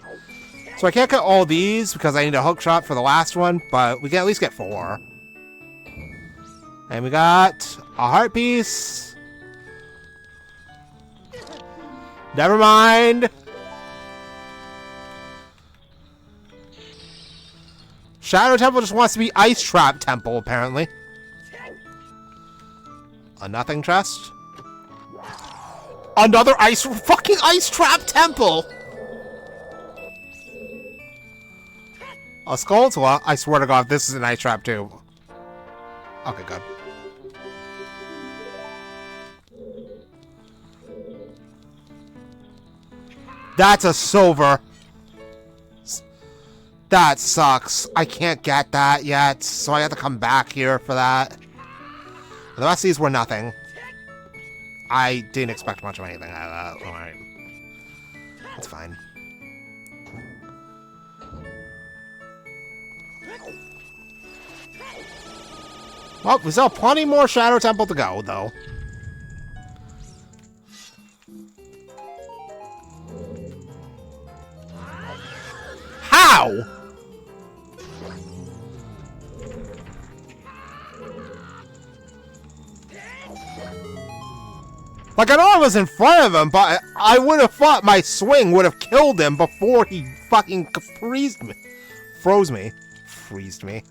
So I can't get all these, because I need a hook shot for the last one, but we can at least get 4. And we got a heart piece. Never mind. Shadow Temple just wants to be Ice Trap Temple, apparently. A nothing chest. Another fucking Ice Trap Temple! A Skulltula? I swear to God, this is an Ice Trap too. Okay, good. That's a silver. That sucks. I can't get that yet, so I have to come back here for that. The rest of these were nothing. I didn't expect much of anything out of that. Alright. That's fine. Well, we still have plenty more Shadow Temple to go, though. How? Like, I know I was in front of him, but I would have thought my swing would have killed him before he fucking freezed me. Froze me. Freezed me.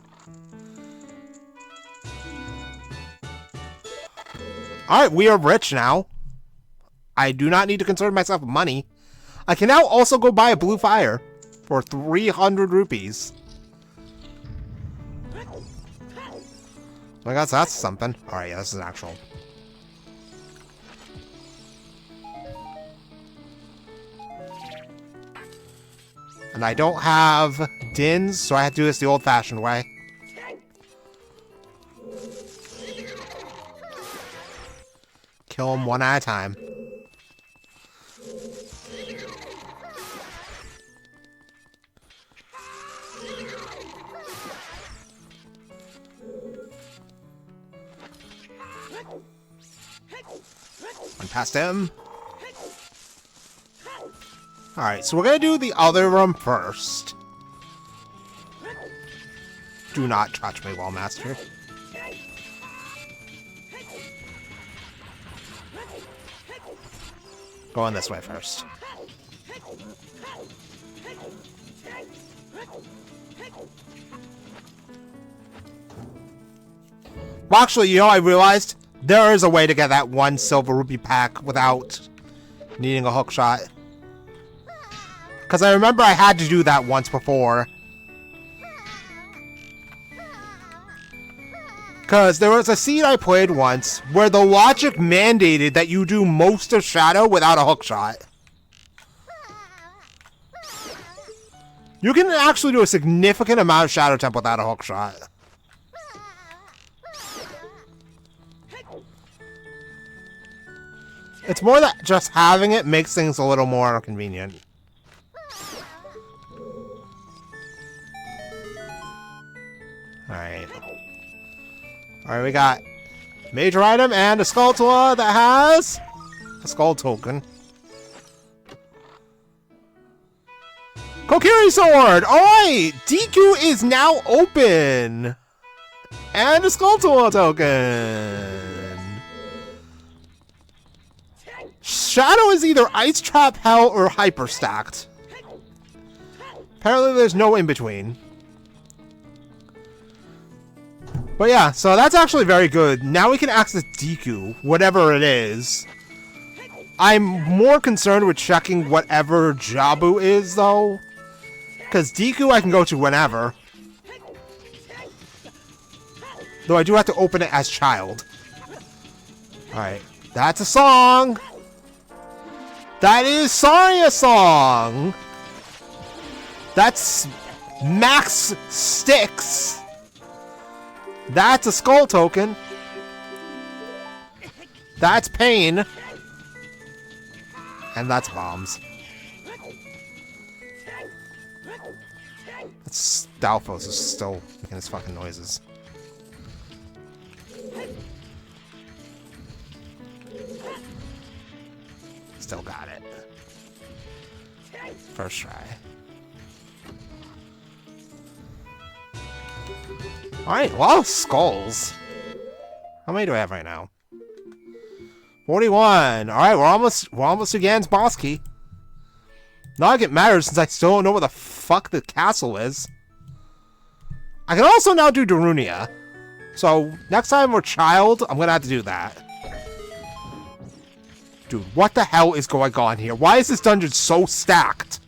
Alright, we are rich now. I do not need to concern myself with money. I can now also go buy a blue fire for 300 rupees. I guess that's something. Alright, yeah, this is actual. And I don't have dins, so I have to do this the old-fashioned way. Kill them one at a time. Run past him. Alright, so we're gonna do the other room first. Do not touch me, Wallmaster. Going this way first. Well, actually, you know, I realized there is a way to get that one silver rupee pack without needing a hook shot. Because I remember I had to do that once before. Because there was a seed I played once where the logic mandated that you do most of Shadow without a hook shot. You can actually do a significant amount of Shadow Temple without a hook shot. It's more that just having it makes things a little more convenient. Alright. Alright, we got major item and a Skulltula that has a skull token. Kokiri sword! Alright! DQ is now open! And a Skulltula token! Shadow is either Ice Trap, Hell, or Hyper Stacked. Apparently there's no in between. But yeah, so that's actually very good. Now we can access Deku, whatever it is. I'm more concerned with checking whatever Jabu is, though. Because Deku I can go to whenever. Though I do have to open it as child. Alright, that's a song! That is Saria song! That's Max Sticks! That's a skull token. That's pain. And that's bombs. That's Stalfos is still making his fucking noises. Still got it. First try. Alright, well, skulls. How many do I have right now? 41. Alright, we're almost to Gan's boss key. Not like it matters since I still don't know where the fuck the castle is. I can also now do Darunia. So, next time we're child, I'm gonna have to do that. Dude, what the hell is going on here? Why is this dungeon so stacked?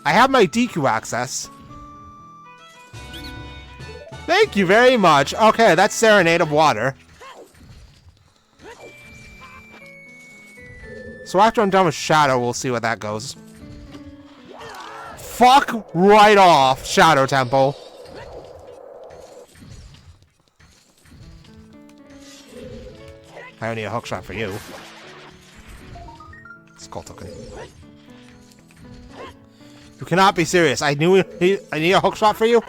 I have my DQ access. Thank you very much. Okay, that's Serenade of Water. So after I'm done with Shadow, we'll see what that goes. Fuck right off, Shadow Temple. I don't need a hookshot for you. Skull token. You cannot be serious. I need a hookshot for you?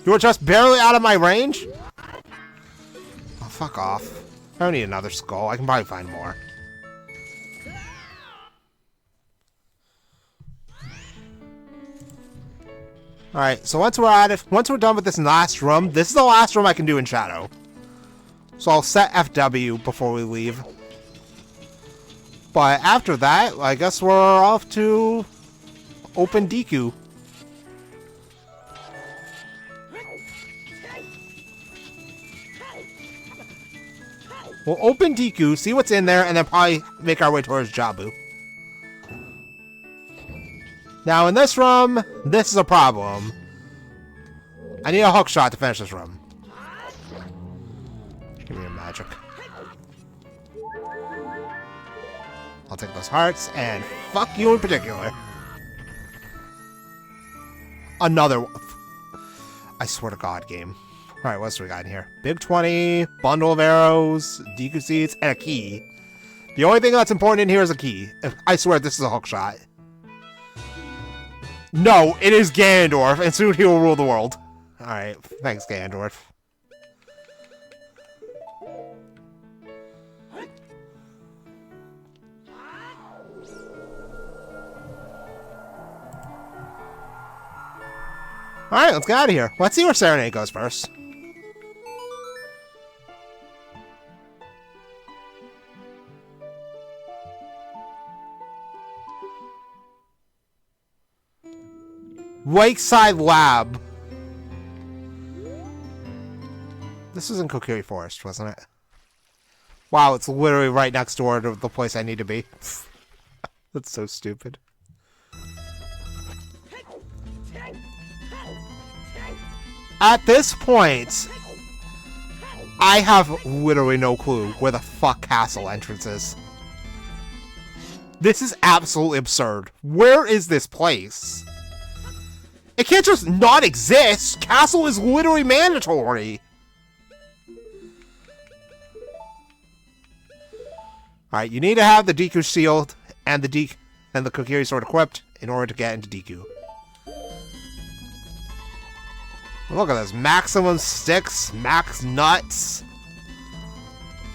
You were just barely out of my range? Oh, fuck off. I don't need another skull. I can probably find more. Alright, so once we're done with this last room, this is the last room I can do in Shadow. So I'll set FW before we leave. But after that, I guess we're off to open Deku. We'll open Deku, see what's in there, and then probably make our way towards Jabu. Now in this room, this is a problem. I need a hookshot to finish this room. Give me your magic. I'll take those hearts, and fuck you in particular. Another one. I swear to God, game. Alright, what else do we got in here? Big 20, bundle of arrows, Deku seeds, and a key. The only thing that's important in here is a key. I swear this is a hookshot. No, it is Ganondorf, and soon he will rule the world. Alright, thanks, Ganondorf. Alright, let's get out of here. Let's see where Serenade goes first. Lakeside Lab. This was in Kokiri Forest, wasn't it? Wow, it's literally right next door to the place I need to be. That's so stupid. At this point, I have literally no clue where the fuck castle entrance is. This is absolutely absurd. Where is this place? It can't just not exist! Castle is literally mandatory! Alright, you need to have the Deku Shield and the Kokiri Sword equipped in order to get into Deku. Look at this. Maximum sticks, max nuts.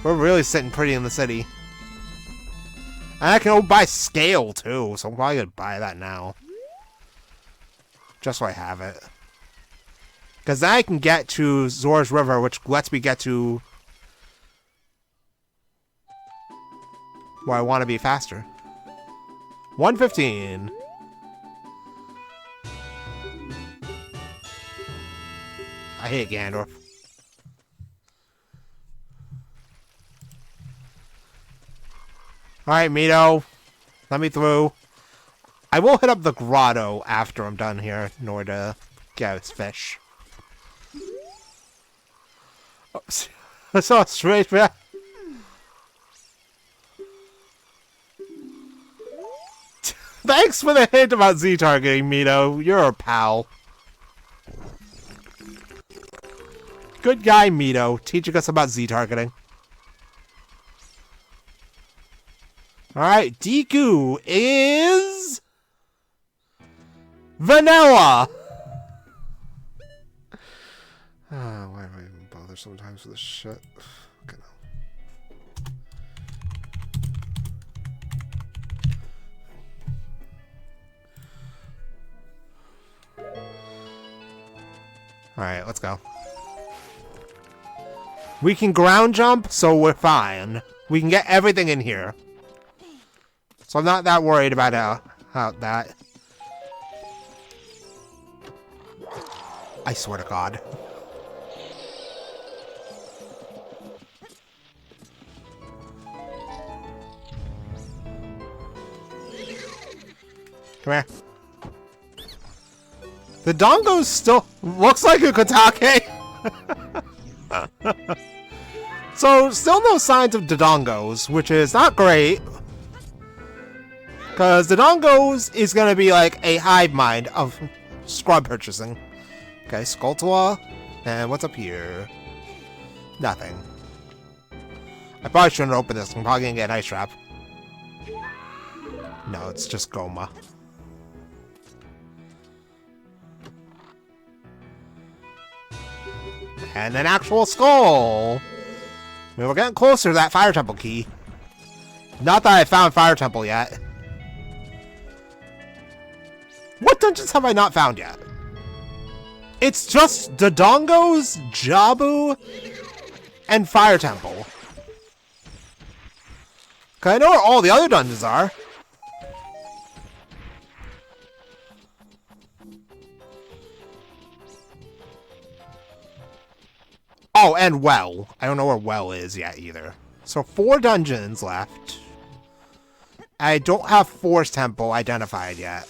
We're really sitting pretty in the city. And I can buy scale too, so I'm probably gonna buy that now. Just so I have it. Because then I can get to Zora's River, which lets me get to where I want to be faster. 115. I hate Ganondorf. Alright, Mito. Let me through. I will hit up the grotto after I'm done here in order to get his fish. Oh, I saw a strange man. Thanks for the hint about Z-targeting, Mito. You're a pal. Good guy, Mito, teaching us about Z-targeting. Alright, Deku is vanilla! Why do I even bother sometimes with this shit? Okay, no. Alright, let's go. We can ground jump, so we're fine. We can get everything in here. So I'm not that worried about that. I swear to God. Come here. The Dongo still looks like a Kotake. So, still no signs of Dodongos, which is not great. Because the Dongos is going to be like a hive mind of scrub purchasing. Okay, Skulltula. And what's up here? Nothing. I probably shouldn't open this. I'm probably going to get an ice trap. No, it's just Goma. And an actual skull! I mean, we're getting closer to that Fire Temple key. Not that I found Fire Temple yet. What dungeons have I not found yet? It's just Dodongo's, Jabu, and Fire Temple. Cause I know where all the other dungeons are. Oh, and Well. I don't know where Well is yet either. So 4 dungeons left. I don't have Force Temple identified yet.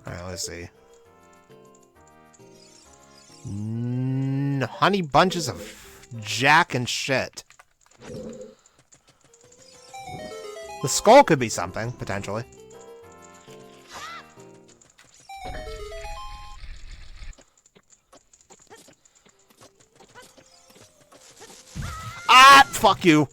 Alright, let's see. Honey bunches of jack and shit. The skull could be something, potentially. Ah, fuck you.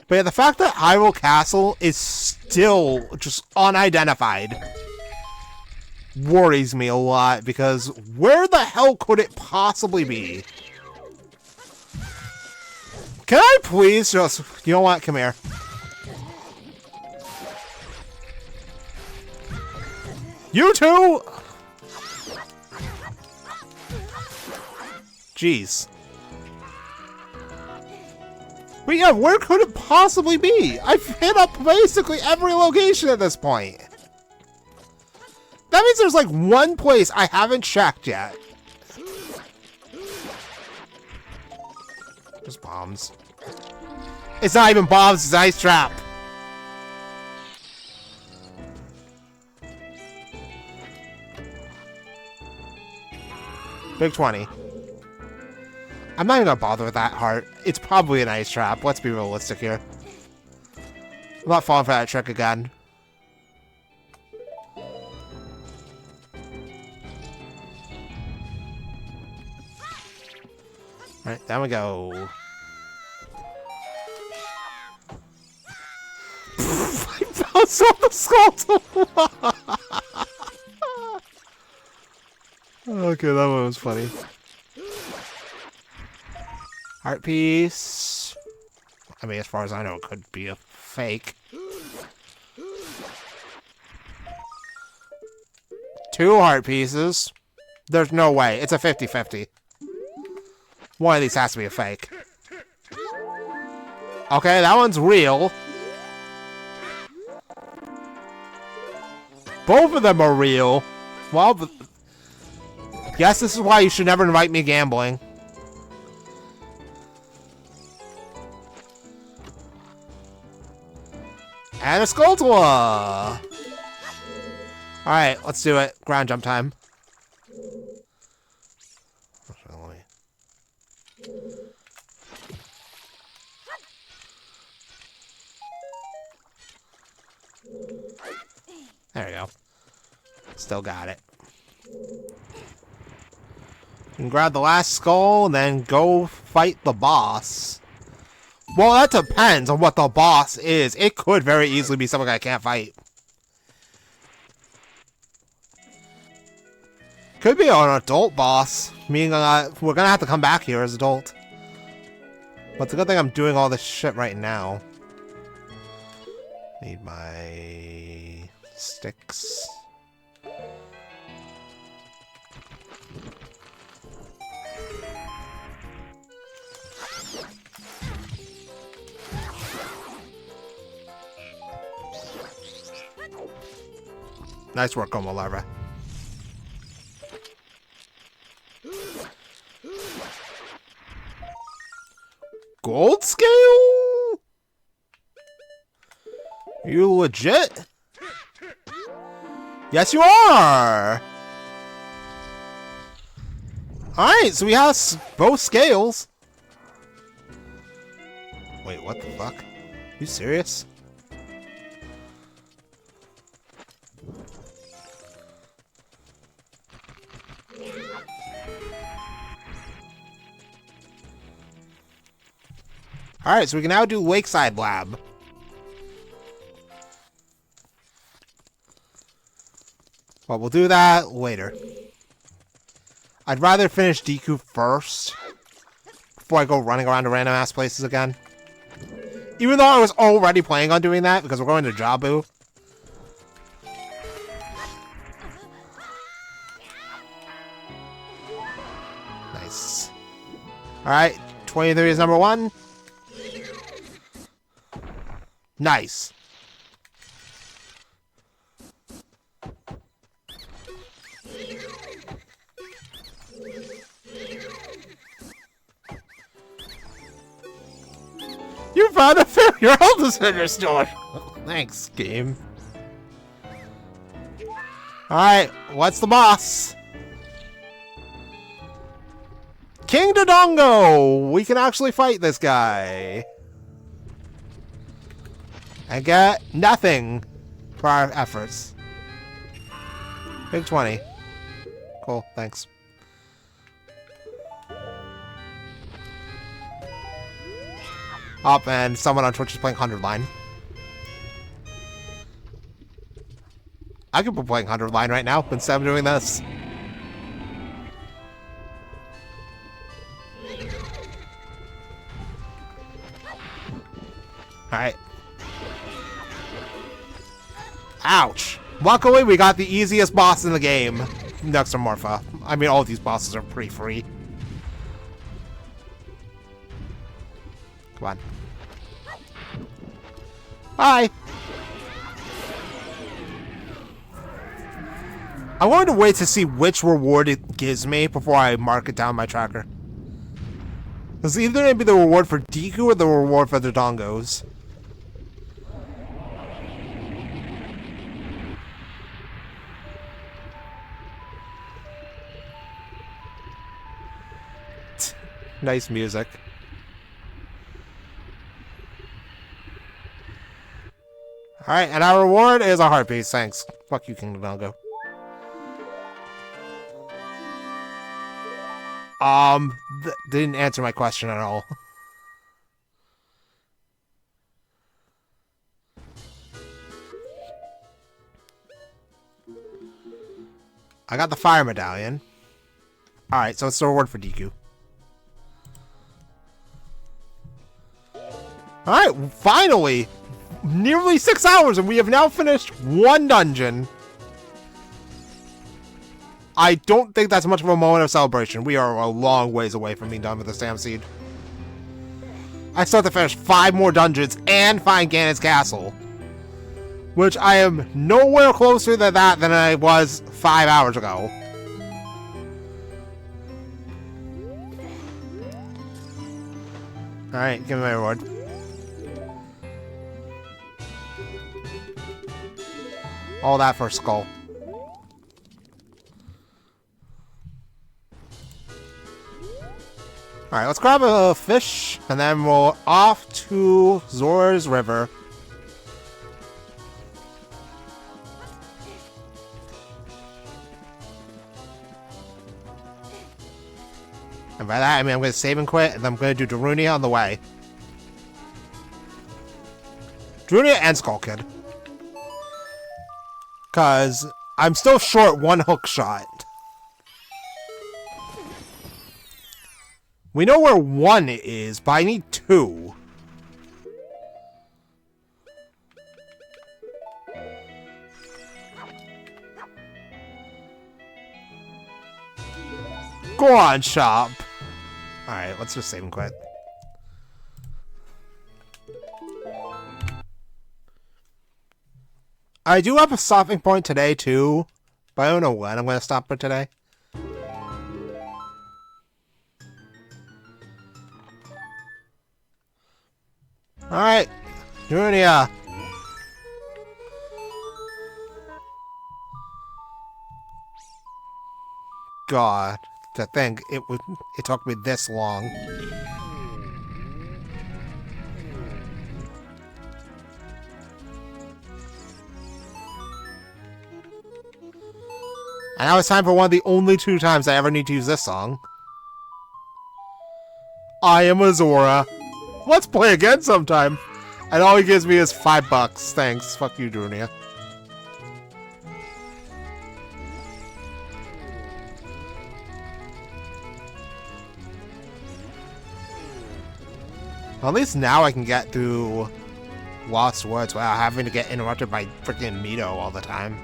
But yeah, the fact that Hyrule Castle is still just unidentified worries me a lot, because where the hell could it possibly be? Can I please just... You know what? Come here. You two! Jeez. But yeah, where could it possibly be? I've hit up basically every location at this point. That means there's like one place I haven't checked yet. Just bombs. It's not even bombs, it's ice trap. Big 20. I'm not even gonna bother with that heart. It's probably an ice trap. Let's be realistic here. I'm not falling for that trick again. Alright, down we go. I bounced off the skull. Okay, that one was funny. Heart piece. I mean, as far as I know, it could be a fake. 2 heart pieces. There's no way. It's a 50-50. One of these has to be a fake. Okay, that one's real. Both of them are real. Well, yes, this is why you should never invite me gambling. And a Skulltula! Alright, let's do it. Ground jump time. There we go. Still got it. You can grab the last skull and then go fight the boss. Well, that depends on what the boss is. It could very easily be something I can't fight. Could be an adult boss, meaning we're gonna have to come back here as adult. But it's a good thing I'm doing all this shit right now. Need my sticks. Nice work, Goma Larva. Gold scale? Are you legit? Yes, you are! Alright, so we have both scales. Wait, what the fuck? You serious? Alright, so we can now do Lakeside Lab. Well, we'll do that later. I'd rather finish Deku first before I go running around to random ass places again. Even though I was already planning on doing that because we're going to Jabu. Nice. Alright, 23 is number 1. Nice. You found a failure eldest in your store. Thanks, game. Alright, what's the boss? King Dodongo! We can actually fight this guy. And get nothing for our efforts. Big 20. Cool, thanks. Oh, and someone on Twitch is playing 100 Line. I could be playing 100 Line right now instead of doing this. Alright. Ouch! Luckily, we got the easiest boss in the game next to Morpha. I mean, all of these bosses are pretty free. Come on. Bye! I wanted to wait to see which reward it gives me before I mark it down my tracker. It's either going to be the reward for Deku or the reward for the Dongos. Nice music. Alright, and our reward is a heart piece. Thanks. Fuck you, King Dodongo. Didn't answer my question at all. I got the fire medallion. Alright, so it's the reward for Deku. Alright, finally! Nearly 6 hours, and we have now finished one dungeon. I don't think that's much of a moment of celebration. We are a long ways away from being done with the Stam Seed. I still have to finish 5 more dungeons and find Ganon's castle. Which I am nowhere closer to that than I was 5 hours ago. Alright, give me my reward. All that for a skull. Alright, let's grab a fish, and then we'll off to Zora's River. And by that, I mean I'm going to save and quit, and I'm going to do Darunia on the way. Darunia and Skull Kid. Because I'm still short 1 hook shot. We know where 1 is, but I need 2. Go on, shop. Alright, let's just save and quit. I do have a stopping point today, too. But I don't know when I'm going to stop for today. Alright. Junia. God. To think it took me this long. And now it's time for one of the only 2 times I ever need to use this song. I am Azora. Let's play again sometime. And all he gives me is $5. Thanks. Fuck you, Drunia. Well, at least now I can get through Lost Woods without having to get interrupted by freaking Mito all the time.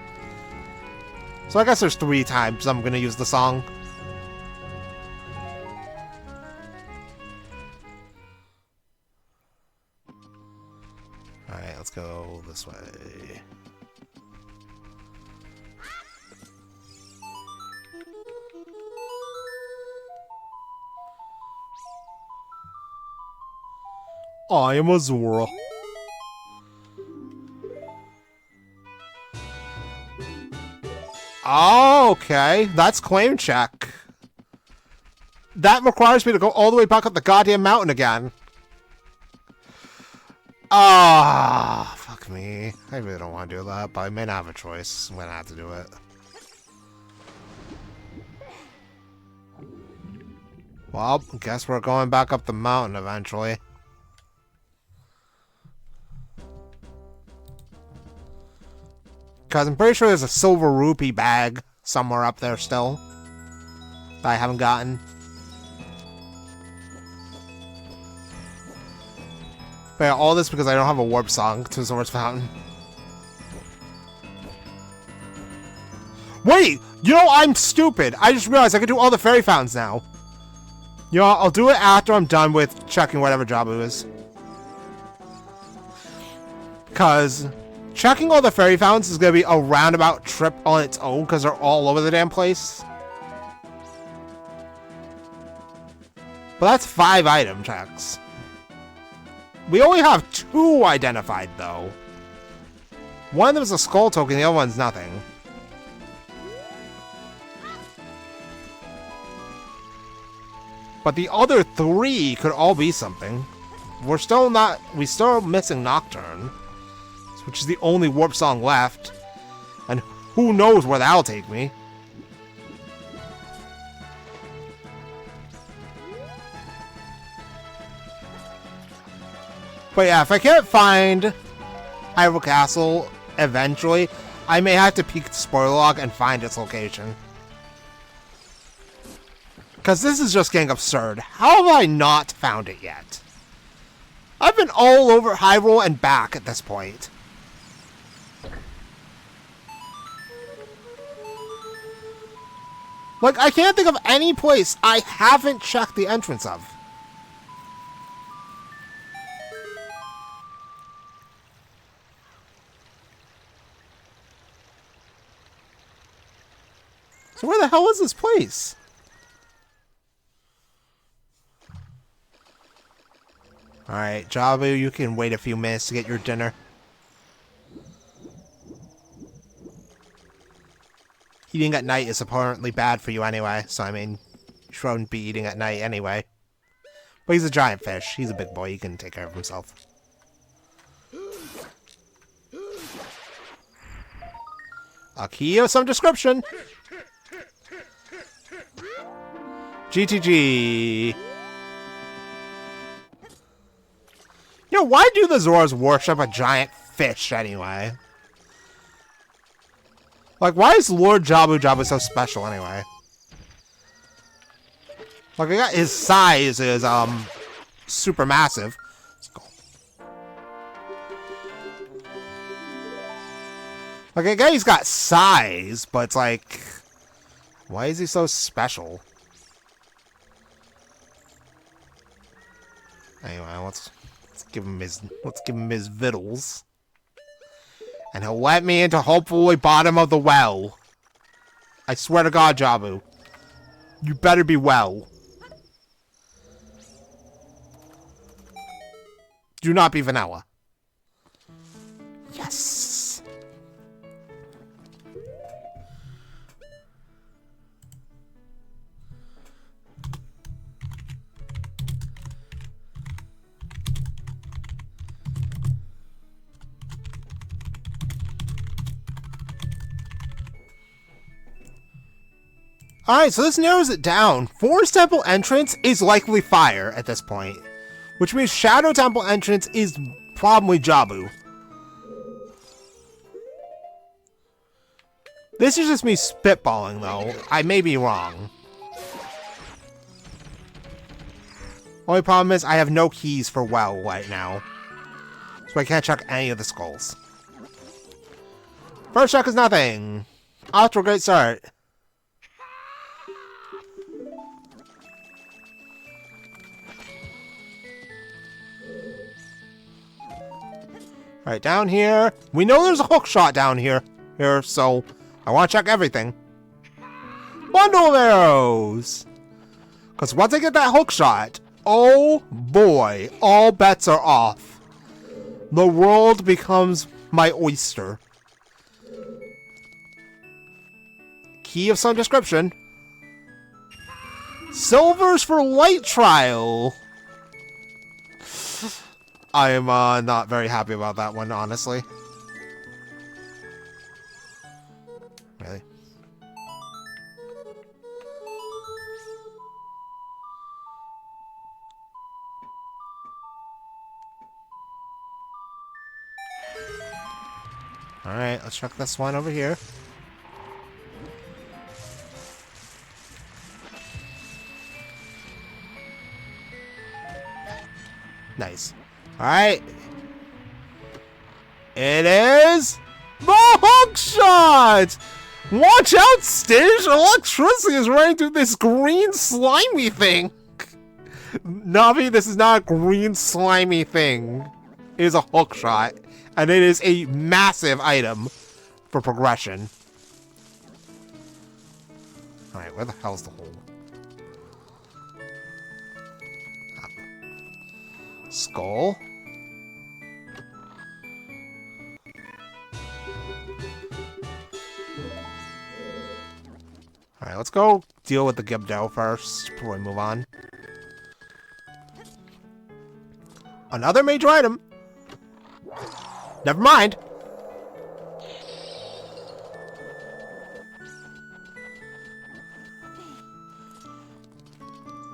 So I guess there's 3 times I'm gonna use the song. Alright, let's go this way. I am Azora. Oh, okay. That's claim check. That requires me to go all the way back up the goddamn mountain again. Ah, fuck me. I really don't want to do that, but I may not have a choice. I'm gonna have to do it. Well, guess we're going back up the mountain eventually. Because I'm pretty sure there's a silver rupee bag somewhere up there still that I haven't gotten. But yeah, all this because I don't have a warp song to Zora's Fountain. Wait! You know, I'm stupid! I just realized I can do all the fairy fountains now. You know, I'll do it after I'm done with checking whatever job it is. Because checking all the fairy fountains is going to be a roundabout trip on its own because they're all over the damn place. But that's 5 item checks. We only have 2 identified, though. One of them is a skull token, the other one's nothing. But the other 3 could all be something. We're still missing Nocturne, which is the only warp song left. And who knows where that'll take me. But yeah, if I can't find Hyrule Castle eventually, I may have to peek the spoiler log and find its location. Because this is just getting absurd. How have I not found it yet? I've been all over Hyrule and back at this point. Like, I can't think of any place I haven't checked the entrance of. So where the hell is this place? Alright, Jabu, you can wait a few minutes to get your dinner. Eating at night is apparently bad for you anyway, so I mean, you shouldn't be eating at night anyway. But he's a giant fish. He's a big boy. He can take care of himself. A key of some description. GTG. You know, why do the Zoras worship a giant fish anyway? Like, why is Lord Jabu Jabu so special anyway? Like, I got his size is, super massive. Let's go. Like, I guess he's got size, but it's like, why is he so special? Anyway, let's give him his vittles. And he'll let me into hopefully bottom of the well. I swear to God, Jabu. You better be well. Do not be vanilla. Yes. Alright, so this narrows it down. Forest Temple entrance is likely fire at this point, which means Shadow Temple entrance is probably Jabu. This is just me spitballing, though. I may be wrong. Only problem is I have no keys for well right now, so I can't check any of the skulls. First check is nothing. Off to a great start. Alright, down here. We know there's a hook shot down here, so I want to check everything. Bundle of arrows! Because once I get that hook shot, oh boy, all bets are off. The world becomes my oyster. Key of some description. Silvers for light trial. I am not very happy about that one, honestly. Really? Alright, let's check this one over here. Nice. Alright. It is the hook shot! Watch out, Stitch! Electricity is running through this green slimy thing! Navi, this is not a green slimy thing. It is a hook shot. And it is a massive item for progression. Alright, where the hell's the hole? Skull. Alright, let's go deal with the Gibdo first before we move on. Another major item. Never mind.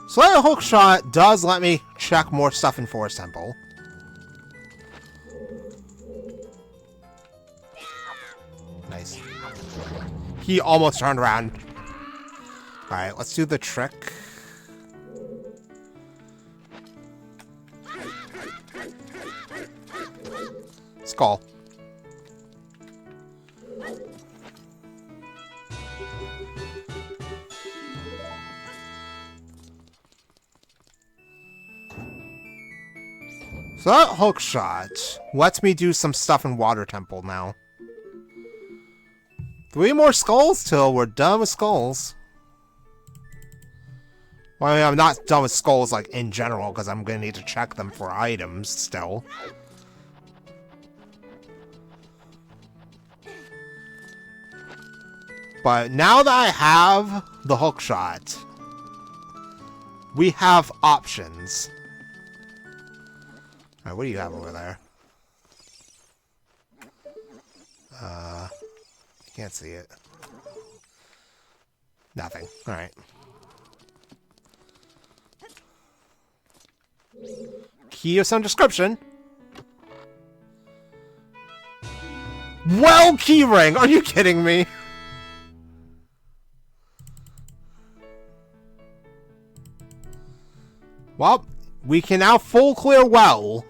So that hook shot does let me check more stuff in Forest Temple. Nice. He almost turned around. Alright, let's do the trick. Skull. So that hook shot lets me do some stuff in Water Temple now. 3 more skulls till we're done with skulls. Well, I mean, I'm not done with skulls, like, in general, because I'm going to need to check them for items still. But now that I have the hook shot, we have options. Alright, what do you have over there? Can't see it. Nothing. Alright. Key of some description. Well, keyring! Are you kidding me? Well, we can now full clear well.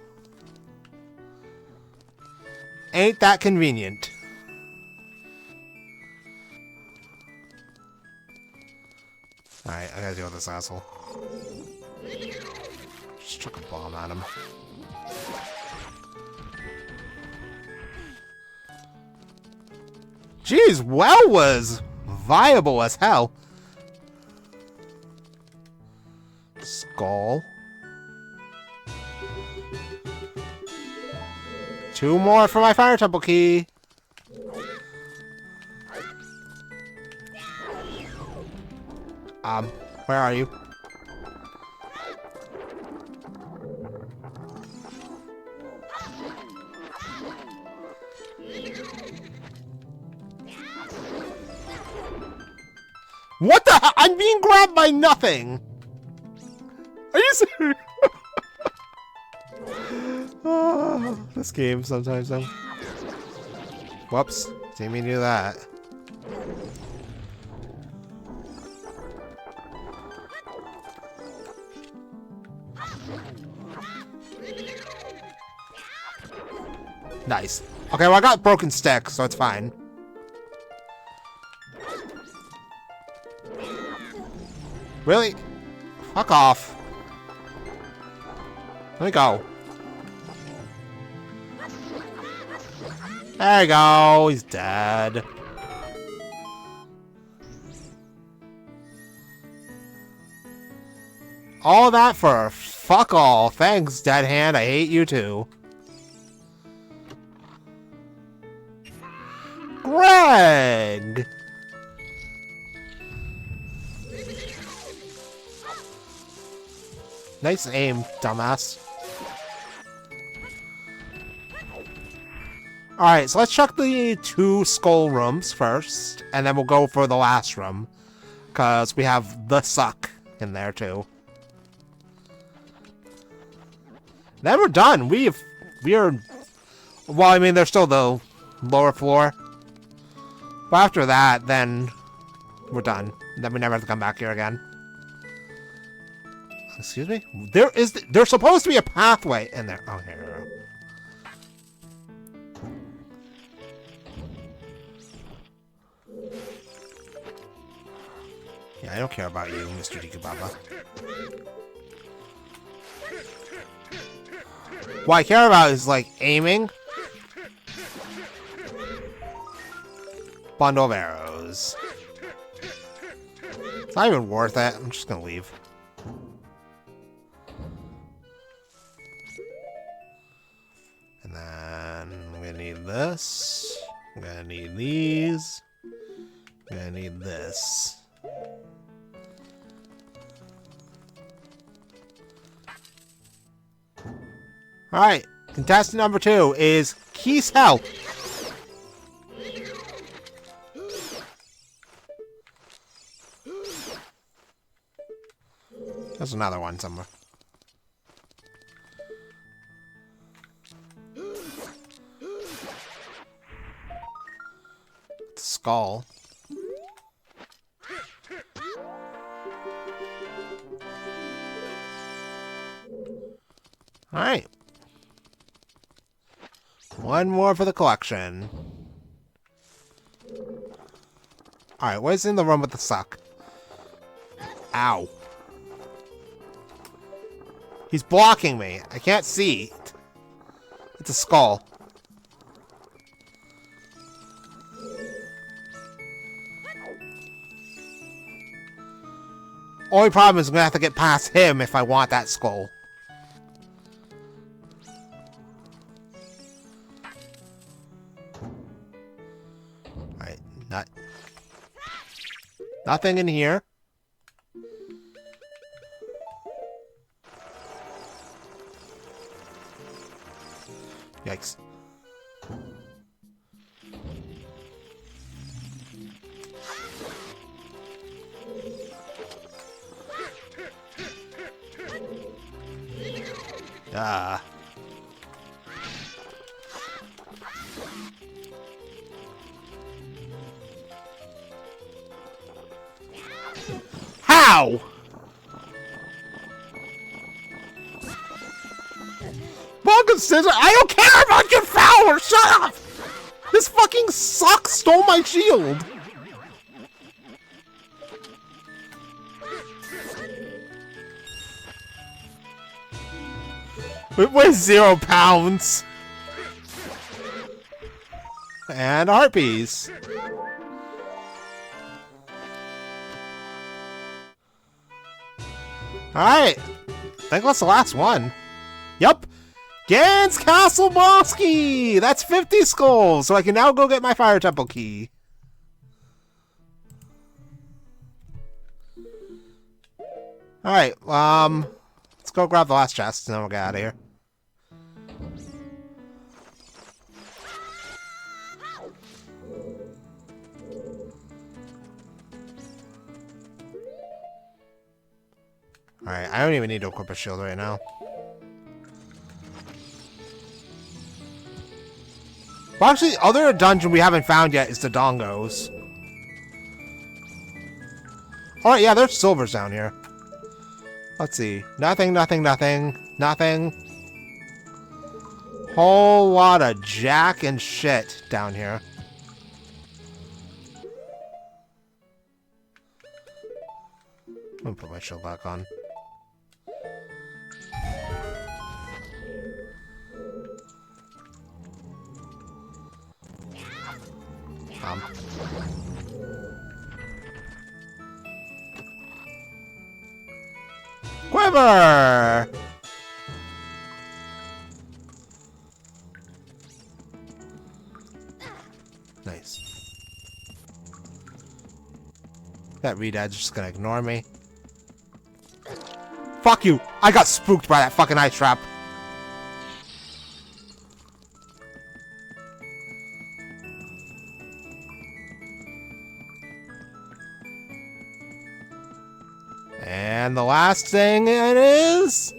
Ain't that convenient? Alright, I gotta deal with this asshole. Just chuck a bomb at him. Jeez, well was viable as hell. Skull. 2 more for my Fire Temple key. Where are you? What the hell? I'm being grabbed by nothing! Are you serious? Oh, this game sometimes, though. Whoops. Didn't mean to do that. Nice. Okay, well, I got broken stick, so it's fine. Really? Fuck off. Let me go. There you go. He's dead. All that for fuck all. Thanks, Dead Hand. I hate you too. Greg! Nice aim, dumbass. Alright, so let's check the 2 skull rooms first, and then we'll go for the last room. Because we have the suck in there too. Then we're done. We are... Well, I mean, there's still the lower floor. But after that, then we're done. Then we never have to come back here again. Excuse me? There's supposed to be a pathway in there. Oh, here we go. Yeah, I don't care about you, Mr. Dikababa. What I care about is, like, aiming. Bundle of arrows. It's not even worth it. I'm just gonna leave. And then I'm gonna need this. I'm gonna need these. I'm gonna need this. Alright, contestant number 2 is Keith's Help. There's another one somewhere. Skull. Alright. One more for the collection. Alright, what's in the room with the suck? Ow. He's blocking me. I can't see. It's a skull. Only problem is I'm gonna have to get past him if I want that skull. Alright, nothing in here. Yikes. Ah. How? Welcome, Scissor. I don't care about your power. Shut up. This fucking suck stole my shield. It weighs 0 pounds. And a heart piece. Alright. I think that's the last one. Yup. Gans Castle Bosky! That's 50 skulls, so I can now go get my Fire Temple key. Alright, let's go grab the last chest and then we'll get out of here. Alright, I don't even need to equip a shield right now. Well, actually, the other dungeon we haven't found yet is the Dongos. Alright, yeah, there's silvers down here. Let's see. Nothing, nothing, nothing. Nothing. Whole lot of jack and shit down here. I'm gonna put my shield back on. Quiver! Nice. That Reedad's just gonna ignore me. Fuck you! I got spooked by that fucking ice trap. And the last thing it is...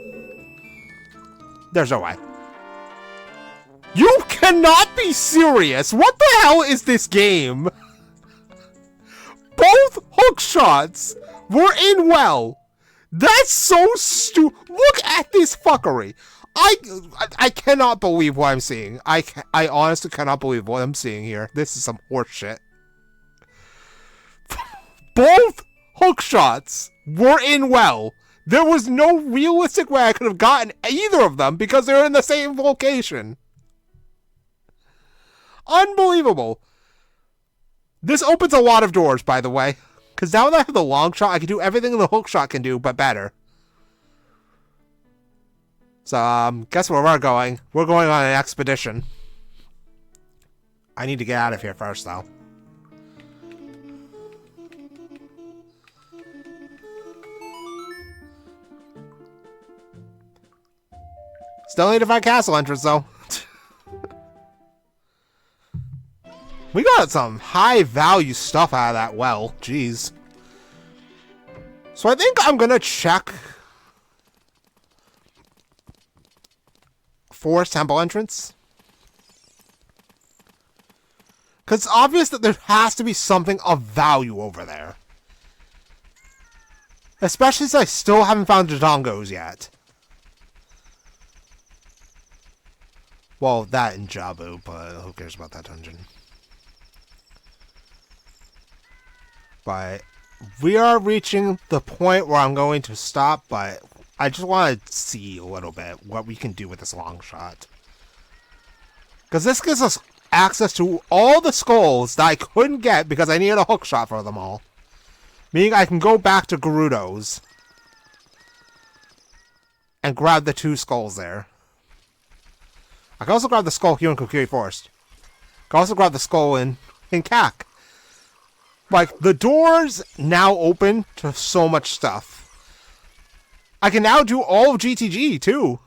There's no way. You cannot be serious! What the hell is this game? Both hook shots were in well. That's so stupid. Look at this fuckery. I cannot believe what I'm seeing. I honestly cannot believe what I'm seeing here. This is some horse shit. Both hook shots were in well. There was no realistic way I could have gotten either of them because they're in the same location. Unbelievable. This opens a lot of doors, by the way. Because now that I have the long shot, I can do everything the hook shot can do, but better. So, guess where we're going? We're going on an expedition. I need to get out of here first, though. Still need to find castle entrance, though. We got some high-value stuff out of that well. Jeez. So I think I'm gonna check Forest Temple entrance. Because it's obvious that there has to be something of value over there. Especially since I still haven't found the Dongos yet. Well, that and Jabu, but who cares about that dungeon? But we are reaching the point where I'm going to stop, but I just want to see a little bit what we can do with this long shot. Because this gives us access to all the skulls that I couldn't get because I needed a hook shot for them all. Meaning I can go back to Gerudo's and grab the 2 skulls there. I can also grab the skull here in Kokiri Forest. I can also grab the skull in Kak. Like, the doors now open to so much stuff. I can now do all of GTG, too.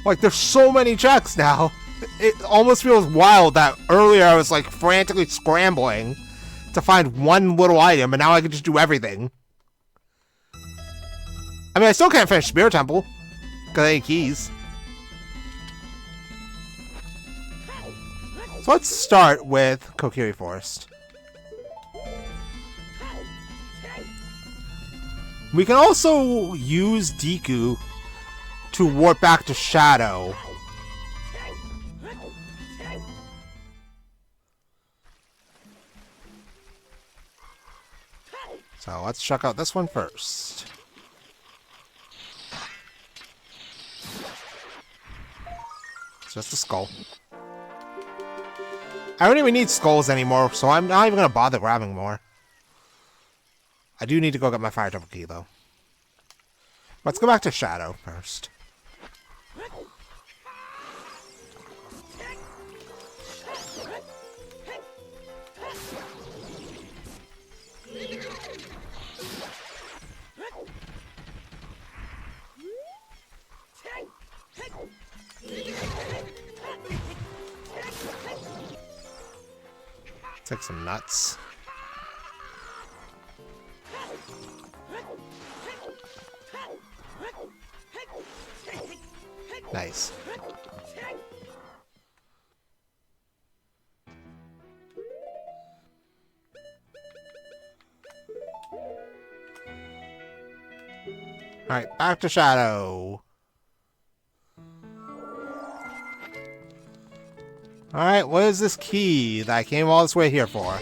Like, there's so many checks now. It almost feels wild that earlier I was, like, frantically scrambling to find one little item, and now I can just do everything. I mean, I still can't finish Spirit Temple, because I need keys. So let's start with Kokiri Forest. We can also use Deku to warp back to Shadow. So let's check out this one first. It's just a skull. I don't even need skulls anymore, so I'm not even going to bother grabbing more. I do need to go get my fire temple key, though. Let's go back to Shadow first. Take some nuts. Alright, back to Shadow. Alright, what is this key that I came all this way here for?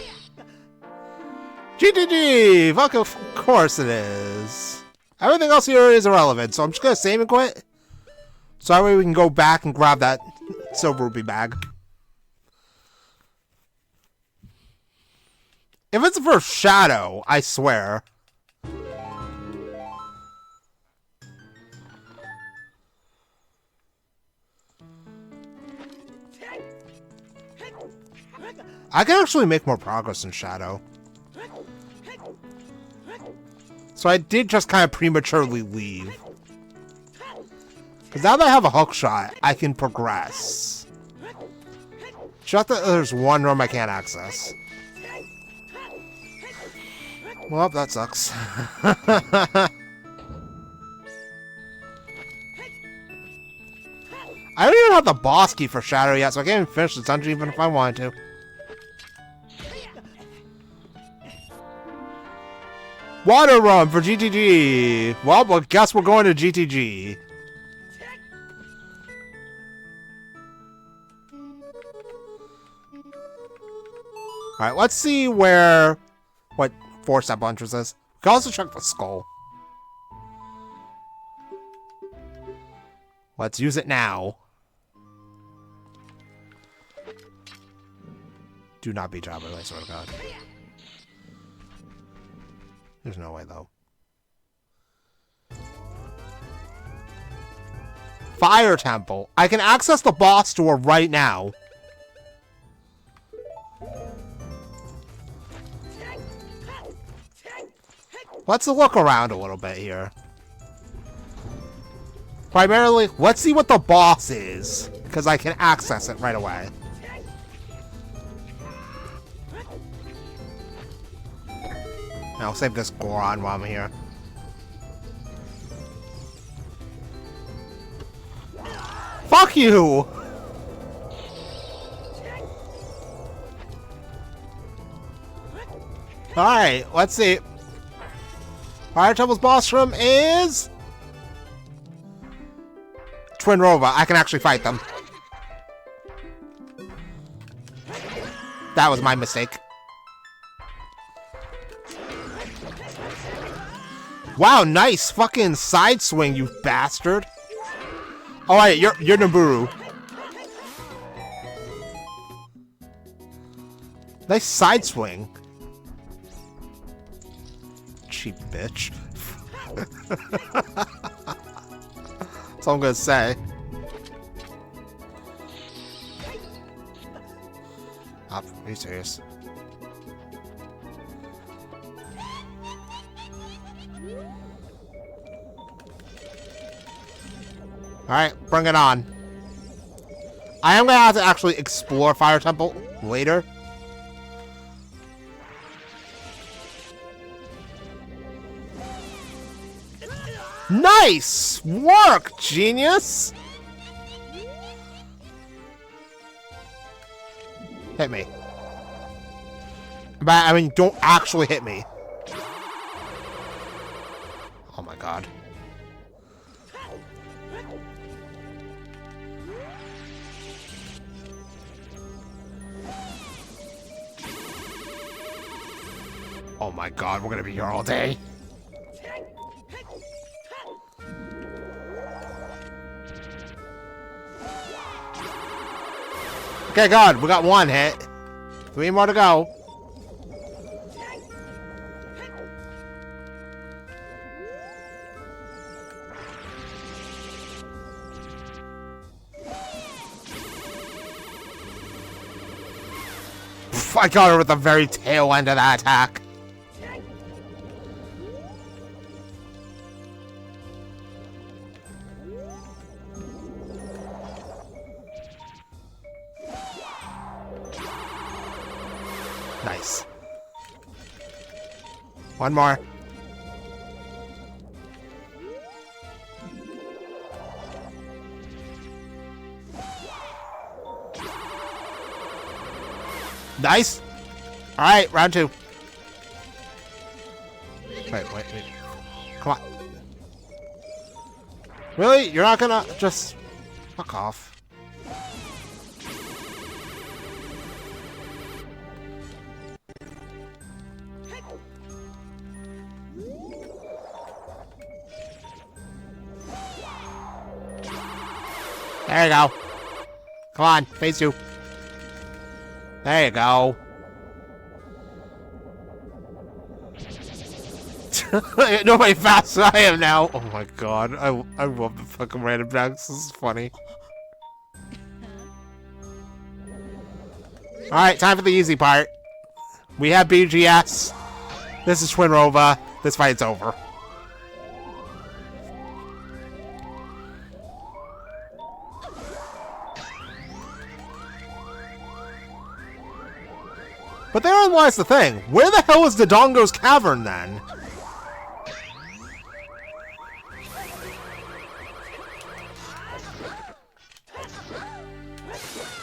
GTG! Fuck, of course it is. Everything else here is irrelevant, so I'm just gonna save and quit. So that way we can go back and grab that silver rupee bag. If it's for Shadow, I swear. I can actually make more progress in Shadow. So I did just kind of prematurely leave. Because now that I have a hook shot, I can progress. Just that there's one room I can't access. Well, that sucks. I don't even have the boss key for Shadow yet, so I can't even finish the dungeon even if I wanted to. Water run for GTG. Well, I guess we're going to GTG. Alright, let's see what 4-step entrance is. We can also check the skull. Let's use it now. Do not be jumbled, I swear to God. There's no way, though. Fire Temple. I can access the boss door right now. Let's look around a little bit here. Primarily, let's see what the boss is, because I can access it right away. I'll save this Goron while I'm here. Fuck you! Alright, let's see. Fire Temple's boss room is... Twin Rova. I can actually fight them. That was my mistake. Wow, nice fucking side swing, you bastard. Alright, you're Naburu. Nice side swing. Cheap bitch. That's all I'm gonna say. Are you serious? Alright, bring it on. I am gonna have to actually explore Fire Temple later. Nice work, genius! Hit me. But, I mean, don't actually hit me. Oh my God. Oh my God, we're gonna be here all day. Okay, God, we got one hit. 3 more to go. I got her at the very tail end of that attack. Nice. One more. Nice. All right, round 2. Wait. Come on. Really? You're not gonna just... Fuck off. There you go. Come on, phase 2. There you go. Nobody faster than I am now. Oh my god, I love the fucking random jacks. This is funny. Alright, time for the easy part. We have BGS. This is Twinrova. This fight's over. But therein lies the thing. Where the hell is Dodongo's cavern then?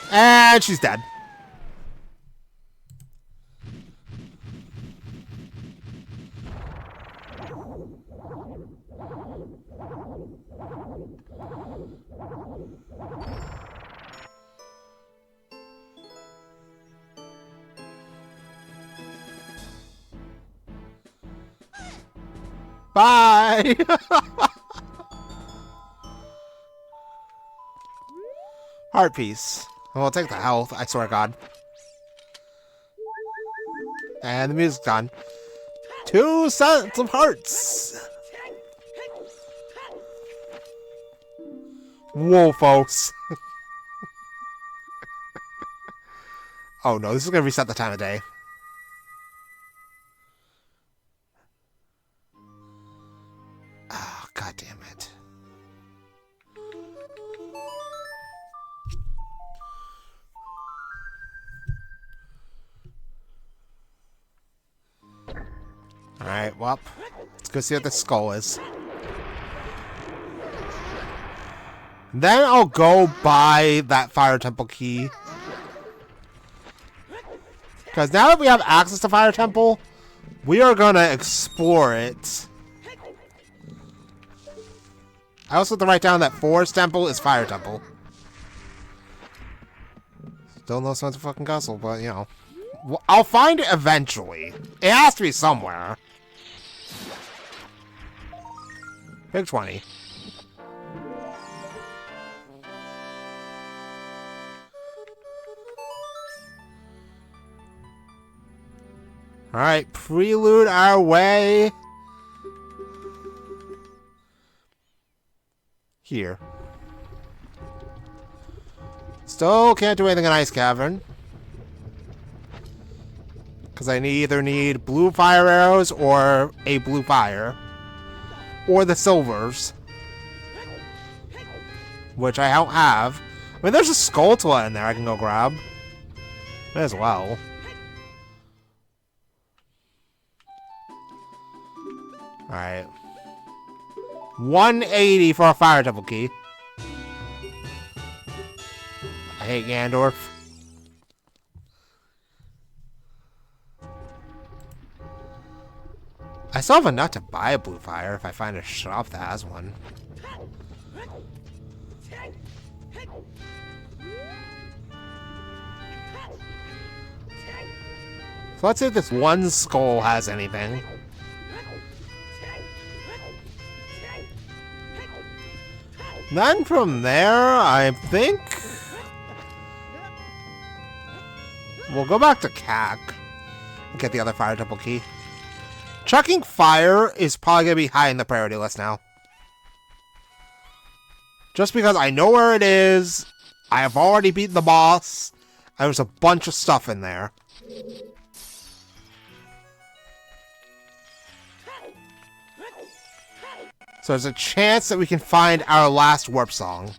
And she's dead. Bye! Heart piece. We'll take the health, I swear to God. And the music's done. 2 sets of hearts! Whoa, folks. Oh no, this is gonna reset the time of day. Oh, God damn it. Alright, well, let's go see what the skull is. Then I'll go buy that Fire Temple key. Because now that we have access to Fire Temple, we are gonna explore it. I also have to write down that Forest Temple is Fire Temple. Still no sense of fucking Guzzle, but you know. I'll find it eventually. It has to be somewhere. Pick 20. Alright, prelude our way. Here. Still can't do anything in Ice Cavern. Because I either need blue fire arrows or a blue fire. Or the silvers. Which I don't have. I mean, there's a Skulltula in there I can go grab. May as well. Alright. 180 for a Fire Temple key. I hate Ganondorf. I still have enough to buy a blue fire if I find a shop that has one. So let's see if this one skull has anything. Then from there, I think we'll go back to CAC and get the other Fire Temple key. Chucking fire is probably going to be high in the priority list now. Just because I know where it is, I have already beaten the boss, and there's a bunch of stuff in there. So there's a chance that we can find our last warp song.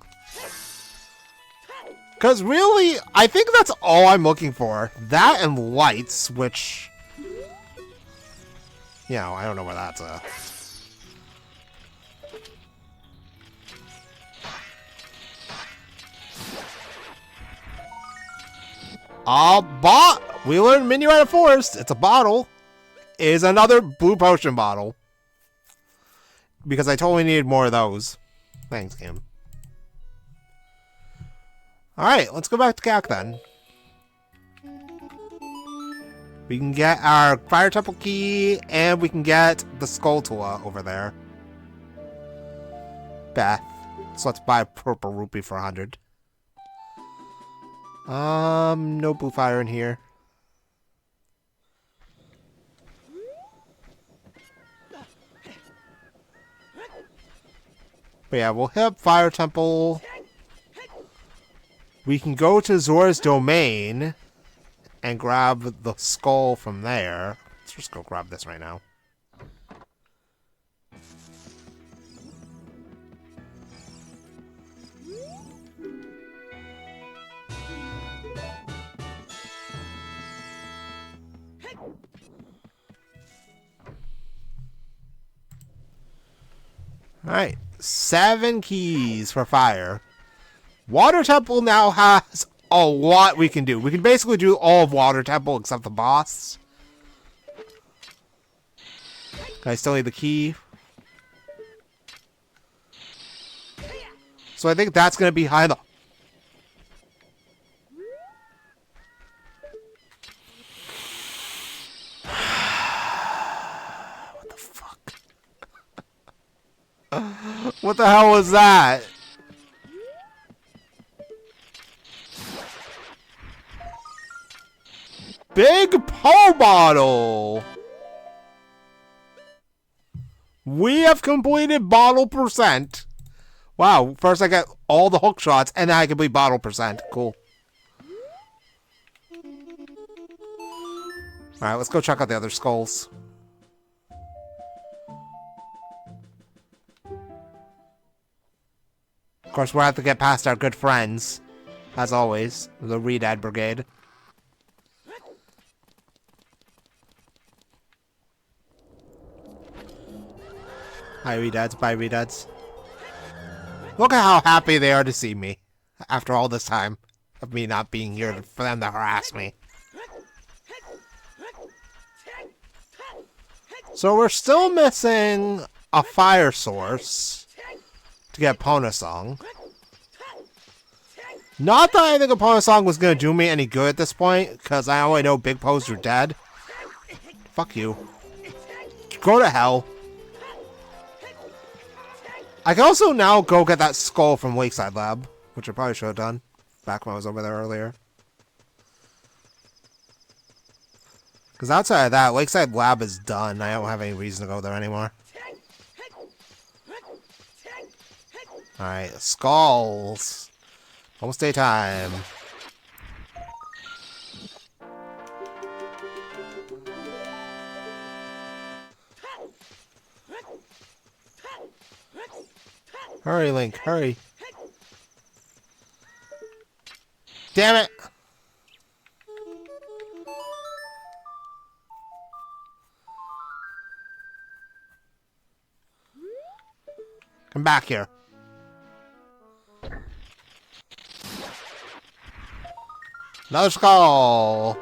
Because really, I think that's all I'm looking for. That and lights, which... You know, I don't know where that's at. We learned Minuet of Forest. It's a bottle. It is another blue potion bottle. Because I totally needed more of those. Thanks, game. Alright, let's go back to Gak then. We can get our Fire Temple key, and we can get the Skulltula over there. Beth. So let's buy a purple rupee for 100. No blue fire in here. But yeah, we'll hit up Fire Temple. We can go to Zora's Domain and grab the skull from there. Let's just go grab this right now. Alright, 7 keys for fire. Water Temple now has a lot we can do. We can basically do all of Water Temple except the boss. I still need the key. So I think that's going to be high. What the fuck? What the hell was that? Big Poe Bottle! We have completed bottle percent. Wow, first I get all the hook shots, and then I complete bottle percent. Cool. Alright, let's go check out the other skulls. Of course, we'll have to get past our good friends. As always, the Redad Brigade. Hi, Redads. Bye, Redads. Look at how happy they are to see me. After all this time of me not being here for them to harass me. So we're still missing a fire source to get Ponasong. Not that I think a Ponasong was going to do me any good at this point, because I only know Big Poes are dead. Fuck you. Go to hell. I can also now go get that skull from Lakeside Lab, which I probably should have done back when I was over there earlier. Because outside of that, Lakeside Lab is done. I don't have any reason to go there anymore. Alright, skulls. Almost daytime. Hurry, Link, hurry. Damn it! Come back here. Another skull!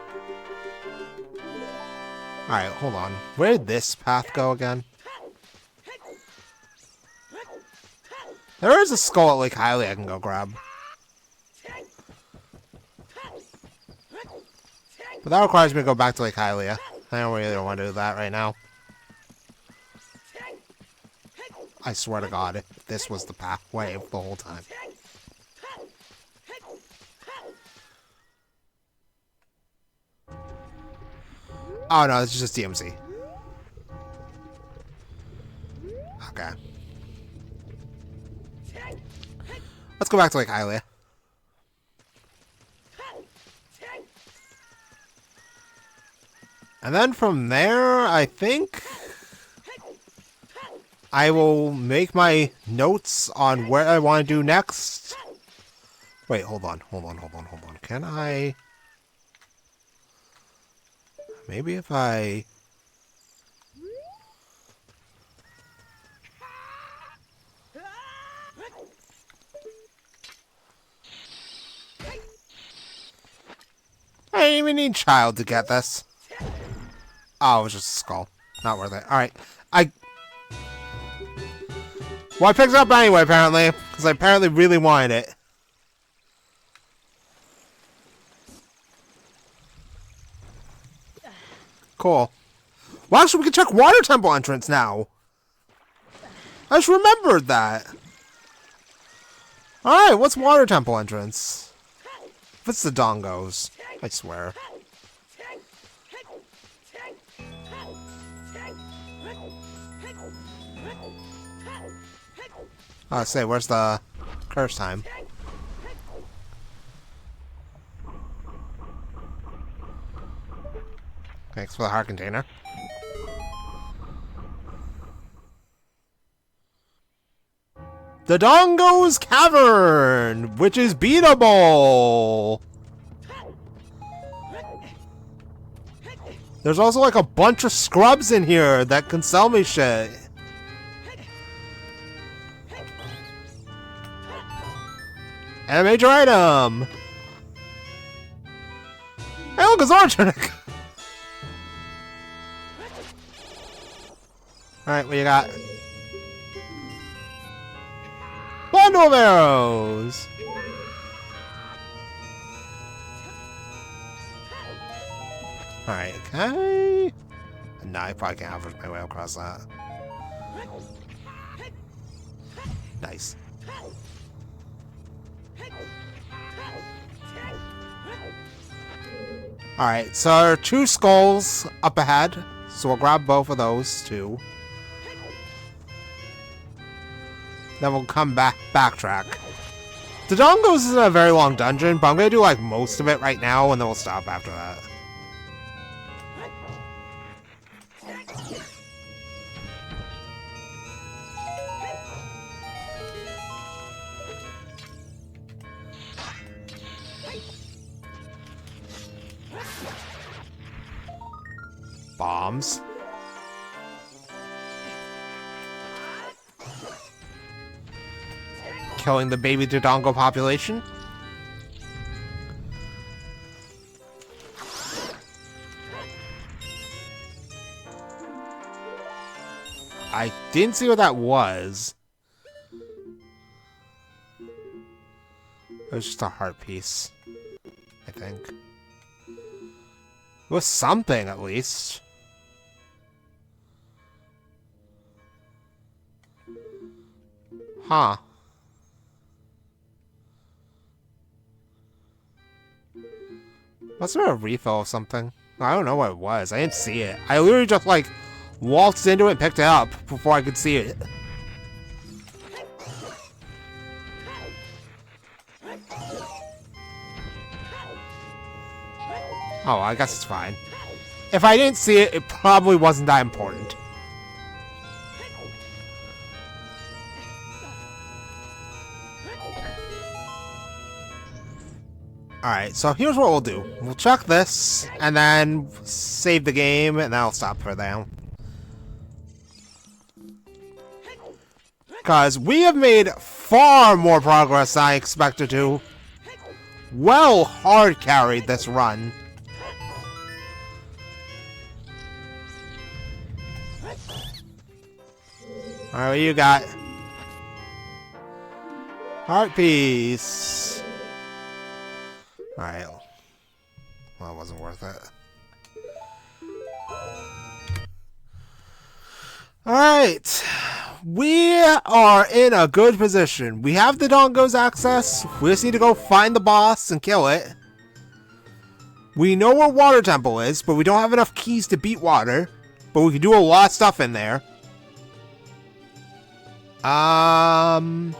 Alright, hold on. Where did this path go again? There is a skull at Lake Hylia I can go grab. But that requires me to go back to Lake Hylia. I don't really want to do that right now. I swear to God, this was the pathway the whole time. Oh no, this is just DMC. Okay. Let's go back to Lake Hylia. And then from there, I think I will make my notes on where I want to do next. Wait, hold on. Can I... Maybe if I... I didn't even need Child to get this. Oh, it was just a skull. Not worth it. Alright. Well, I picked it up anyway, apparently, because I apparently really wanted it. Cool. Well, actually, we can check Water Temple entrance now. I just remembered that. Alright, what's Water Temple entrance? If it's the Dongos, I swear. Oh, say, where's the curse time? Thanks for the heart container. The Dongo's Cavern, which is beatable. There's also like a bunch of scrubs in here that can sell me shit. And a major item. Hey, look, it's Orchard. Alright, what you got? Bundle of arrows! Alright, okay. Nah, I probably can't average my way across that. Nice. Alright, so there are 2 skulls up ahead, so we'll grab both of those too. Then we'll come back, backtrack. The Dongos isn't a very long dungeon, but I'm gonna do like most of it right now, and then we'll stop after that. Bombs. Killing the baby Dodongo population. I didn't see what that was. It was just a heart piece, I think. It was something, at least. Huh. Must have been a refill of something. I don't know what it was. I didn't see it. I literally just, like, waltzed into it and picked it up before I could see it. Oh, I guess it's fine. If I didn't see it, it probably wasn't that important. Alright, so here's what we'll do. We'll check this, and then save the game, and then I'll stop for now. Because we have made far more progress than I expected to. Well hard carried this run. Alright, what you got? Heart piece. Alright. Well, it wasn't worth it. Alright. We are in a good position. We have the Dongo's access. We just need to go find the boss and kill it. We know where Water Temple is, but we don't have enough keys to beat Water. But we can do a lot of stuff in there. And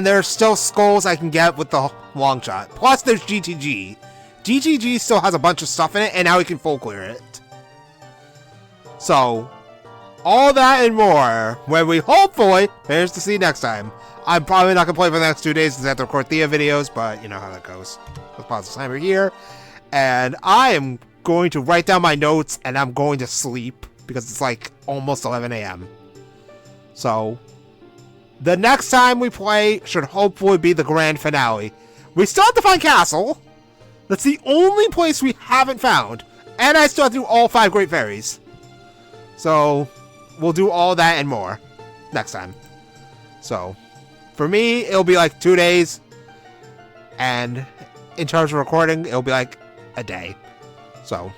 there's still skulls I can get with the long shot. Plus there's GTG. GTG still has a bunch of stuff in it, and now we can full clear it. So, all that and more, when we hopefully finish the seed next time. I'm probably not going to play for the next 2 days because I have to record Thea videos, but you know how that goes. Let's pause the timer here. And I am going to write down my notes, and I'm going to sleep because it's like almost 11 a.m. So, the next time we play should hopefully be the grand finale. We still have to find Castle. That's the only place we haven't found. And I still have to do all 5 Great Fairies. So, we'll do all that and more. next time. So, for me, it'll be like 2 days. And in terms of recording, it'll be like a day. So,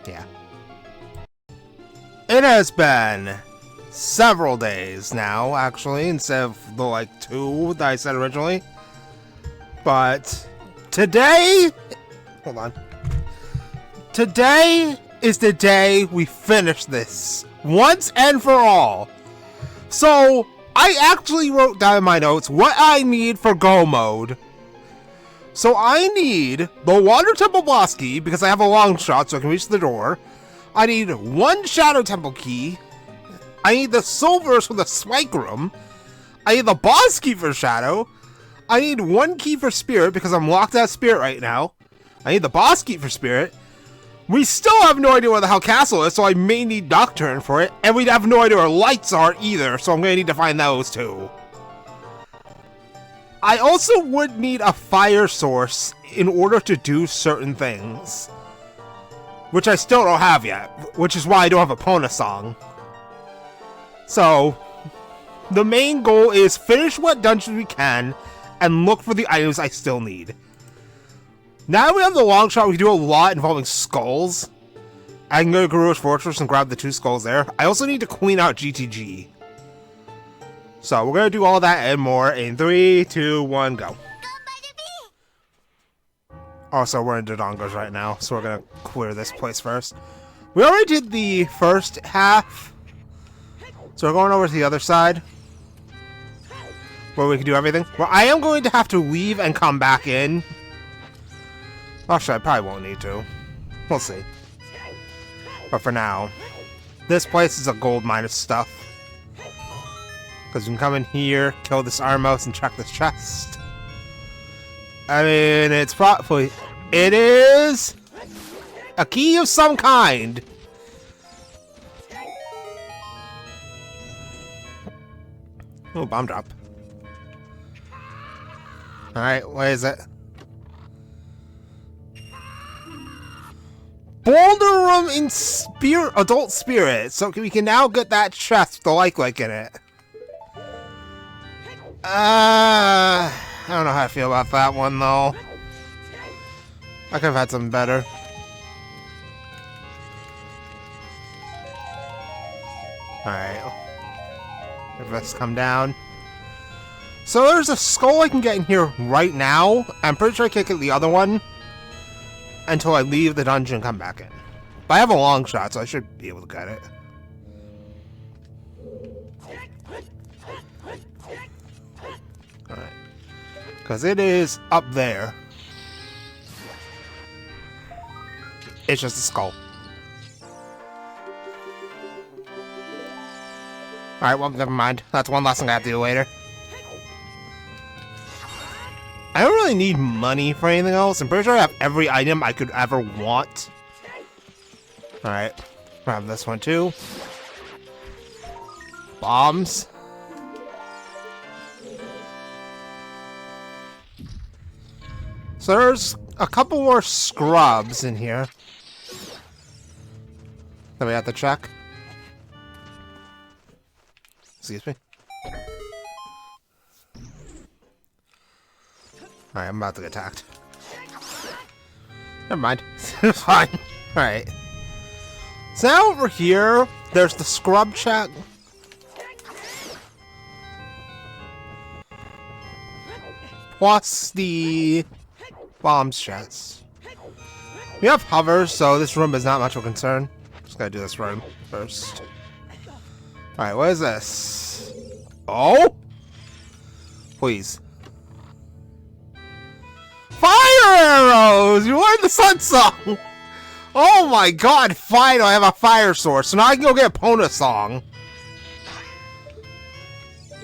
yeah. It has been several days now, actually, instead of the like 2 that I said originally. But today, hold on. Today is the day we finish this once and for all. So I actually wrote down in my notes what I need for Go mode. So I need the Water Temple boss key because I have a long shot so I can reach the door. I need 1 Shadow Temple key. I need the Silvers for the Spike Room. I need the boss key for Shadow. I need 1 key for Spirit because I'm locked out of Spirit right now. I need the boss key for Spirit. We still have no idea where the hell Castle is, so I may need Nocturne for it. And we have no idea where lights are either, so I'm going to need to find those too. I also would need a fire source in order to do certain things. Which I still don't have yet, which is why I don't have a Pona song. So, the main goal is finish what dungeons we can and look for the items I still need. Now that we have the long shot, we can do a lot involving skulls. I can go to Garua's Fortress and grab the 2 skulls there. I also need to clean out GTG. So, we're going to do all that and more in 3, 2, 1, go. Also, we're in Dodongos right now, so we're going to clear this place first. We already did the first half. So we're going over to the other side. Where we can do everything. Well, I am going to have to leave and come back in. Actually, I probably won't need to. We'll see. But for now, this place is a gold mine of stuff. Because you can come in here, kill this arm mouse, and check this chest. I mean, it's probably... It is... a key of some kind. Oh, bomb drop. Alright, what is it? Boulder Room in Adult Spirit. So we can now get that chest with the like in it. I don't know how I feel about that one, though. I could have had something better. Alright. Let's come down. So there's a skull I can get in here right now. I'm pretty sure I can't get the other one until I leave the dungeon and come back in. But I have a long shot, so I should be able to get it. Alright. Because it is up there. It's just a skull. Alright, well, never mind. That's one less thing I have to do later. I don't really need money for anything else. I'm pretty sure I have every item I could ever want. Alright. Grab this one too. Bombs. So there's a couple more scrubs in here that we have to check. Excuse me. Alright, I'm about to get attacked. Never mind. It's fine. Alright. So now over here, there's the scrub check. Plus the bombs chest. We have hovers, so this room is not much of a concern. Just gotta do this room first. Alright, what is this? Oh? Please. Fire arrows! You learned the Sun Song! Oh my god, finally I have a fire source. So now I can go get a Pona song.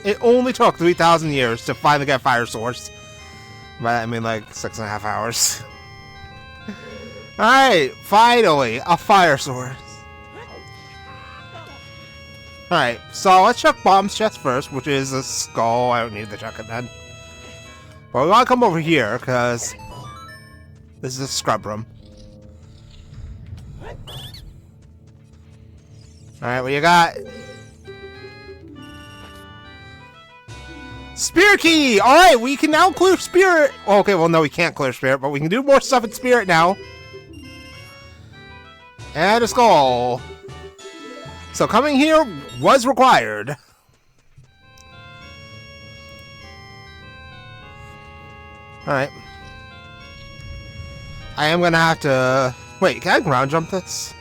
It only took 3,000 years to finally get a fire source. By that I mean like 6.5 hours. Alright, finally, a fire source. Alright, so let's check Bomb's chest first, which is a skull. I don't need to check it then. But we want to come over here, because this is a scrub room. Alright, what you got? Spirit key! Alright, we can now clear spirit! Okay, well, no, we can't clear spirit, but we can do more stuff in spirit now. And a skull. So coming here was required. Alright. I am gonna have to... Wait, can I ground jump this?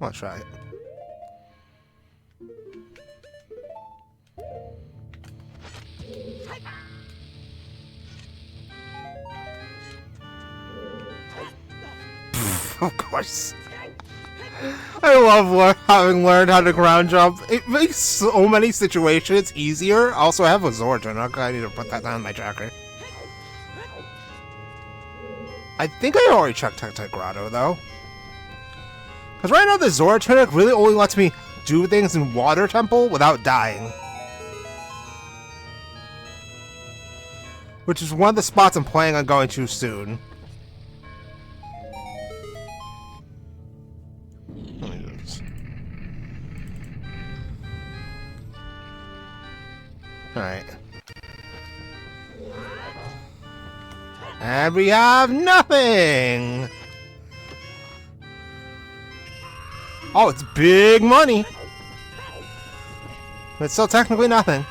I'll try it. Of course. I love having learned how to ground jump. It makes so many situations easier. Also, I have a Zorton. I need to put that down in my tracker. I think I already checked Tectite Grotto, though. Because right now, the Zora Tunic really only lets me do things in Water Temple without dying. Which is one of the spots I'm planning on going to soon. Alright. And we have nothing! Oh, it's big money! But it's still technically nothing.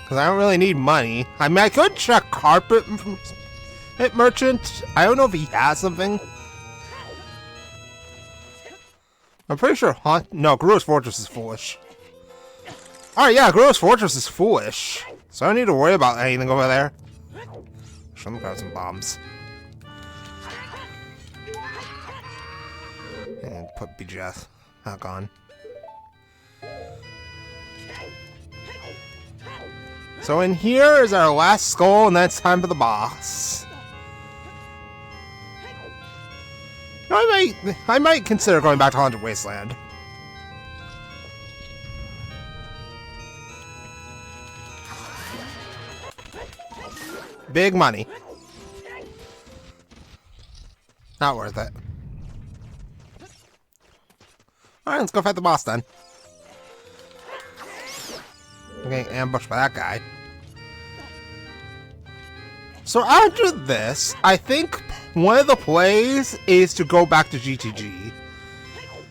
Because I don't really need money. I mean, I could check Carpet Merchant. I don't know if he has something. I'm pretty sure no, Guru's Fortress is foolish. Alright, yeah, Guru's Fortress is foolish. So I don't need to worry about anything over there. Let me grab some bombs. And put BGS back on. So in here is our last skull, and then it's time for the boss. I might consider going back to Haunted Wasteland. Big money. Not worth it. Alright, let's go fight the boss then. I'm getting ambushed by that guy. So after this, I think one of the plays is to go back to GTG.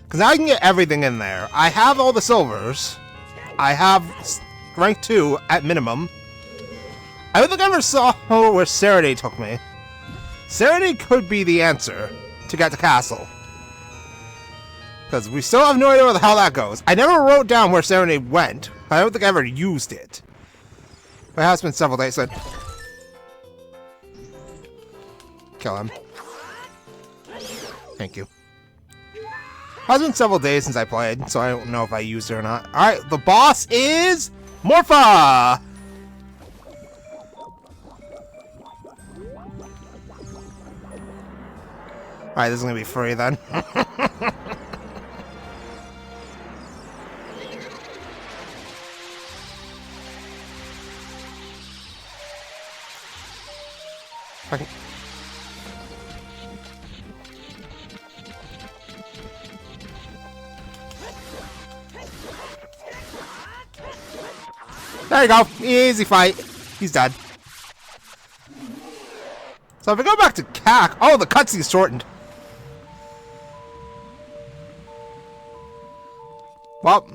Because now I can get everything in there. I have all the silvers. I have rank 2 at minimum. I don't think I ever saw where Serenade took me. Serenade could be the answer to get to Castle. Because we still have no idea where the hell that goes. I never wrote down where Serenade went. I don't think I ever used it. But it has been several days, so... Kill him. Thank you. It has been several days since I played, so I don't know if I used it or not. Alright, the boss is... Morpha! Alright, this is gonna be free then. Okay. There you go. Easy fight. He's dead. So if we go back to CAC... Oh, the cutscene's shortened. Well,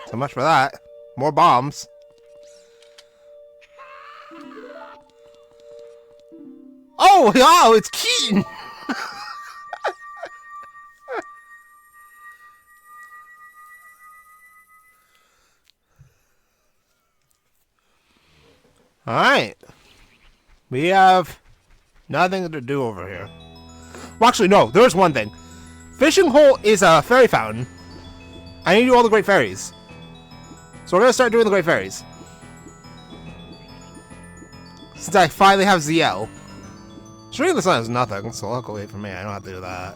so much for that. More bombs. Oh, it's Keaton! Alright. We have nothing to do over here. Well, actually, no, there's one thing. Fishing Hole is a fairy fountain. I need to do all the Great Fairies. So we're going to start doing the Great Fairies. Since I finally have ZL. Shooting the Sun is nothing, so luckily for me, I don't have to do that.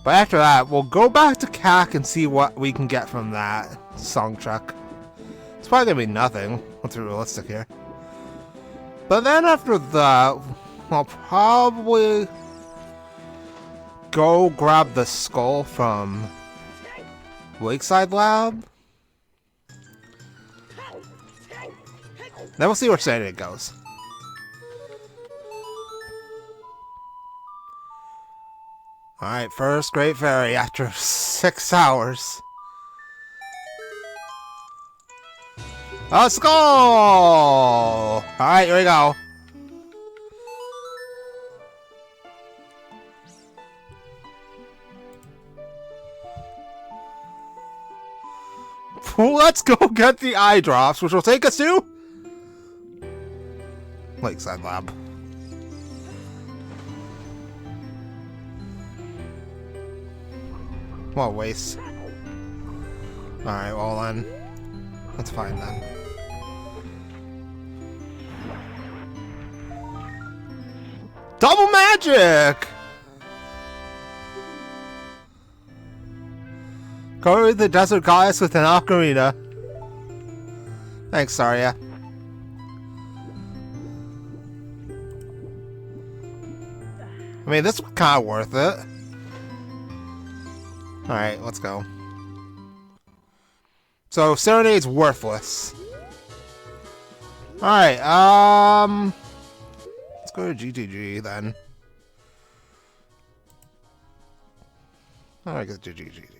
But after that, we'll go back to CAC and see what we can get from that song truck. It's probably going to be nothing. Let's be realistic here. But then after that, I'll probably... go grab the skull from Lakeside Lab? Then we'll see where Saturday goes. Alright, first Great Fairy after 6 hours. Let's go! Alright, here we go. Let's go get the eye drops, which will take us to Lakeside Lab. What a waste. Alright, well then. That's fine then. Double magic! Cover the desert goddess with an ocarina. Thanks, Saria. I mean, this was kind of worth it. Alright, let's go. So, Serenade's worthless. Alright, let's go to GTG then. Alright, get to GTG.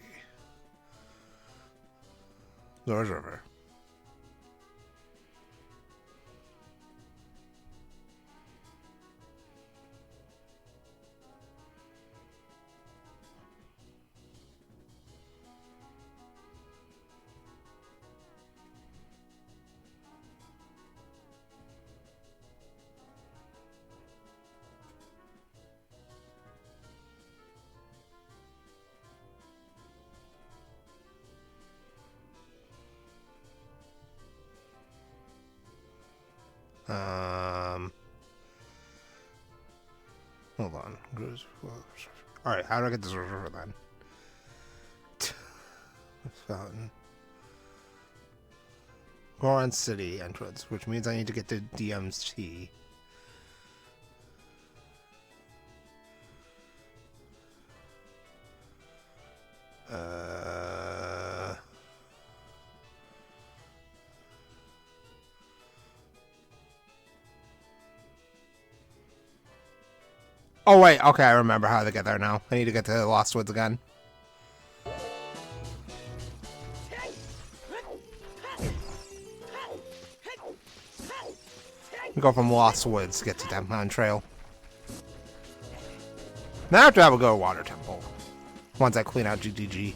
Zora's River. Hold on. Alright, how do I get this river then? Fountain. Goron City entrance, which means I need to get to DMT. Oh wait, okay, I remember how to get there now. I need to get to the Lost Woods again. We go from Lost Woods to get to Death Mountain Trail. Now after that we'll go to Water Temple. Once I clean out GTG.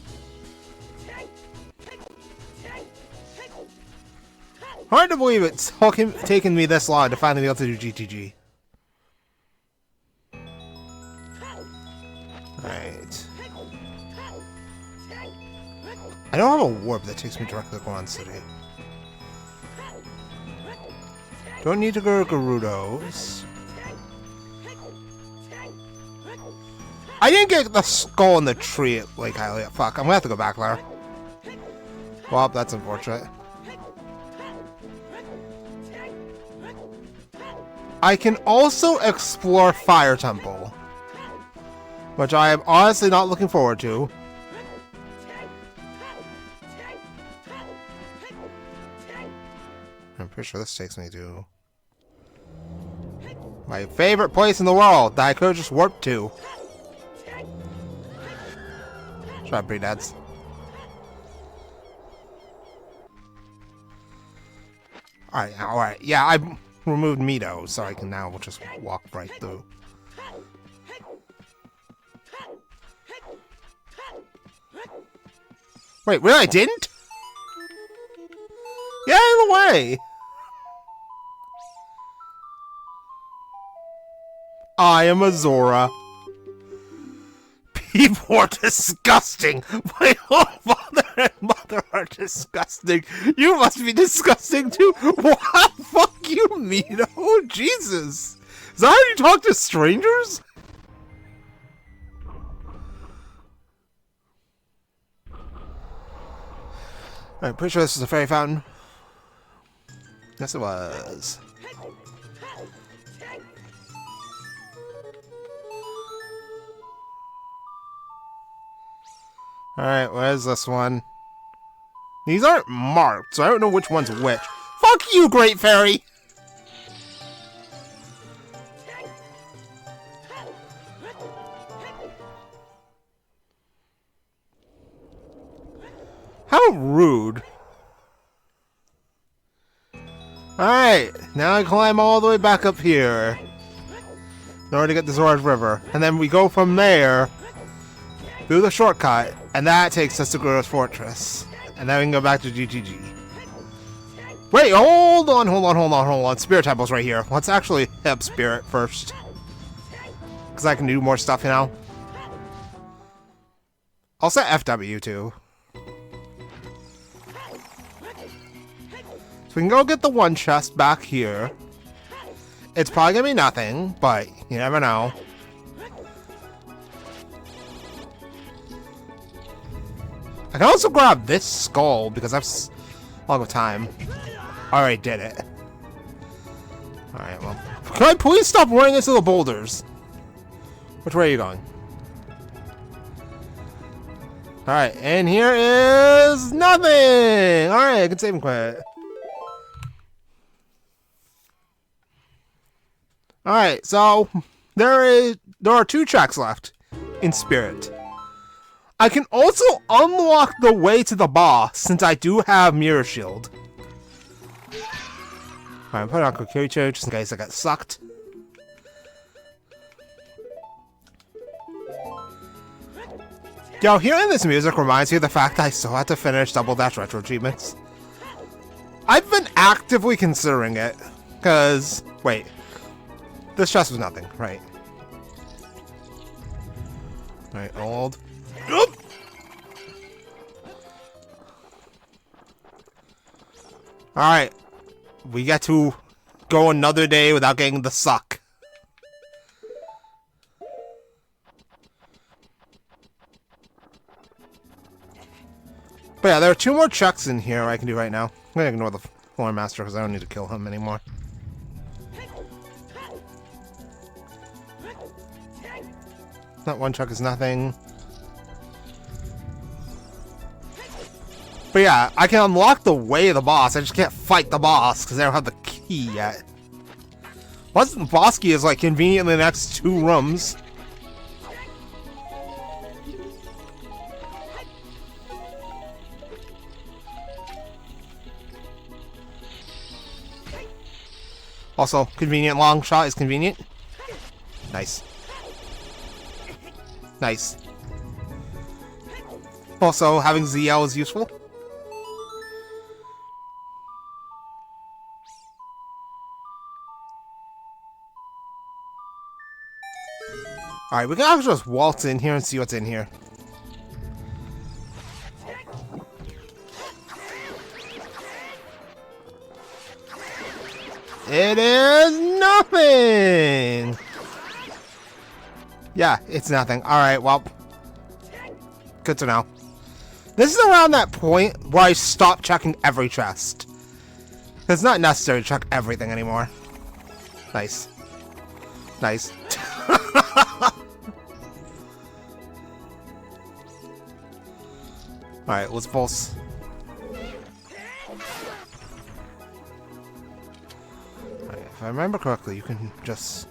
Hard to believe it's taken me this long to finally be able to do GTG. Right. I don't have a warp that takes me directly to Goron City. Don't need to go to Gerudo's. I didn't get the skull in the tree at Lake Hylia. Fuck, I'm gonna have to go back there. Well, that's unfortunate. I can also explore Fire Temple, which I am honestly not looking forward to. I'm pretty sure this takes me to my favorite place in the world that I could have just warped to. Shut up, pre-dads. Alright. Yeah, I removed Mito, so I can now just walk right through. Wait, really? I didn't? Get out of the way! I am a Zora. People are disgusting! My whole father and mother are disgusting! You must be disgusting too! What? Fuck you, Mito! Oh, Jesus! Is that how you talk to strangers? I'm pretty sure this is a fairy fountain. Yes, it was. Alright, where's this one? These aren't marked, so I don't know which one's which. Fuck you, Great Fairy! How rude. Alright, now I climb all the way back up here in order to get the Zora's River. And then we go from there through the shortcut, and that takes us to Guru's Fortress. And then we can go back to GTG. Wait, hold on. Spirit Temple's right here. Let's actually hit Spirit first. Because I can do more stuff, you know? I'll set FW too. We can go get the one chest back here. It's probably gonna be nothing, but you never know. I can also grab this skull because I've long of time. I already did it. Alright, well. Can I please stop running into the boulders? Which way are you going? Alright, and here is nothing! Alright, I can save and quit. Alright, so there are 2 tracks left in Spirit. I can also unlock the way to the boss since I do have Mirror Shield. Alright, put on Kokocho just in case I got sucked. Yo, hearing this music reminds me of the fact that I still have to finish Double Dash Retro achievements. I've been actively considering it, because, wait. This chest was nothing, right? Alright, old. Oop! Alright. We get to go another day without getting the suck. But yeah, there are 2 more checks in here I can do right now. I'm gonna ignore the Floor Master because I don't need to kill him anymore. That one chuck is nothing. But yeah, I can unlock the way of the boss. I just can't fight the boss because I don't have the key yet. Plus, the boss key is like conveniently the next 2 rooms. Also, convenient long shot is convenient. Nice. Nice. Also, having ZL is useful. Alright, we can actually just waltz in here and see what's in here. It is nothing! Yeah, it's nothing. Alright, well. Good to know. This is around that point where I stop checking every chest. It's not necessary to check everything anymore. Nice. Nice. Alright, let's pulse. Right, if I remember correctly, you can just...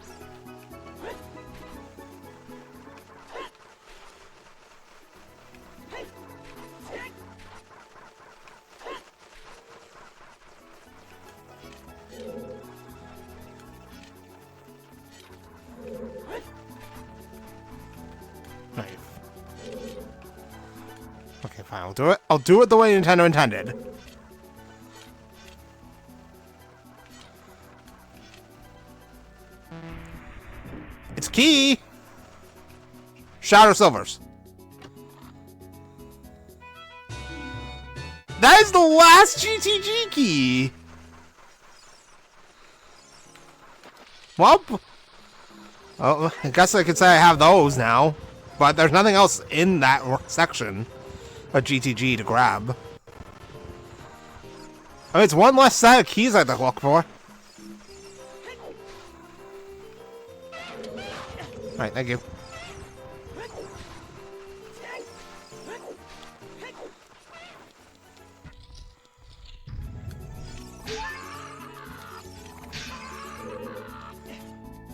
Okay, fine, I'll do it. I'll do it the way Nintendo intended. It's key! Shadow Silvers. That is the last GTG key! Well, oh, I guess I could say I have those now. But there's nothing else in that section of GTG to grab. I mean, it's one less set of keys I have to look for. Alright, thank you.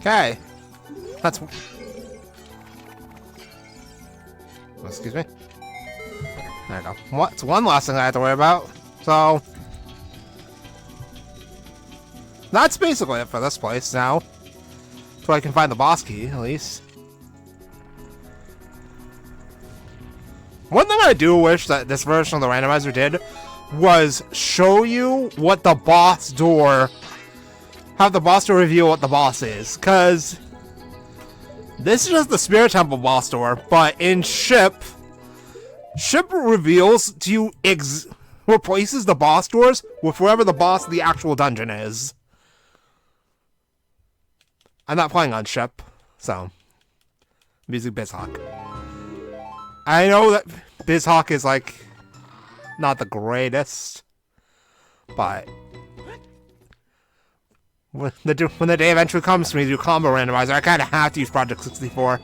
Okay. That's... Excuse me. There we go. What's one last thing I have to worry about? So... That's basically it for this place now. So I can find the boss key, at least. One thing I do wish that this version of the randomizer did was show you what the boss door... Have the boss door reveal what the boss is, because... This is just the Spirit Temple boss door, but in Ship reveals to you replaces the boss doors with whoever the boss of the actual dungeon is. I'm not playing on Ship, so I'm using BizHawk. I know that BizHawk is like not the greatest, but when the day eventually comes for me to do combo randomizer, I kind of have to use Project 64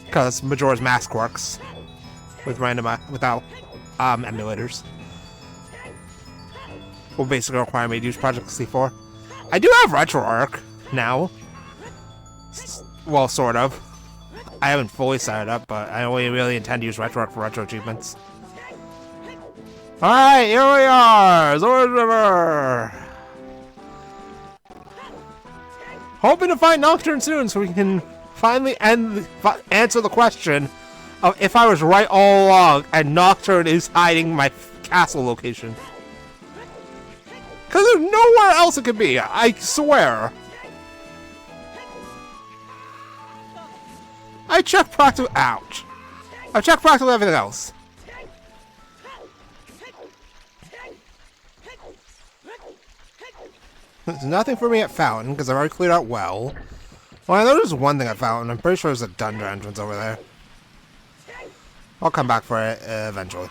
because Majora's Mask works with without emulators. Will basically require me to use Project 64. I do have RetroArch now. Well, sort of. I haven't fully set it up, but I only really intend to use RetroArch for retro achievements. Alright, here we are! Zora's River! Hoping to find Nocturne soon so we can finally answer the question of if I was right all along and Nocturne is hiding my castle location. Because there's nowhere else it could be, I swear. I checked practically... Ouch. I checked practically everything else. There's nothing for me at Fountain, because I've already cleared out Well. Well, I know there's one thing at Fountain. I'm pretty sure there's a dungeon entrance over there. I'll come back for it eventually.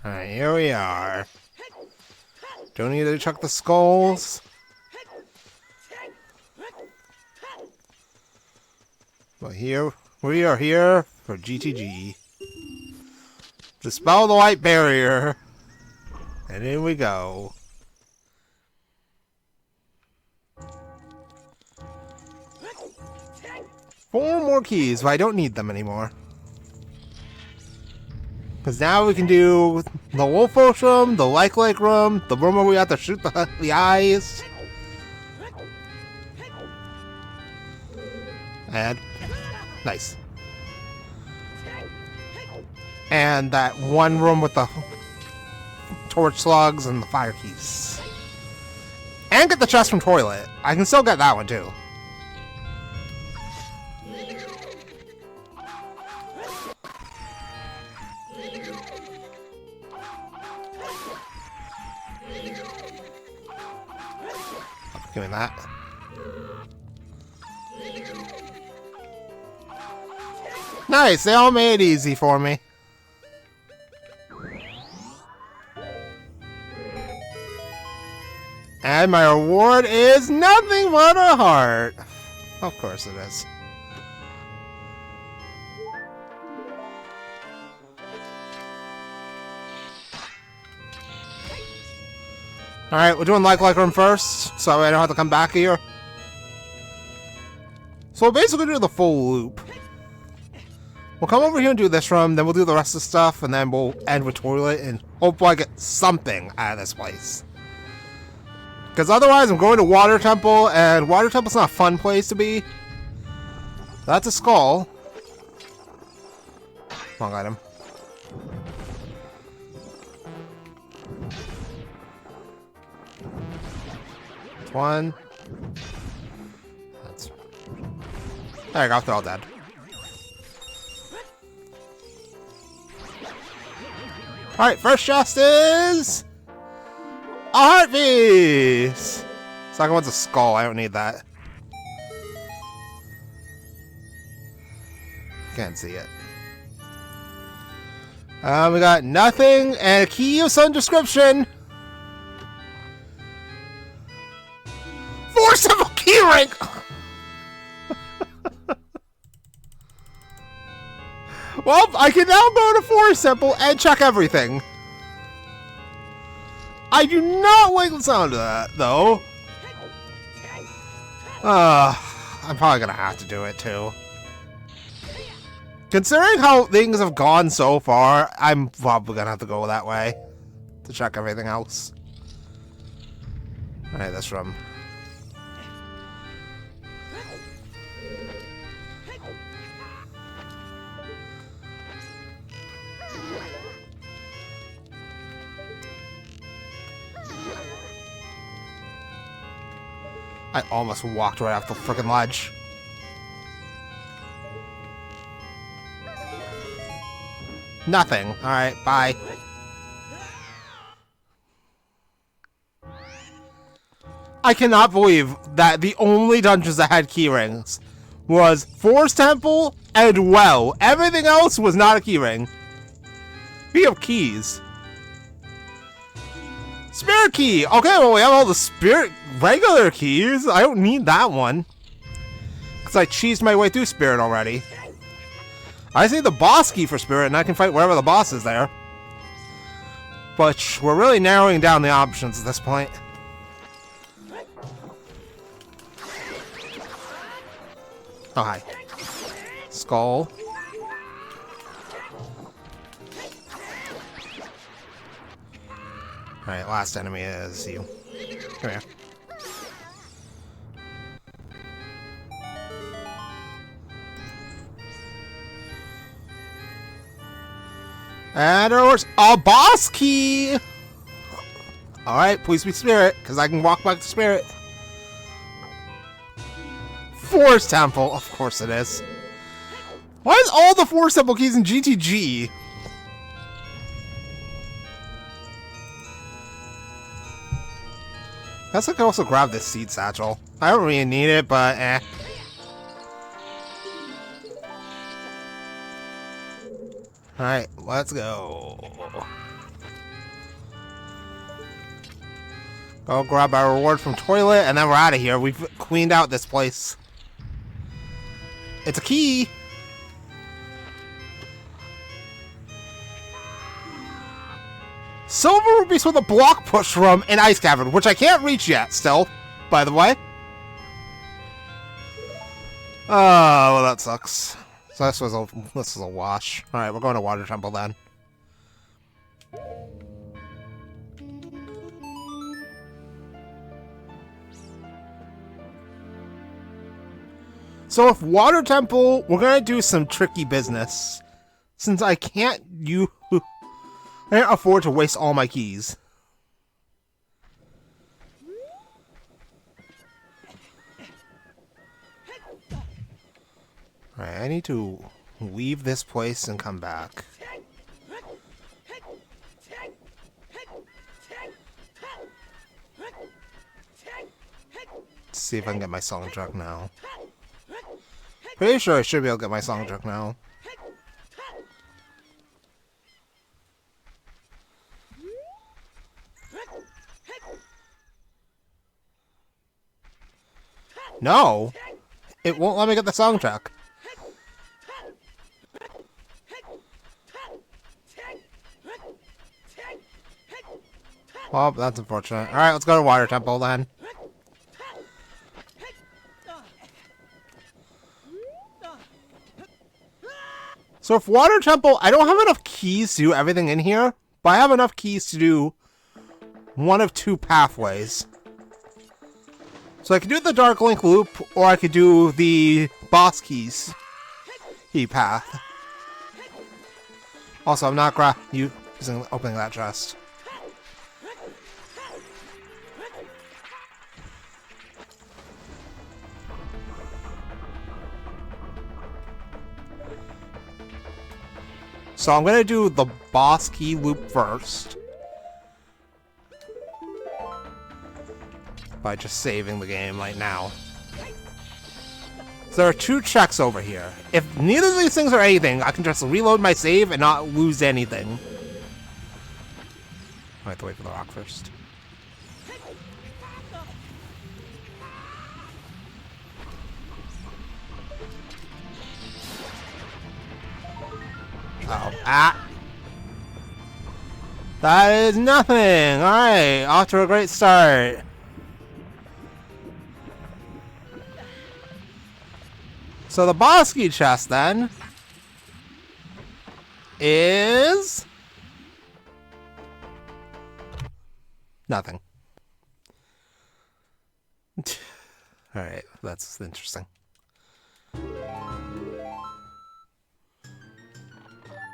Alright, here we are. Don't need to check the skulls. But here, we are here for GTG. Dispel the white barrier. And in we go. Four more keys, but I don't need them anymore. Because now we can do the Wolf Oak room, the Like room, the room where we have to shoot the eyes. And nice. And that one room with the torch slugs and the fire keys. And get the chest from Toilet. I can still get that one too. Give me that. Nice, they all made it easy for me. And my reward is nothing but a heart. Of course it is. Alright, we're doing like room first, so I don't have to come back here. So we'll basically do the full loop. We'll come over here and do this room, then we'll do the rest of the stuff, and then we'll end with Toilet, and hopefully I get something out of this place. Because otherwise I'm going to Water Temple, and Water Temple's not a fun place to be. That's a skull. Wrong item. One. That's... There you go, they're all dead. Alright, first chest is... a heart piece! Second one's a skull, I don't need that. Can't see it. We got nothing, and a key of some description! Force of a key rank! Well, I can now go to Forest Temple and check everything. I do not like the sound of that, though. I'm probably gonna have to do it, too. Considering how things have gone so far, I'm probably gonna have to go that way to check everything else. Alright, this room. I almost walked right off the frickin' ledge. Nothing. Alright, bye. I cannot believe that the only dungeons that had keyrings was Forest Temple and Well. Everything else was not a keyring. Speaking of keys. Spirit key! Okay, well we have all the spirit regular keys. I don't need that one. Because I cheesed my way through spirit already. I see the boss key for spirit and I can fight wherever the boss is there. But we're really narrowing down the options at this point. Oh, hi. Skull. Alright, last enemy is you. Come here. And there's a boss key! Alright, please be spirit, because I can walk back to spirit. Forest Temple, of course it is. Why is all the Forest Temple keys in GTG? I guess I could also grab this seed satchel. I don't really need it, but eh. Alright, let's go. Go grab our reward from toilet, and then we're out of here. We've cleaned out this place. It's a key! Silver rubies with a block push room and ice cavern, which I can't reach yet, still, by the way. Oh, well that sucks. So this was a wash. Alright, we're going to Water Temple then. So with Water Temple, we're gonna do some tricky business. Since I can't afford to waste all my keys. Alright, I need to leave this place and come back. Let's see if I can get my song truck now. Pretty sure I should be able to get my song truck now. No! It won't let me get the song track. Well, that's unfortunate. Alright, let's go to Water Temple then. So for Water Temple, I don't have enough keys to do everything in here, but I have enough keys to do one of two pathways. So I could do the Dark Link loop, or I could do the boss keys key path. Also, I'm not using opening that chest. So I'm gonna do the boss key loop first. By just saving the game right now. So there are two checks over here. If neither of these things are anything, I can just reload my save and not lose anything. I have to wait for the rock first. Oh, ah! That is nothing! Alright, off to a great start. So the boss key chest, then, is... nothing. Alright, that's interesting.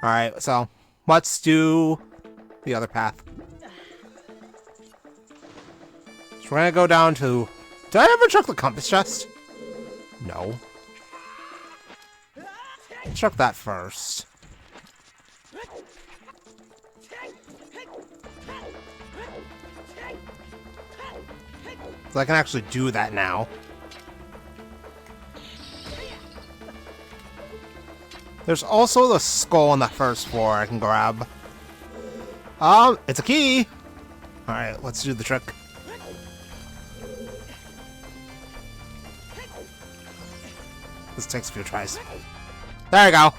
Alright, so let's do the other path. So we're gonna go down to... Did I ever check the compass chest? No. Check that first. So I can actually do that now. There's also the skull on the first floor I can grab. It's a key! Alright, let's do the trick. This takes a few tries. There we go!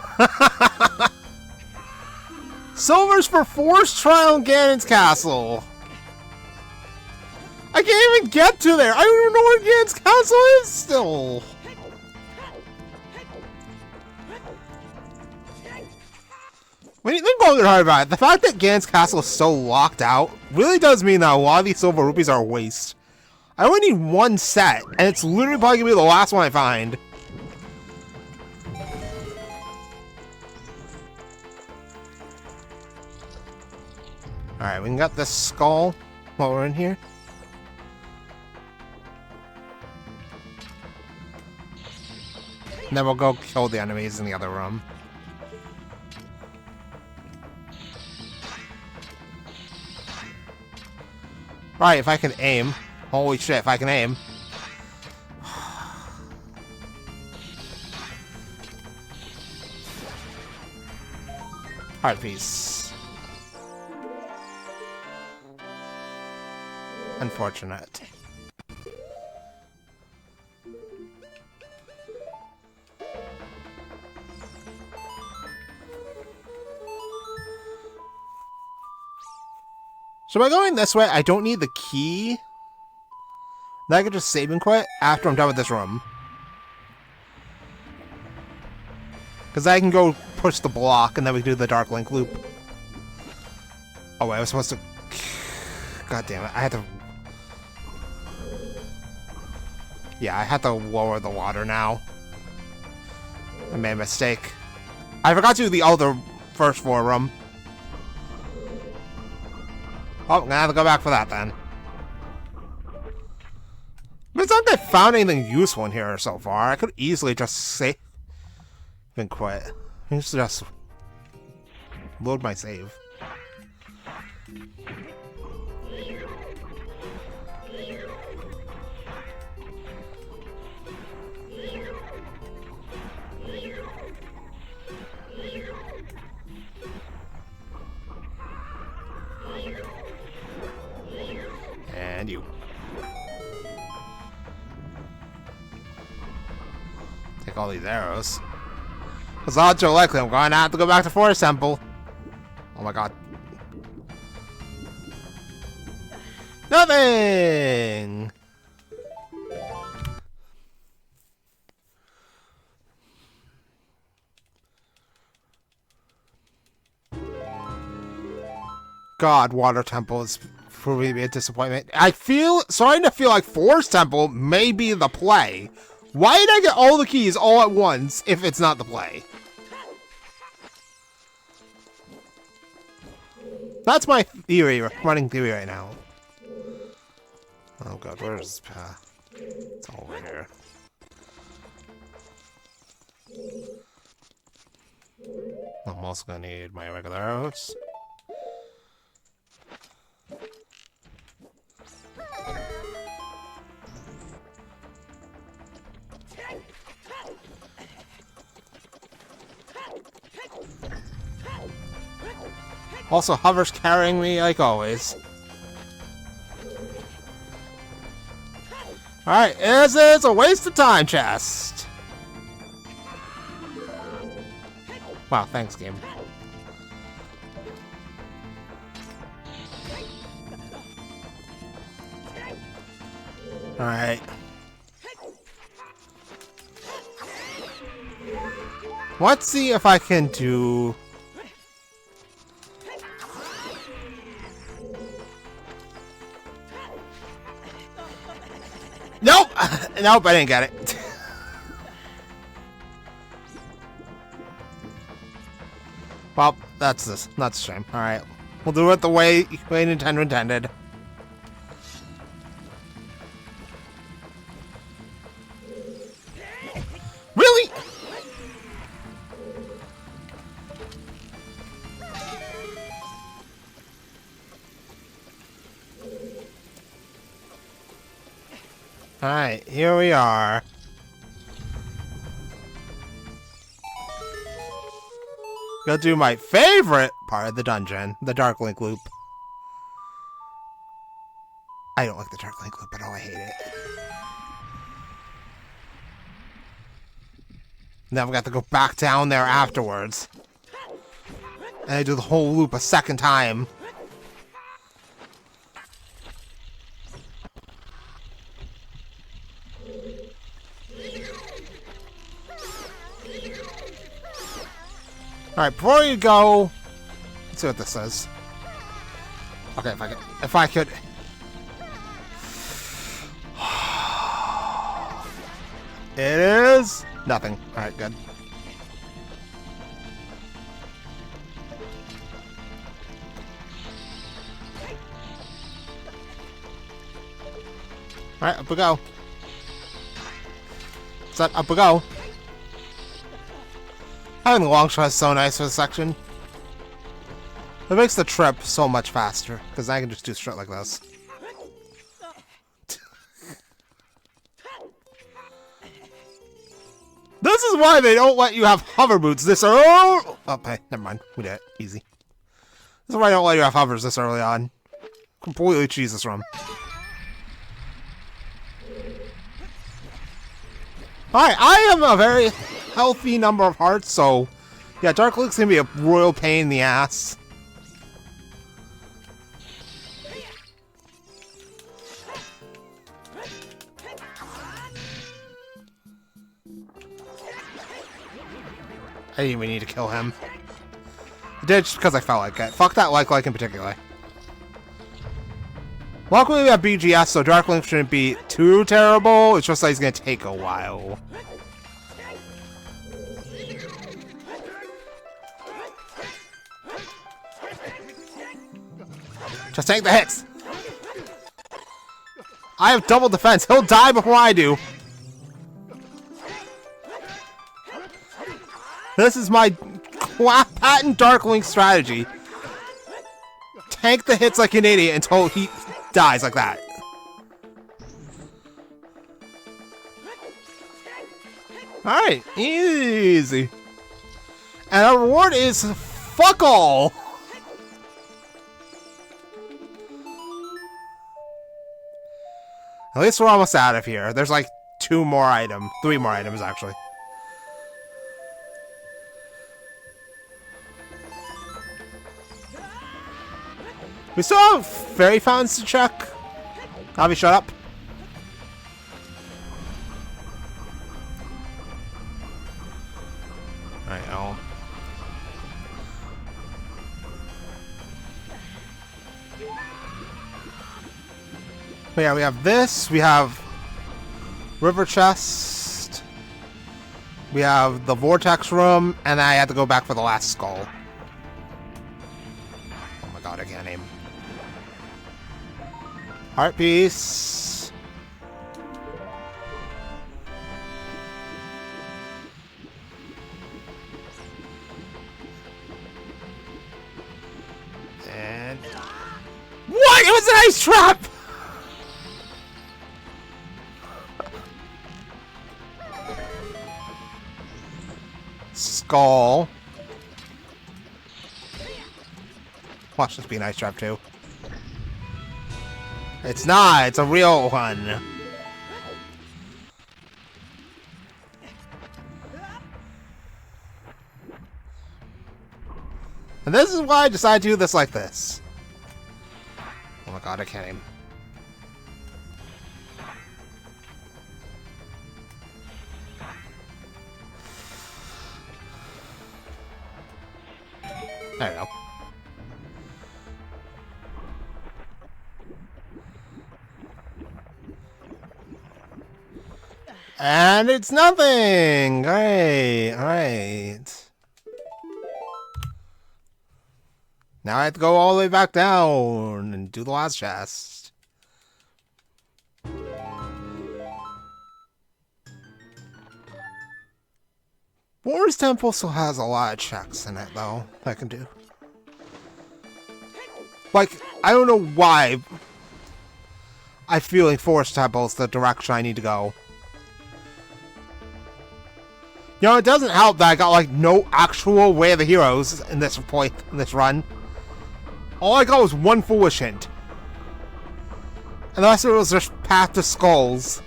Silver's for forced trial in Ganon's castle! I can't even get to there! I don't even know where Ganon's castle is still! When you think about it, the fact that Ganon's castle is so locked out really does mean that a lot of these silver rupees are a waste. I only need one set, and it's literally probably gonna be the last one I find. Alright, we can get this skull while we're in here. And then we'll go kill the enemies in the other room. Right, if I can aim. Holy shit, if I can aim. Heart piece. Unfortunate. So by going this way, I don't need the key. Then I can just save and quit after I'm done with this room. Because I can go push the block and then we do the Dark Link loop. Oh wait, I was supposed to... God damn it, I had to... Yeah, I had to lower the water now. I made a mistake. I forgot to do the other first floor room. Oh, I'm gonna have to go back for that then. But it's not like I found anything useful in here so far. I could easily just save and quit. I used to just load my save. And you. Take all these arrows. Because odds are likely I'm going to have to go back to Forest Temple. Oh my god. Nothing! God, Water Temple is proving to be a disappointment. Starting to feel like Forest Temple may be the play. Why did I get all the keys all at once if it's not the play? That's my theory, running theory right now. Oh god, where is this path? It's all over here. I'm also gonna need my regular arrows. Also, Hover's carrying me like always. Alright, this is a waste of time chest. Wow, thanks, game. Alright. Let's see if I can do... Nope! Nope, I didn't get it. Well, that's a shame. Alright. We'll do it the way Nintendo intended. Really? Alright, here we are. Go do my favorite part of the dungeon, the Dark Link loop. I don't like the Dark Link loop at all, I hate it. Now I've got to go back down there afterwards. And I do the whole loop a second time. Alright, before you go, let's see what this says. Okay, if I could... It is... nothing. Alright, good. Alright, up we go. Set, up we go. Having the long shot is so nice for this section. It makes the trip so much faster, because I can just do straight like this. This is why they don't let you have hover boots this early. Oh, hey, never mind. We did it. Easy. This is why they don't let you have hovers this early on. Completely cheese this run. Alright, I have a very healthy number of hearts, so yeah, Dark Link's gonna be a royal pain in the ass. I didn't even need to kill him. I did just because I felt like it. Fuck that like in particular. Luckily we have BGS, so Dark Link shouldn't be too terrible. It's just that he's gonna take a while. Just take the hits! I have double defense. He'll die before I do. This is my patent Dark Link strategy. Tank the hits like an idiot until he dies like that. Alright, easy. And our reward is fuck all. At least we're almost out of here. There's like 3 more items actually. We still have fairy fountains to check. Avi, shut up. Alright, oh. But yeah, we have this, we have River Chest, we have the Vortex Room, and I had to go back for the last skull. Oh my god, I can't aim. Heart piece. And... What? It was an ice trap! Skull. Watch this be an ice trap too. It's not, it's a real one. And this is why I decided to do this like this. Oh my god, I can't aim. There we go. And it's nothing! Great, alright. Now I have to go all the way back down and do the last chest. War's Temple still has a lot of checks in it, though, I can do. Like, I don't know why I feel like Forest Temple is the direction I need to go. You know, it doesn't help that I got, like, no actual Way of the Heroes in this point, in this run. All I got was one foolish hint. And the rest of it was just Path to Skulls.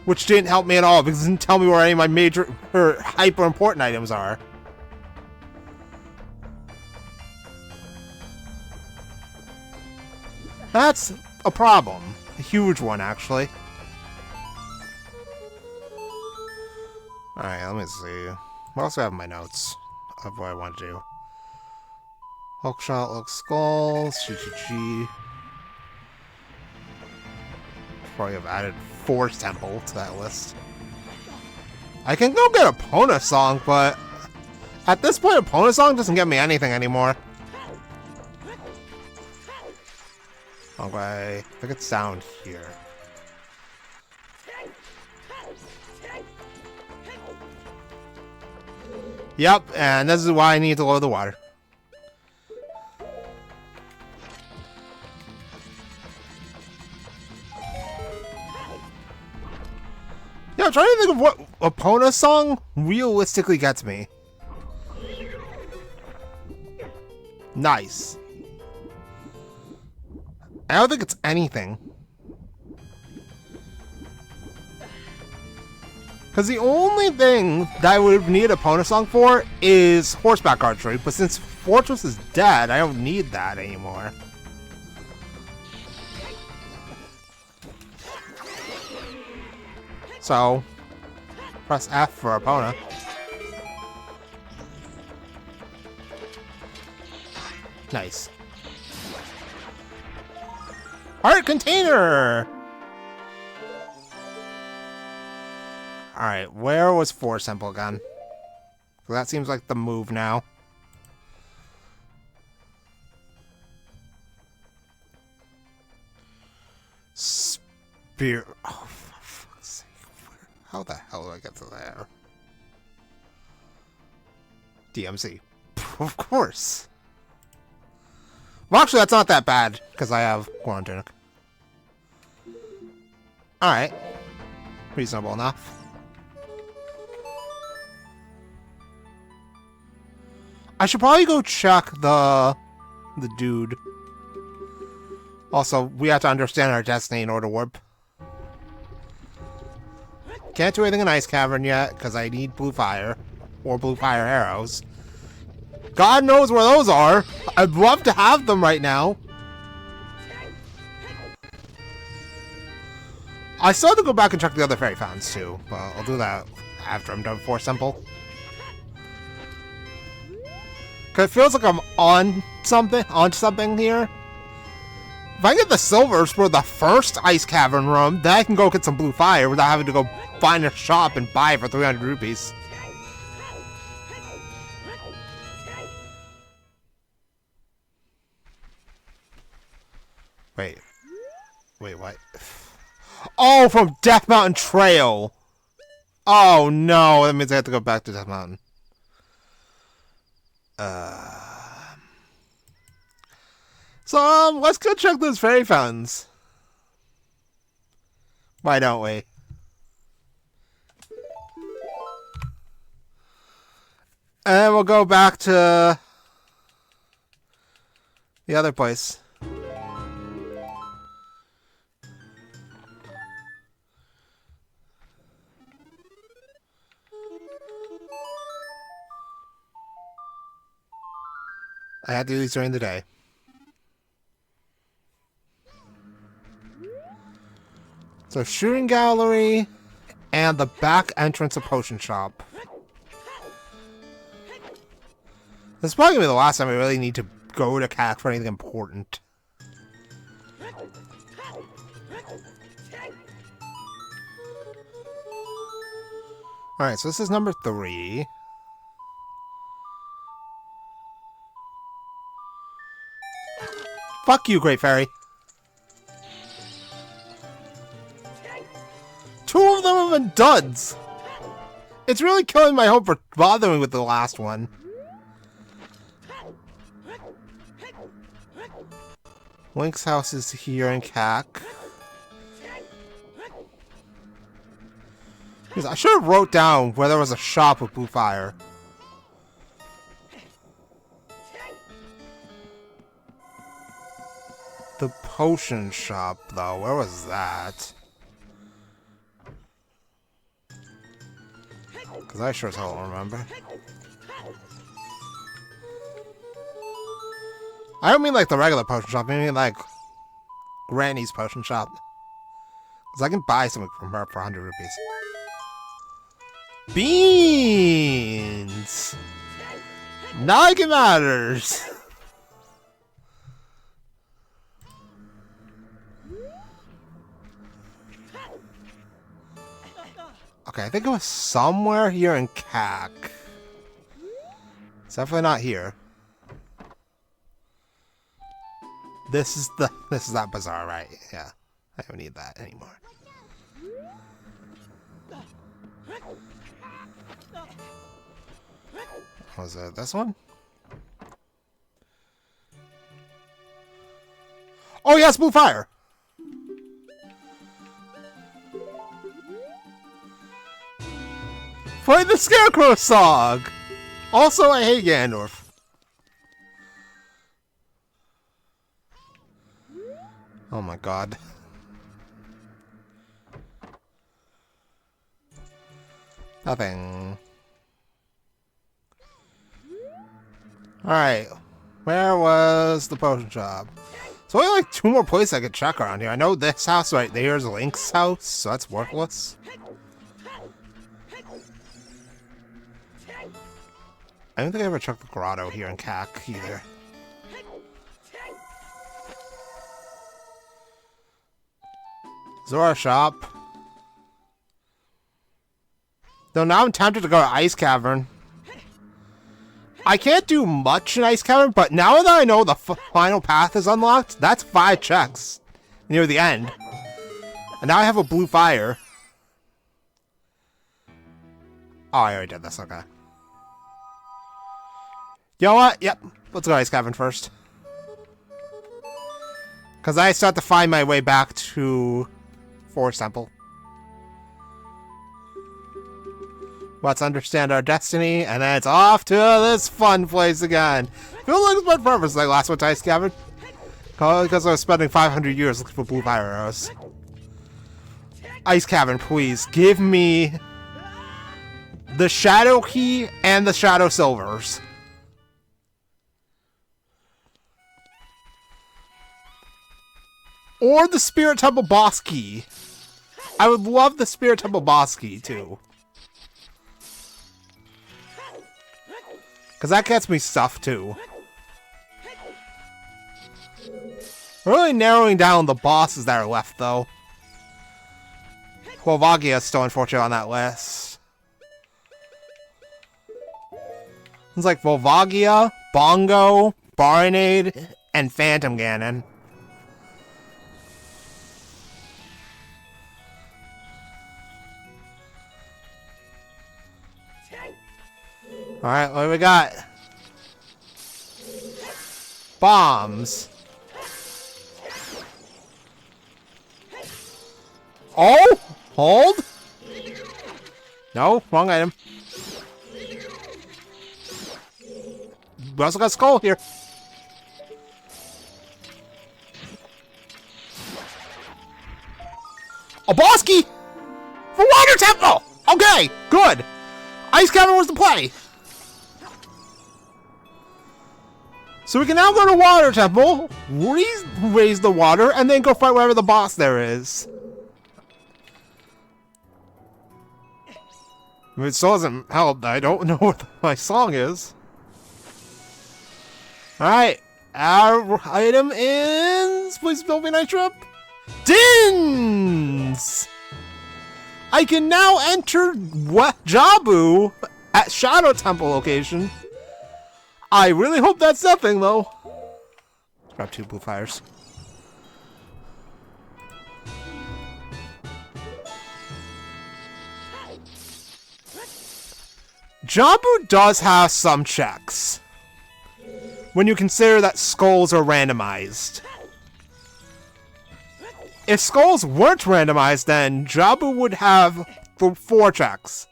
Which didn't help me at all, because it didn't tell me where any of my major, or hyper-important items are. That's a problem. A huge one, actually. Alright, let me see. What else do I have in my notes of what I want to do? Hookshot, Look Skulls, GGG. Probably have added Forest Temple to that list. I can go get a Pona Song, but at this point, a Pona Song doesn't get me anything anymore. Okay, I think it's down here. Yep, and this is why I need to lower the water. Yeah, I'm trying to think of what a Pona Song realistically gets me. Nice. I don't think it's anything. Because the only thing that I would need a Pona Song for is horseback archery, but since Fortress is dead, I don't need that anymore. So, press F for Epona. Nice. Heart container! Alright, where was Forest Temple again? So that seems like the move now. Spear. Oh, for fuck's sake. How the hell do I get to there? DMC. Of course. Well, actually, that's not that bad, because I have Goron Tunic. Alright. Reasonable enough. I should probably go check the dude. Also, we have to understand our destiny in order to warp. Can't do anything in Ice Cavern yet, because I need blue fire. Or blue fire arrows. God knows where those are! I'd love to have them right now. I still have to go back and check the other fairy fountains too, but I'll do that after I'm done with Forest Temple. Cause it feels like I'm on something here. If I get the silvers for the first Ice Cavern room, then I can go get some blue fire without having to go find a shop and buy it for 300 rupees. Wait, what? Oh, from Death Mountain Trail! Oh no, that means I have to go back to Death Mountain. So, let's go check those fairy fountains. Why don't we? And then we'll go back to the other place. I had to do these during the day. So, shooting gallery and the back entrance of potion shop. This is probably gonna be the last time I really need to go to CAC for anything important. Alright, so this is number 3. Fuck you, Great Fairy. 2 of them have been duds. It's really killing my hope for bothering with the last one. Link's house is here in CAC. I should have wrote down where there was a shop with blue fire. The potion shop, though, where was that? Because I sure as hell don't remember. I don't mean like the regular potion shop, I mean like Granny's potion shop. Because I can buy something from her for 100 rupees. Beans! Not like it matters! Okay, I think it was somewhere here in CAC. It's definitely not here. This is that bazaar, right? Yeah. I don't need that anymore. Was it this one? Oh yes, blue fire! Play the Scarecrow song! Also, I hate Ganondorf. Oh my god. Nothing. Alright. Where was the potion shop? So only like 2 more places I could check around here. I know this house right there is Link's house, so that's worthless. I don't think I ever checked the grotto here in CAC either. Zora shop. Though now I'm tempted to go to Ice Cavern. I can't do much in Ice Cavern, but now that I know the final path is unlocked, that's 5 checks near the end. And now I have a blue fire. Oh, I already did this, okay. You know what? Yep. Let's go Ice Cavern first. Because I start to find my way back to Forest Temple. Let's understand our destiny, and then it's off to this fun place again. Feel like it's my purpose like last one to Ice Cavern. Because I was spending 500 years looking for blue fire arrows. Ice Cavern, please. Give me the Shadow Key and the Shadow Silvers. Or the Spirit Temple Boss Key. I would love the Spirit Temple Boss Key, too. Because that gets me stuff, too. Really narrowing down the bosses that are left, though. Volvagia is still unfortunate on that list. It's like Volvagia, Bongo, Baronade, and Phantom Ganon. Alright, what do we got? Bombs. Oh! Hold? No, wrong item. We also got Skull here. A boss key! For Water Temple! Okay, good. Ice Cavern was the play. So we can now go to Water Temple, raise the water, and then go fight whatever the boss there is. I mean, it still doesn't help that I don't know what my song is. Alright, our item is... Please don't be a nice trip. Dins! I can now enter Jabu at Shadow Temple location. I really hope that's nothing, though. Let's grab 2 blue fires. Jabu does have some checks, when you consider that skulls are randomized. If skulls weren't randomized, then Jabu would have 4 checks.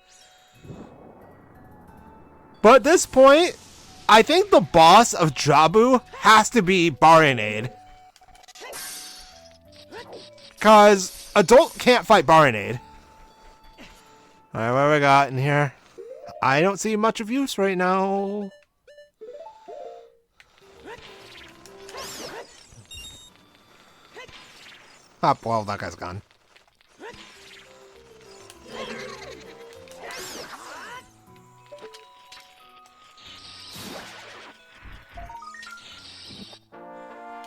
But at this point, I think the boss of Jabu has to be Barinade. Because adult can't fight Barinade. Alright, what do we got in here? I don't see much of use right now. Ah, well, that guy's gone.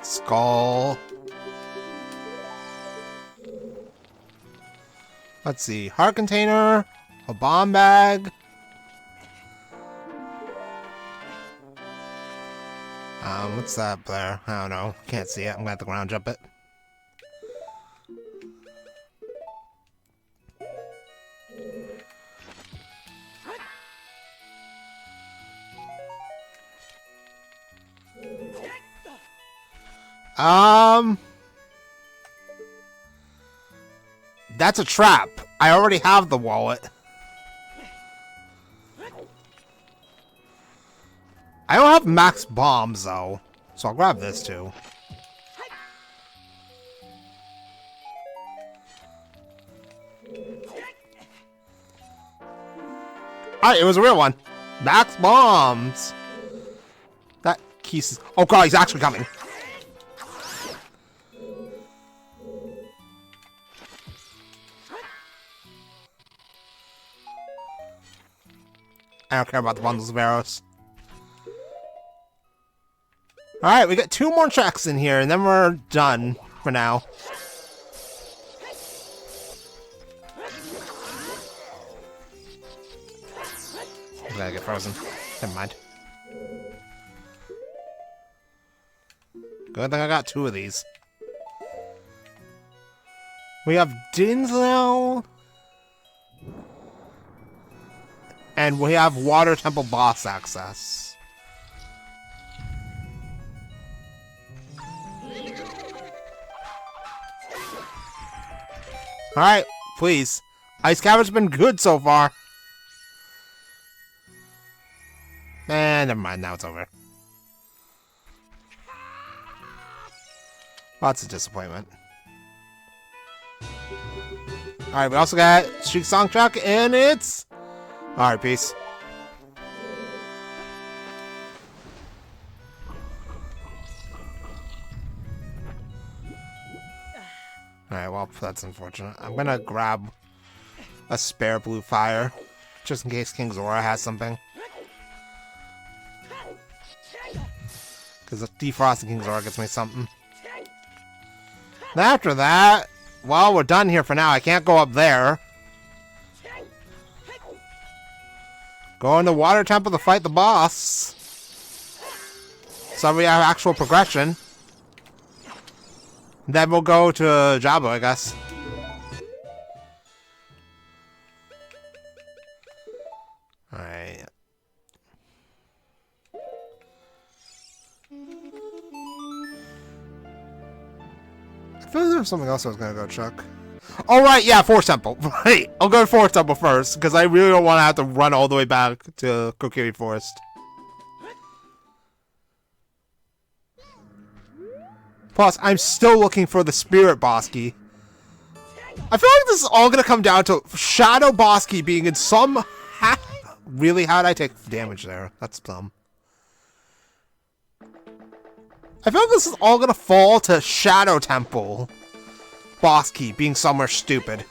Skull. Let's see. Heart container. A bomb bag. What's that there? I don't know. Can't see it. I'm gonna have to ground jump it. That's a trap. I already have the wallet. I don't have max bombs, though, so I'll grab this, too. Alright, it was a real one. Max bombs. That keys... Oh god, he's actually coming. I don't care about the bundles of arrows. Alright, we got 2 more checks in here, and then we're done for now. I'm gonna get frozen. Never mind. Good thing I got 2 of these. We have Dins now. And we have Water Temple boss access. Alright, please. Ice Caver's been good so far. Never mind, now it's over. Lots of disappointment. Alright, we also got Streak Song Track, and it's... Alright, peace. Alright, well, that's unfortunate. I'm gonna grab a spare blue fire, just in case King Zora has something. Because defrosting King Zora gets me something. And after that, well, we're done here for now. I can't go up there. Go in the Water Temple to fight the boss. So we have actual progression. Then we'll go to Jabu, I guess. Alright. I feel like there was something else I was gonna go check. Oh, right, yeah, Forest Temple. Right, I'll go to Forest Temple first, because I really don't want to have to run all the way back to Kokiri Forest. Plus, I'm still looking for the Spirit Boss Key. I feel like this is all going to come down to Shadow Boss Key being in some... Really? How did I take damage there? That's dumb. I feel like this is all going to fall to Shadow Temple Boss Key being somewhere stupid.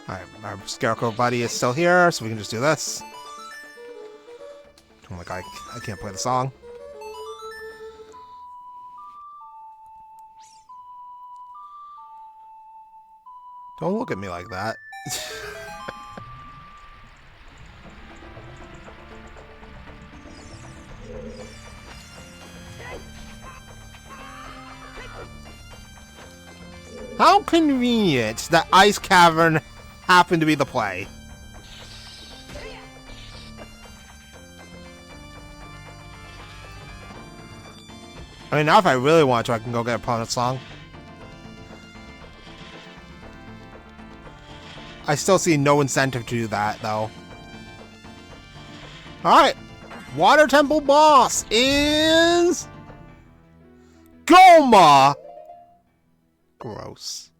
Alright, our Scarecrow buddy is still here, so we can just do this. Oh my god, I can't play the song. Don't look at me like that. How convenient that Ice Cavern happened to be the play. I mean, now if I really want to, I can go get a opponent song. I still see no incentive to do that, though. Alright. Water Temple boss is... Goma! Gross.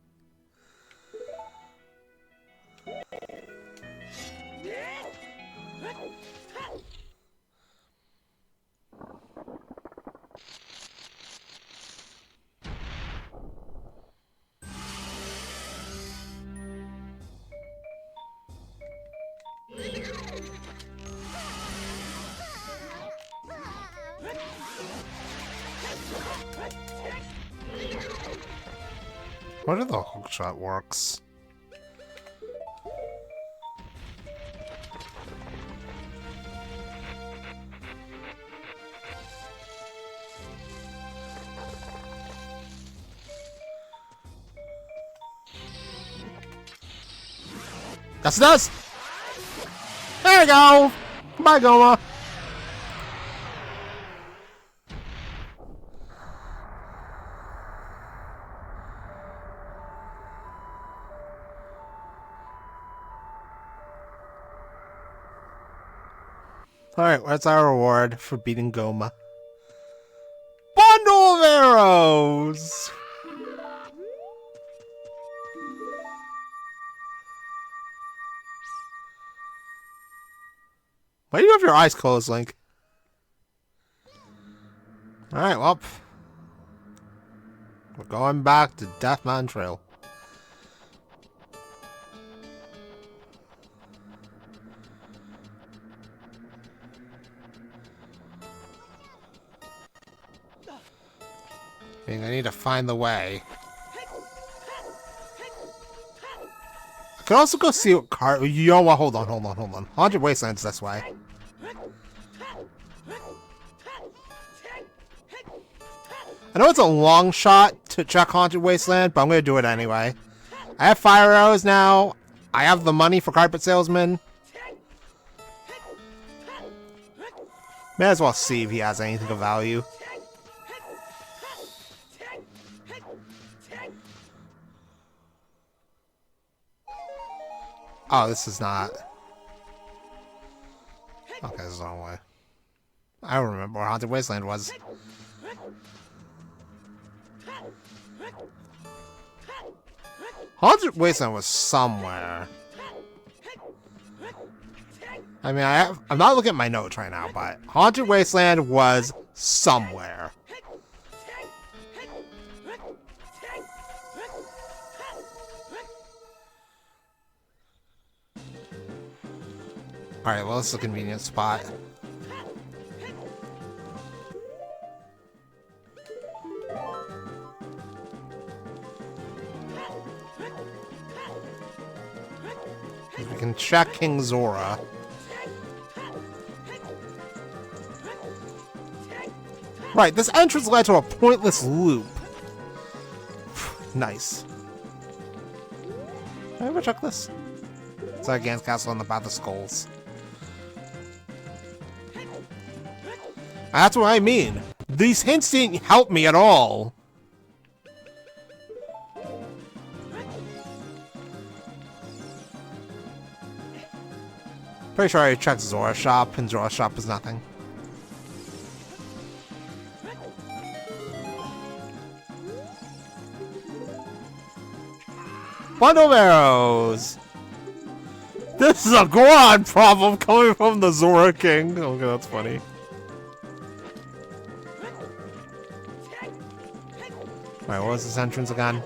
What are the hookshot works? Yes, it does! There we go! Bye, Goma! Alright, what's our reward for beating Goma? Bundle of arrows! Why do you have your eyes closed, Link? Alright, well. We're going back to Death Mountain Trail. I need to find the way. I could also go see what car. You know what? Hold on. 100 Wastelands this way. I know it's a long shot to check Haunted Wasteland, but I'm gonna do it anyway. I have fire arrows now. I have the money for Carpet Salesman. May as well see if he has anything of value. Oh, this is not... Okay, this is the wrong way. I don't remember where Haunted Wasteland was. Haunted Wasteland was somewhere. I mean, I'm not looking at my notes right now, but Haunted Wasteland was somewhere. Alright, well, this is a convenient spot. We can check King Zora. Right, this entrance led to a pointless loop. Nice. Can I ever check this? It's like Gans Castle on the Path of Skulls. That's what I mean. These hints didn't help me at all. Pretty sure I checked Zora's shop, and Zora's shop is nothing. Bundle of arrows! This is a Goron problem coming from the Zora King. Okay, that's funny. Alright, what was this entrance again?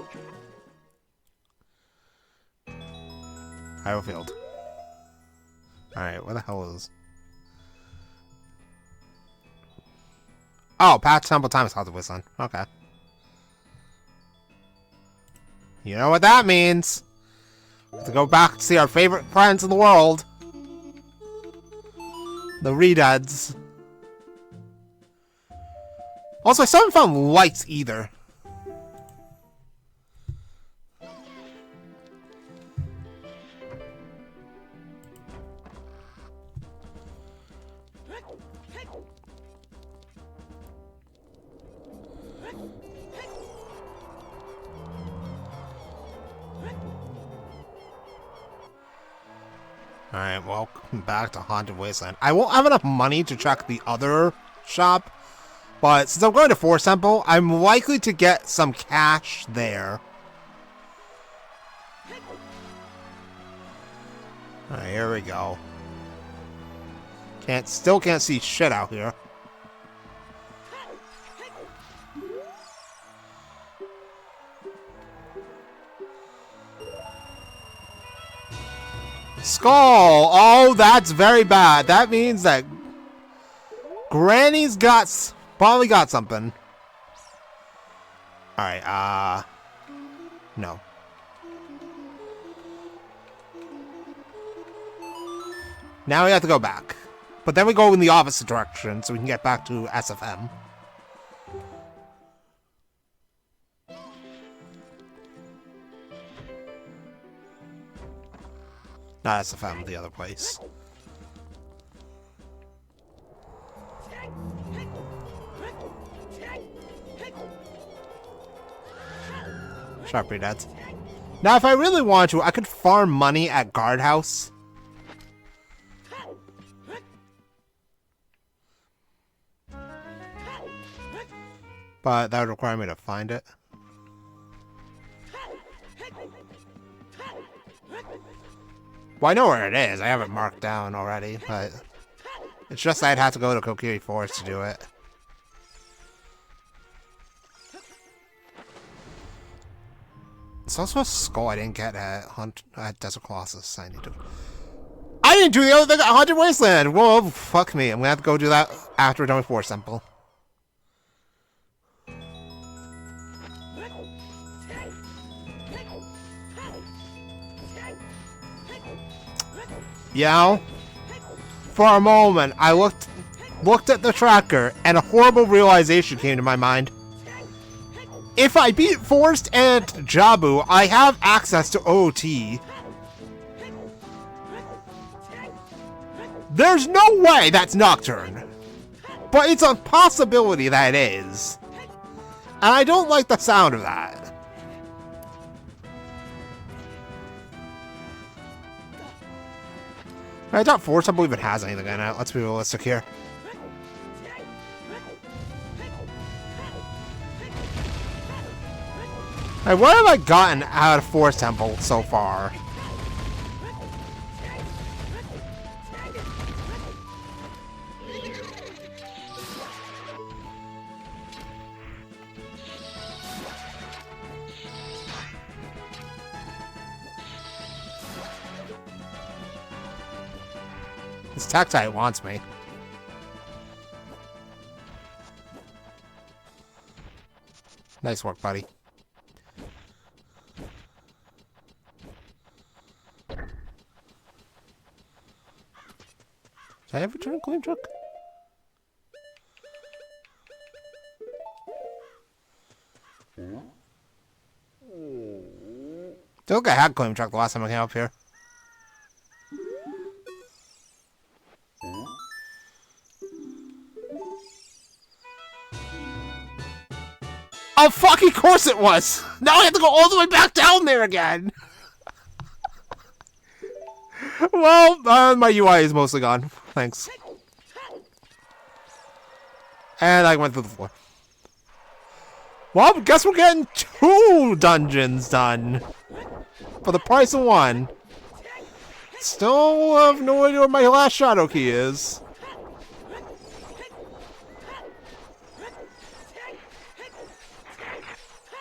Hyrule Field. Alright, where the hell is... Oh, patch temple time is Haunted Wasteland. Okay. You know what that means. We have to go back to see our favorite friends in the world. The Redads. Also, I still haven't found lights either. Alright, welcome back to Haunted Wasteland. I won't have enough money to check the other shop, but since I'm going to Force Temple, I'm likely to get some cash there. Alright, here we go. Still can't see shit out here. Skull! Oh, that's very bad. That means that Granny's probably got something. Alright, no. Now we have to go back. But then we go in the opposite direction so we can get back to SFM. Not SFM, the other place. Sharp Redads. Now, if I really want to, I could farm money at Guardhouse. But that would require me to find it. Well, I know where it is. I have it marked down already, but it's just I'd have to go to Kokiri Forest to do it. It's also a skull I didn't get at Desert Colossus. I didn't do the other thing at Haunted Wasteland! Whoa, fuck me. I'm gonna have to go do that after we're done with Forest Temple. Yeah. For a moment, I looked at the tracker, and a horrible realization came to my mind. If I beat Forest and Jabu, I have access to OT. There's no way that's Nocturne. But it's a possibility that it is. And I don't like the sound of that. I doubt Force Temple even has anything in it. Let's be realistic here. Alright, what have I gotten out of Force Temple so far? This Tactite wants me. Nice work, buddy. Did I ever turn a Gleam Truck? Don't think I had Gleam Truck the last time I came up here. Oh, fucking course it was! Now I have to go all the way back down there again! Well, my UI is mostly gone. Thanks. And I went through the floor. Well, guess we're getting 2 dungeons done. For the price of 1. Still have no idea where my last shadow key is.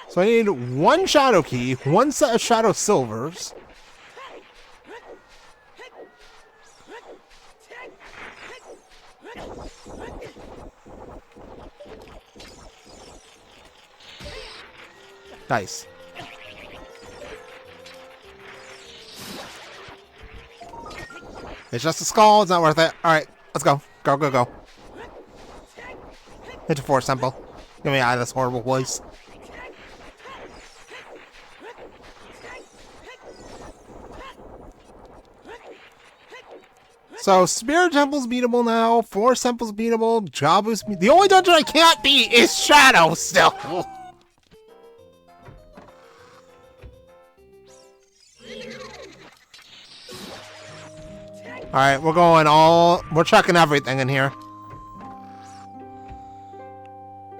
So I need 1 shadow key, 1 set of shadow silvers. Nice. It's just a skull. It's not worth it. Alright, let's go. Go, go, go. Hit the Force Temple. Get me out of this horrible place. So, Spirit Temple's beatable now. Force Temple's beatable. Jabu's beatable. The only dungeon I can't beat is Shadow still. Alright, we're checking everything in here.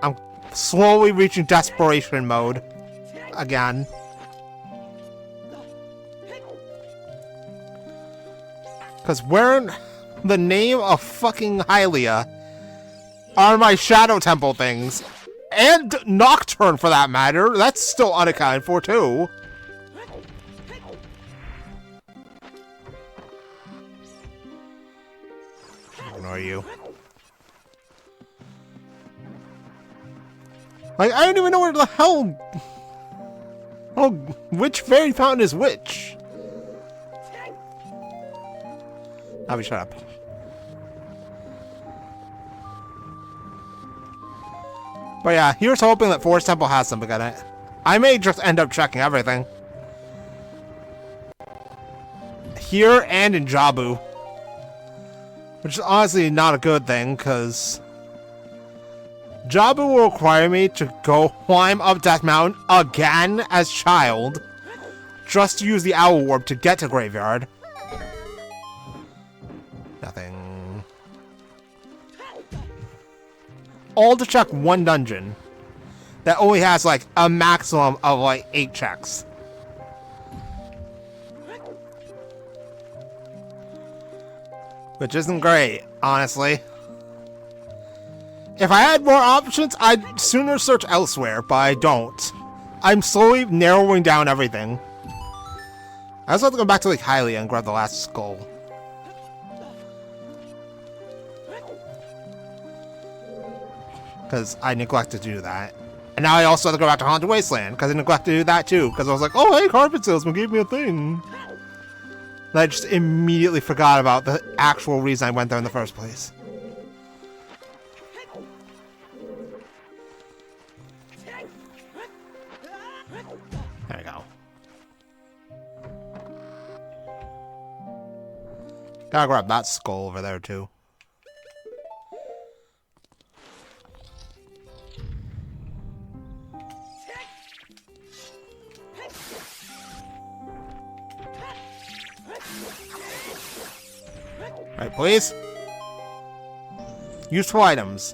I'm slowly reaching desperation mode. Again. Because where in the name of fucking Hylia are my Shadow Temple things? And Nocturne, for that matter. That's still unaccounted for, too. Ignore you. Like, I don't even know where the hell... Oh, which fairy fountain is which? Abby, shut up. But yeah, here's hoping that Force Temple has something in it. I may just end up checking everything. Here and in Jabu. Which is honestly not a good thing, because... Jabu will require me to go climb up Death Mountain again as child. Just to use the Owl Warp to get to Graveyard. Nothing. All to check one dungeon. That only has like a maximum of like 8 checks. Which isn't great, honestly. If I had more options, I'd sooner search elsewhere, but I don't. I'm slowly narrowing down everything. I also have to go back to like Hylia and grab the last skull. Because I neglected to do that. And now I also have to go back to Haunted Wasteland, because I neglected to do that too. Because I was like, oh hey, Carpet Salesman gave me a thing. And I just immediately forgot about the actual reason I went there in the first place. There we go. Gotta grab that skull over there too. Right, please. Useful items.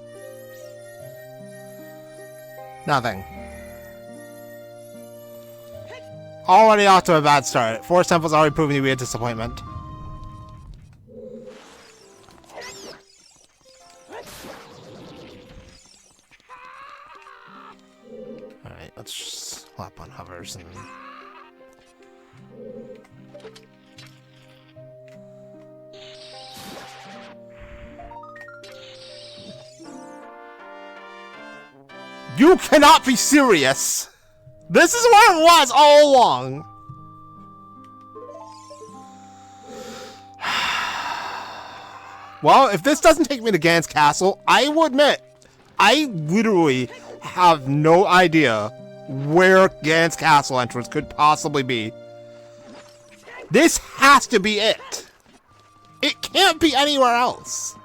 Nothing. Already off to a bad start. Force Temple's already proving to be a disappointment. Alright, let's slap on hovers and... You cannot be serious! This is what it was all along! Well, if this doesn't take me to Ganon's castle, I will admit, I literally have no idea where Ganon's castle entrance could possibly be. This has to be it! It can't be anywhere else!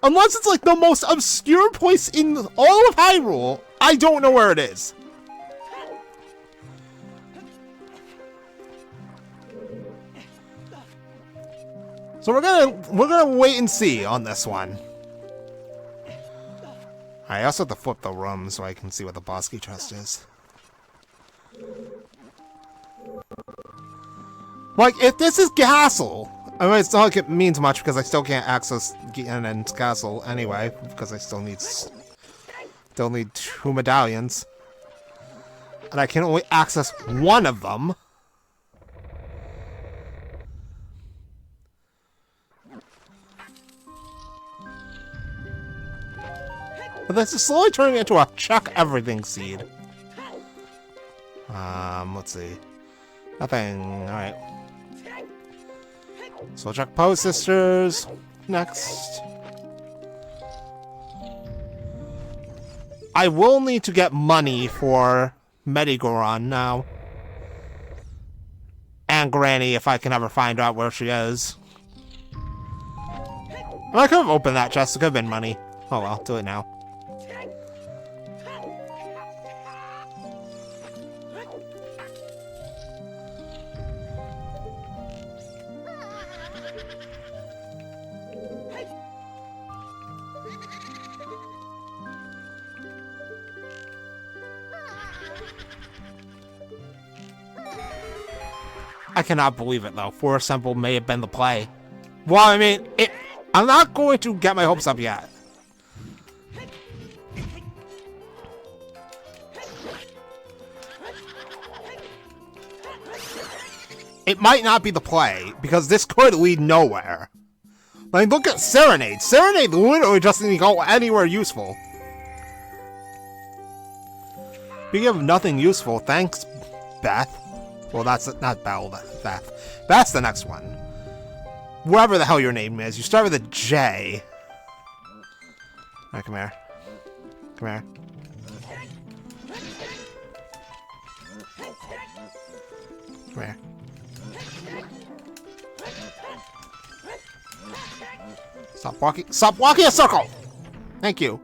Unless it's like the most obscure place in all of Hyrule, I don't know where it is. So we're gonna wait and see on this one. I also have to flip the room so I can see what the boss key chest is. Like, if this is castle, I mean, it's not like it means much because I still can't access Ganon's castle anyway, because I still need 2 medallions. And I can only access one of them. But this is slowly turning into a check everything seed. Let's see. Nothing. Alright. So we'll check Poe Sisters next. I will need to get money for Medigoron now. And Granny, if I can ever find out where she is. I could have opened that chest. It could have been money. Oh well, do it now. I cannot believe it, though. Forest Temple may have been the play. Well, I mean, I'm not going to get my hopes up yet. It might not be the play, because this could lead nowhere. Like, look at Serenade. Serenade literally doesn't go anywhere useful. Speaking of nothing useful, thanks, Beth. Well, that's not Belle, Beth. That's the next one. Whatever the hell your name is. You start with a J. Alright, come here. Come here. Come here. Stop walking. Stop walking a circle! Thank you.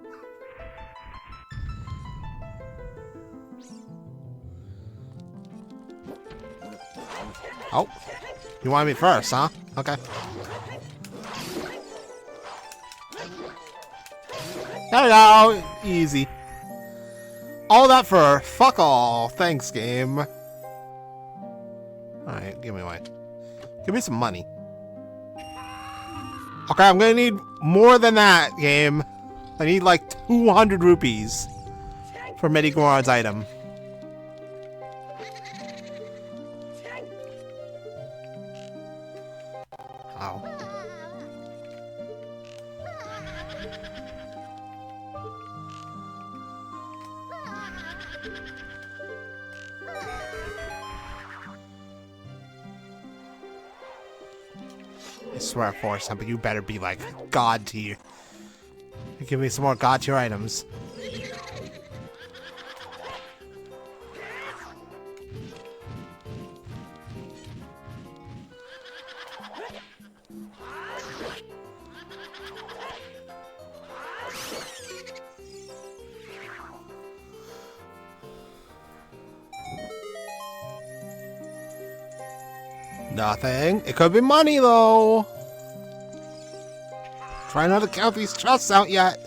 Oh, you wanted me first, huh? Okay. There we go! Easy. All that for fuck all. Thanks, game. Alright, give me away. Give me some money. Okay, I'm gonna need more than that, game. I need like 200 rupees for Medigoron's item. Ow. I swear, Forrest, but you better be like God tier. Give me some more God tier items. Nothing. It could be money, though. Try not to count these chests out yet.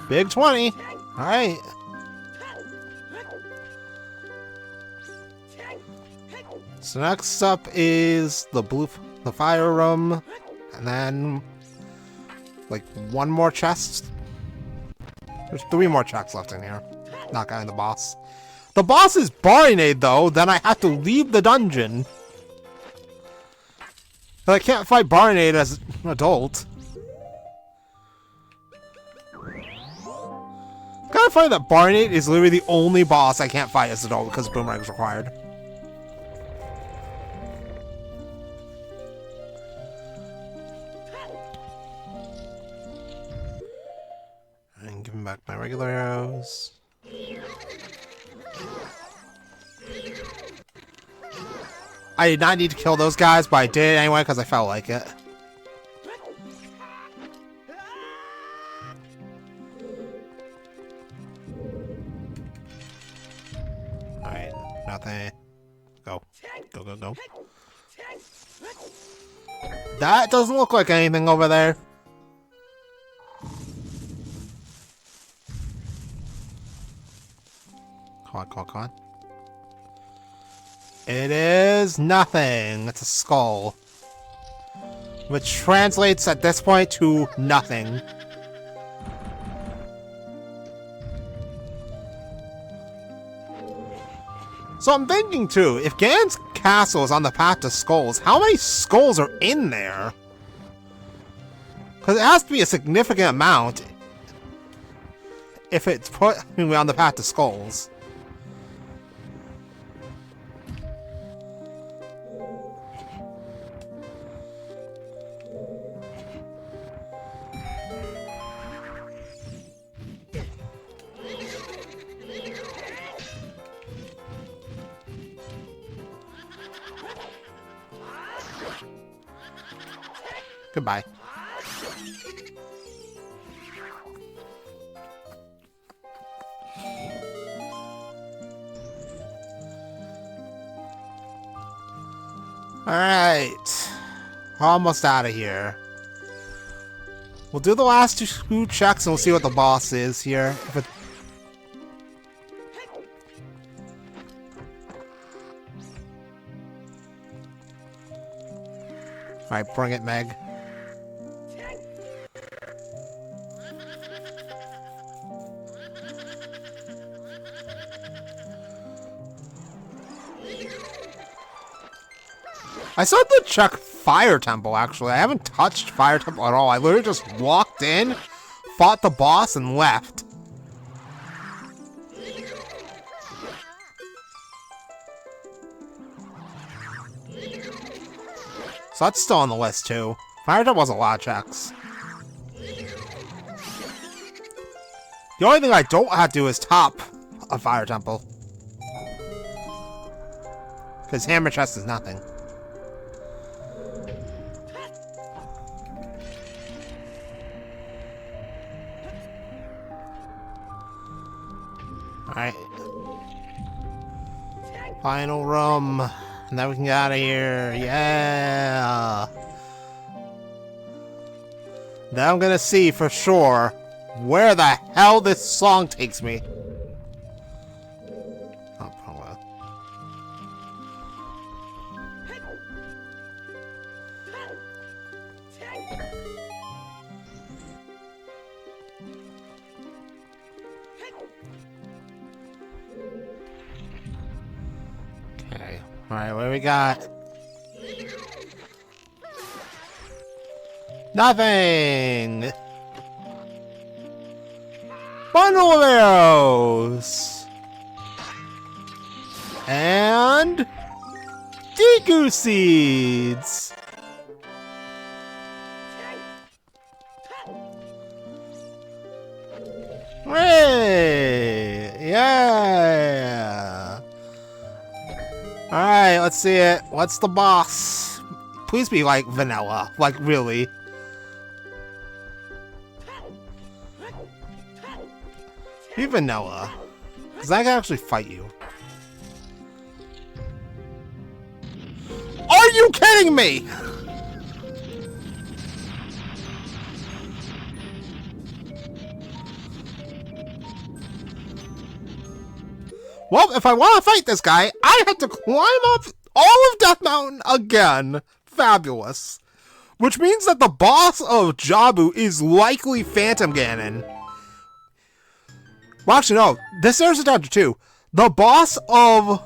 Big 20. Alright. So next up is the fire room. And then like one more chest. There's 3 more chests left in here. Not counting the boss. The boss is Barinade, though, then I have to leave the dungeon. But I can't fight Barinade as an adult. Kinda funny that Barinade is literally the only boss I can't fight as an adult because Boomerang is required. And give him back my regular arrows. I did not need to kill those guys, but I did anyway because I felt like it. Alright, nothing. Go. Go, go, go. That doesn't look like anything over there. Come on, come on, come on. It is nothing. It's a skull. Which translates at this point to nothing. So I'm thinking too, if Ganon's castle is on the path to skulls, how many skulls are in there? Because it has to be a significant amount if it's putting me on the path to skulls. Goodbye. Alright. Almost out of here. We'll do the last two checks and we'll see what the boss is here. If it... Alright, bring it, Meg. I still have to check Fire Temple, actually. I haven't touched Fire Temple at all. I literally just walked in, fought the boss, and left. So that's still on the list, too. Fire Temple was a lot of checks. The only thing I don't have to do is top a Fire Temple. Because Hammer Chest is nothing. Alright. Final room. And then we can get out of here. Yeah! Now I'm gonna see for sure where the hell this song takes me. Oh, well. Okay. Alright, what do we got? Nothing! Bundle of arrows! And... Deku seeds! Hooray! Yeah! Alright, let's see it. What's the boss? Please be like vanilla. Like, really. Be vanilla. Because I can actually fight you. Are you kidding me? Well, if I want to fight this guy, I have to climb up all of Death Mountain again. Fabulous. Which means that the boss of Jabu is likely Phantom Ganon. Well, actually, no. This there's a chapter 2. The boss of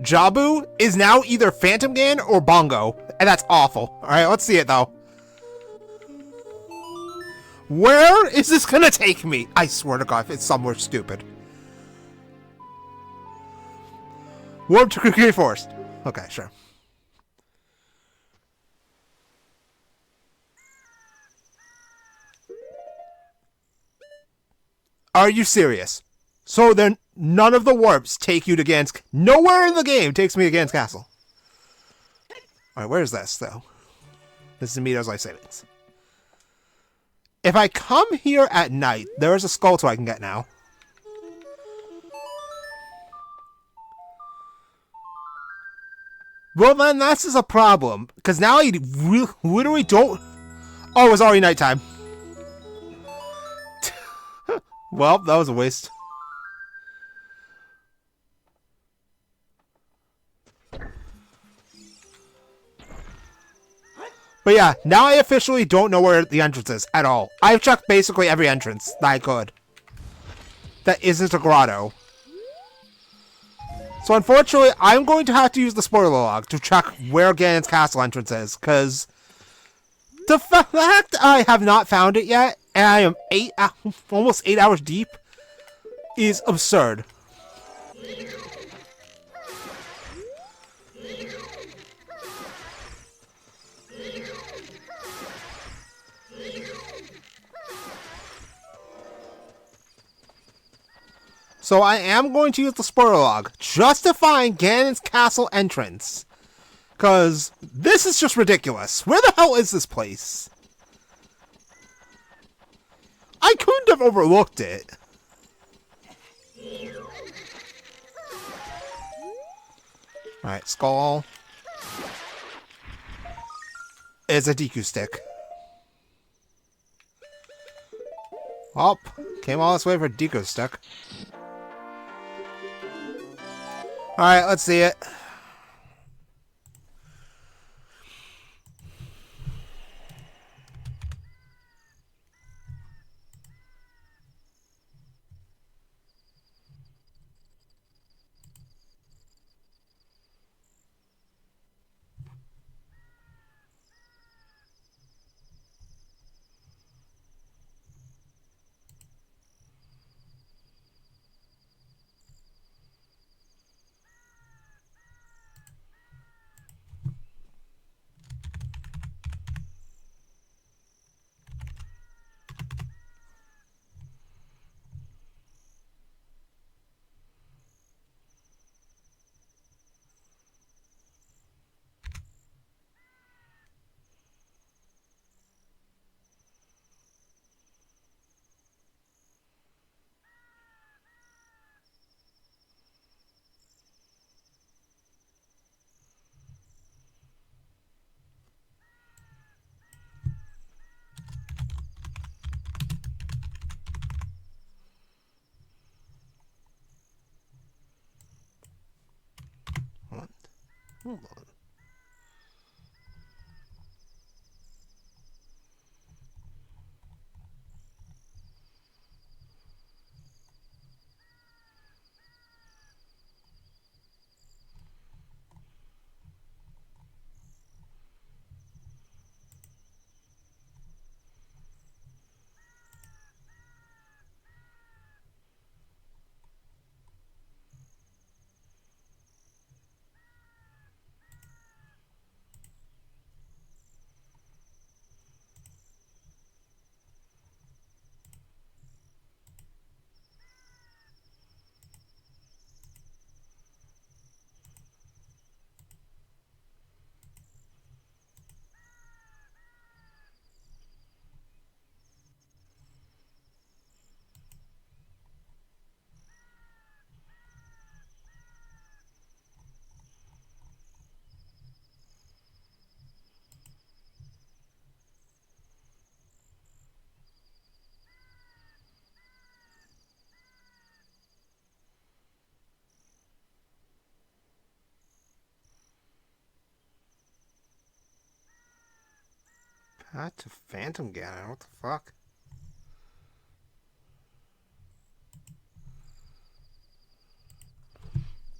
Jabu is now either Phantom Ganon or Bongo. And that's awful. Alright, let's see it, though. Where is this gonna take me? I swear to God, it's somewhere stupid. Warp to Triforce. Okay, sure. Are you serious? So then none of the warps take you to Ganon's... Nowhere in the game takes me to Ganon's castle. Alright, where is this, though? This is Mito's life savings. If I come here at night, there is a Skulltula I can get now. Well, then this is a problem. Because now I literally don't... Oh, it was already nighttime. Well, that was a waste. But yeah, now I officially don't know where the entrance is at all. I've checked basically every entrance that I could. That isn't a grotto. So unfortunately, I'm going to have to use the spoiler log to check where Ganon's castle entrance is, because The fact I have not found it yet, and I am almost 8 hours deep, is absurd. So I am going to use the spoiler log just to find Ganon's castle entrance. Because this is just ridiculous. Where the hell is this place? I couldn't have overlooked it. Alright, skull. Is a DQ stick. Oh, came all this way for a DQ stick. Alright, let's see it. Hold on. Path to Phantom Ganon, what the fuck?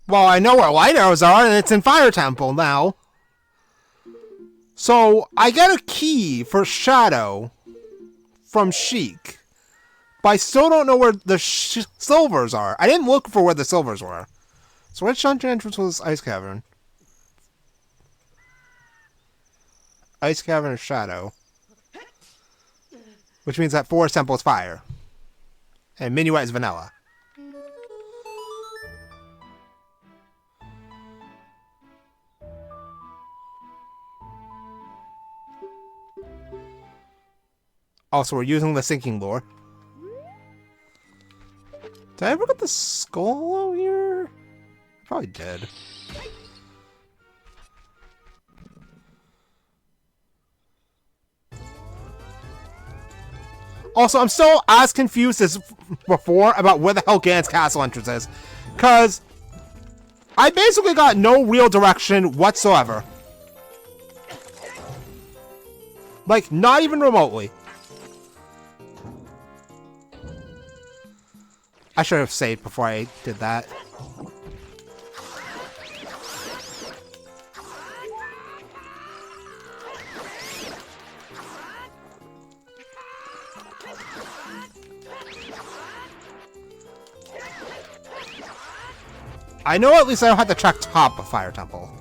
Well, I know where light arrows are, and it's in Fire Temple now. So, I get a key for Shadow from Sheik. But I still don't know where the silvers are. I didn't look for where the silvers were. So which dungeon entrance was Ice Cavern? Ice Cavern is Shadow. Which means that Forest Temple is Fire. And Minuet is Vanilla. Also, we're using the sinking lure. Did I ever get the skull out here? I probably did. Also, I'm still as confused as before about where the hell Ganon's castle entrance is. Because I basically got no real direction whatsoever. Like, not even remotely. I should have saved before I did that. I know at least I don't have to track top of Fire Temple.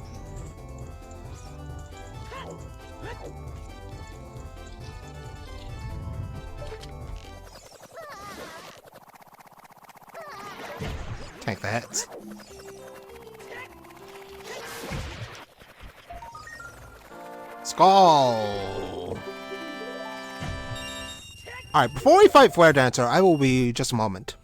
Tank the hits. Skull! Alright, before we fight Flare Dancer, I will be just a moment.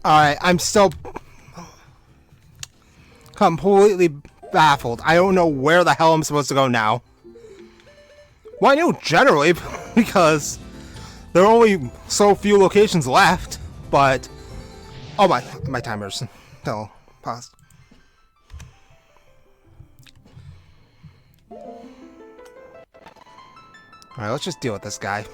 Alright, I'm still completely baffled. I don't know where the hell I'm supposed to go now. Well, I knew generally, because there are only so few locations left, but... Oh, my timer's still paused. Alright, let's just deal with this guy.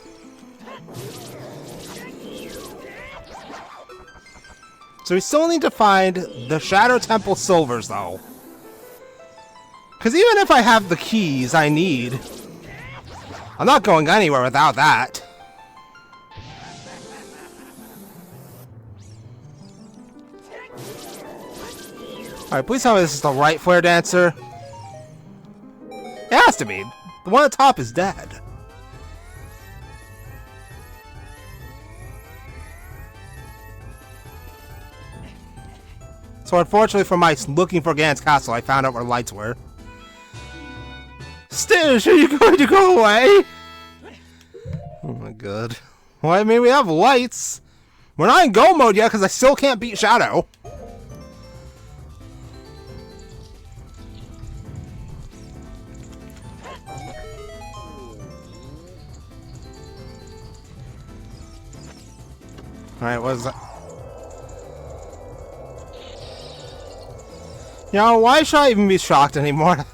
So we still need to find the Shadow Temple Silvers, though. Because even if I have the keys I need, I'm not going anywhere without that. Alright, please tell me this is the right Flare Dancer. It has to be. The one at the top is dead. So unfortunately for my looking for Ganon's castle, I found out where lights were. Stitch, are you going to go away? Oh my god. Well, I mean, we have lights. We're not in go mode yet because I still can't beat Shadow. Alright, what is that? You know, why should I even be shocked anymore?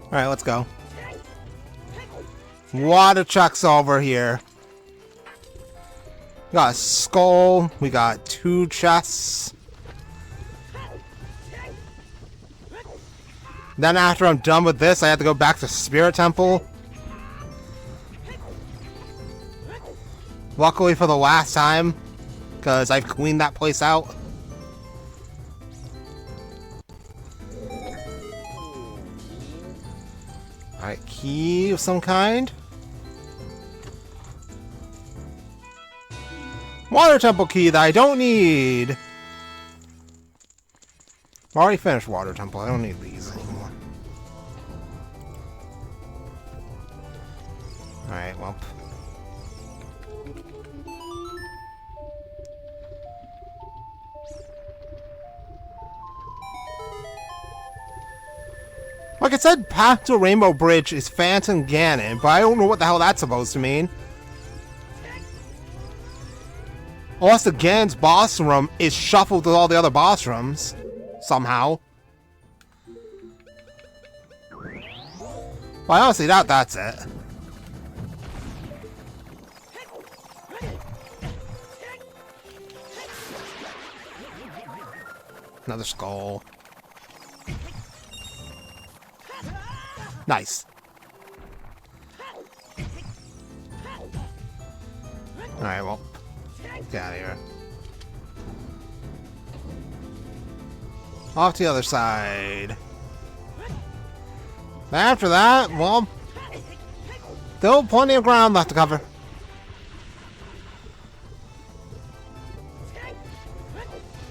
Alright, let's go. Lot of checks over here. We got a skull. We got 2 chests. Then after I'm done with this, I have to go back to Spirit Temple. Luckily for the last time, because I've cleaned that place out. Alright, key of some kind. Water Temple key that I don't need. I've already finished Water Temple, I don't need these anymore. Alright, well. Like I said, Path to Rainbow Bridge is Phantom Ganon, but I don't know what the hell that's supposed to mean. Unless the Ganon's boss room is shuffled with all the other boss rooms. Somehow. But I honestly doubt that's it. Another skull. Nice. Alright, well. Get out of here. Off to the other side. After that, well, still plenty of ground left to cover.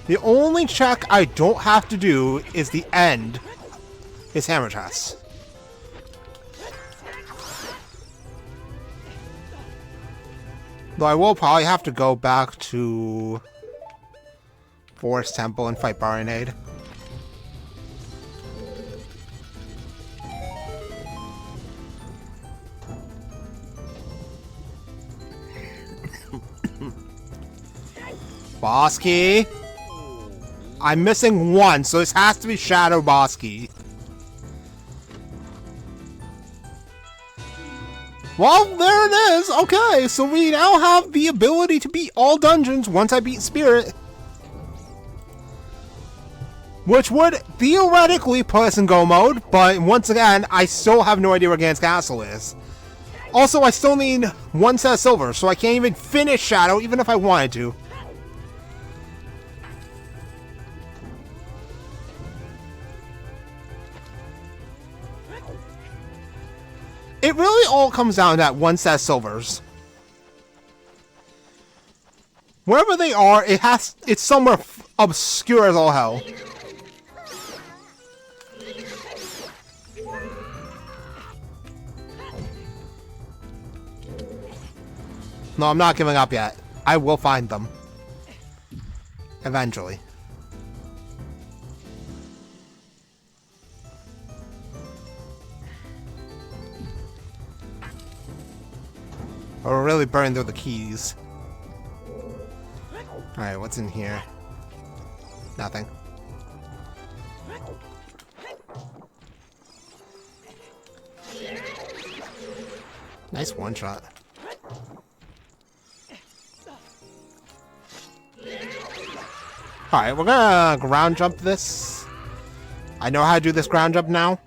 The only check I don't have to do is the end. Is Hammer Chest. Though I will probably have to go back to Forest Temple and fight Barinade. Boss key. I'm missing one, so this has to be Shadow Boss key. Well, there it is! Okay, so we now have the ability to beat all dungeons once I beat Spirit. Which would theoretically put us in go mode, but once again, I still have no idea where Ganon's castle is. Also, I still need 1 set of silver, so I can't even finish Shadow, even if I wanted to. It really all comes down to that 1 set of silvers. Wherever they are, it's somewhere obscure as all hell. No, I'm not giving up yet. I will find them. Eventually. We're really burning through the keys. Alright, what's in here? Nothing. Nice one shot. Alright, we're gonna ground jump this. I know how to do this ground jump now.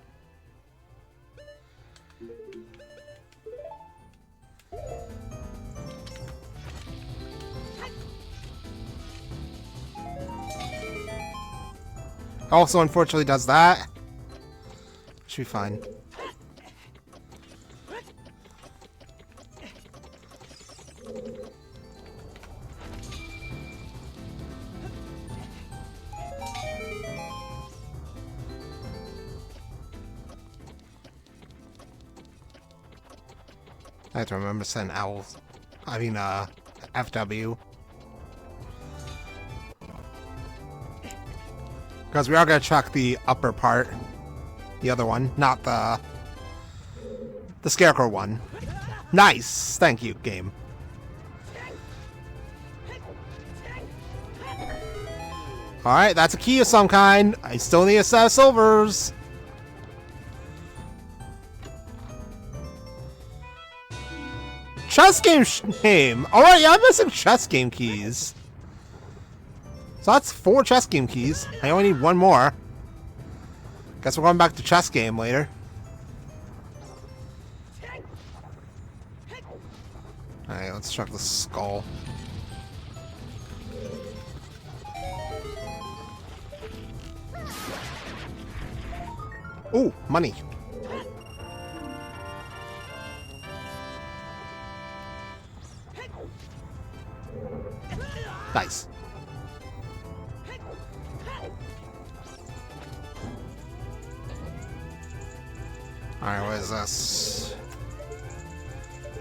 Also, unfortunately, does that. Should be fine. I have to remember to send owls. I mean, FW. Because we are going to check the upper part. The other one, not the Scarecrow one. Nice! Thank you, game. Alright, that's a key of some kind. I still need a set of silvers. Chess game name. Alright, yeah, I'm missing chess game keys. So that's 4 chess game keys. I only need 1 more. Guess we're going back to chess game later. Alright, let's check the skull. Ooh, money. Nice. Alright, what is this?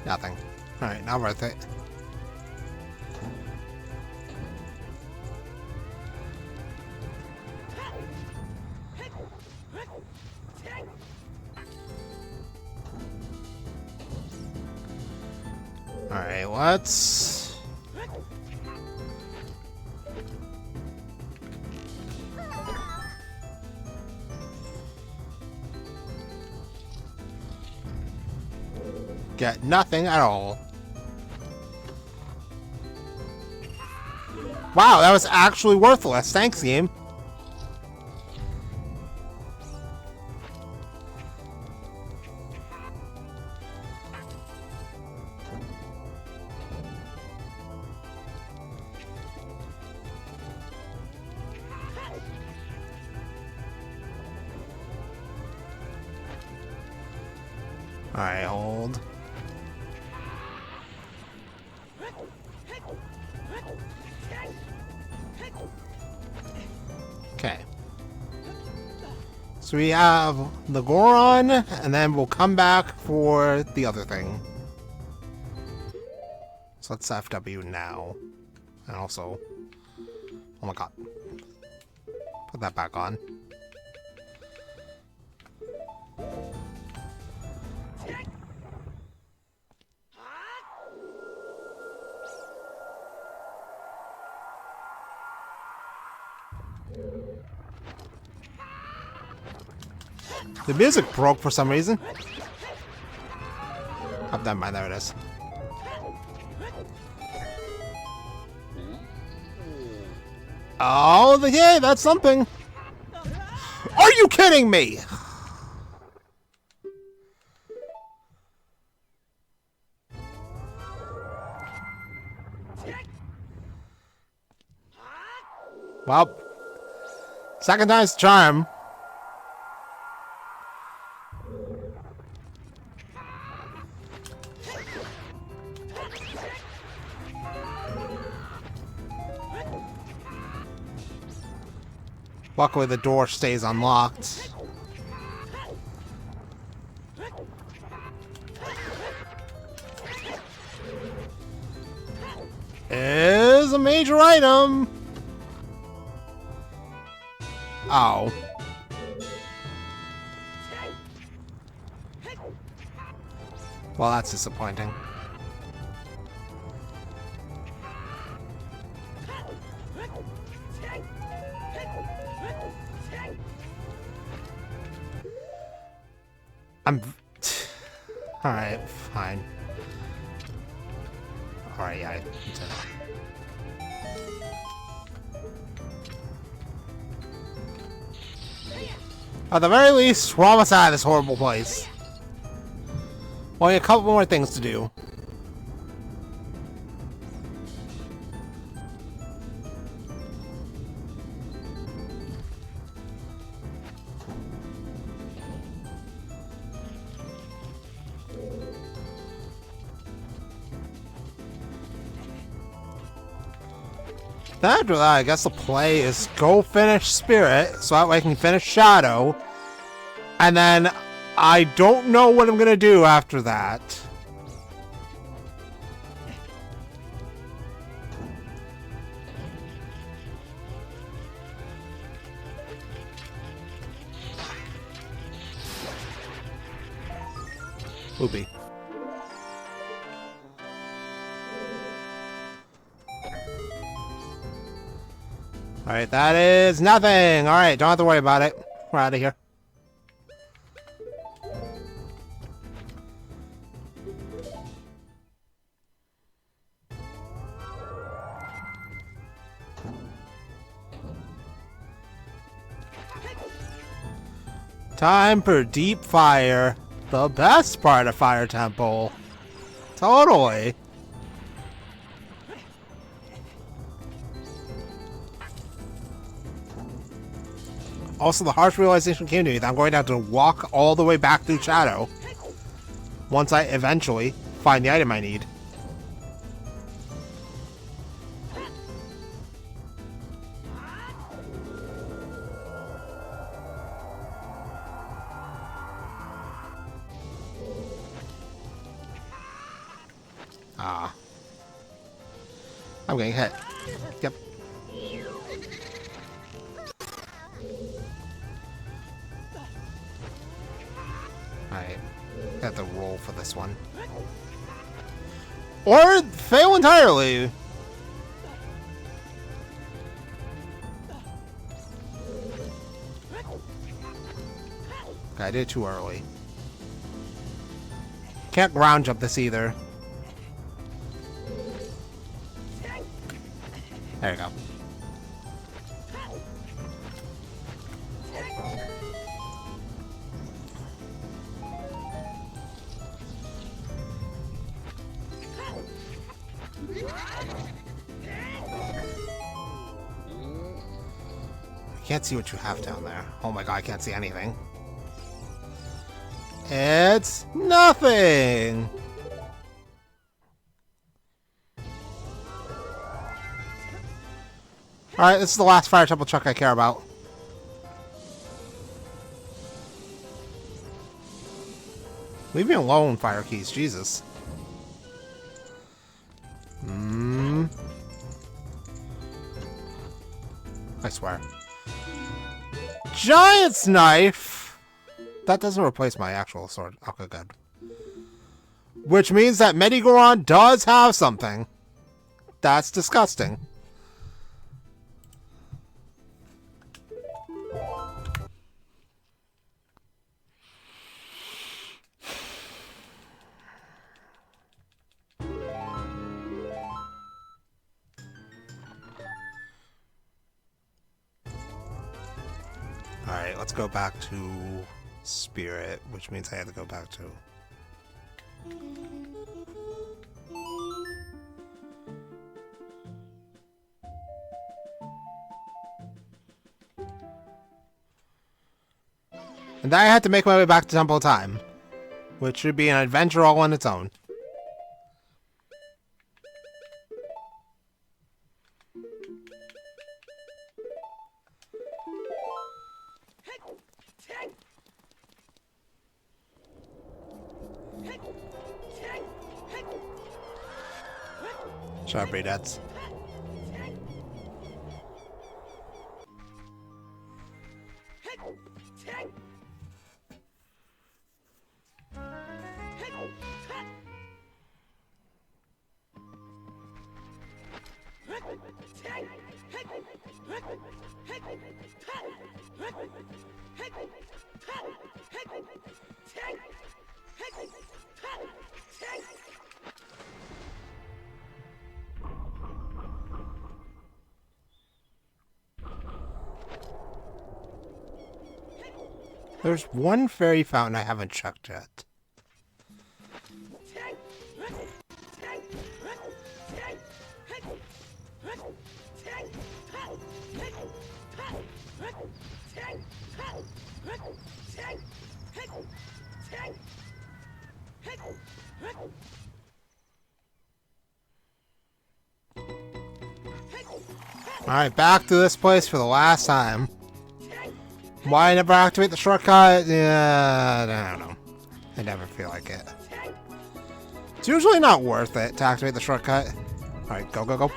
Nothing. Alright, not worth it. Alright, let's... get nothing at all. Wow, that was actually worthless. Thanks, game. Alright, hold. Okay. So we have the Goron, and then we'll come back for the other thing. So let's FW now. And also... oh my god. Put that back on. The music broke for some reason. Oh, never mind, there it is. Oh, yeah, that's something. Are you kidding me? Well, second time's the charm. Luckily, the door stays unlocked. a major item! Oh. Well, that's disappointing. Alright, fine. Alright, yeah. At the very least, we're almost out of this horrible place. Only a couple more things to do. After that, I guess the play is go finish Spirit, so that way I can finish Shadow. And then I don't know what I'm gonna do after that. Oopie. Alright, that is nothing! Alright, don't have to worry about it. We're out of here. Time for Deep Fire. The best part of Fire Temple. Totally. Also, the harsh realization came to me that I'm going to have to walk all the way back through Shadow once I eventually find the item I need. Ah. I'm getting hit. Yep. Alright. Got to roll for this one. Or fail entirely! Okay, I did it too early. Can't ground jump this either. There you go. I can't see what you have down there. Oh my god, I can't see anything. It's nothing! Alright, this is the last Fire Temple truck I care about. Leave me alone, Fire Keys. Jesus. I swear. Giant's Knife! That doesn't replace my actual sword. Okay, good. Which means that Medigoron does have something. That's disgusting. Alright, let's go back to Spirit, which means I have to go back to... And then I had to make my way back to Temple of Time, which should be an adventure all on its own. Shut up, Redats. There's one fairy fountain I haven't checked yet. Alright, back to this place for the last time. Why I never activate the shortcut? Yeah, I don't know. I never feel like it. It's usually not worth it to activate the shortcut. Alright, go, go, go.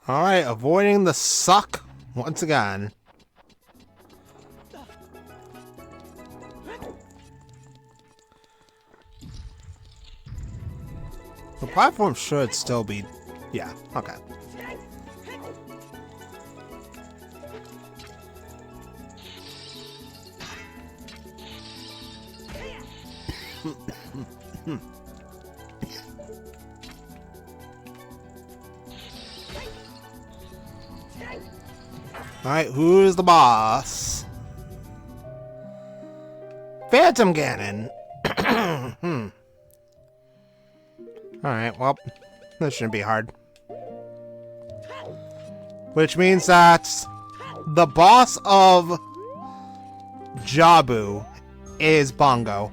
Alright, avoiding the suck once again. The platform should still be... Yeah, okay. Alright, who's the boss? Phantom Ganon! Alright, well, this shouldn't be hard. Which means that the boss of Jabu is Bongo.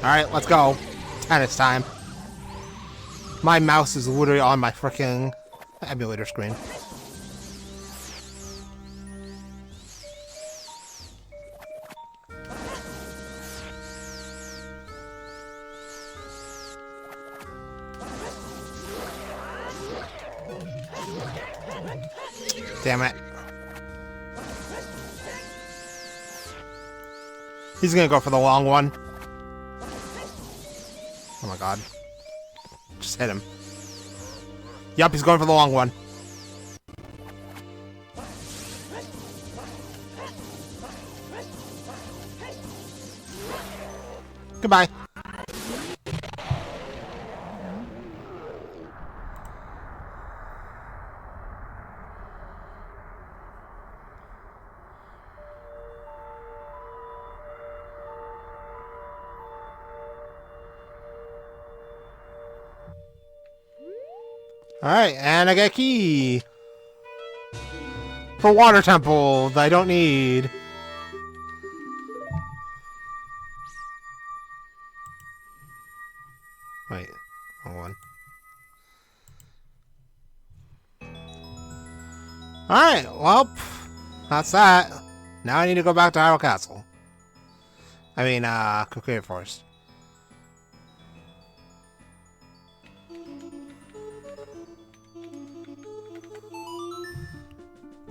Alright, let's go. Tennis time. My mouse is literally on my freaking emulator screen. Damn it. He's gonna go for the long one. Oh my god. Just hit him. Yup, he's going for the long one. Goodbye. Alright, and I get a key! For Water Temple that I don't need. Wait, hold on. Alright, well, that's that. Now I need to go back to Hyrule Castle. I mean, Cocaine Forest.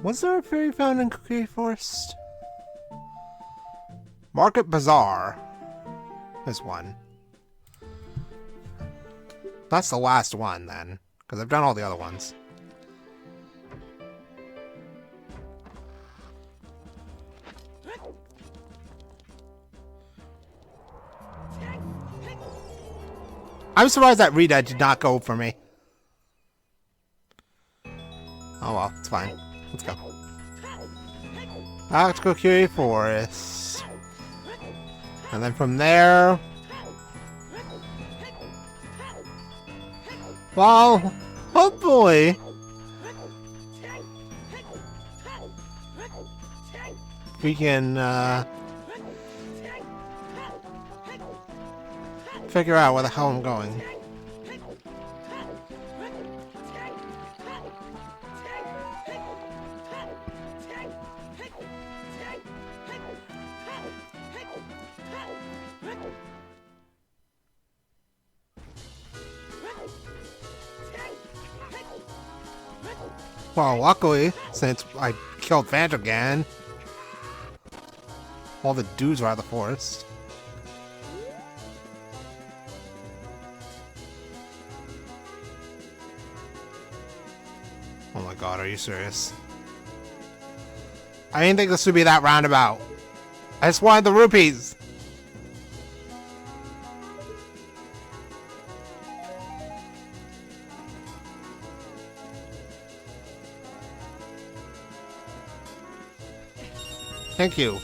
Was there a fairy fountain in Cookie Forest? Market Bazaar is one. That's the last one, then. Because I've done all the other ones. I'm surprised that Rita did not go for me. Oh well, it's fine. Let's go. Back to Kokiri Forest. And then from there... Well, hopefully we can figure out where the hell I'm going. Well, luckily, since I killed Phantom Ganon, all the dudes are out of the forest. Oh my god, are you serious? I didn't think this would be that roundabout. I just wanted the rupees! Thank you.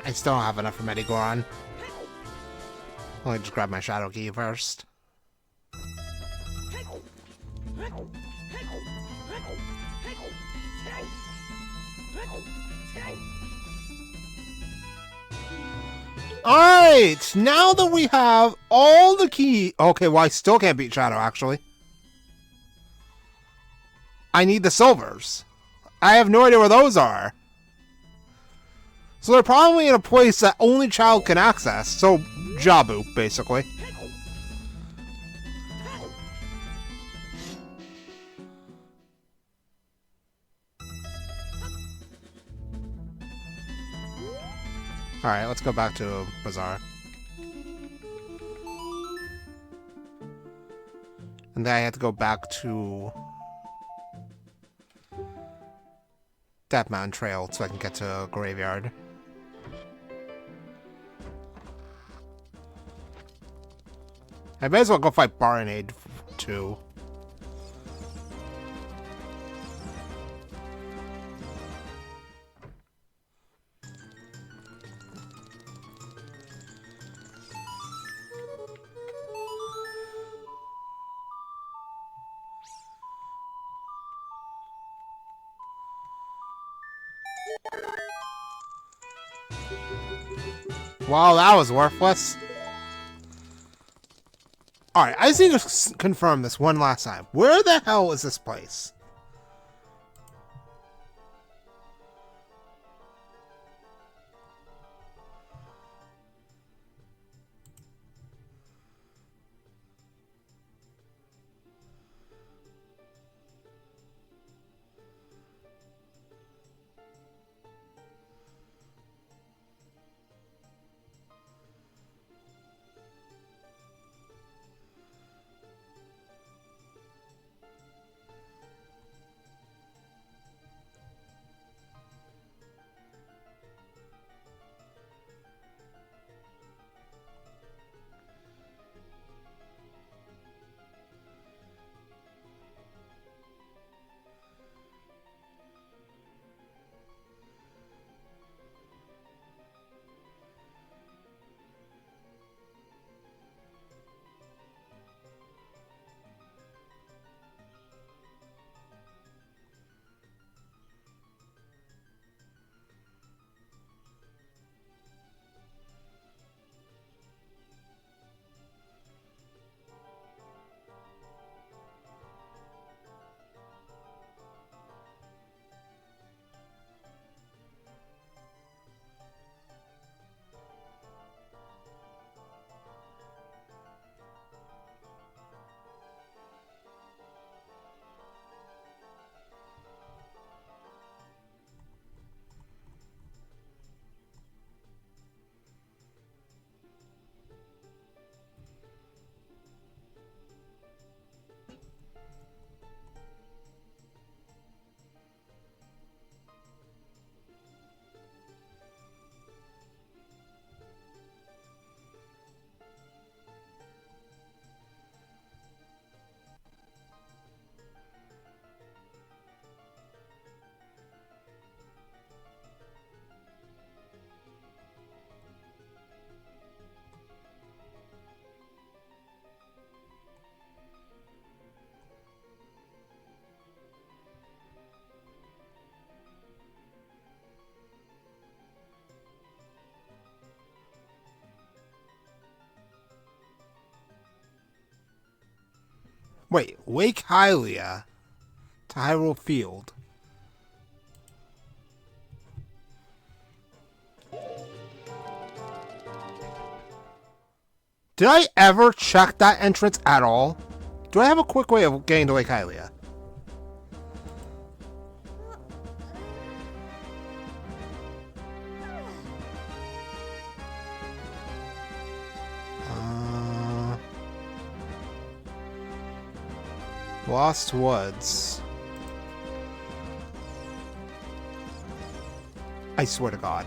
I still don't have enough for Medigoron. Let me just grab my Shadow Key first. Alright! Now that we have all the key... Okay, well I still can't beat Shadow, actually. I need the silvers. I have no idea where those are. So they're probably in a place that only Child can access. So, Jabu, basically. Alright, let's go back to Bazaar. And then I have to go back to Death Mountain Trail so I can get to Graveyard. I may as well go fight Baronade too. Wow, that was worthless. Alright, I just need to confirm this one last time. Where the hell is this place? Wait, Wake Hylia to Hyrule Field. Did I ever check that entrance at all? Do I have a quick way of getting to Lake Hylia? Lost Woods. I swear to God.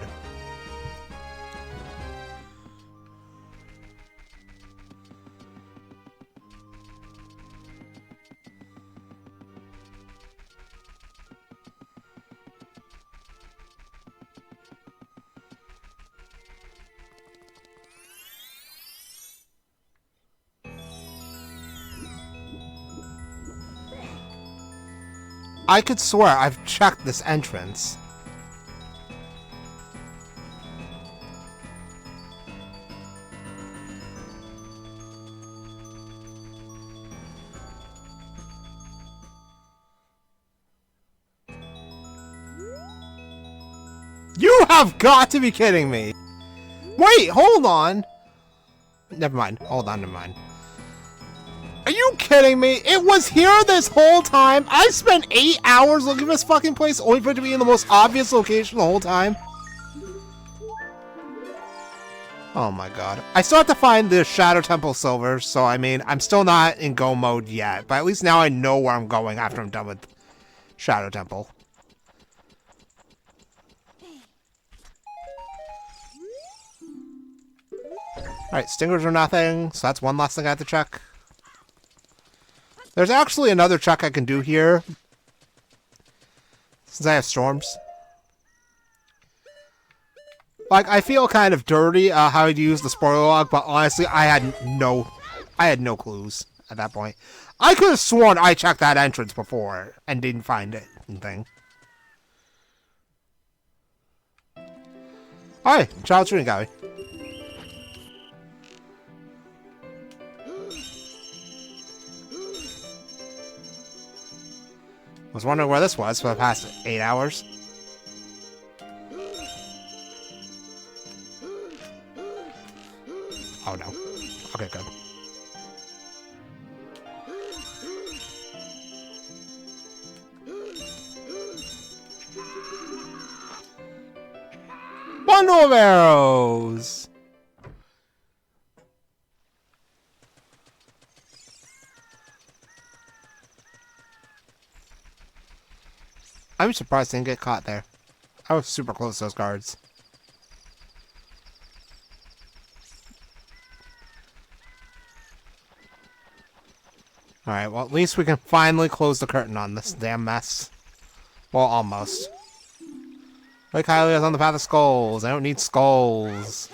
I could swear I've checked this entrance. You have got to be kidding me! Wait, hold on! Never mind. Hold on, never mind. Are you kidding me? It was here this whole time? I spent 8 hours looking for this fucking place only for it to be in the most obvious location the whole time? Oh my god. I still have to find the Shadow Temple Silver, so I mean, I'm still not in go mode yet, but at least now I know where I'm going after I'm done with Shadow Temple. Alright, stingers are nothing, so that's one last thing I have to check. There's actually another check I can do here, since I have storms. Like, I feel kind of dirty how to use the spoiler log, but honestly, I had no clues at that point. I could have sworn I checked that entrance before and didn't find it and thing. Alright, Child Shooting Gallery. Was wondering where this was for the past 8 hours. Oh no. Okay, good. Bundle of arrows! I'm surprised I didn't get caught there. I was super close to those guards. Alright, well at least we can finally close the curtain on this damn mess. Well, almost. Like Hylia's on the path of skulls. I don't need skulls.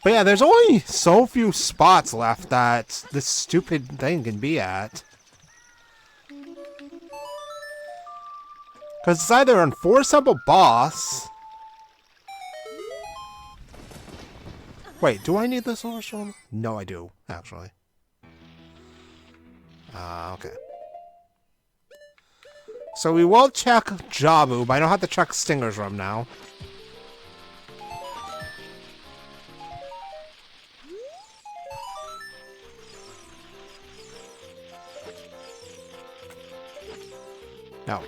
But yeah, there's only so few spots left that this stupid thing can be at. Because it's either an Forest Temple boss. Wait, do I need the Solar Stone? No, I do, actually. Okay. So we will check Jabu, but I don't have to check Stinger's Room now. No.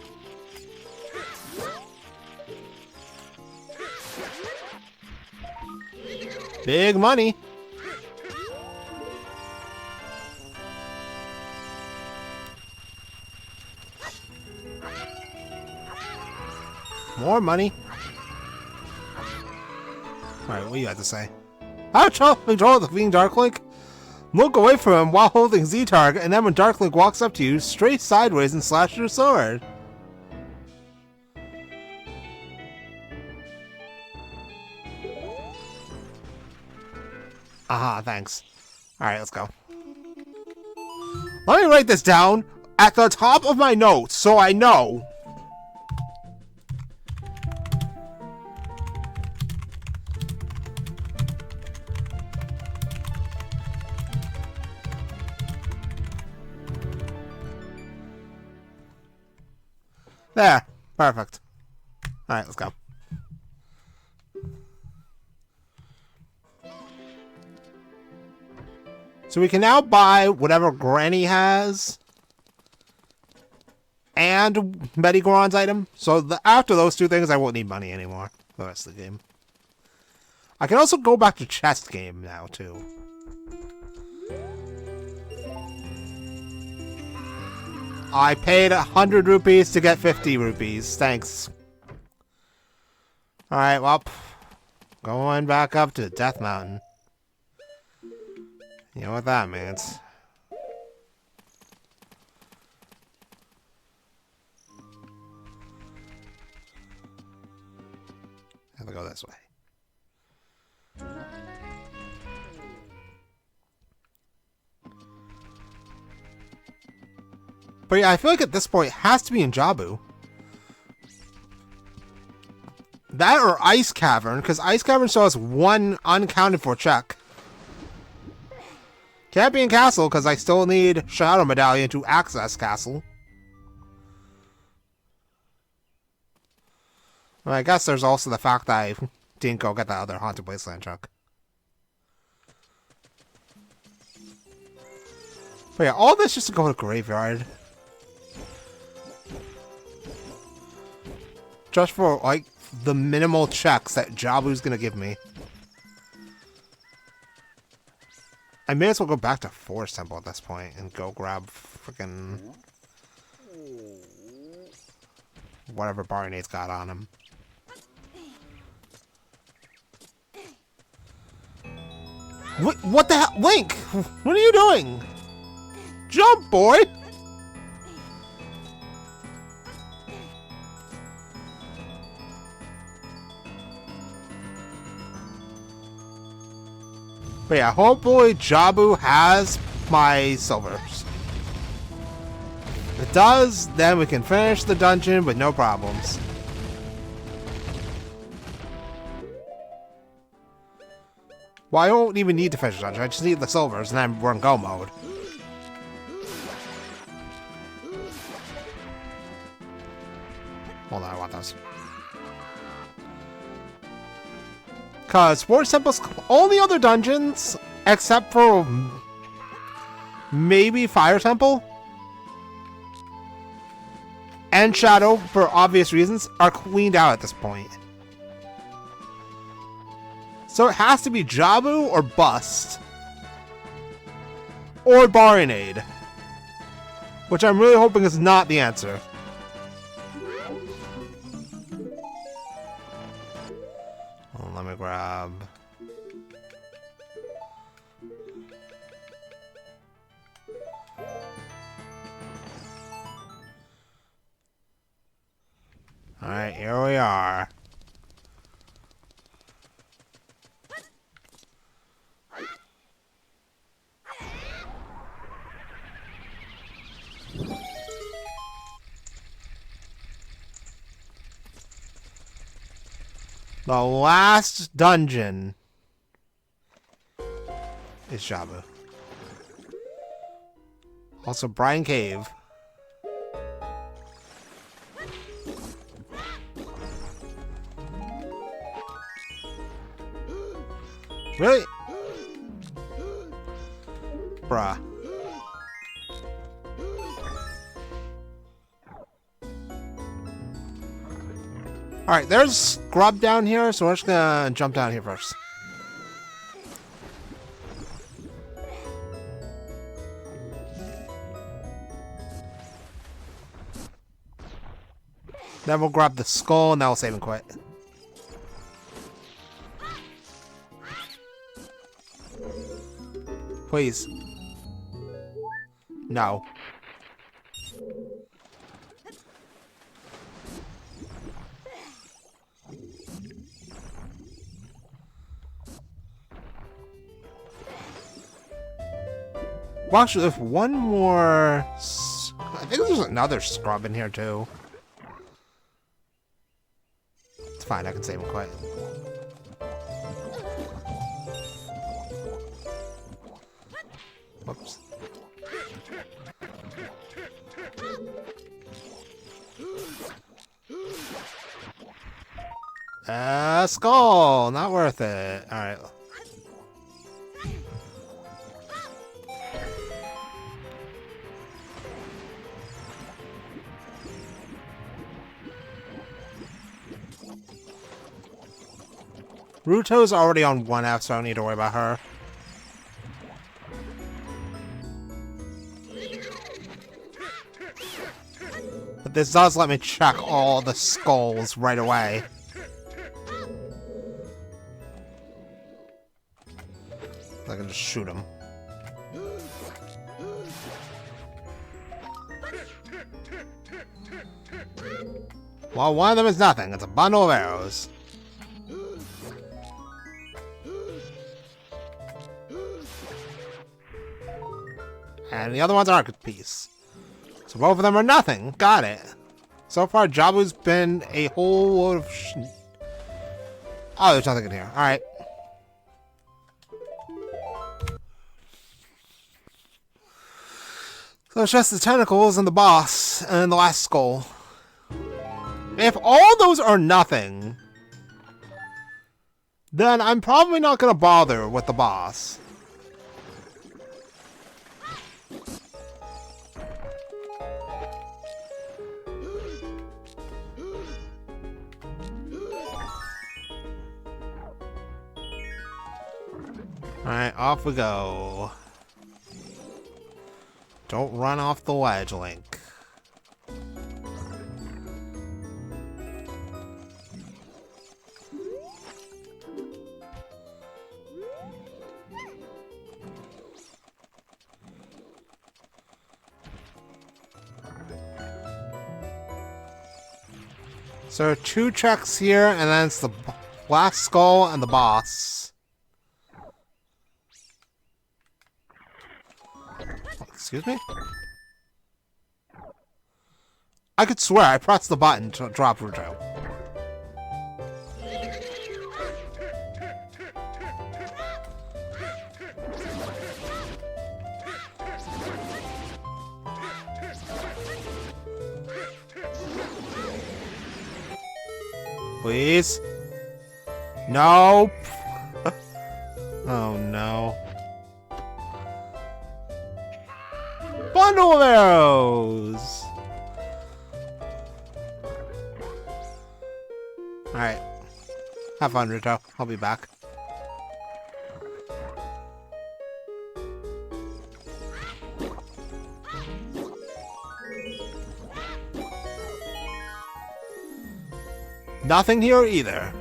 Big money. More money. Alright, what do you have to say? How to control the Fiend Darklink? Look away from him while holding Z-Target, and then when Darklink walks up to you, stray sideways and slash your sword. Aha, thanks. Alright, let's go. Let me write this down at the top of my notes so I know. There. Perfect. Alright, let's go. So we can now buy whatever Granny has. And Medigoron's item. So after those two things, I won't need money anymore for the rest of the game. I can also go back to chest game now, too. I paid 100 rupees to get 50 rupees. Thanks. Alright, well, going back up to Death Mountain. You know what that means. Have to go this way. But yeah, I feel like at this point it has to be in Jabu. That or Ice Cavern, because Ice Cavern still has one unaccounted for check. Can't be in Castle, because I still need Shadow Medallion to access Castle. Well, I guess there's also the fact that I didn't go get that other Haunted Wasteland truck. But yeah, all this just to go to Graveyard. Just for, like, the minimal checks that Jabu's gonna give me. I may as well go back to Forest Temple at this point and go grab freaking whatever Barnade's got on him. What the hell? Link! What are you doing? Jump, boy! But yeah, hopefully Jabu has my silvers. If it does, then we can finish the dungeon with no problems. Well, I don't even need to finish the dungeon, I just need the silvers and then we're in go mode. Hold on, I want those. Because Forest Temple's only other dungeons, except for maybe Fire Temple and Shadow, for obvious reasons, are cleaned out at this point. So it has to be Jabu or Bust. Or Barinade. Which I'm really hoping is not the answer. Let me grab... Alright, here we are. The last dungeon is Jabu. Also, Brine Cave. Really? Bruh. Alright, there's scrub down here, so we're just gonna jump down here first. Then we'll grab the skull and then we'll save and quit. Please. No. Well, actually, if one more... I think there's another scrub in here, too. It's fine, I can save and quit. Whoops. Skull! Not worth it. Alright. Ruto's already on 1F, so I don't need to worry about her. But this does let me check all the skulls right away. I can just shoot him. Well, one of them is nothing. It's a bundle of arrows. And the other one's Arctic Piece. So both of them are nothing. Got it. So far, Jabu's been a whole load of oh, there's nothing in here. Alright. So it's just the tentacles and the boss and the last skull. If all those are nothing, then I'm probably not going to bother with the boss. Alright, off we go. Don't run off the ledge, Link. So 2 checks here, and then it's the last skull and the boss. Excuse me? I could swear I pressed the button to drop Ruto. Please? Nope. Oh no. Bundle of arrows! Alright. Have fun, Ruto. I'll be back. Nothing here either.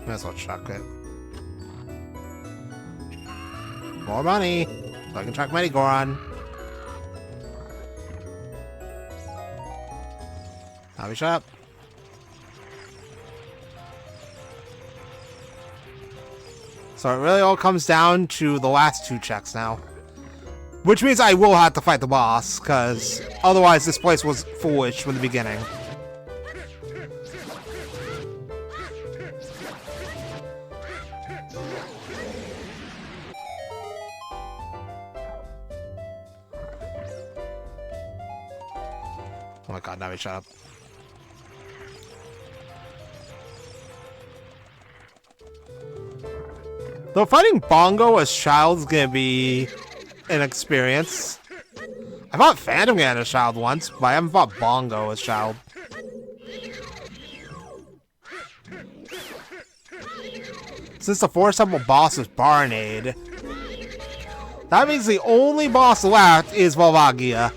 Might as well chuck it. More money, so I can track Goron. Hobby shop. So it really all comes down to the last 2 checks now. Which means I will have to fight the boss, because otherwise this place was foolish from the beginning. Oh my god, now he shut up. Though fighting Bongo as Child's gonna be an experience. I fought Phantom Ganon as Child once, but I haven't fought Bongo as Child. Since the 4th Temple boss is Barnade, that means the only boss left is Volvagia.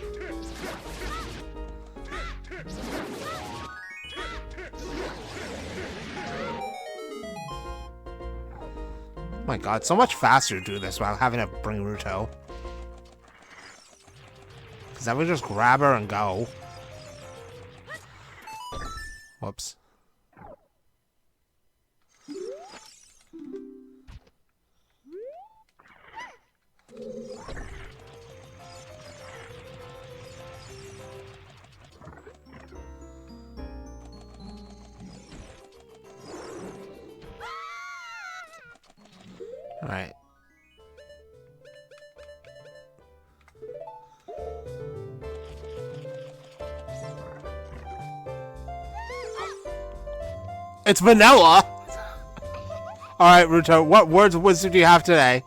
Oh my god, so much faster to do this without having to bring Ruto. Because I would just grab her and go. Whoops. Alright. It's vanilla! Alright, Ruto, what words of wisdom do you have today?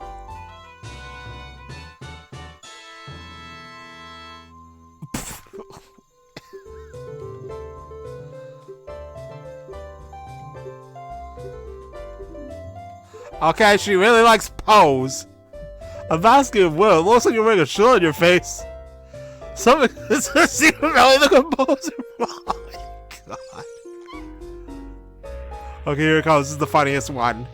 Okay, she really likes pose. A basket of wood. Looks like you're wearing a shirt on your face. Something is really the composer. Oh my god. Okay, here it comes. This is the funniest one.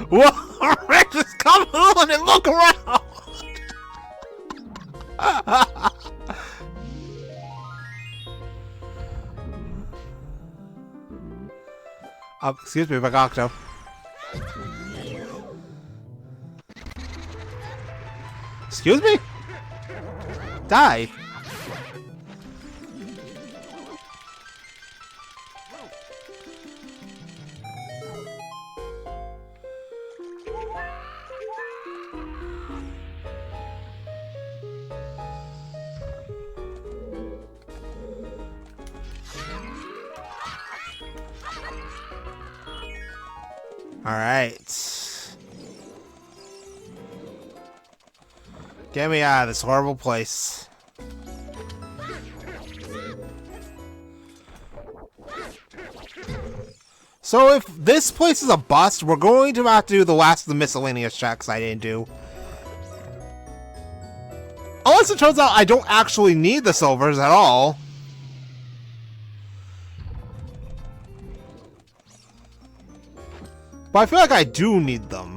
Whoa, Rick, just come on and look around. Excuse me, Bagocto. Excuse me? Die. All right. Get me out of this horrible place. So if this place is a bust, we're going to have to do the last of the miscellaneous checks I didn't do. Unless it turns out I don't actually need the silvers at all. But I feel like I do need them.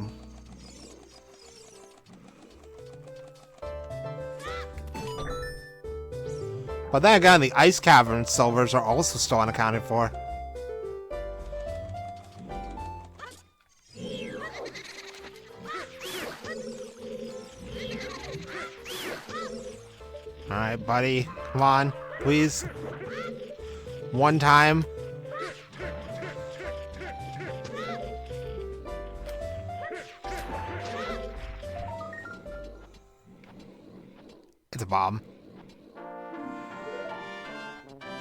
But then again, the Ice Cavern silvers are also still unaccounted for. Alright, buddy. Come on, please. One time. It's a bomb.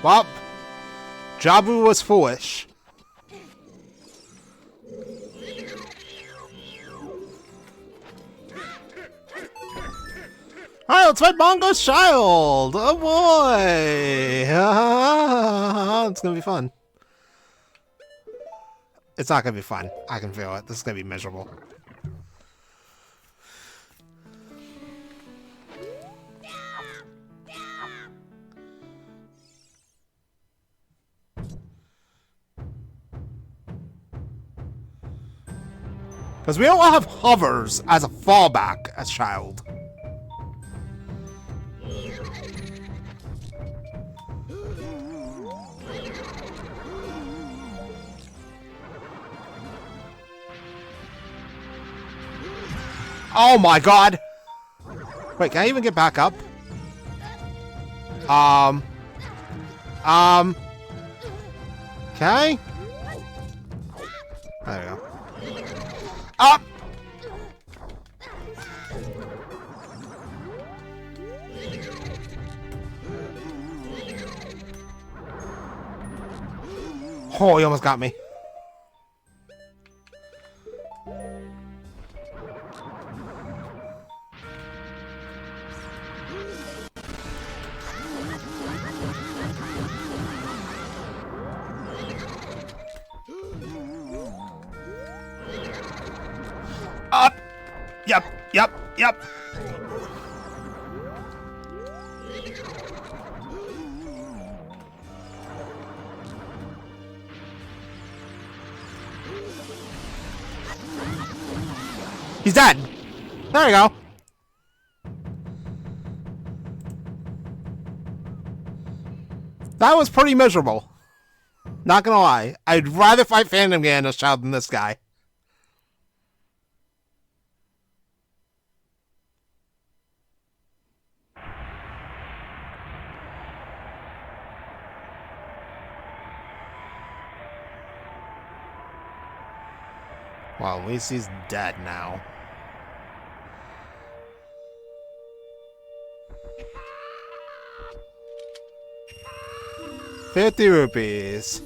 Well, Jabu was foolish. Alright, let's fight Mongo's child! Oh boy! It's gonna be fun. It's not gonna be fun. I can feel it. This is gonna be miserable. Because we don't have hovers as a fallback as child. Oh my god! Wait, can I even get back up? Okay? There we go. Up! Oh, he almost got me. Up! Yep, yep, yep. He's dead. There we go. That was pretty miserable. Not gonna lie. I'd rather fight Phantom Ganondorf's child than this guy. Well, at least he's dead now. 50 rupees.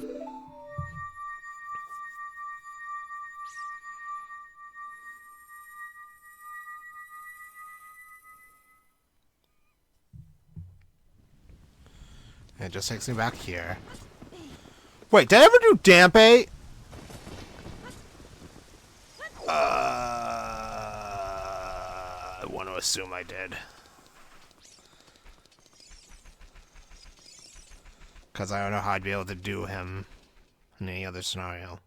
It just takes me back here. Wait, did I ever do Dampe? I want to assume I did. Because I don't know how I'd be able to do him in any other scenario.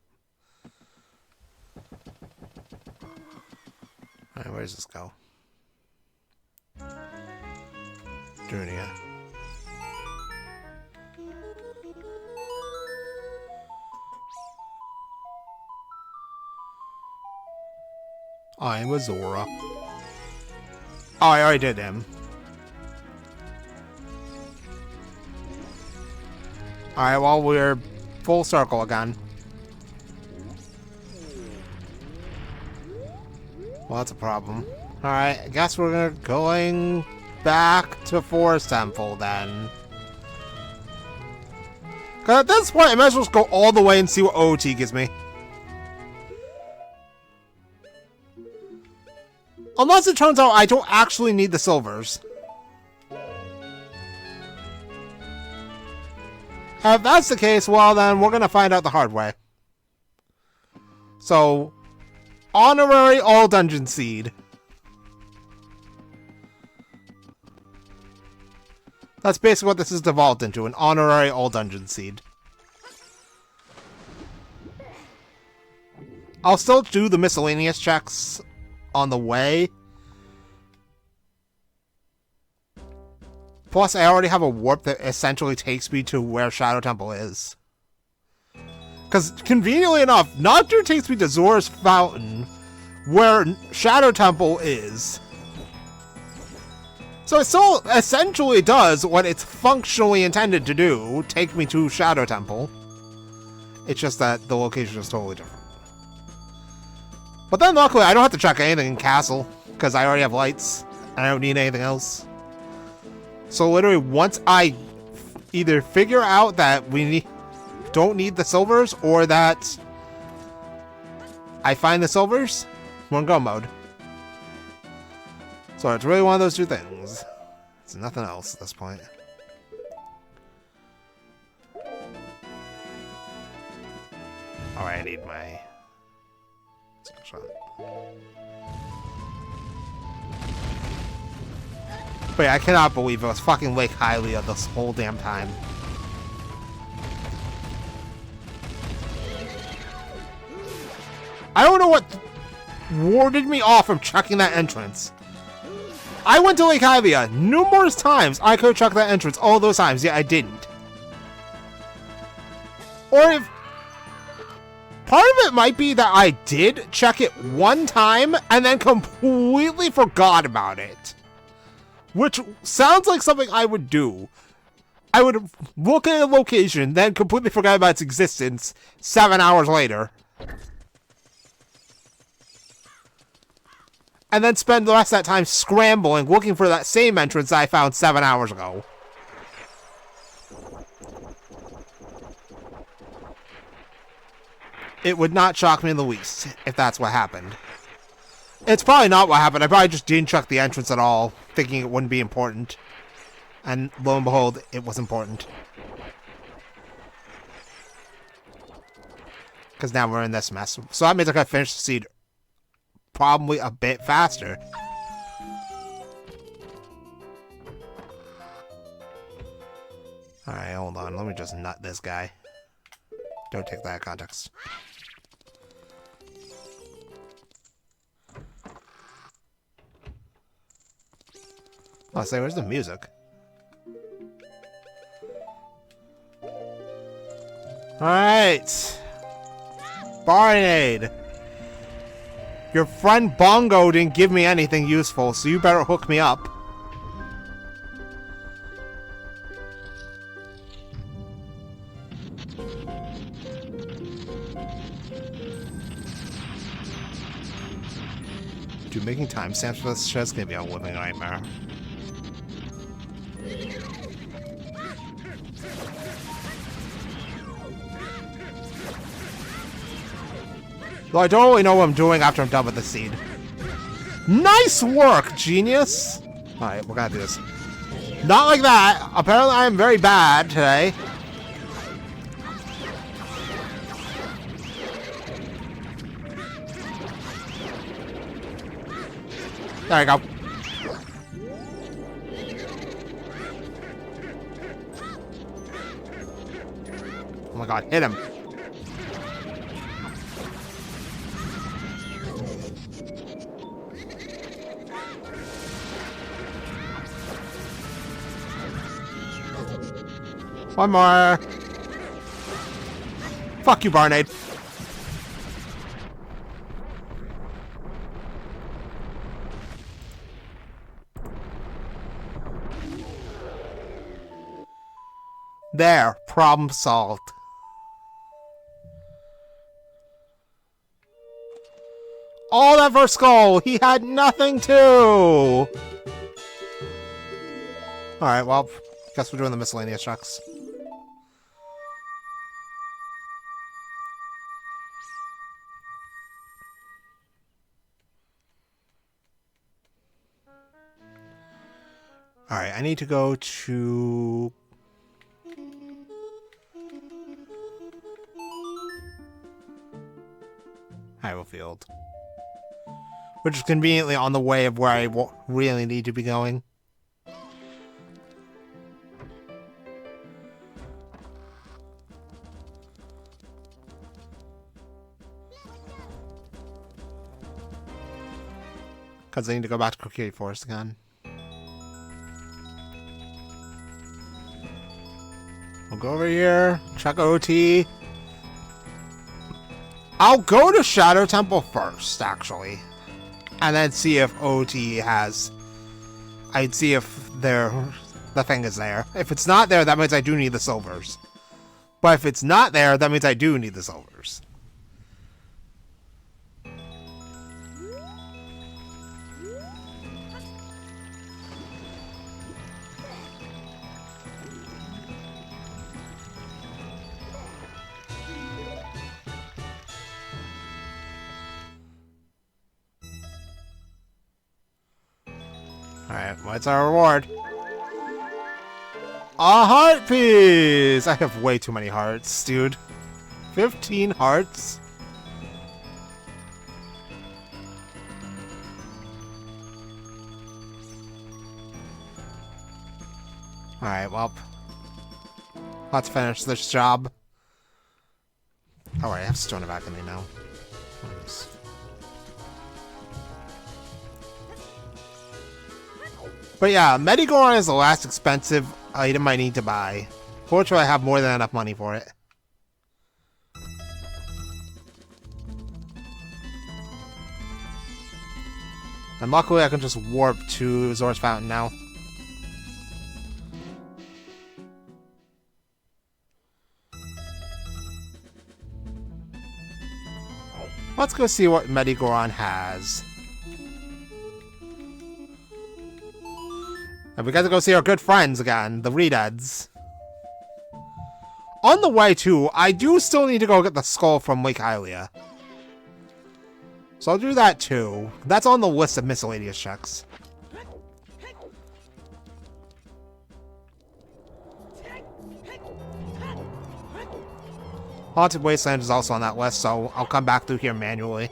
Alright, where does this go? Termina. I'm a Zora. Oh, I already did him. Alright, well, we're full circle again. Well, that's a problem. Alright, I guess we're going back to Forest Temple then. Because at this point, I might as well just go all the way and see what OT gives me. Unless it turns out I don't actually need the silvers. If that's the case, well then, we're gonna find out the hard way. So, honorary all dungeon seed. That's basically what this has devolved into, an honorary all dungeon seed. I'll still do the miscellaneous checks on the way. Plus, I already have a warp that essentially takes me to where Shadow Temple is. Because, conveniently enough, Nocturne takes me to Zora's Fountain, where Shadow Temple is. So it still essentially does what it's functionally intended to do, take me to Shadow Temple. It's just that the location is totally different. But then luckily I don't have to check anything in Castle, because I already have lights, and I don't need anything else. So literally once I either figure out that we don't need the silvers, or that I find the silvers, we're in go mode. So it's really one of those two things. It's nothing else at this point. Alright, I need my shot. But yeah, I cannot believe it was fucking Lake Hylia this whole damn time. I don't know what warded me off from checking that entrance. I went to Lake Hylia numerous times. I could have checked that entrance all those times, yet I didn't. Or if... part of it might be that I did check it one time and then completely forgot about it. Which sounds like something I would do. I would look at a location, then completely forget about its existence 7 hours later. And then spend the rest of that time scrambling, looking for that same entrance that I found 7 hours ago. It would not shock me in the least if that's what happened. It's probably not what happened. I probably just didn't check the entrance at all, thinking it wouldn't be important. And lo and behold, it was important. Because now we're in this mess. So that means I gotta finish the seed probably a bit faster. Alright, hold on. Let me just nut this guy. Don't take that out of context. Oh, say, where's the music? Alright. Barnade. Your friend Bongo didn't give me anything useful, so you better hook me up. Dude, making timestamps for this shit's gonna be a living nightmare. Though I don't really know what I'm doing after I'm done with the seed. Nice work, genius! Alright, we're gonna do this. Not like that. Apparently I am very bad today. There you go. Oh my god, hit him. One more. Fuck you, Barnade. There, problem solved. All that for Skull! He had nothing to! Alright, well, guess we're doing the miscellaneous checks. Alright, I need to go to... Hyrule Field. Which is conveniently on the way of where I really need to be going. Because I need to go back to Triforce again. We'll go over here, check OT. I'll go to Shadow Temple first, actually. And then see if OT has... I'd see if the thing is there. If it's not there, that means I do need the silvers. But if it's not there, that means I do need the silvers. Alright, what's our reward? A heart piece! I have way too many hearts, dude. 15 hearts? Alright, well. Let's finish this job. Alright, I have Stone back in me now. Nice. But yeah, Medigoron is the last expensive item I need to buy. Fortunately, I have more than enough money for it. And luckily, I can just warp to Zora's Fountain now. Let's go see what Medigoron has. And we got to go see our good friends again, the Redeads. On the way, too, I do still need to go get the skull from Lake Hylia. So I'll do that, too. That's on the list of miscellaneous checks. Haunted Wasteland is also on that list, so I'll come back through here manually.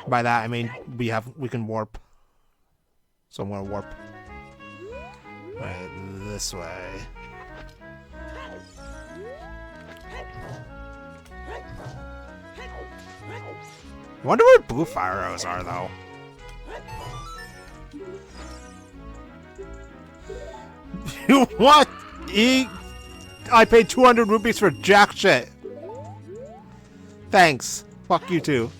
By that I mean we can warp. So I'm gonna warp. Right, this way. I wonder where blue fire arrows are though. You what? I paid 200 rupees for jack shit. Thanks. Fuck you too.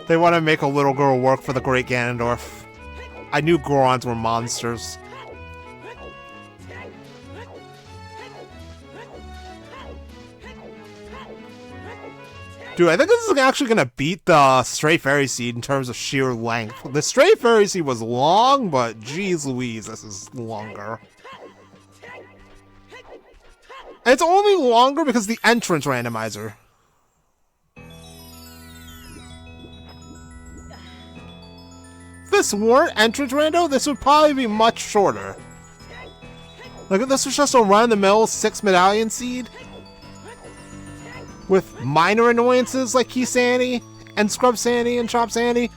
They want to make a little girl work for the great Ganondorf. I knew Gorons were monsters. Dude, I think this is actually gonna beat the Stray Fairy Seed in terms of sheer length. The Stray Fairy Seed was long, but geez Louise, this is longer. And it's only longer because of the entrance randomizer. If this weren't entrance rando, this would probably be much shorter. Like if this was just a run-of-the-mill 6 medallion seed with minor annoyances like Key Sandy and Scrub Sandy and Chop Sandy,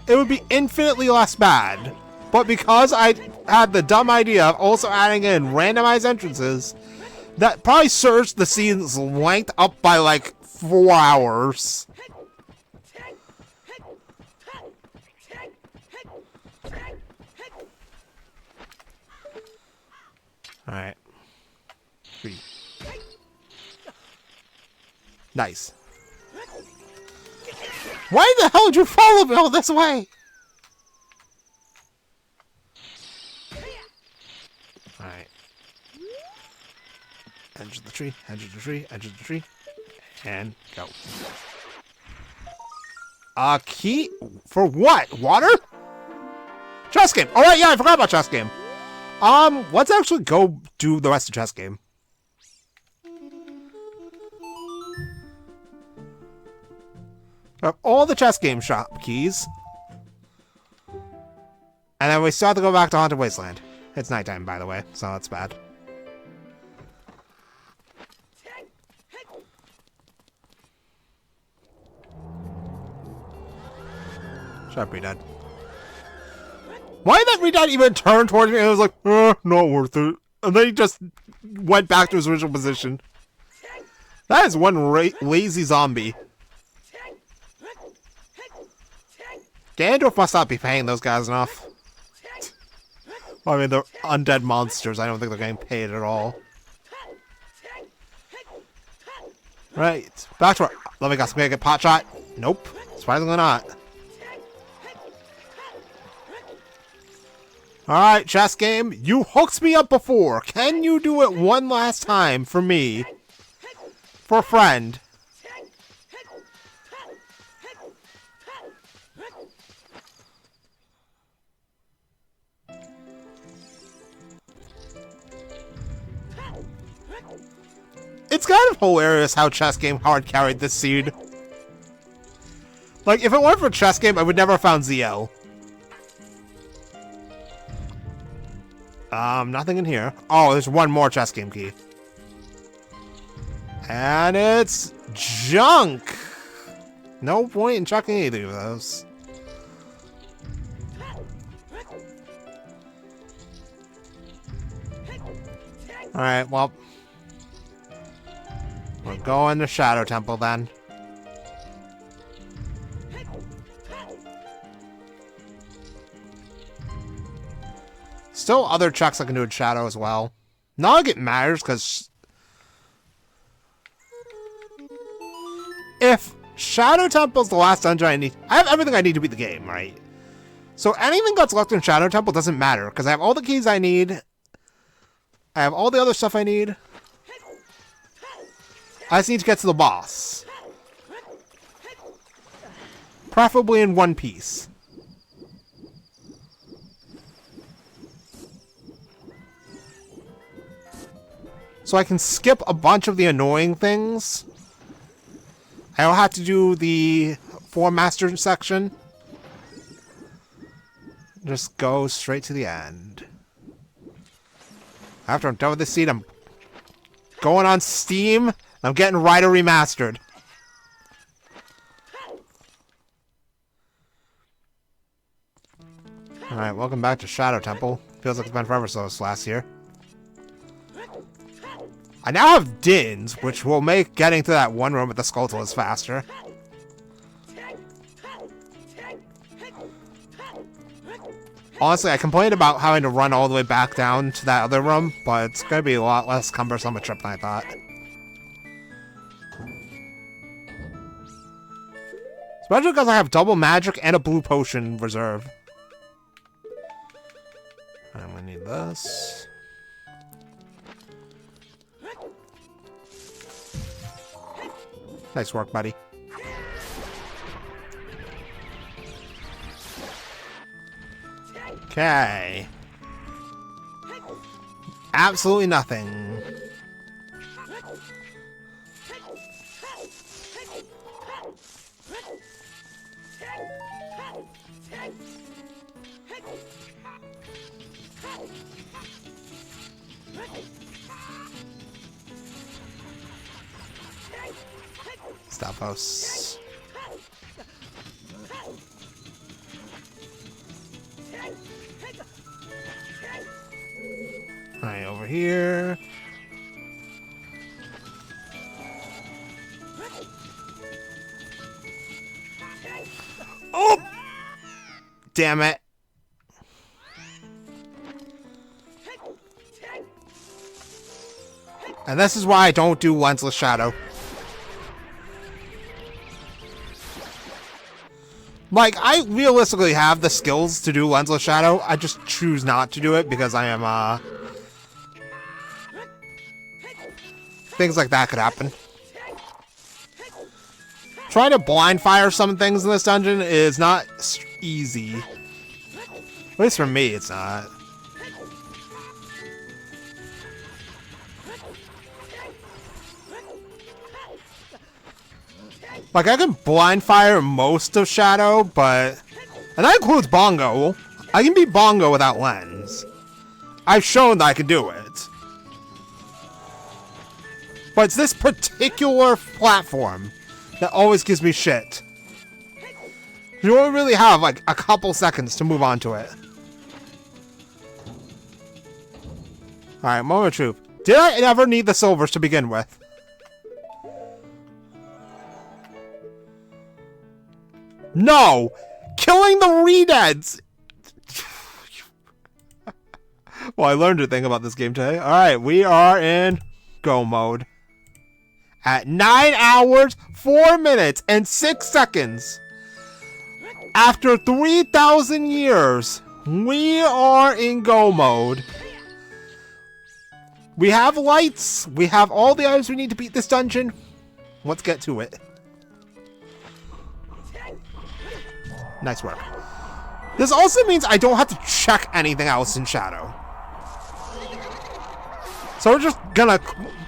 it would be infinitely less bad. But because I had the dumb idea of also adding in randomized entrances, that probably surged the seed's length up by like 4 hours. Alright. 3. Nice. Why the hell did you follow me all this way? Alright. Edge of the tree, edge of the tree, edge of the tree. And go. Key? For what? Water? Chess game! Alright, yeah, I forgot about chess game. Let's actually go do the rest of chess game. We have all the chess game shop keys. And then we still have to go back to Haunted Wasteland. It's nighttime, by the way, so that's bad. Shut up, Redad. Why did that Redad even turn towards me? And I was like, not worth it. And then he just went back to his original position. That is one lazy zombie. Ganondorf must not be paying those guys enough. I mean, they're undead monsters. I don't think they're getting paid at all. Right, back to our... Let me guess, I'm gonna get pot shot? Nope. Surprisingly not. Alright, chess game. You hooked me up before. Can you do it one last time for me? For a friend. It's kind of hilarious how chess game hard carried this seed. Like, if it weren't for chess game, I would never have found ZL. Nothing in here. Oh, there's one more chess game key. And it's junk. No point in chucking either of those. Alright, well. We'll go in the Shadow Temple then. Still other checks I can do in Shadow as well. Not like it matters, because if Shadow Temple's the last dungeon I need, I have everything I need to beat the game, right? So anything that's left in Shadow Temple doesn't matter, because I have all the keys I need. I have all the other stuff I need. I just need to get to the boss. Preferably in one piece. So I can skip a bunch of the annoying things. I don't have to do the 4 master section. Just go straight to the end. After I'm done with this seed, I'm going on Steam. I'm getting Rider Remastered. Alright, welcome back to Shadow Temple. Feels like it's been forever since last year. I now have Dins, which will make getting to that one room with the Skulltulas faster. Honestly, I complained about having to run all the way back down to that other room, but it's going to be a lot less cumbersome a trip than I thought. Especially because I have double magic and a blue potion reserve. I'm going to need this. Nice work, buddy. Okay. Absolutely nothing. Stalfos. Alright, over here. Oh! Damn it. And this is why I don't do lensless shadow. Like, I realistically have the skills to do lensless shadow. I just choose not to do it because I am, things like that could happen. Trying to blind fire some things in this dungeon is not easy. At least for me, it's not. Like, I can blind fire most of Shadow, but... And that includes Bongo. I can beat Bongo without lens. I've shown that I can do it. But it's this particular platform that always gives me shit. You only really have, like, a couple seconds to move on to it. Alright, moment of truth. Did I ever need the silvers to begin with? No! Killing the Redeads! Well, I learned a thing about this game today. Alright, we are in go mode. At 9 hours, 4 minutes, and 6 seconds. After 3,000 years, we are in go mode. We have lights. We have all the items we need to beat this dungeon. Let's get to it. Nice work. This also means I don't have to check anything else in Shadow. So we're just gonna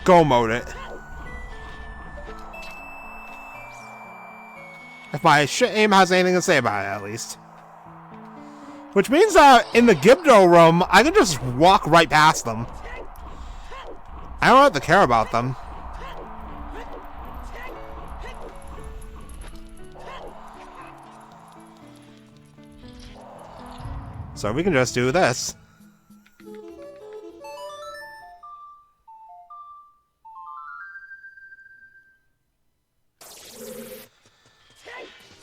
go mode it. If my shit aim has anything to say about it, at least. Which means that in the Gibdo room, I can just walk right past them. I don't have to care about them. So we can just do this.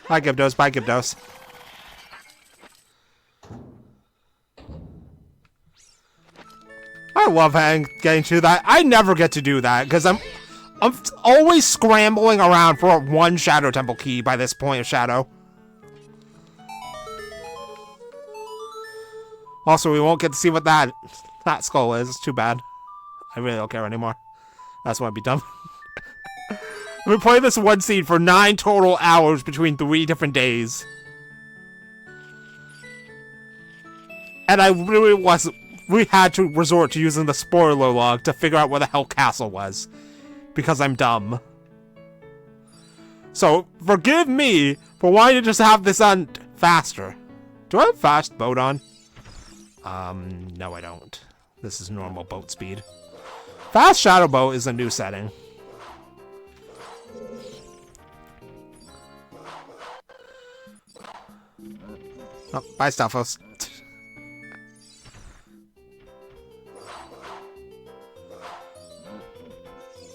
Bye, Gibdos. Bye, Gibdos. I love getting to that. I never get to do that because I'm always scrambling around for one Shadow Temple key by this point of Shadow. Also, we won't get to see what that skull is. It's too bad. I really don't care anymore. That's why I'd be dumb. We played this one scene for 9 total hours between 3 different days. And I really wasn't... We had to resort to using the spoiler log to figure out where the hell Castle was. Because I'm dumb. So, forgive me for wanting to just have this on faster. Do I have fast boat on? No I don't. This is normal boat speed. Fast Shadow Boat is a new setting. Oh, bye, Stalfos.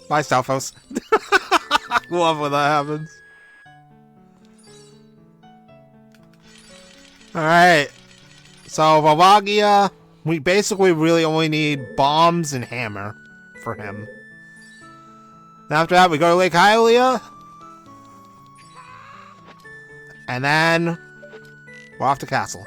Bye, Stalfos. Love when that happens. Alright. So, Vavagia, we basically really only need bombs and hammer for him. And after that, we go to Lake Hylia. And then... we're off to Castle.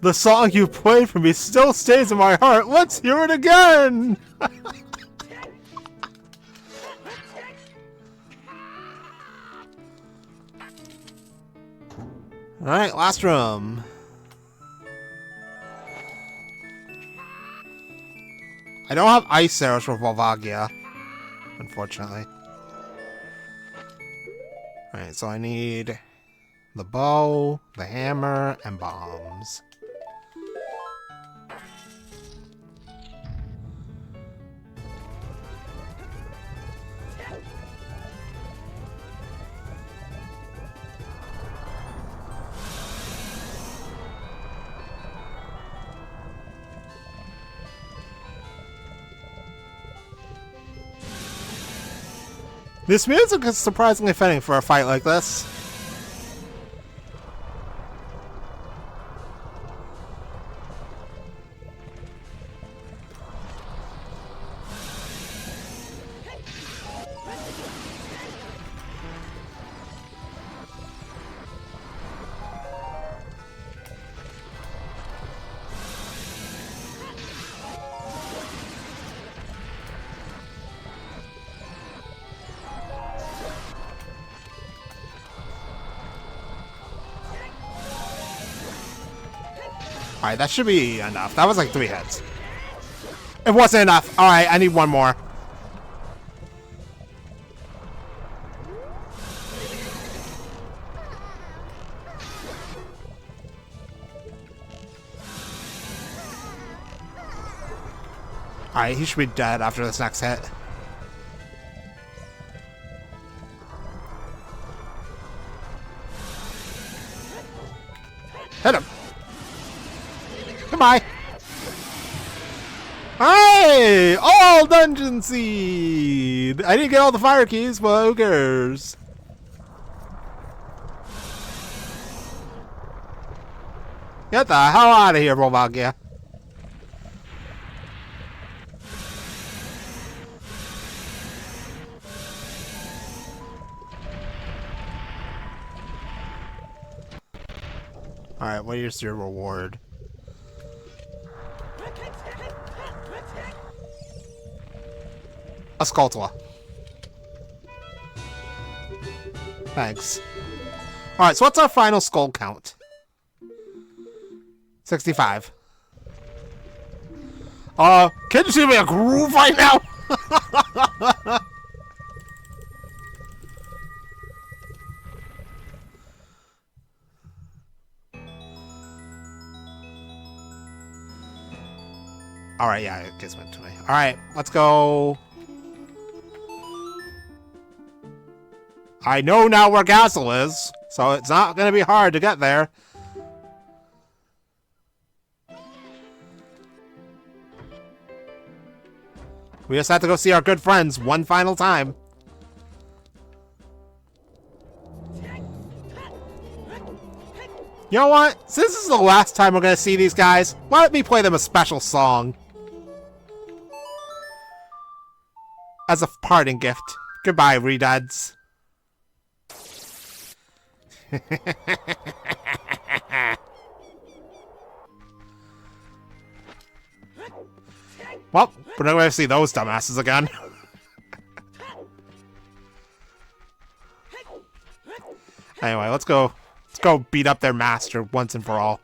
The song you played for me still stays in my heart. Let's hear it again! Alright, last room. I don't have ice arrows for Volvagia, unfortunately. Alright, so I need the bow, the hammer, and bombs. This music is surprisingly fitting for a fight like this. Alright, that should be enough. That was like 3 hits. It wasn't enough. Alright, I need one more. Alright, he should be dead after this next hit. Hit him! Goodbye! Hey! All dungeon seed! I didn't get all the fire keys, but who cares? Get the hell out of here, Volvagia. Alright, what is your reward? A Skulltula. Thanks. Alright, so what's our final skull count? 65. Can you see me a groove right now? Alright, yeah, it gives it to me. Alright, let's go. I know now where Castle is, so it's not going to be hard to get there. We just have to go see our good friends one final time. You know what? Since this is the last time we're going to see these guys, let me play them a special song. As a parting gift. Goodbye, Redads. Well, we're not going to see those dumbasses again. Anyway, let's go beat up their master once and for all.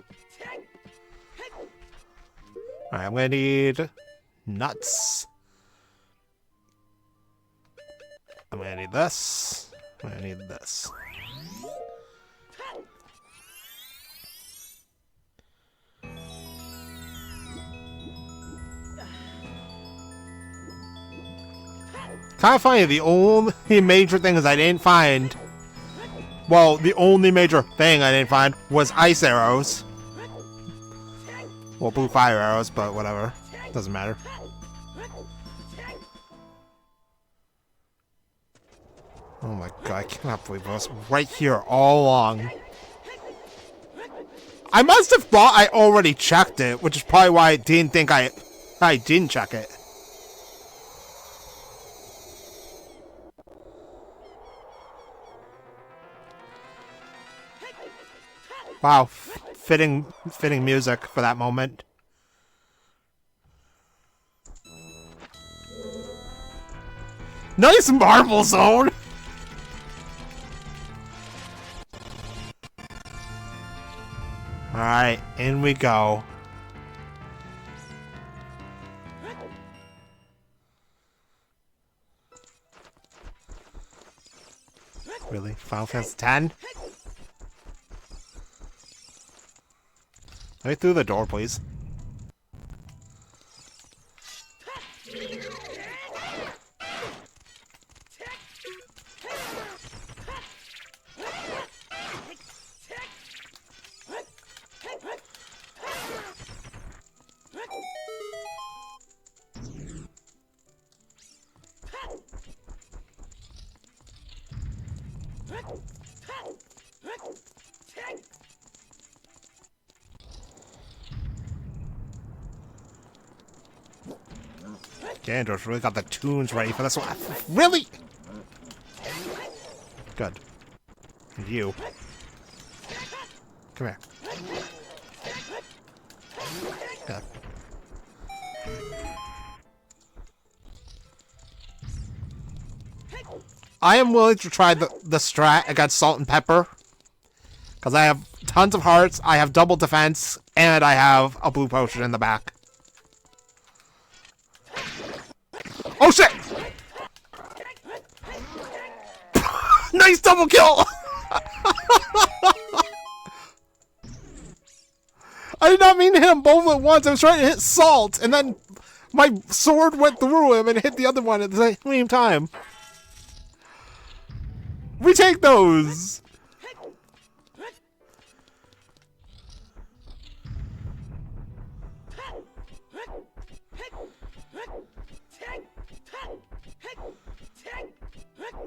Alright, I'm going to need nuts. I'm going to need this. I'm going to need this. Kind of funny, the only major things I didn't find, well, the only major thing I didn't find was ice arrows. Well, blue fire arrows, but whatever. Doesn't matter. Oh my god, I cannot believe I was right here all along. I must have thought I already checked it, which is probably why I didn't think I didn't check it. Wow, fitting music for that moment. Nice marble zone! Alright, in we go. Really? Final Fantasy X? Let me through the door, please. Ganondorf's really got the tunes ready for this one. Really? Good. And you. Come here. Good. I am willing to try the strat against Salt and Pepper. Because I have tons of hearts, I have double defense, and I have a blue potion in the back. Oh shit! Nice double kill! I did not mean to hit them both at once. I was trying to hit Salt, and then my sword went through him and hit the other one at the same time. Retake those!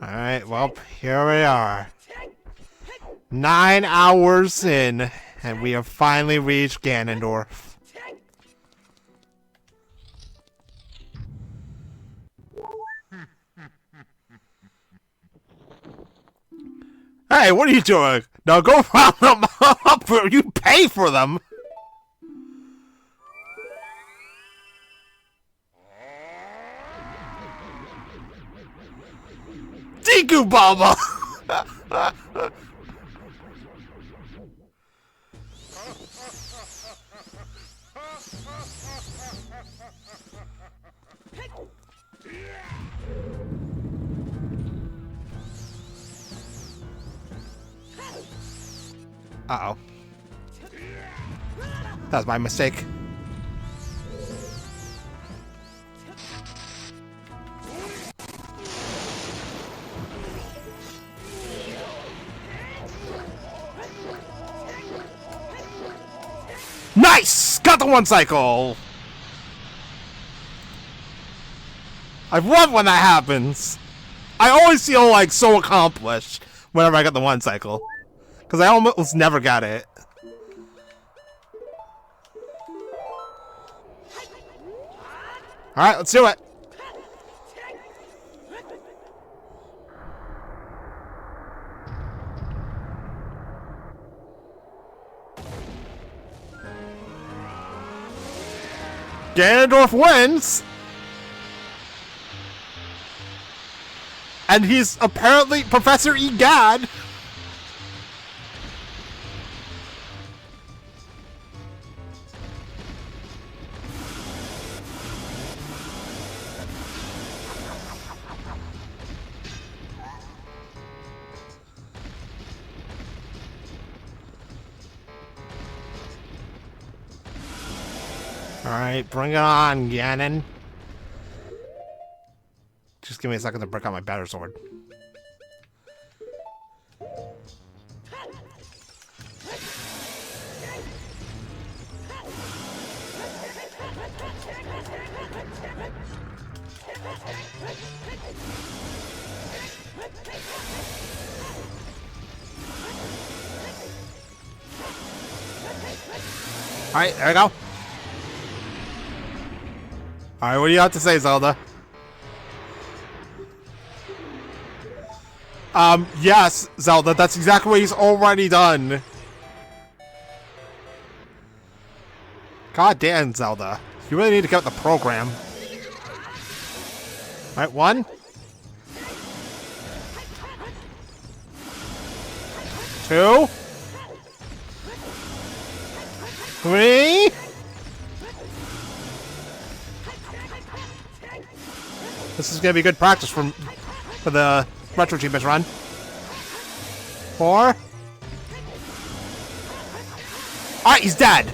Alright, well, here we are. 9 hours in, and we have finally reached Ganondorf. Hey, what are you doing? Now go round them up, or you pay for them! Deku Baba! Uh-oh. That was my mistake. Nice! Got the one cycle! I love when that happens. I always feel like so accomplished whenever I get the one cycle. Because I almost never got it. Alright, let's do it! Ganondorf wins! And he's apparently Professor Egad! Alright, bring it on, Ganon. Just give me a second to break out my better sword. Alright, there we go. Alright, what do you have to say, Zelda? Yes, Zelda, that's exactly what he's already done. God damn, Zelda. You really need to get with the program. Alright, 1. 2. 3. This is gonna be good practice for the Retro Achievements run. 4. Alright, he's dead!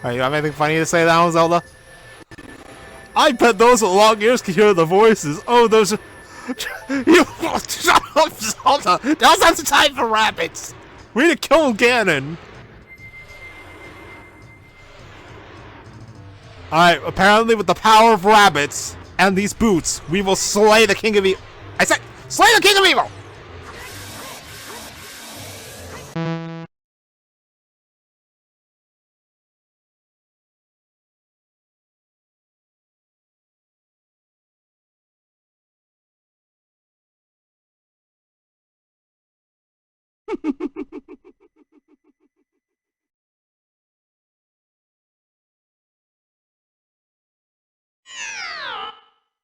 Alright, you have anything funny to say now, Zelda? I bet those with long ears can hear the voices. Oh, those are... You... Shut up, Zelda! Now's not the time for rabbits! We need to kill Ganon! Alright, apparently with the power of rabbits and these boots, we will slay the King of Evil. I said, slay the King of Evil!